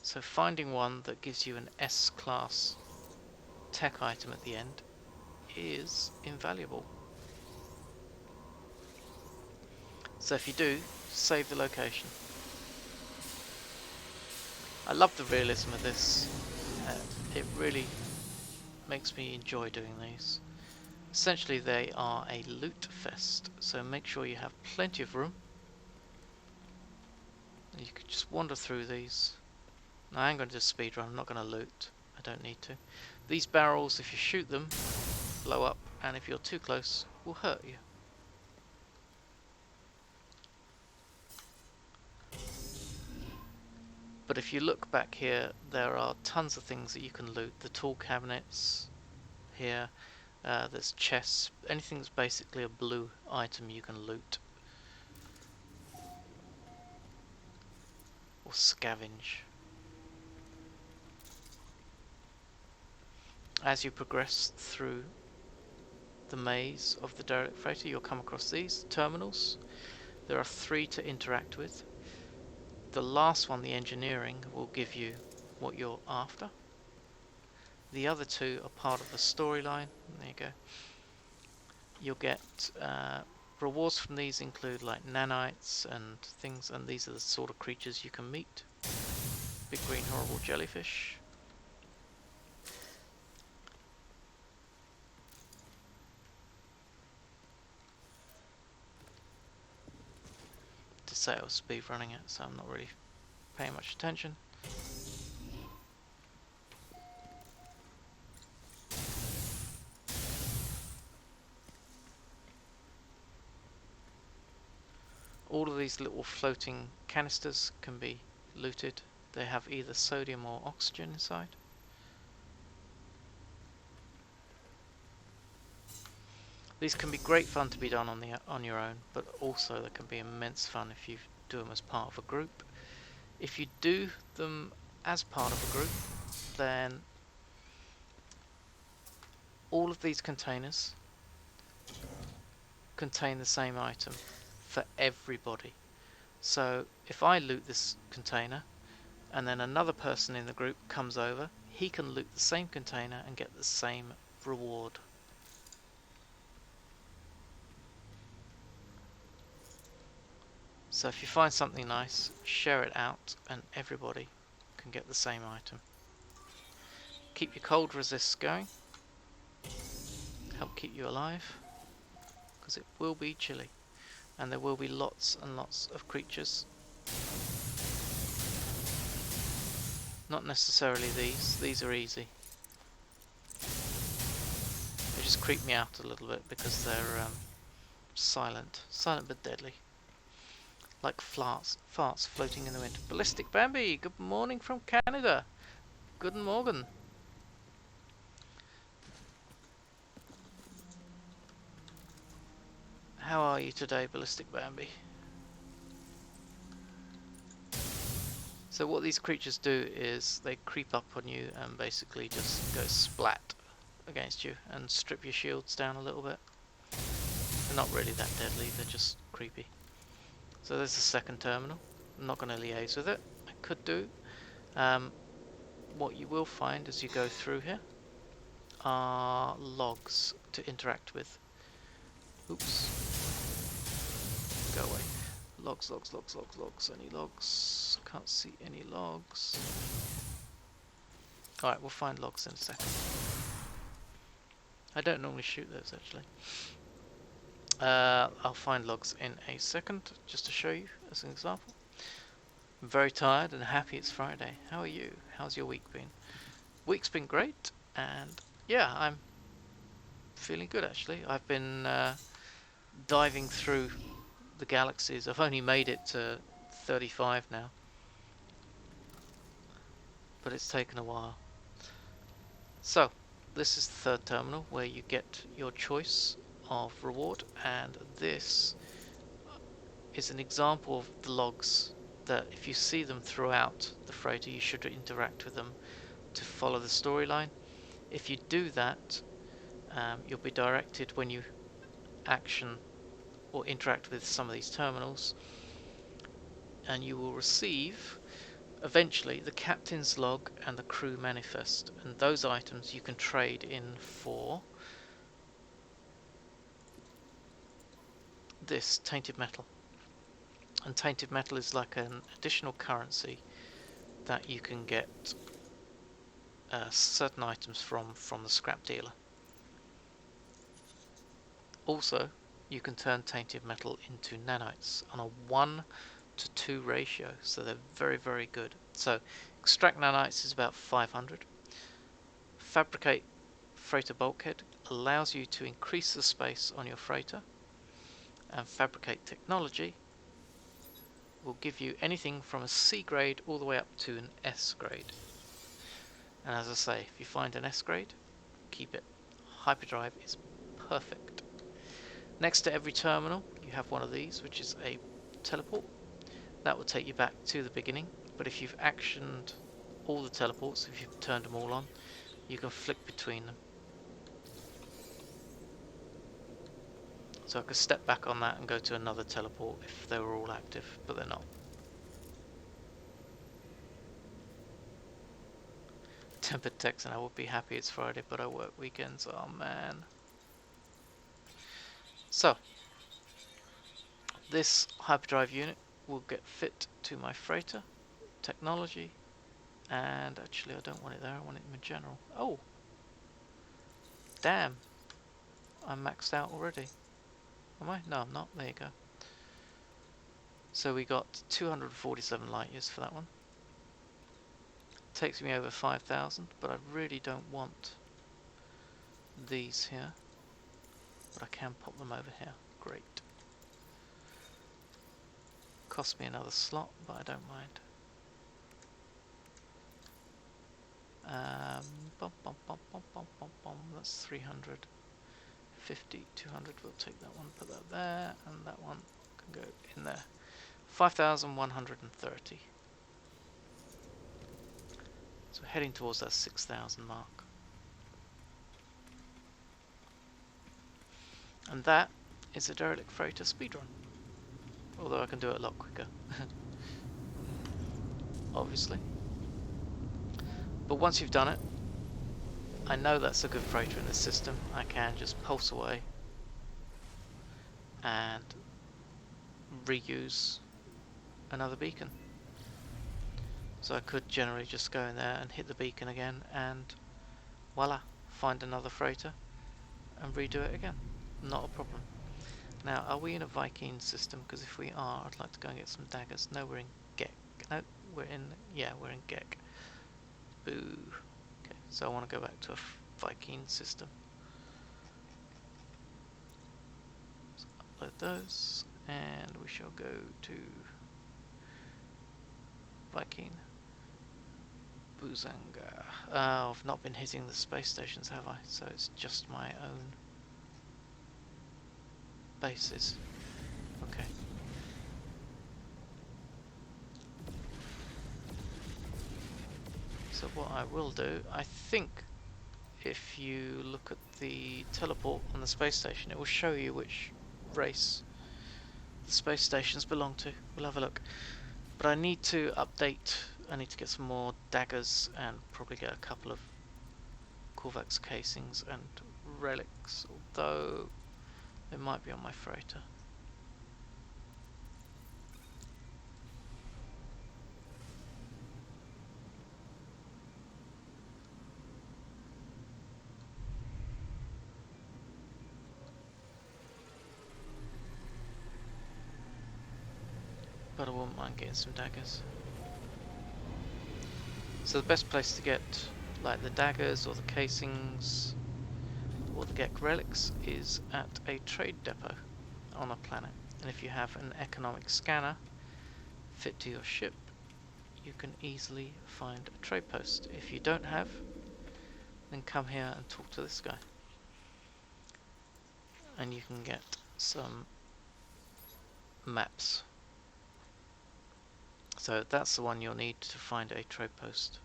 So finding one that gives you an S-class tech item at the end is invaluable. So if you do, save the location. I love the realism of this. It really makes me enjoy doing these. Essentially they are a loot fest, so make sure you have plenty of room. You can just wander through these. Now I ain't going to do speed run, I'm not going to loot, I don't need to. These barrels, if you shoot them, blow up, and if you're too close, will hurt you. But if you look back here, there are tons of things that you can loot. The tool cabinets here, there's chests, anything that's basically a blue item you can loot. Or scavenge. As you progress through the maze of the derelict freighter, you'll come across these terminals. There are 3 to interact with. The last one, the engineering, will give you what you're after. The other 2 are part of the storyline. There you go. You'll get rewards from these include like nanites and things, and these are the sort of creatures you can meet. Big green horrible jellyfish. To say I was speed running it, so I'm not really paying much attention. All of these little floating canisters can be looted. They have either sodium or oxygen inside. These can be great fun to be done on your own, but also they can be immense fun if you do them as part of a group. If you do them as part of a group, then all of these containers contain the same item for everybody. So if I loot this container and then another person in the group comes over, he can loot the same container and get the same reward. So if you find something nice, share it out and everybody can get the same item. Keep your cold resists going. Help keep you alive, because it will be chilly. And there will be lots and lots of creatures. Not necessarily these are easy. They just creep me out a little bit because they're silent but deadly. Like farts floating in the wind. Ballistic Bambi, good morning from Canada. Guten Morgen. How are you today, Ballistic Bambi? So what these creatures do is they creep up on you and basically just go splat against you and strip your shields down a little bit. They're not really that deadly, they're just creepy. So there's the second terminal. I'm not going to liaise with it. I could do. What you will find as you go through here are logs to interact with. Oops. Go away. Logs. Any logs? Can't see any logs. Alright, we'll find logs in a second. I don't normally shoot those actually. I'll find logs in a second, just to show you as an example. I'm very tired and happy it's Friday. How are you? How's your week been? Week's been great, and yeah, I'm feeling good actually. I've been diving through the galaxies. I've only made it to 35 now, but it's taken a while. So, this is the third terminal where you get your choice of reward, and this is an example of the logs that if you see them throughout the freighter, you should interact with them to follow the storyline. If you do that, you'll be directed when you action or interact with some of these terminals, and you will receive eventually the captain's log and the crew manifest, and those items you can trade in for this tainted metal. And tainted metal is like an additional currency that you can get certain items from the scrap dealer. Also, you can turn tainted metal into nanites on a 1:2 ratio, so they're very, very good. So, extract nanites is about 500. Fabricate freighter bulkhead allows you to increase the space on your freighter, and fabricate technology will give you anything from a C grade all the way up to an S grade. And as I say, if you find an S grade, keep it. Hyperdrive is perfect. Next to every terminal, you have one of these, which is a teleport. That will take you back to the beginning, but if you've actioned all the teleports, if you've turned them all on, you can flick between them. So I could step back on that and go to another teleport if they were all active, but they're not. Tempered text, and I would be happy it's Friday, but I work weekends. Oh man. So, this hyperdrive unit will get fit to my freighter, technology, and actually I don't want it there, I want it in general. Oh! Damn! I'm maxed out already. Am I? No, I'm not. There you go. So we got 247 light years for that one. Takes me over 5,000, but I really don't want these here. But I can pop them over here. Great. Cost me another slot, but I don't mind. That's 350, 200. We'll take that one, put that there, and that one can go in there. 5,130. So we're heading towards that 6,000 mark. And that is a derelict freighter speedrun. Although I can do it a lot quicker. Obviously. But once you've done it, I know that's a good freighter in this system. I can just pulse away and reuse another beacon. So I could generally just go in there and hit the beacon again and voila, find another freighter and redo it again. Not a problem. Now, are we in a Viking system? Because if we are, I'd like to go and get some daggers. No, we're in Gek. No, we're in... yeah, we're in Gek. Boo. Okay, so I want to go back to a Viking system. So upload those, and we shall go to Viking. Buzanga. I've not been hitting the space stations, have I? So it's just my own bases. Okay. So what I will do, I think if you look at the teleport on the space station, it will show you which race the space stations belong to. We'll have a look. But I need to update, I need to get some more daggers and probably get a couple of Korvax casings and relics, although they might be on my freighter. But I wouldn't mind getting some daggers. So the best place to get like the daggers or the casings or the Gek relics is at a trade depot on a planet. And if you have an economic scanner fit to your ship, you can easily find a trade post. If you don't have, then come here and talk to this guy. And you can get some maps. So that's the one you'll need to find a trade post.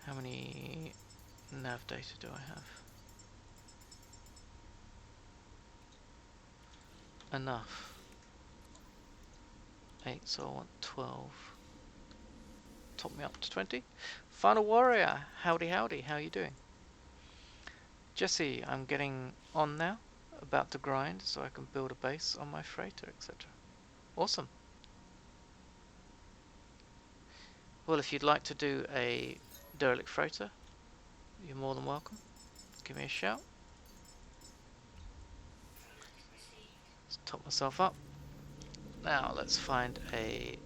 How many nav data do I have? Enough. 8, so I want 12. Top me up to 20. Final Warrior, howdy howdy, how are you doing? Jesse, I'm getting on now, about to grind so I can build a base on my freighter, etc. Awesome. Well, if you'd like to do a derelict freighter, you're more than welcome. Give me a shout. Top myself up. Now let's find a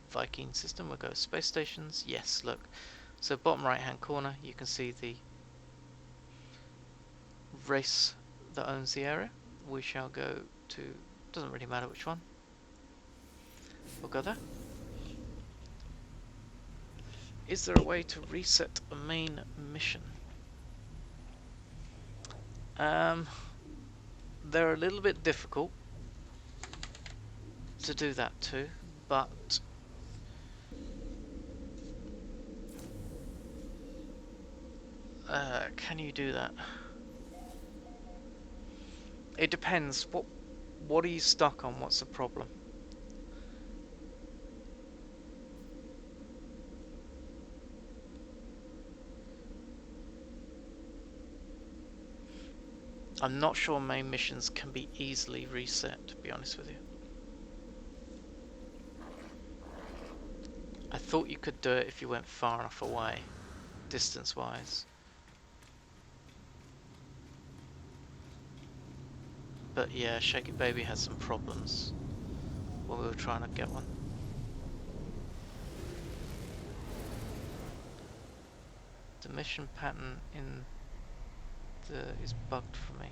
Viking system. We'll go space stations. Yes, look. So bottom right hand corner you can see the race that owns the area. We shall go to, doesn't really matter which one. We'll go there. Is there a way to reset a main mission? They're a little bit difficult to do that too, but can you do that? It depends. What are you stuck on? What's the problem? I'm not sure main missions can be easily reset, to be honest with you. I thought you could do it if you went far enough away, distance-wise. But yeah, Shake It Baby had some problems when we were trying to get one. The mission pattern in is bugged for me.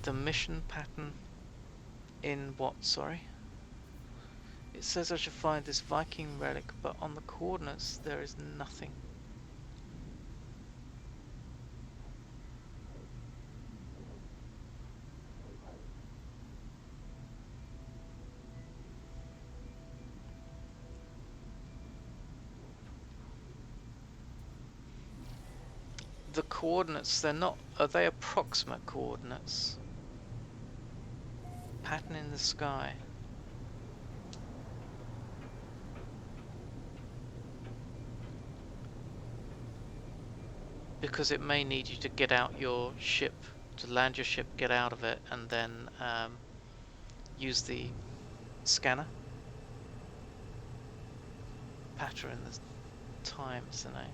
The mission pattern in what, sorry? It says I should find this Viking relic, but on the coordinates there is nothing. The coordinates, they're not, are they approximate coordinates? Pattern in the sky. Because it may need you to get out your ship, to land your ship, get out of it, and then use the scanner. Pattern in the times, isn't it?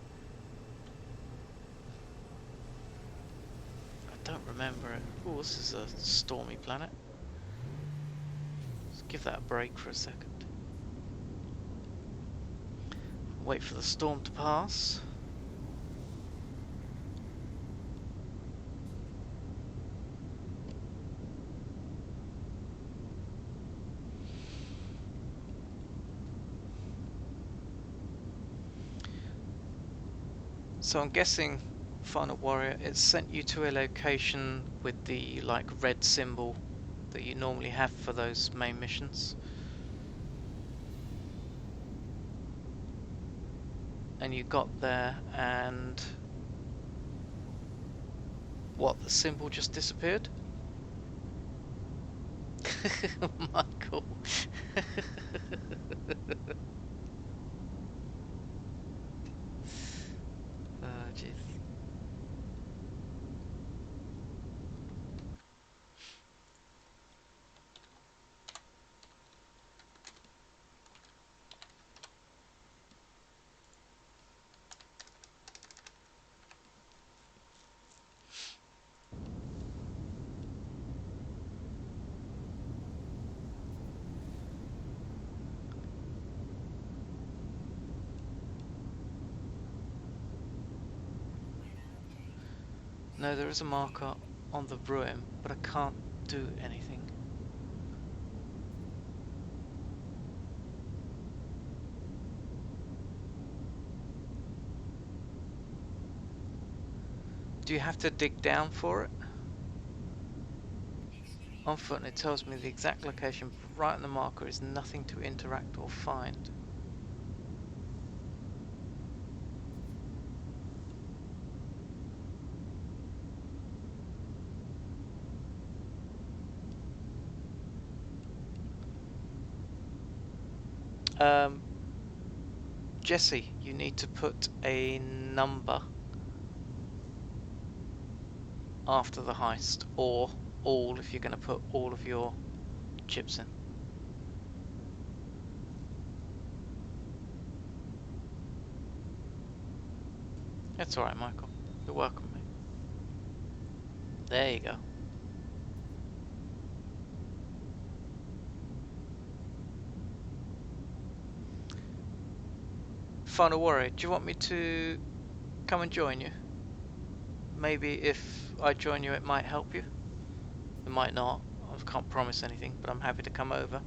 I don't remember it. Oh, this is a stormy planet. Let's give that a break for a second. Wait for the storm to pass. So I'm guessing, Final Warrior, it sent you to a location with the red symbol that you normally have for those main missions. And you got there and what, the symbol just disappeared? Michael. Oh jeez. No, there is a marker on the ruin, but I can't do anything. Do you have to dig down for it? On foot, it tells me the exact location, but right on the marker is nothing to interact or find. Jesse, you need to put a number after the heist, or all if you're going to put all of your chips in. That's alright, Michael. You're welcome, mate. There you go. Final Warrior, do you want me to come and join you? Maybe if I join you it might help you. It might not. I can't promise anything, but I'm happy to come over.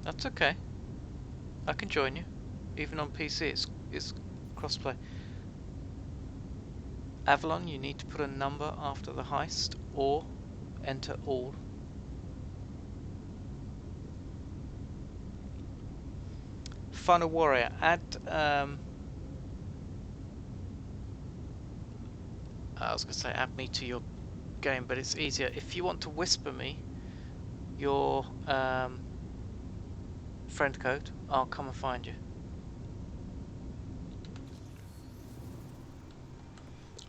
That's okay. I can join you. Even on PC, it's crossplay. Avalon, you need to put a number after the heist or enter all. Final Warrior, add I was going to say add me to your game, but it's easier. If you want to whisper me your friend code, I'll come and find you.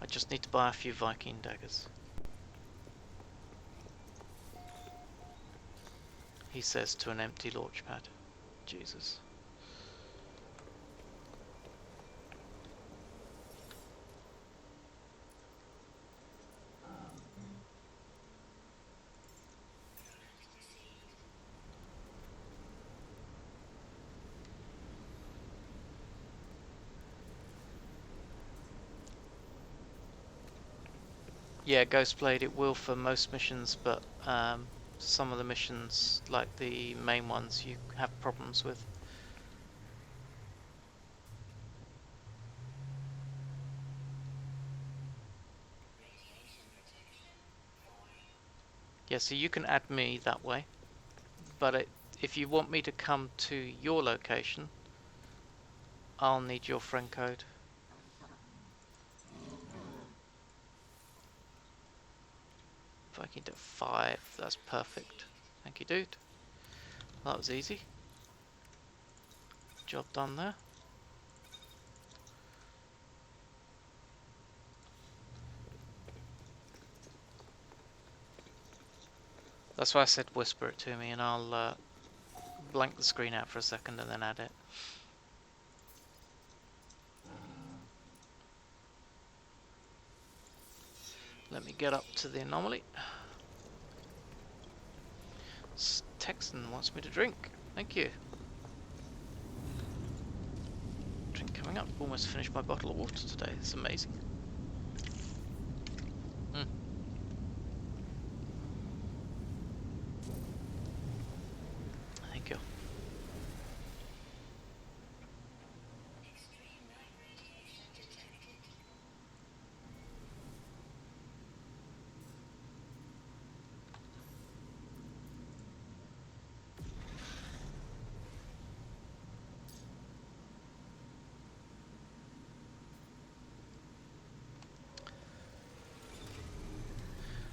I just need to buy a few Viking daggers. He says to an empty launch pad. Jesus. Yeah, Ghostblade, it will for most missions, but some of the missions, like the main ones, you have problems with. Yeah, so you can add me that way, but if you want me to come to your location, I'll need your friend code. If I can do 5, that's perfect. Thank you, dude. That was easy. Job done there. That's why I said whisper it to me, and I'll blank the screen out for a second and then add it. Let me get up to the anomaly. Texan wants me to drink. Thank you. Drink coming up. Almost finished my bottle of water today. It's amazing. Thank you.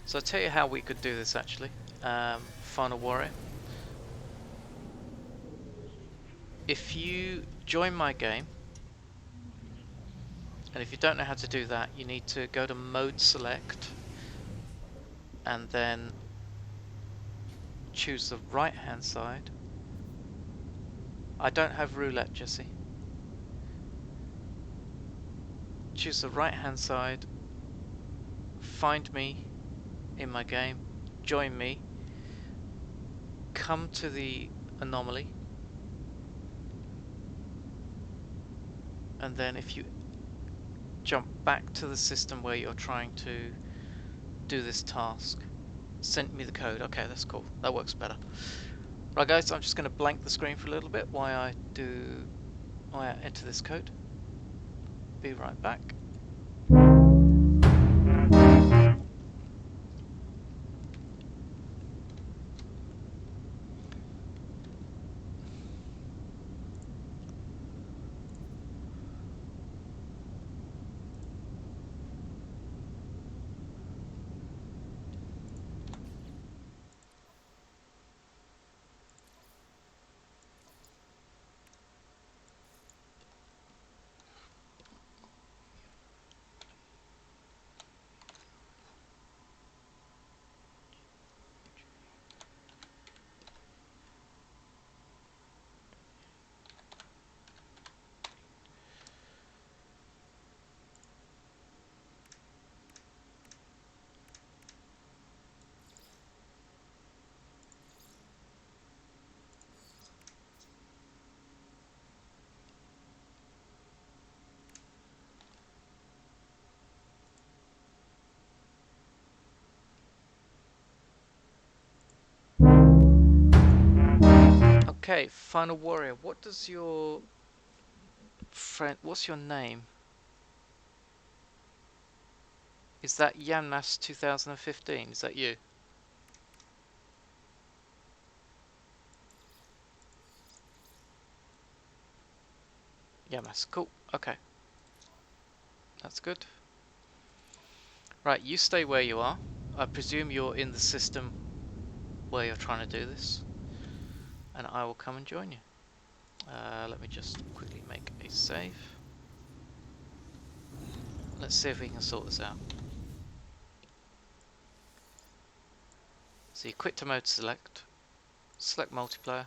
So I'll tell you how we could do this actually. Final Warrior. If you join my game, and if you don't know how to do that, you need to go to Mode Select and then choose the right hand side. I don't have roulette, Jesse. Choose the right hand side, find me in my game, join me, come to the anomaly, and then if you jump back to the system where you're trying to do this task, send me the code. Okay, that's cool. That works better. Right guys, I'm just going to blank the screen for a little bit while I enter this code. Be right back. Okay, Final Warrior, what does your friend, what's your name? Is that Yanmas 2015? Is that you? Yanmas, cool. Okay, that's good. Right, you stay where you are. I presume you're in the system where you're trying to do this, and I will come and join you. Let me just quickly make a save. Let's see if we can sort this out. So you quit to mode select multiplayer,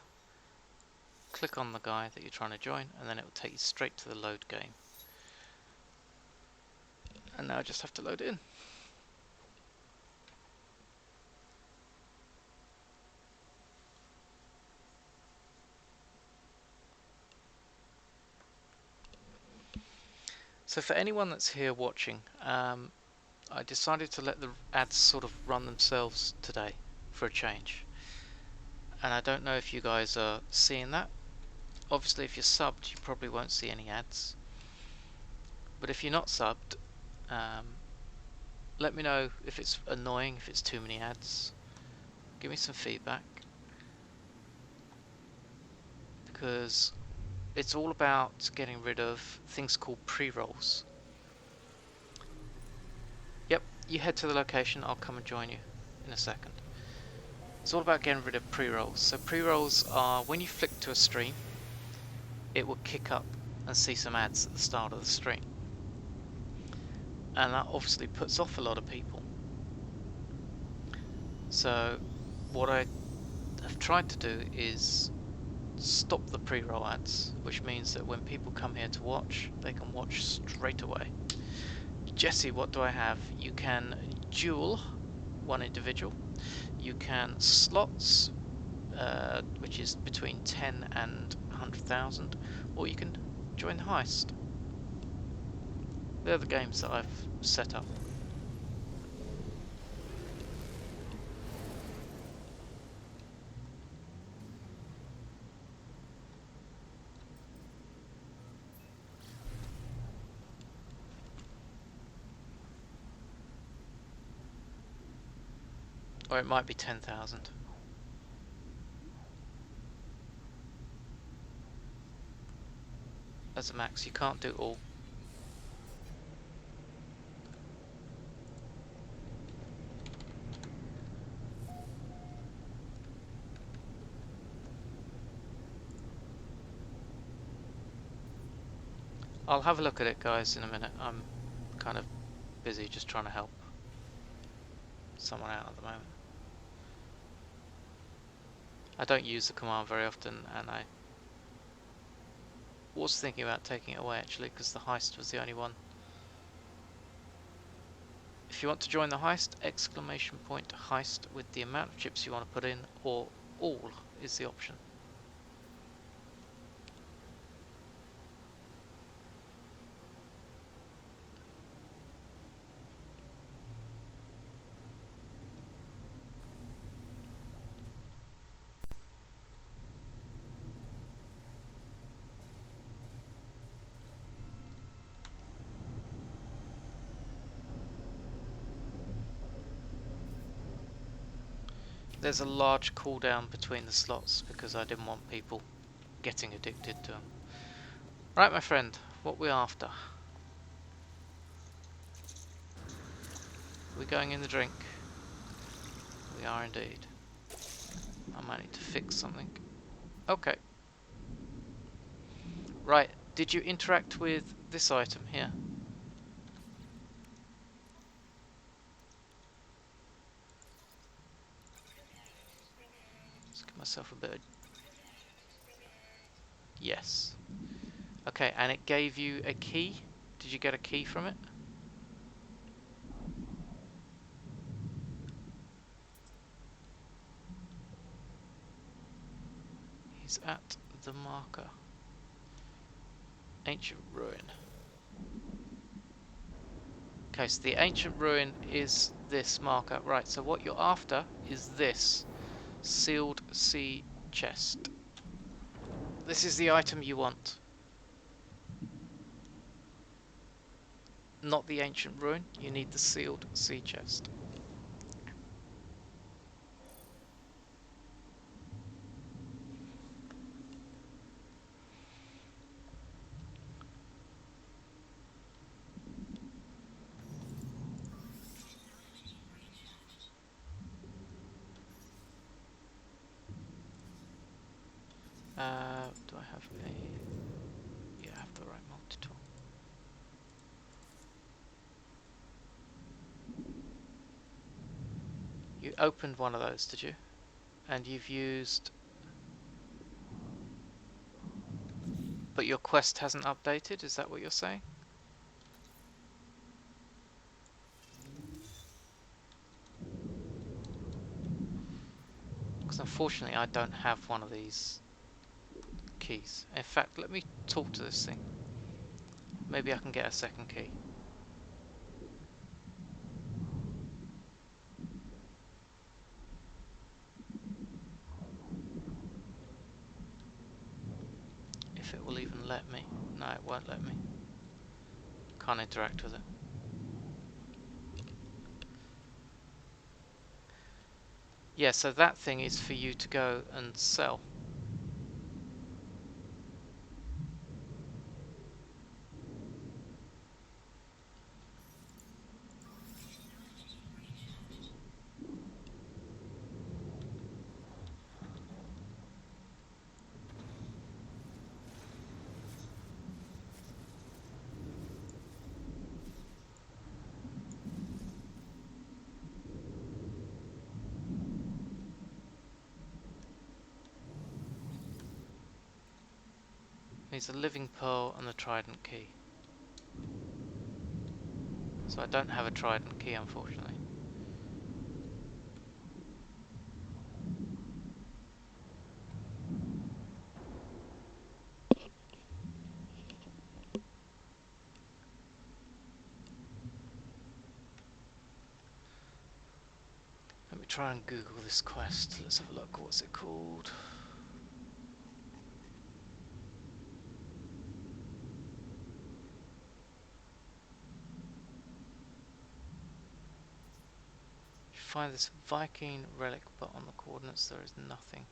click on the guy that you're trying to join, and then it will take you straight to the load game. And now I just have to load it in. So for anyone that's here watching, I decided to let the ads sort of run themselves today for a change. And I don't know if you guys are seeing that. Obviously if you're subbed you probably won't see any ads. But if you're not subbed, let me know if it's annoying, if it's too many ads. Give me some feedback. Because it's all about getting rid of things called pre-rolls. Yep, you head to the location, I'll come and join you in a second. It's all about getting rid of pre-rolls. So pre-rolls are when you flick to a stream, it will kick up and see some ads at the start of the stream. And that obviously puts off a lot of people. So what I have tried to do is stop the pre-roll ads, which means that when people come here to watch, they can watch straight away. Jesse, what do I have? You can duel one individual. You can slots, which is between 10 and 100,000, or you can join the heist. They're the games that I've set up. Or it might be 10,000. As a max, you can't do all. I'll have a look at it, guys, in a minute. I'm kind of busy just trying to help someone out at the moment. I don't use the command very often, and I was thinking about taking it away actually, because the heist was the only one. If you want to join the heist, exclamation point heist with the amount of chips you want to put in, or all is the option. There's a large cooldown between the slots because I didn't want people getting addicted to them. Right, my friend, what we after? We're going in the drink. We are indeed. I might need to fix something. Okay. Right, did you interact with this item here? Let's give myself a bit of... Yes. Okay, and it gave you a key? Did you get a key from it? He's at the marker. Ancient ruin. Okay, so the ancient ruin is this marker. Right, so what you're after is this sealed sea chest. This is the item you want. Not the ancient ruin. You need the sealed sea chest. Do I have a... Yeah, I have the right multi-tool. You opened one of those, did you? And you've used... But your quest hasn't updated, is that what you're saying? Because unfortunately I don't have one of these keys. In fact, let me talk to this thing. Maybe I can get a second key. If it will even let me. No, it won't let me. Can't interact with it. Yeah, so that thing is for you to go and sell. Needs a living pearl and a trident key. So I don't have a trident key, unfortunately. Let me try and Google this quest. Let's have a look. What's it called? You find this Viking relic, but on the coordinates there is nothing.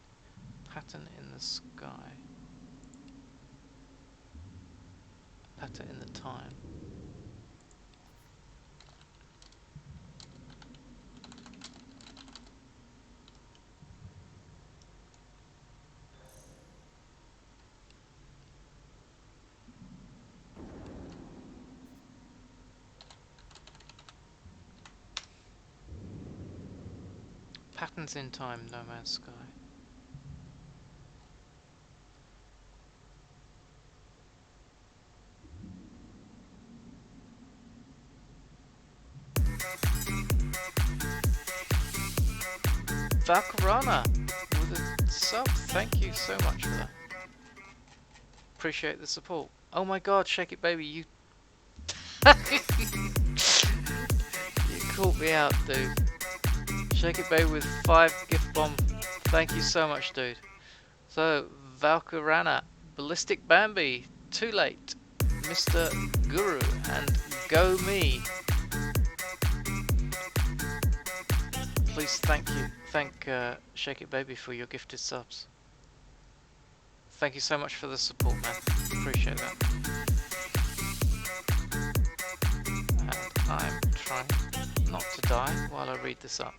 Pattern in the sky. Pattern in the time. Patterns in time, No Man's Sky. Valkarana with a sub. Thank you so much for that. Appreciate the support. Oh my god, Shake It Baby, you you caught me out, dude. Shake It Baby with 5 gift bomb. Thank you so much, dude. So, Valkarana, Ballistic Bambi, Too Late, Mr. Guru, and Go Me. Please thank Shake It Baby for your gifted subs. Thank you so much for the support, man. Appreciate that. And I'm trying not to die while I read this up.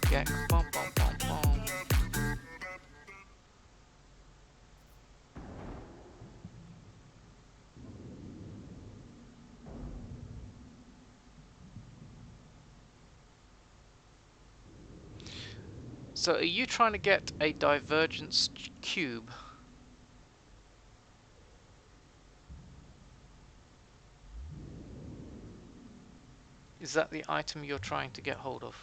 Get bom bom bom bom. So are you trying to get a divergence cube? Is that the item you're trying to get hold of?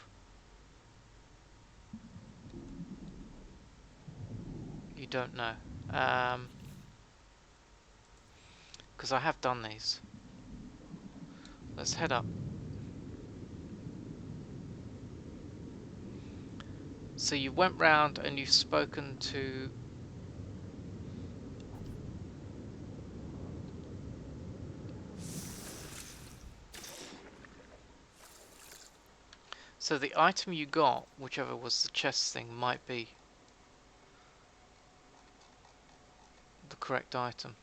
You don't know. Because I have done these. Let's head up. So you went round and you've spoken to... So the item you got, whichever was the chest thing, might be the correct item.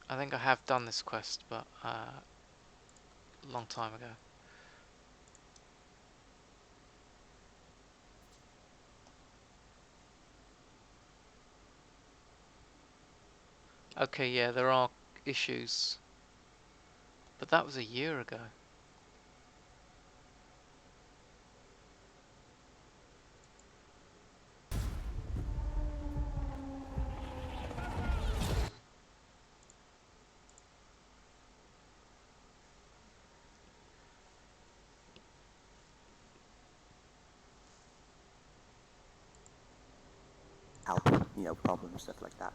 I think I have done this quest, but a long time ago. Okay, yeah, there are issues. But that was a year ago. Help, problems, stuff like that.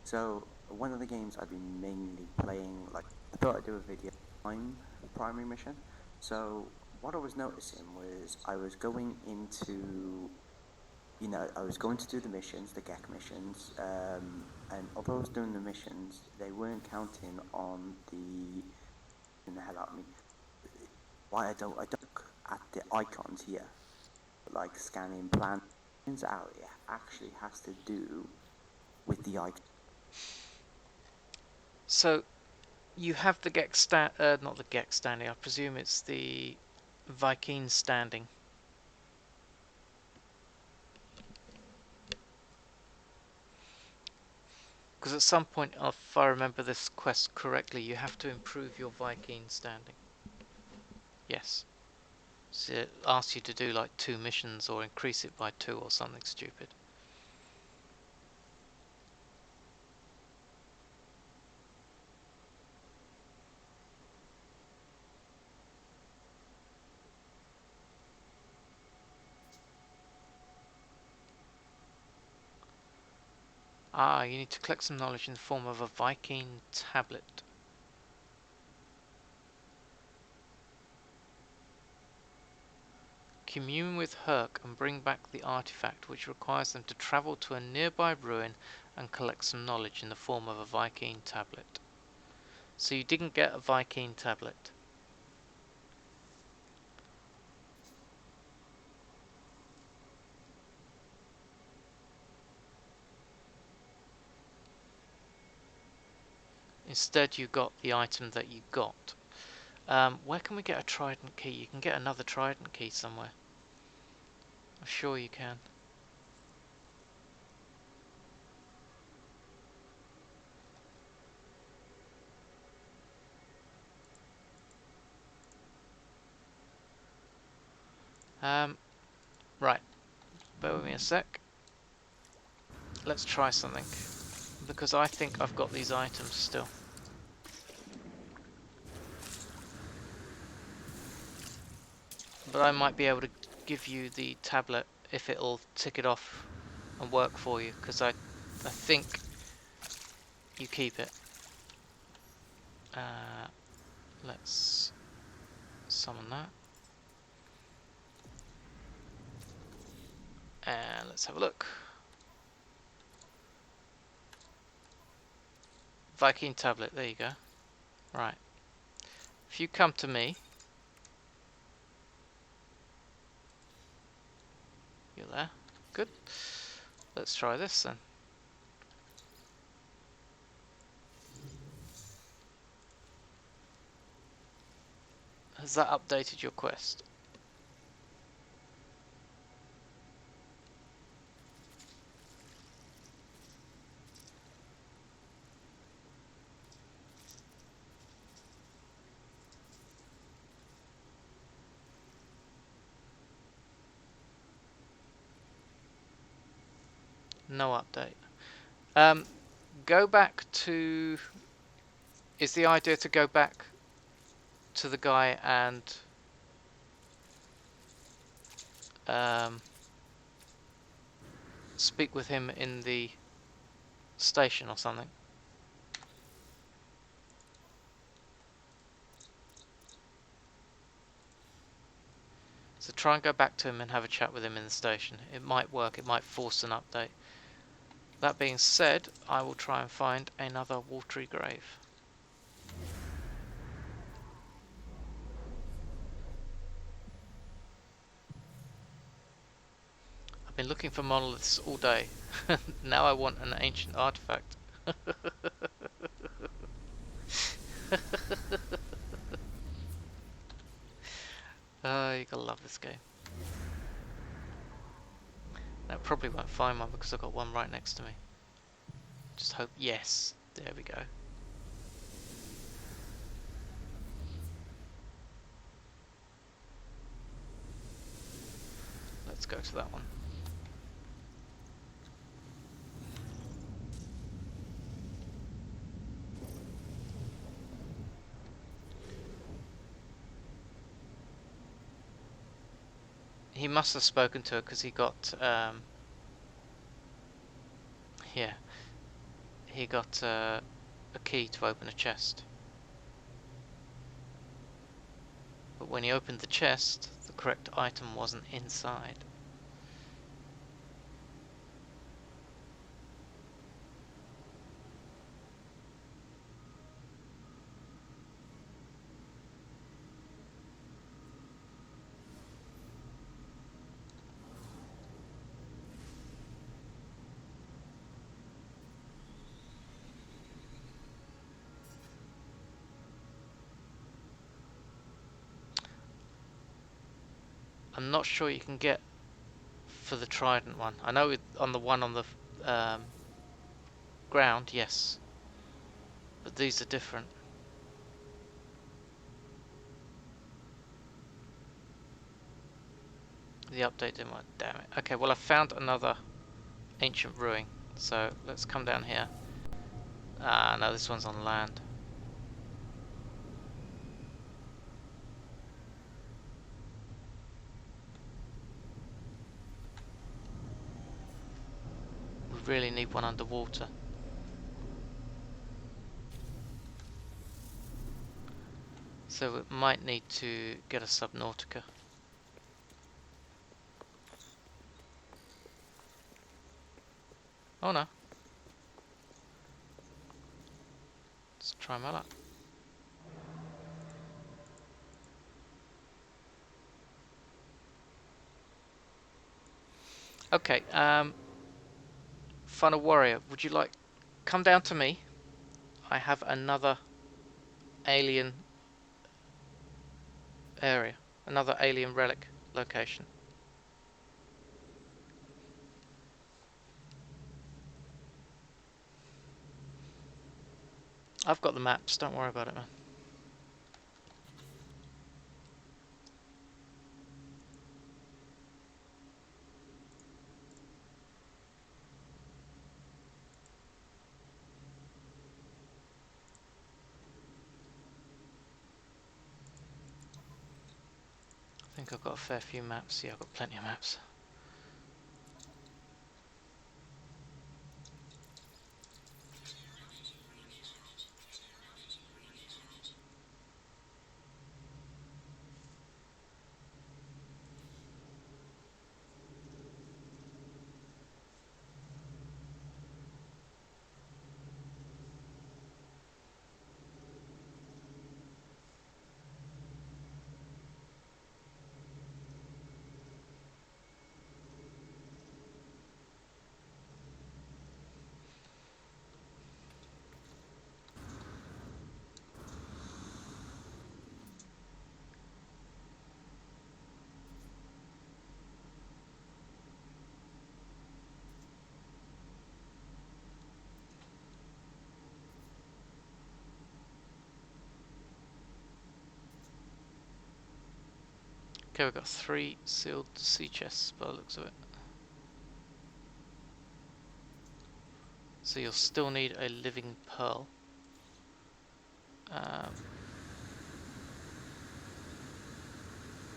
So one of the games I've been mainly playing, like I thought I'd do a video on primary mission. So what I was noticing was I was going into, I was going to do the missions, the GEC missions, and although I was doing the missions, they weren't counting on the hell out of me. Why I don't look at the icons here, like scanning plans out, it actually has to do with the icon. So you have the not the Gex standing. I presume it's the Viking standing. Because at some point, if I remember this quest correctly, you have to improve your Viking standing. Yes. So it asks you to do like 2 missions or increase it by 2 or something stupid. Ah, you need to collect some knowledge in the form of a Viking tablet. Commune with Herc and bring back the artifact, which requires them to travel to a nearby ruin and collect some knowledge in the form of a Viking tablet. So you didn't get a Viking tablet. Instead you got the item that you got. Where can we get a trident key? You can get another trident key somewhere. I'm sure you can. Right. Bear with me a sec. Let's try something. Because I think I've got these items still. But I might be able to give you the tablet if it'll tick it off and work for you. Because I think you keep it. Let's summon that. And let's have a look. Viking tablet, there you go. Right. If you come to me, you're there. Good. Let's try this then. Has that updated your quest? No update. Go back to... Is the idea to go back to the guy and speak with him in the station or something? So try and go back to him and have a chat with him in the station. It might work, it might force an update. That being said, I will try and find another watery grave. I've been looking for monoliths all day. Now I want an ancient artifact. You gotta love this game. I probably won't find one because I've got one right next to me. Just hope. Yes, there we go. Let's go to that one. He must have spoken to her because he got, yeah, he got a key to open a chest. But when he opened the chest, the correct item wasn't inside. I'm not sure you can get for the trident one. I know on the one on the ground, yes. But these are different. The update didn't work, damn it. Okay, well I found another ancient ruin. So let's come down here. Ah, no, this one's on land. We really need one underwater. So it might need to get a Subnautica. Oh no. Let's try my luck. Okay, Final Warrior, would you like... Come down to me. I have another alien area. Another alien relic location. I've got the maps, don't worry about it, man. I think I've got a fair few maps. Yeah, I've got plenty of maps. Okay, we've got 3 sealed sea chests by the looks of it. So you'll still need a living pearl.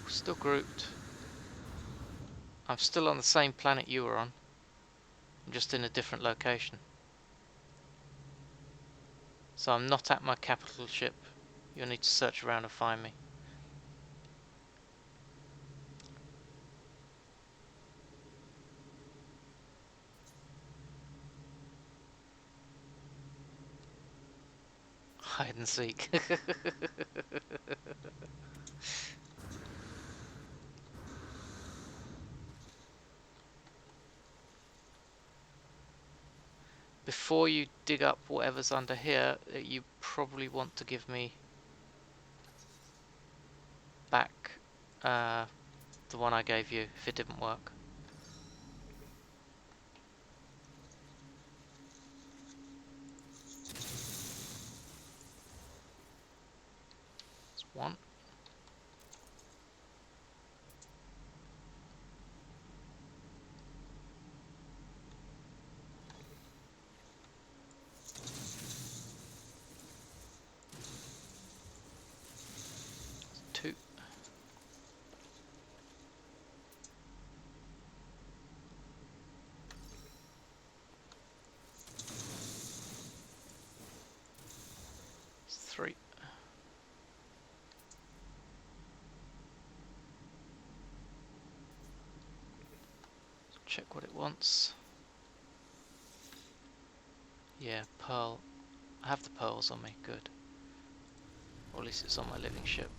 Still grouped. I'm still on the same planet you were on. I'm just in a different location. So I'm not at my capital ship. You'll need to search around and find me. hide and seek. Before you dig up whatever's under here, you probably want to give me back the one I gave you if it didn't work. That's one. Two. Three. Check what it wants. Yeah, pearl. I have the pearls on me, good. Or at least it's on my living ship.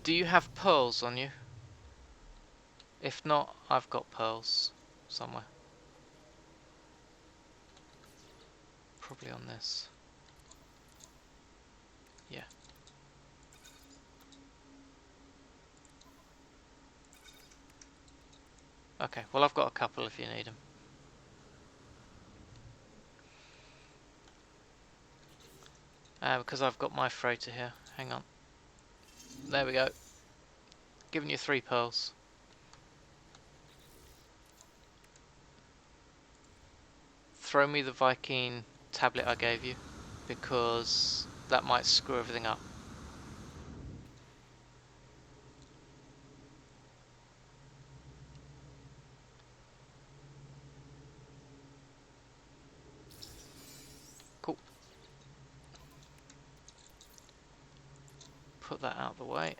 Do you have pearls on you? If not, I've got pearls somewhere. Probably on this. Yeah. Okay, well I've got a couple if you need them. Because I've got my freighter here. Hang on. There we go. Giving you 3 pearls. Throw me the Viking tablet I gave you, because that might screw everything up. Cool. Put that out of the way.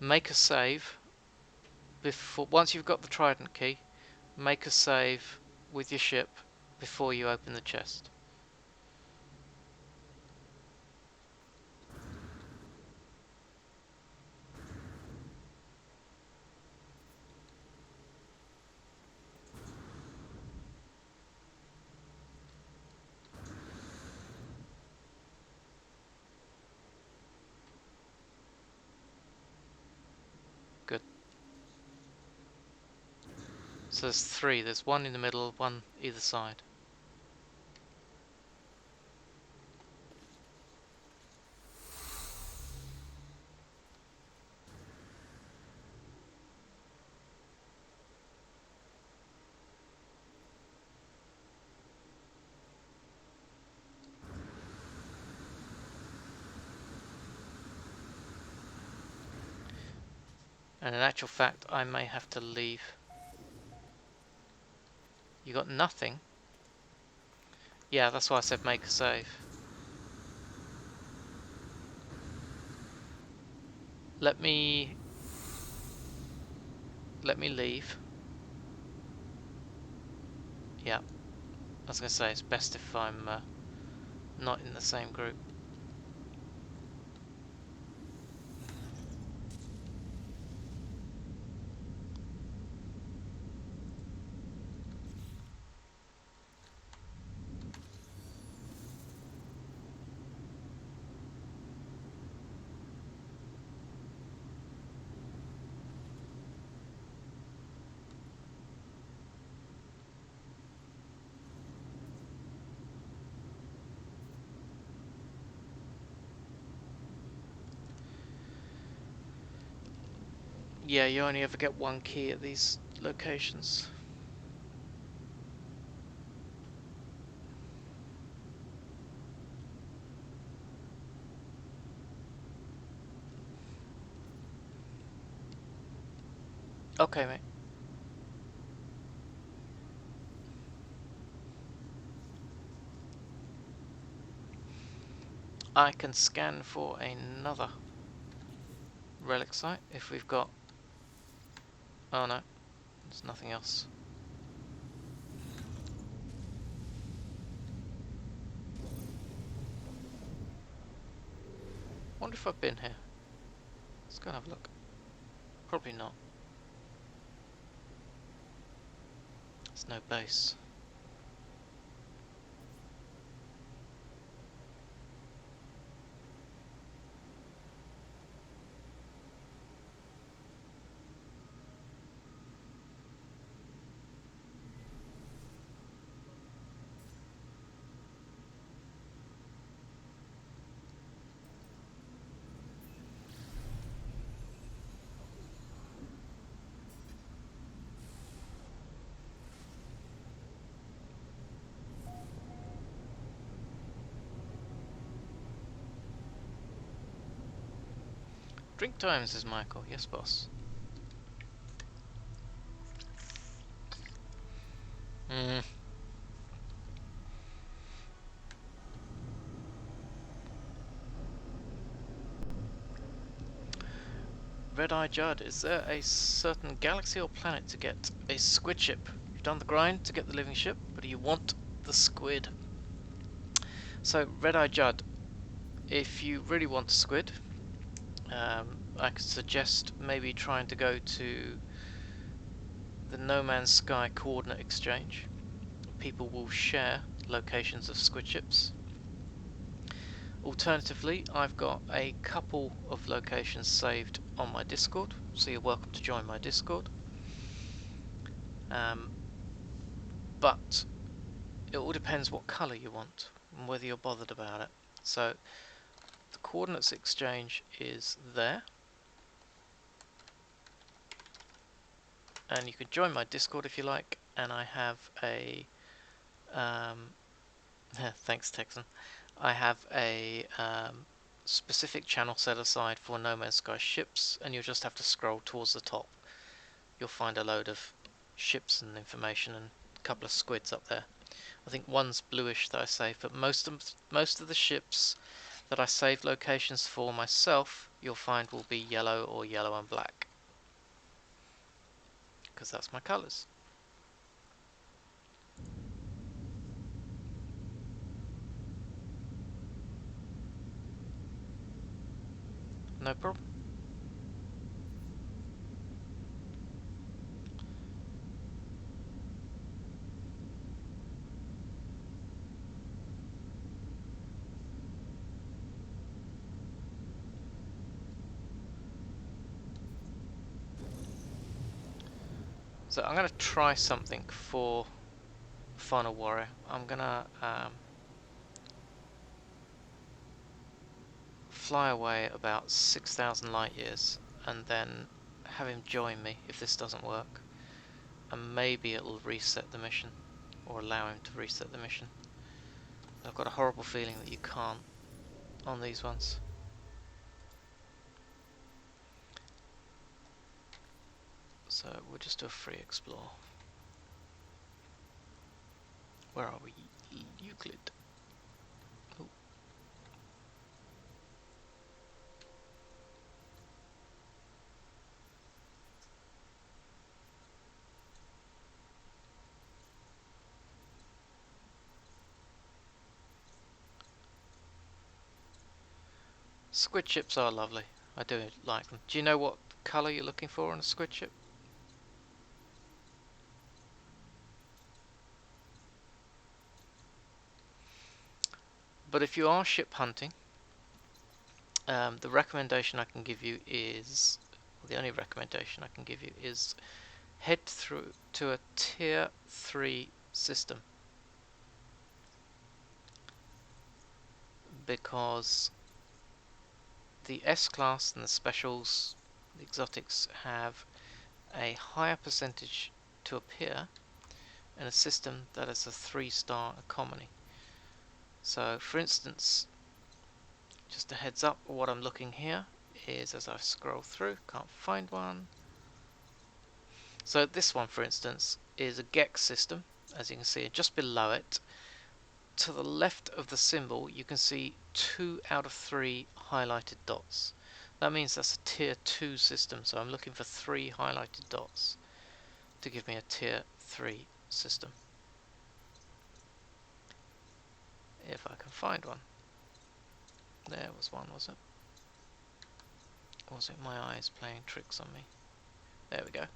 Make a save before. Once you've got the trident key, make a save with your ship before you open the chest. Good. So there's 3. There's 1 in the middle, 1 either side. And in actual fact, I may have to leave. You got nothing? Yeah, that's why I said make a save. Let me leave. Yeah, I was going to say it's best if I'm not in the same group. Yeah, you only ever get 1 key at these locations. Okay, mate. I can scan for another relic site if we've got... Oh no, there's nothing else. Wonder if I've been here. Let's go and have a look. Probably not. There's no base. Drink time, says Michael. Yes, boss. Red-Eye Judd, is there a certain galaxy or planet to get a squid ship? You've done the grind to get the living ship, but do you want the squid? So, Red-Eye Judd, if you really want a squid, I could suggest maybe trying to go to the No Man's Sky coordinate exchange. People will share locations of squid ships. Alternatively, I've got a couple of locations saved on my Discord, so you're welcome to join my Discord. But it all depends what colour you want and whether you're bothered about it. So the coordinates exchange is there, and you can join my Discord if you like. And I have a thanks Texan. I have a specific channel set aside for No Man's Sky ships, and you'll just have to scroll towards the top. You'll find a load of ships and information and a couple of squids up there. I think one's bluish that I saved, but most of the ships that I save locations for myself, you'll find will be yellow or yellow and black, because that's my colours. No problem. So I'm going to try something for Final Warrior. I'm going to fly away about 6,000 light years and then have him join me if this doesn't work, and maybe it'll reset the mission or allow him to reset the mission. I've got a horrible feeling that you can't on these ones. So we'll just do a free explore. Where are we? Euclid. Ooh. Squid ships are lovely. I do like them. Do you know what colour you're looking for on a squid ship? But if you are ship hunting, the recommendation I can give you is, the only recommendation I can give you is head through to a tier 3 system, because the S-Class and the Specials, the Exotics, have a higher percentage to appear in a system that is a 3-star economy. So for instance, just a heads up, what I'm looking here is, as I scroll through, can't find one. So this one, for instance, is a Gex system. As you can see, just below it, to the left of the symbol, you can see 2 out of 3 highlighted dots. That means that's a tier 2 system, so I'm looking for 3 highlighted dots to give me a tier 3 system. If I can find one. There was one, was it? Or was it my eyes playing tricks on me? There we go.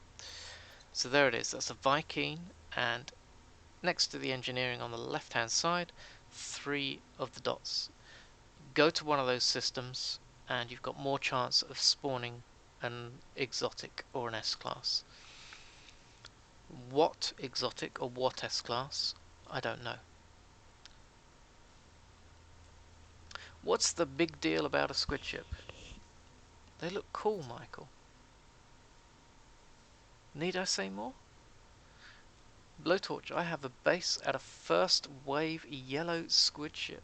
So there it is. That's a Viking, and next to the engineering on the left hand side, 3 of the dots. Go to one of those systems and you've got more chance of spawning an exotic or an S-class. What exotic or what S-class? I don't know. What's the big deal about a squid ship? They look cool, Michael. Need I say more? Blowtorch, I have a base at a first wave yellow squid ship.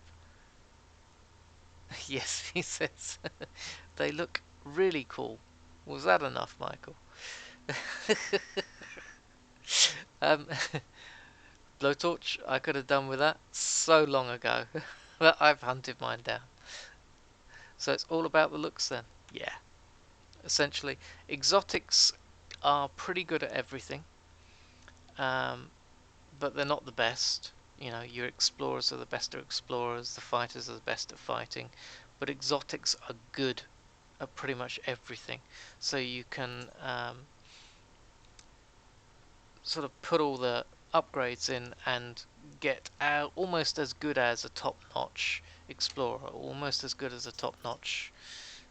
Yes, he says. They look really cool. Was that enough, Michael? Blowtorch, I could have done with that so long ago. But I've hunted mine down. So it's all about the looks then? Yeah. Essentially, exotics are pretty good at everything. But they're not the best. You know, your explorers are the best of explorers, the fighters are the best at fighting. But exotics are good at pretty much everything. So you can sort of put all the upgrades in and get almost as good as a top-notch explorer, almost as good as a top-notch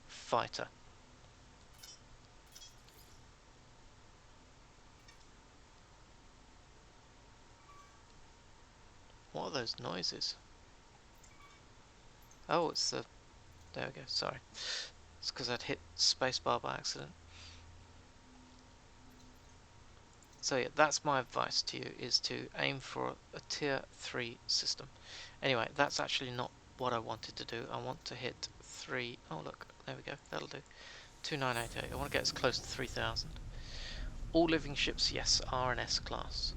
fighter. What are those noises? Oh, it's the... There we go, sorry. It's because I'd hit spacebar by accident. So yeah, that's my advice to you, is to aim for a tier 3 system. Anyway, that's actually not what I wanted to do. I want to hit 3... Oh look, there we go, that'll do. 2988, I want to get as close to 3000. All living ships, yes, are an S class.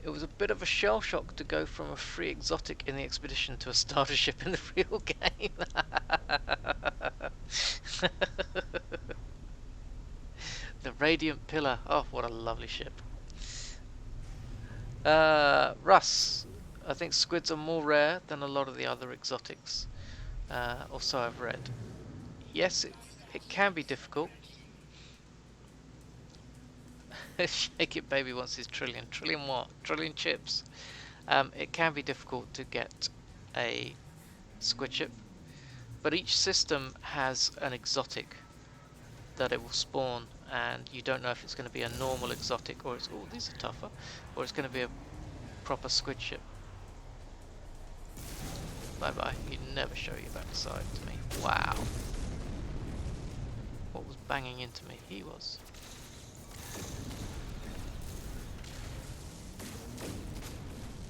It was a bit of a shell shock to go from a free exotic in the expedition to a starter ship in the real game. The Radiant Pillar. Oh, what a lovely ship. Russ, I think squids are more rare than a lot of the other exotics. Or so I've read. Yes, it can be difficult. Shake It Baby wants his trillion. Trillion what? Trillion chips. It can be difficult to get a squid ship, but each system has an exotic that it will spawn, and you don't know if it's going to be a normal exotic or it's, oh, these are tougher, or it's going to be a proper squid ship. Bye bye. You never show your backside to me. Wow. What was banging into me? He was.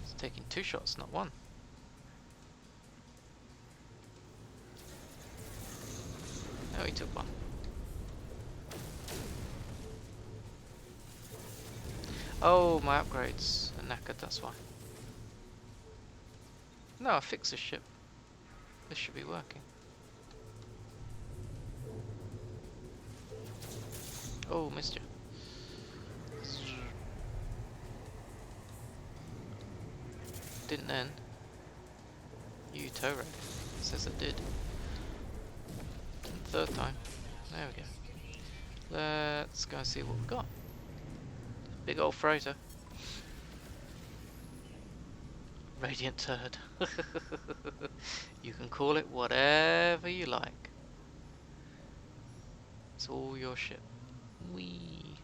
He's taking 2 shots, not 1. No, he took 1. Oh, my upgrades are knackered, that's why. No, I fixed the ship. This should be working. Oh, missed you. Didn't then. You tow red. Says it did. 3rd time. There we go. Let's go and see what we've got. Big old freighter. Radiant turd. You can call it whatever you like. It's all your ship. Whee.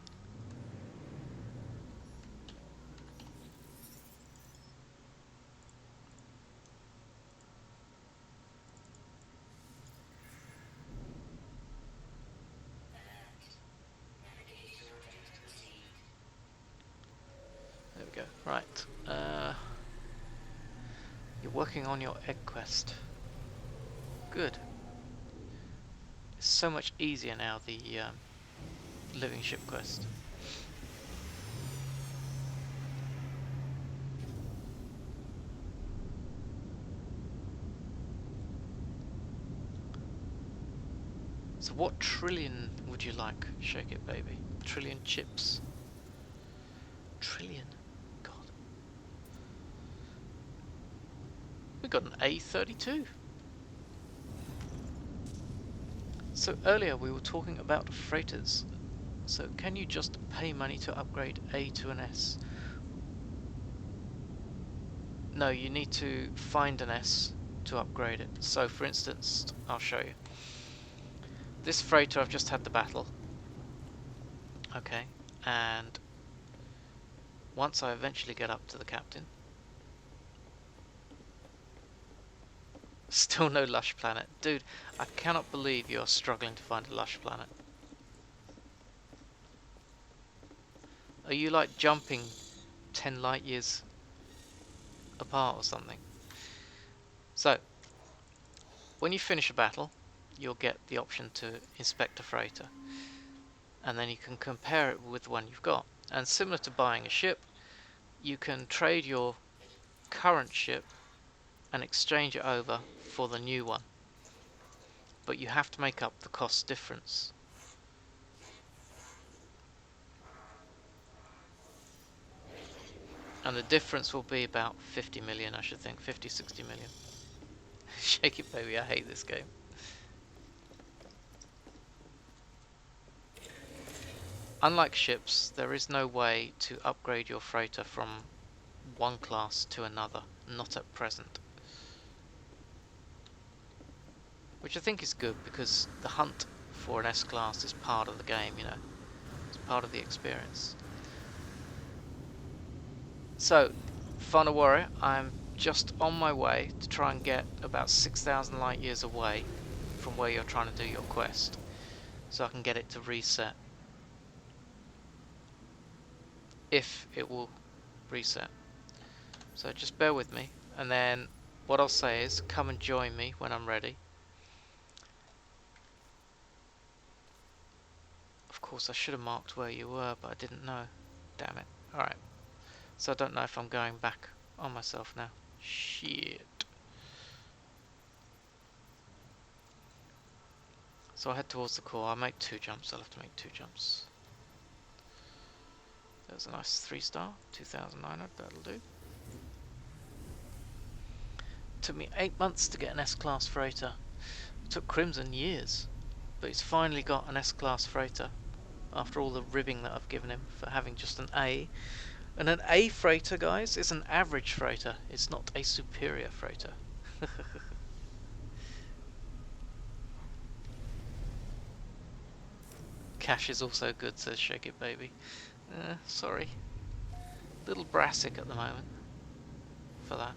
There we go. Right. You're working on your egg quest. Good. It's so much easier now, the living ship quest. So what trillion would you like? Shake it, baby. Trillion chips. Trillion? God. We got an A32. So earlier we were talking about freighters. So can you just pay money to upgrade A to an S? No, you need to find an S to upgrade it. So for instance, I'll show you. This freighter, I've just had the battle. Okay, and once I eventually get up to the captain, still no lush planet. Dude, I cannot believe you're struggling to find a lush planet. Are you like jumping 10 light years apart or something? So, when you finish a battle, you'll get the option to inspect a freighter. And then you can compare it with the one you've got. And similar to buying a ship, you can trade your current ship and exchange it over for the new one. But you have to make up the cost difference. And the difference will be about 50 million, I should think. 50, 60 million. Shake it, baby. I hate this game. Unlike ships, there is no way to upgrade your freighter from one class to another. Not at present. Which I think is good, because the hunt for an S-class is part of the game, you know. It's part of the experience. So, Final Warrior, I'm just on my way to try and get about 6,000 light years away from where you're trying to do your quest, so I can get it to reset. If it will reset. So just bear with me, and then what I'll say is come and join me when I'm ready. Of course I should have marked where you were, but I didn't know. Damn it. Alright. So I don't know if I'm going back on myself now. Shit. So I head towards the core. I'll make 2 jumps. I'll have to make 2 jumps. There's a nice 3-star. 2,900. That'll do. Took me 8 months to get an S-class freighter. It took Crimson years. But he's finally got an S-class freighter. After all the ribbing that I've given him for having just an A. And an A freighter, guys, is an average freighter. It's not a superior freighter. Cash is also good, says Shake It Baby. Sorry. Little brassic at the moment for that.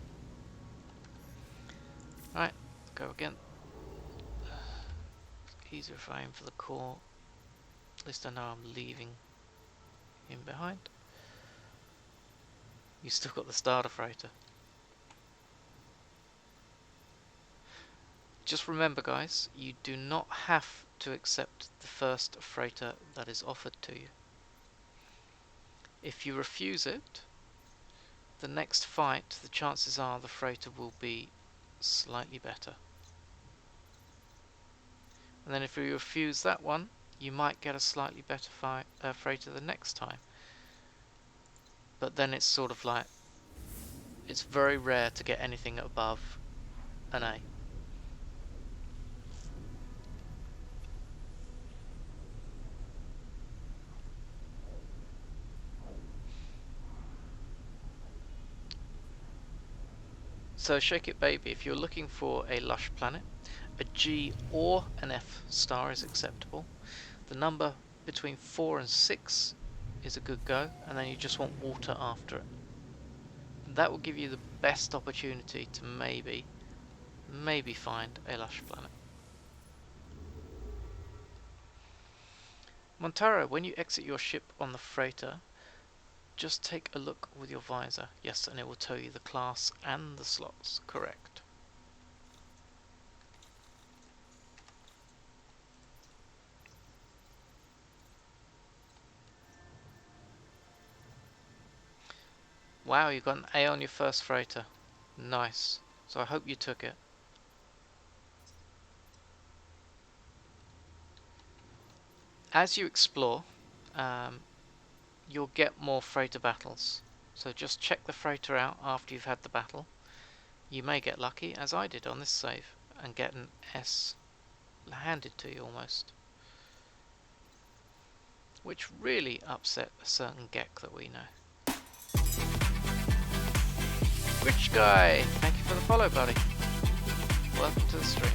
Alright, go again. It's easier if I aim for the core. At least I know I'm leaving him behind. You still got the starter freighter. Just remember, guys, you do not have to accept the first freighter that is offered to you. If you refuse it, the next fight, the chances are the freighter will be slightly better. And then if you refuse that one, you might get a slightly better freighter the next time. But then it's sort of like, it's very rare to get anything above an A. So Shake It Baby, if you're looking for a lush planet, a G or an F star is acceptable. The number between 4 and 6 is a good go, and then you just want water after it. That will give you the best opportunity to maybe find a lush planet. Montaro, when you exit your ship on the freighter, just take a look with your visor. Yes, and it will tell you the class and the slots. Correct. Wow, you got an A on your first freighter. Nice. So I hope you took it. as you explore, you'll get more freighter battles. So just check the freighter out after you've had the battle. You may get lucky, as I did on this save, and get an S handed to you almost. Which really upset a certain Gek that we know. Rich Guy, thank you for the follow, buddy. Welcome to the stream.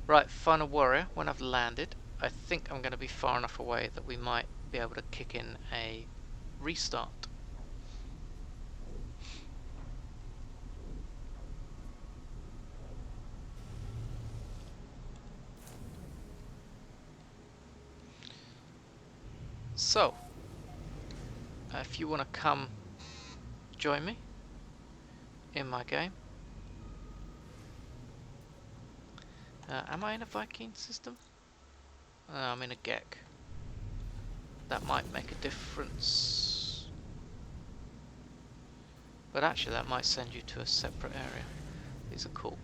Right, Final Warrior, when I've landed, I think I'm going to be far enough away that we might be able to kick in a restart. So, if you want to come join me in my game. Am I in a Viking system? I'm in a Gek. That might make a difference. But actually that might send you to a separate area. These are cool.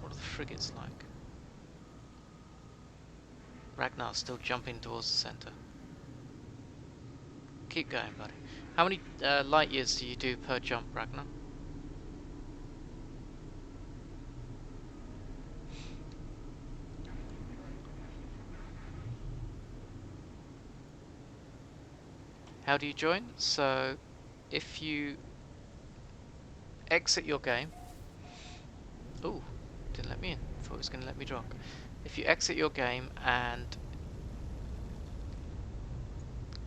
What are the frigates like? Ragnar's still jumping towards the center. Keep going, buddy. How many light years do you do per jump, Ragnar? How do you join? So, if you exit your game... Ooh, didn't let me in. Thought it was going to let me drop. If you exit your game and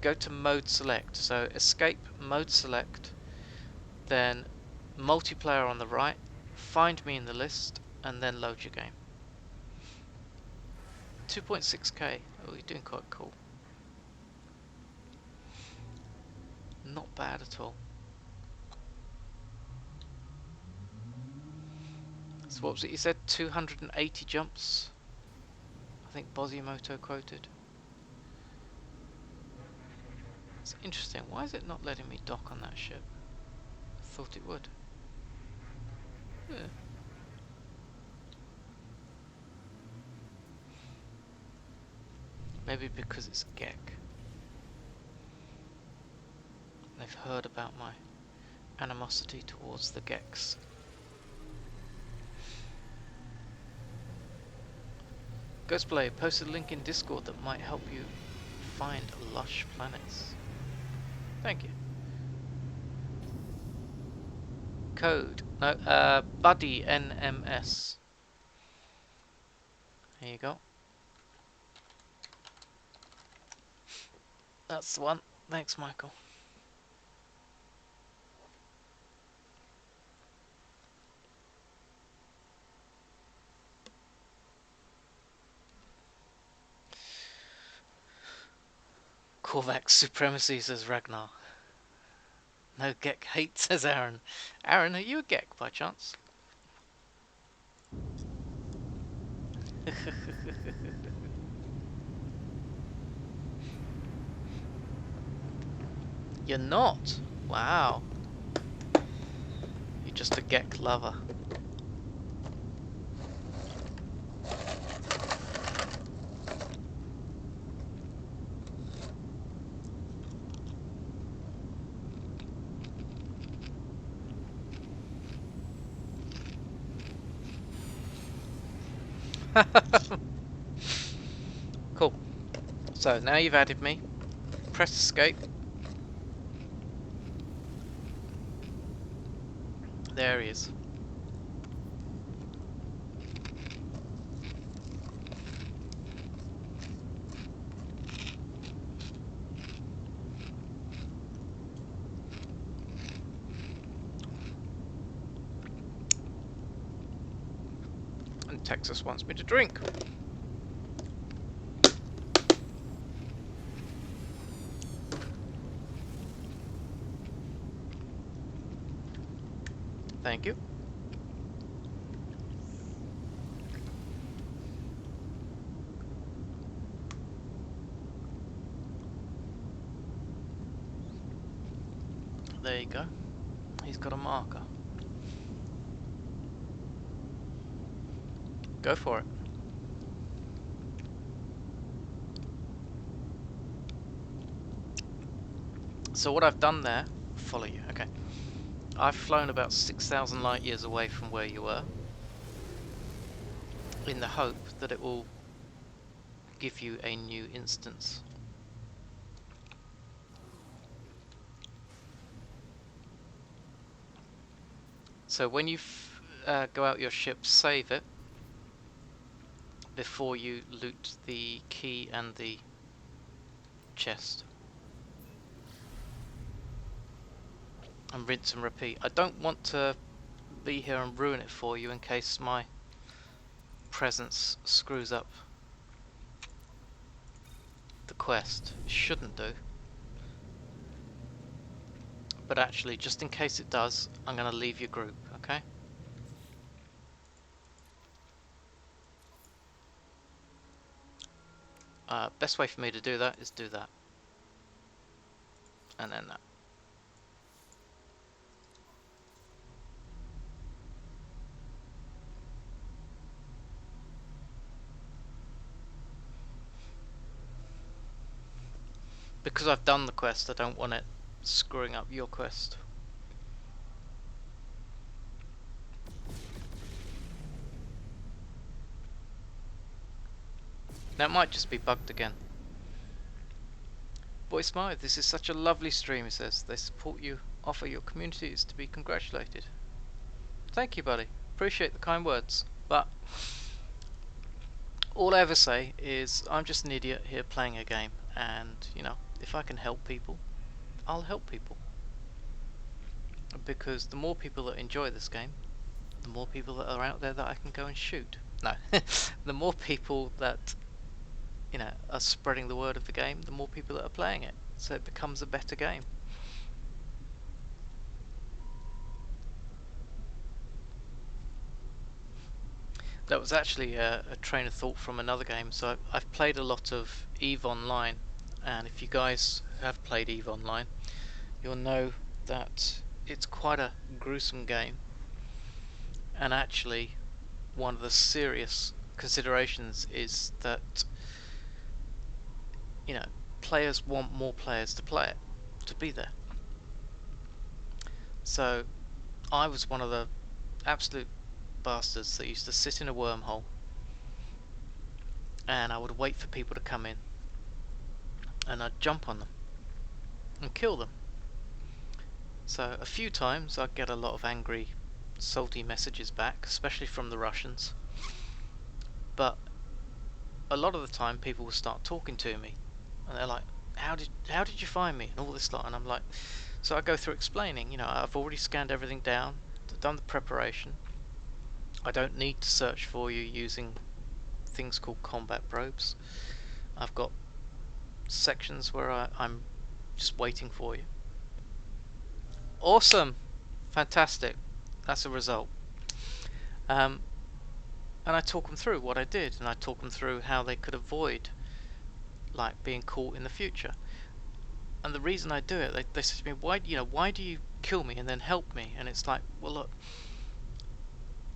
go to mode select, so escape, mode select, then multiplayer on the right, find me in the list, and then load your game. 2.6k. Oh, you're doing quite cool. Not bad at all. So what was it you said? 280 jumps? I think Bosimoto quoted. It's interesting. Why is it not letting me dock on that ship? I thought it would. Yeah. Maybe because it's Gek. They've heard about my animosity towards the Geks. Ghostplay posted a link in Discord that might help you find lush planets. Thank you. Code. No, Buddy NMS. Here you go. That's the one. Thanks, Michael. Korvax supremacy, says Ragnar. No Gek hate, says Aaron. Aaron, are you a Gek by chance? You're not? Wow. You're just a Gek lover. Cool. So now you've added me. Press escape. There he is. And Texas wants me to drink. Thank you. There you go. He's got a marker. Go for it. So what I've done there, follow you, okay. I've flown about 6,000 light years away from where you were, in the hope that it will give you a new instance. So when you go out your ship, save it before you loot the key and the chest. And rinse and repeat. I don't want to be here and ruin it for you in case my presence screws up the quest. It shouldn't do. But actually, just in case it does, I'm going to leave your group, okay? Best way for me to do that is do that. And then that. Because I've done the quest, I don't want it screwing up your quest. Now it might just be bugged again. Boy Smythe, this is such a lovely stream, he says. They support you, offer your community is to be congratulated. Thank you, buddy. Appreciate the kind words. But all I ever say is I'm just an idiot here playing a game, and you know, if I can help people, I'll help people. Because the more people that enjoy this game, the more people that are out there that I can go and shoot. No, the more people that, you know, are spreading the word of the game, the more people that are playing it. So it becomes a better game. That was actually a train of thought from another game. So I've played a lot of EVE Online, and if you guys have played EVE Online, you'll know that it's quite a gruesome game. And actually, one of the serious considerations is that, you know, players want more players to play it, to be there. So I was one of the absolute bastards that used to sit in a wormhole and I would wait for people to come in and I'd jump on them and kill them. So a few times I'd get a lot of angry, salty messages back, especially from the Russians, but a lot of the time people will start talking to me and they're like, how did you find me, and all this lot, and I'm like, so I go through explaining, you know, I've already scanned everything down, done the preparation, I don't need to search for you using things called combat probes. I've got sections where I'm just waiting for you. Awesome! Fantastic. That's a result. And I talk them through what I did, and I talk them through how they could avoid like being caught in the future. And the reason I do it, they say to me, why do you kill me and then help me? And it's like, well, look,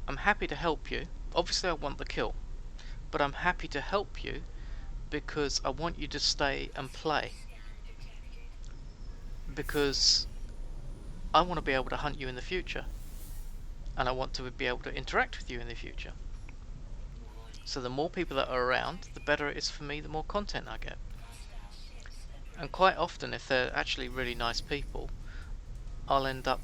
I'm happy to help you. Obviously I want the kill, but I'm happy to help you because I want you to stay and play, because I want to be able to hunt you in the future, and I want to be able to interact with you in the future. So the more people that are around, the better it is for me, the more content I get. And quite often, if they're actually really nice people, I'll end up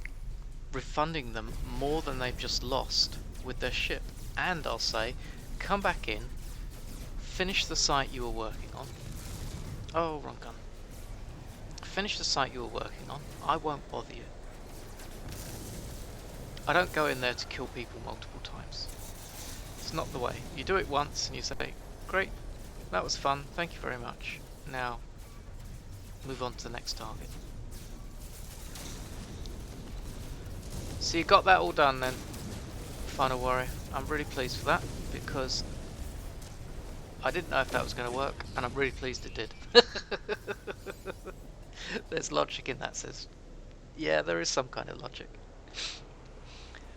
refunding them more than they've just lost with their ship. And I'll say, come back in, finish the site you were working on. Oh, wrong gun. Finish the site you were working on. I won't bother you. I don't go in there to kill people multiple times. It's not the way. You do it once and you say, great, that was fun, thank you very much. Now, move on to the next target. So you got that all done then, Final Warrior. I'm really pleased for that, because I didn't know if that was going to work, and I'm really pleased it did. There's logic in that, says, Yeah, there is some kind of logic.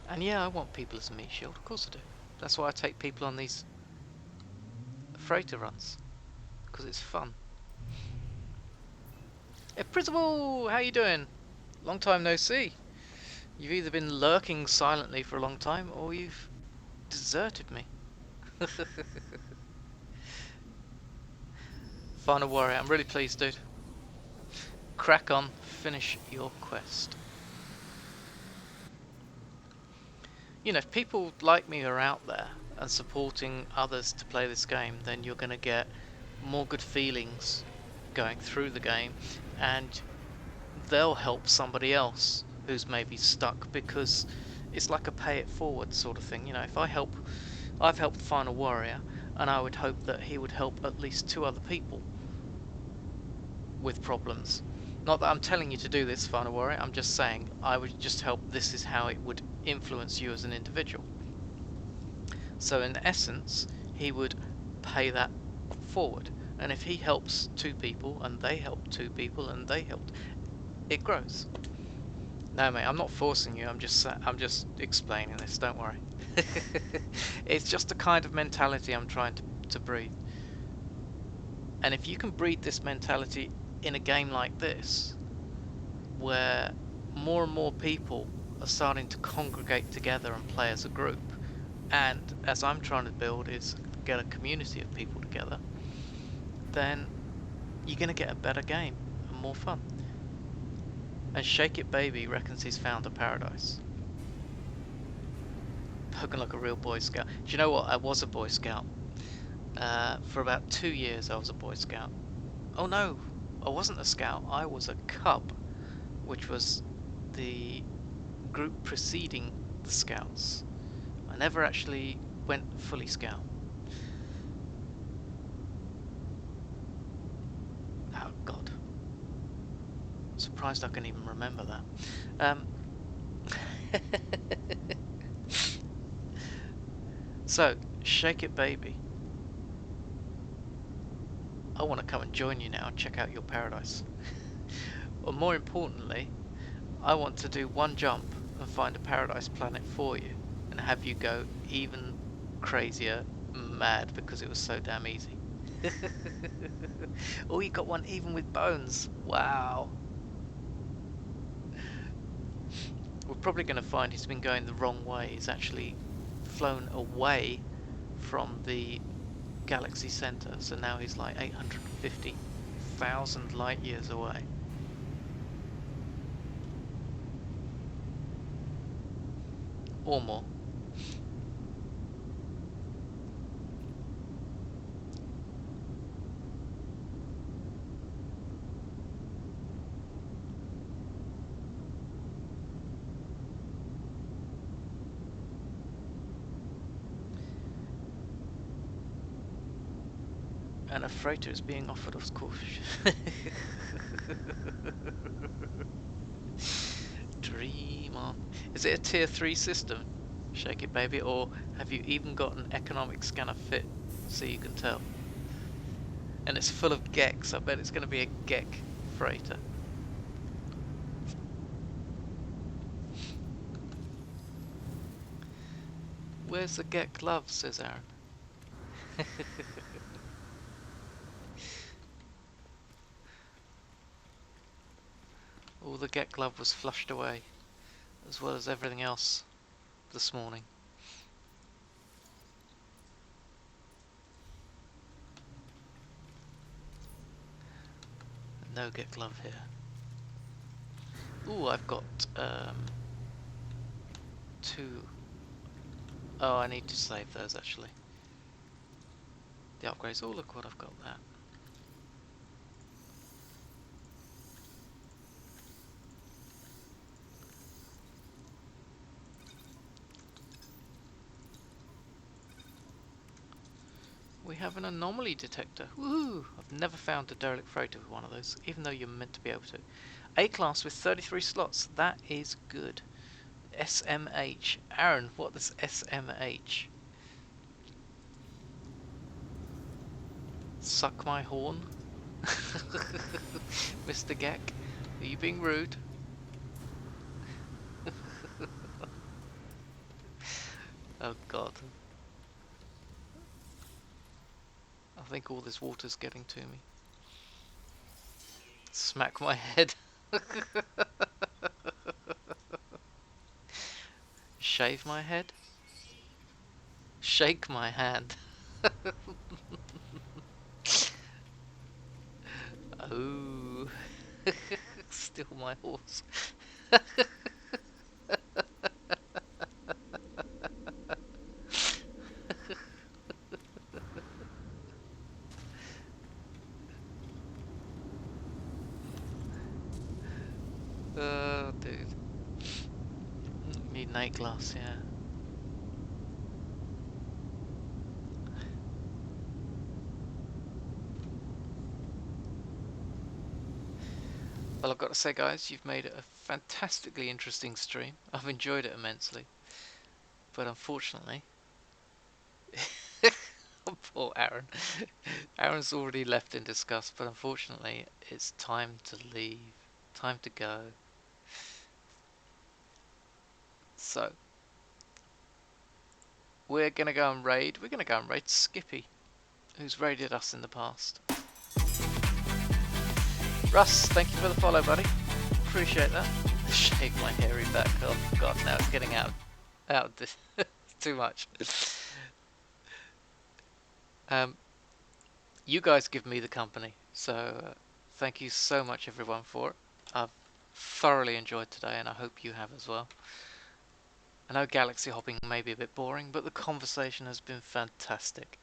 And yeah, I want people as a meat shield, of course I do. That's why I take people on these freighter runs, because it's fun. Hey, Principal, how you doing? Long time no see. You've either been lurking silently for a long time, or you've deserted me. Final warrior, I'm really pleased, dude. Crack on, finish your quest. You know, if people like me are out there and supporting others to play this game, then you're going to get more good feelings going through the game, and they'll help somebody else who's maybe stuck, because it's like a pay it forward sort of thing. You know, if I've helped Final Warrior, and I would hope that he would help at least 2 other people with problems. Not that I'm telling you to do this, Final Warrior, I'm just saying I would just help. This is how it would influence you as an individual. So in essence, he would pay that forward. And if he helps 2 people, and they help 2 people, and they helped, it grows. No, mate, I'm not forcing you. I'm just explaining this. Don't worry. It's just the kind of mentality I'm trying to breed. And if you can breed this mentality in a game like this, where more and more people are starting to congregate together and play as a group, and as I'm trying to build is get a community of people together, then you're going to get a better game and more fun. And Shake It Baby reckons he's found a paradise. Looking like a real Boy Scout. Do you know what? I was a Boy Scout. For about 2 years I was a Boy Scout. Oh no, I wasn't a Scout. I was a Cub, which was the group preceding the Scouts. I never actually went fully Scout. Oh God. I'm surprised I can even remember that. So, Shake It Baby. I want to come and join you now and check out your paradise. Or more importantly, I want to do one jump and find a paradise planet for you, and have you go even crazier mad because it was so damn easy. Oh, you got one even with bones. Wow. We're probably going to find he's been going the wrong way. He's actually flown away from the galaxy center, so now he's like 850,000 light years away. Or more. And a freighter is being offered, of course. Dream on. Is it a tier 3 system, Shake It Baby, or have you even got an economic scanner fit so you can tell? And it's full of Geks. I bet it's going to be a Gek freighter. Where's the Gek love, says Aaron. All the Gek love was flushed away, as well as everything else this morning. No Gek love here. Ooh, I've got 2. Oh, I need to save those actually. The upgrades. Oh, look what I've got there. We have an anomaly detector. Woohoo! I've never found a derelict freighter with one of those, even though you're meant to be able to. A-class with 33 slots. That is good. SMH. Aaron, what is SMH? Suck my horn? Mr. Gek, are you being rude? Oh god. I think all this water's getting to me. Smack my head. Shave my head? Shake my hand. Oh. Still my horse. Oh, dude. Need an 8 glass, yeah. Well, I've got to say, guys, you've made it a fantastically interesting stream. I've enjoyed it immensely. But unfortunately, poor Aaron. Aaron's already left in disgust, but unfortunately, it's time to leave. Time to go. So, we're going to go and raid. We're going to go and raid Skippy, who's raided us in the past. Russ, thank you for the follow, buddy. Appreciate that. Shave my hairy back. Oh god, now it's getting out of this. Too much. You guys give me the company, so thank you so much everyone for it. I've thoroughly enjoyed today, and I hope you have as well. I know galaxy hopping may be a bit boring, but the conversation has been fantastic.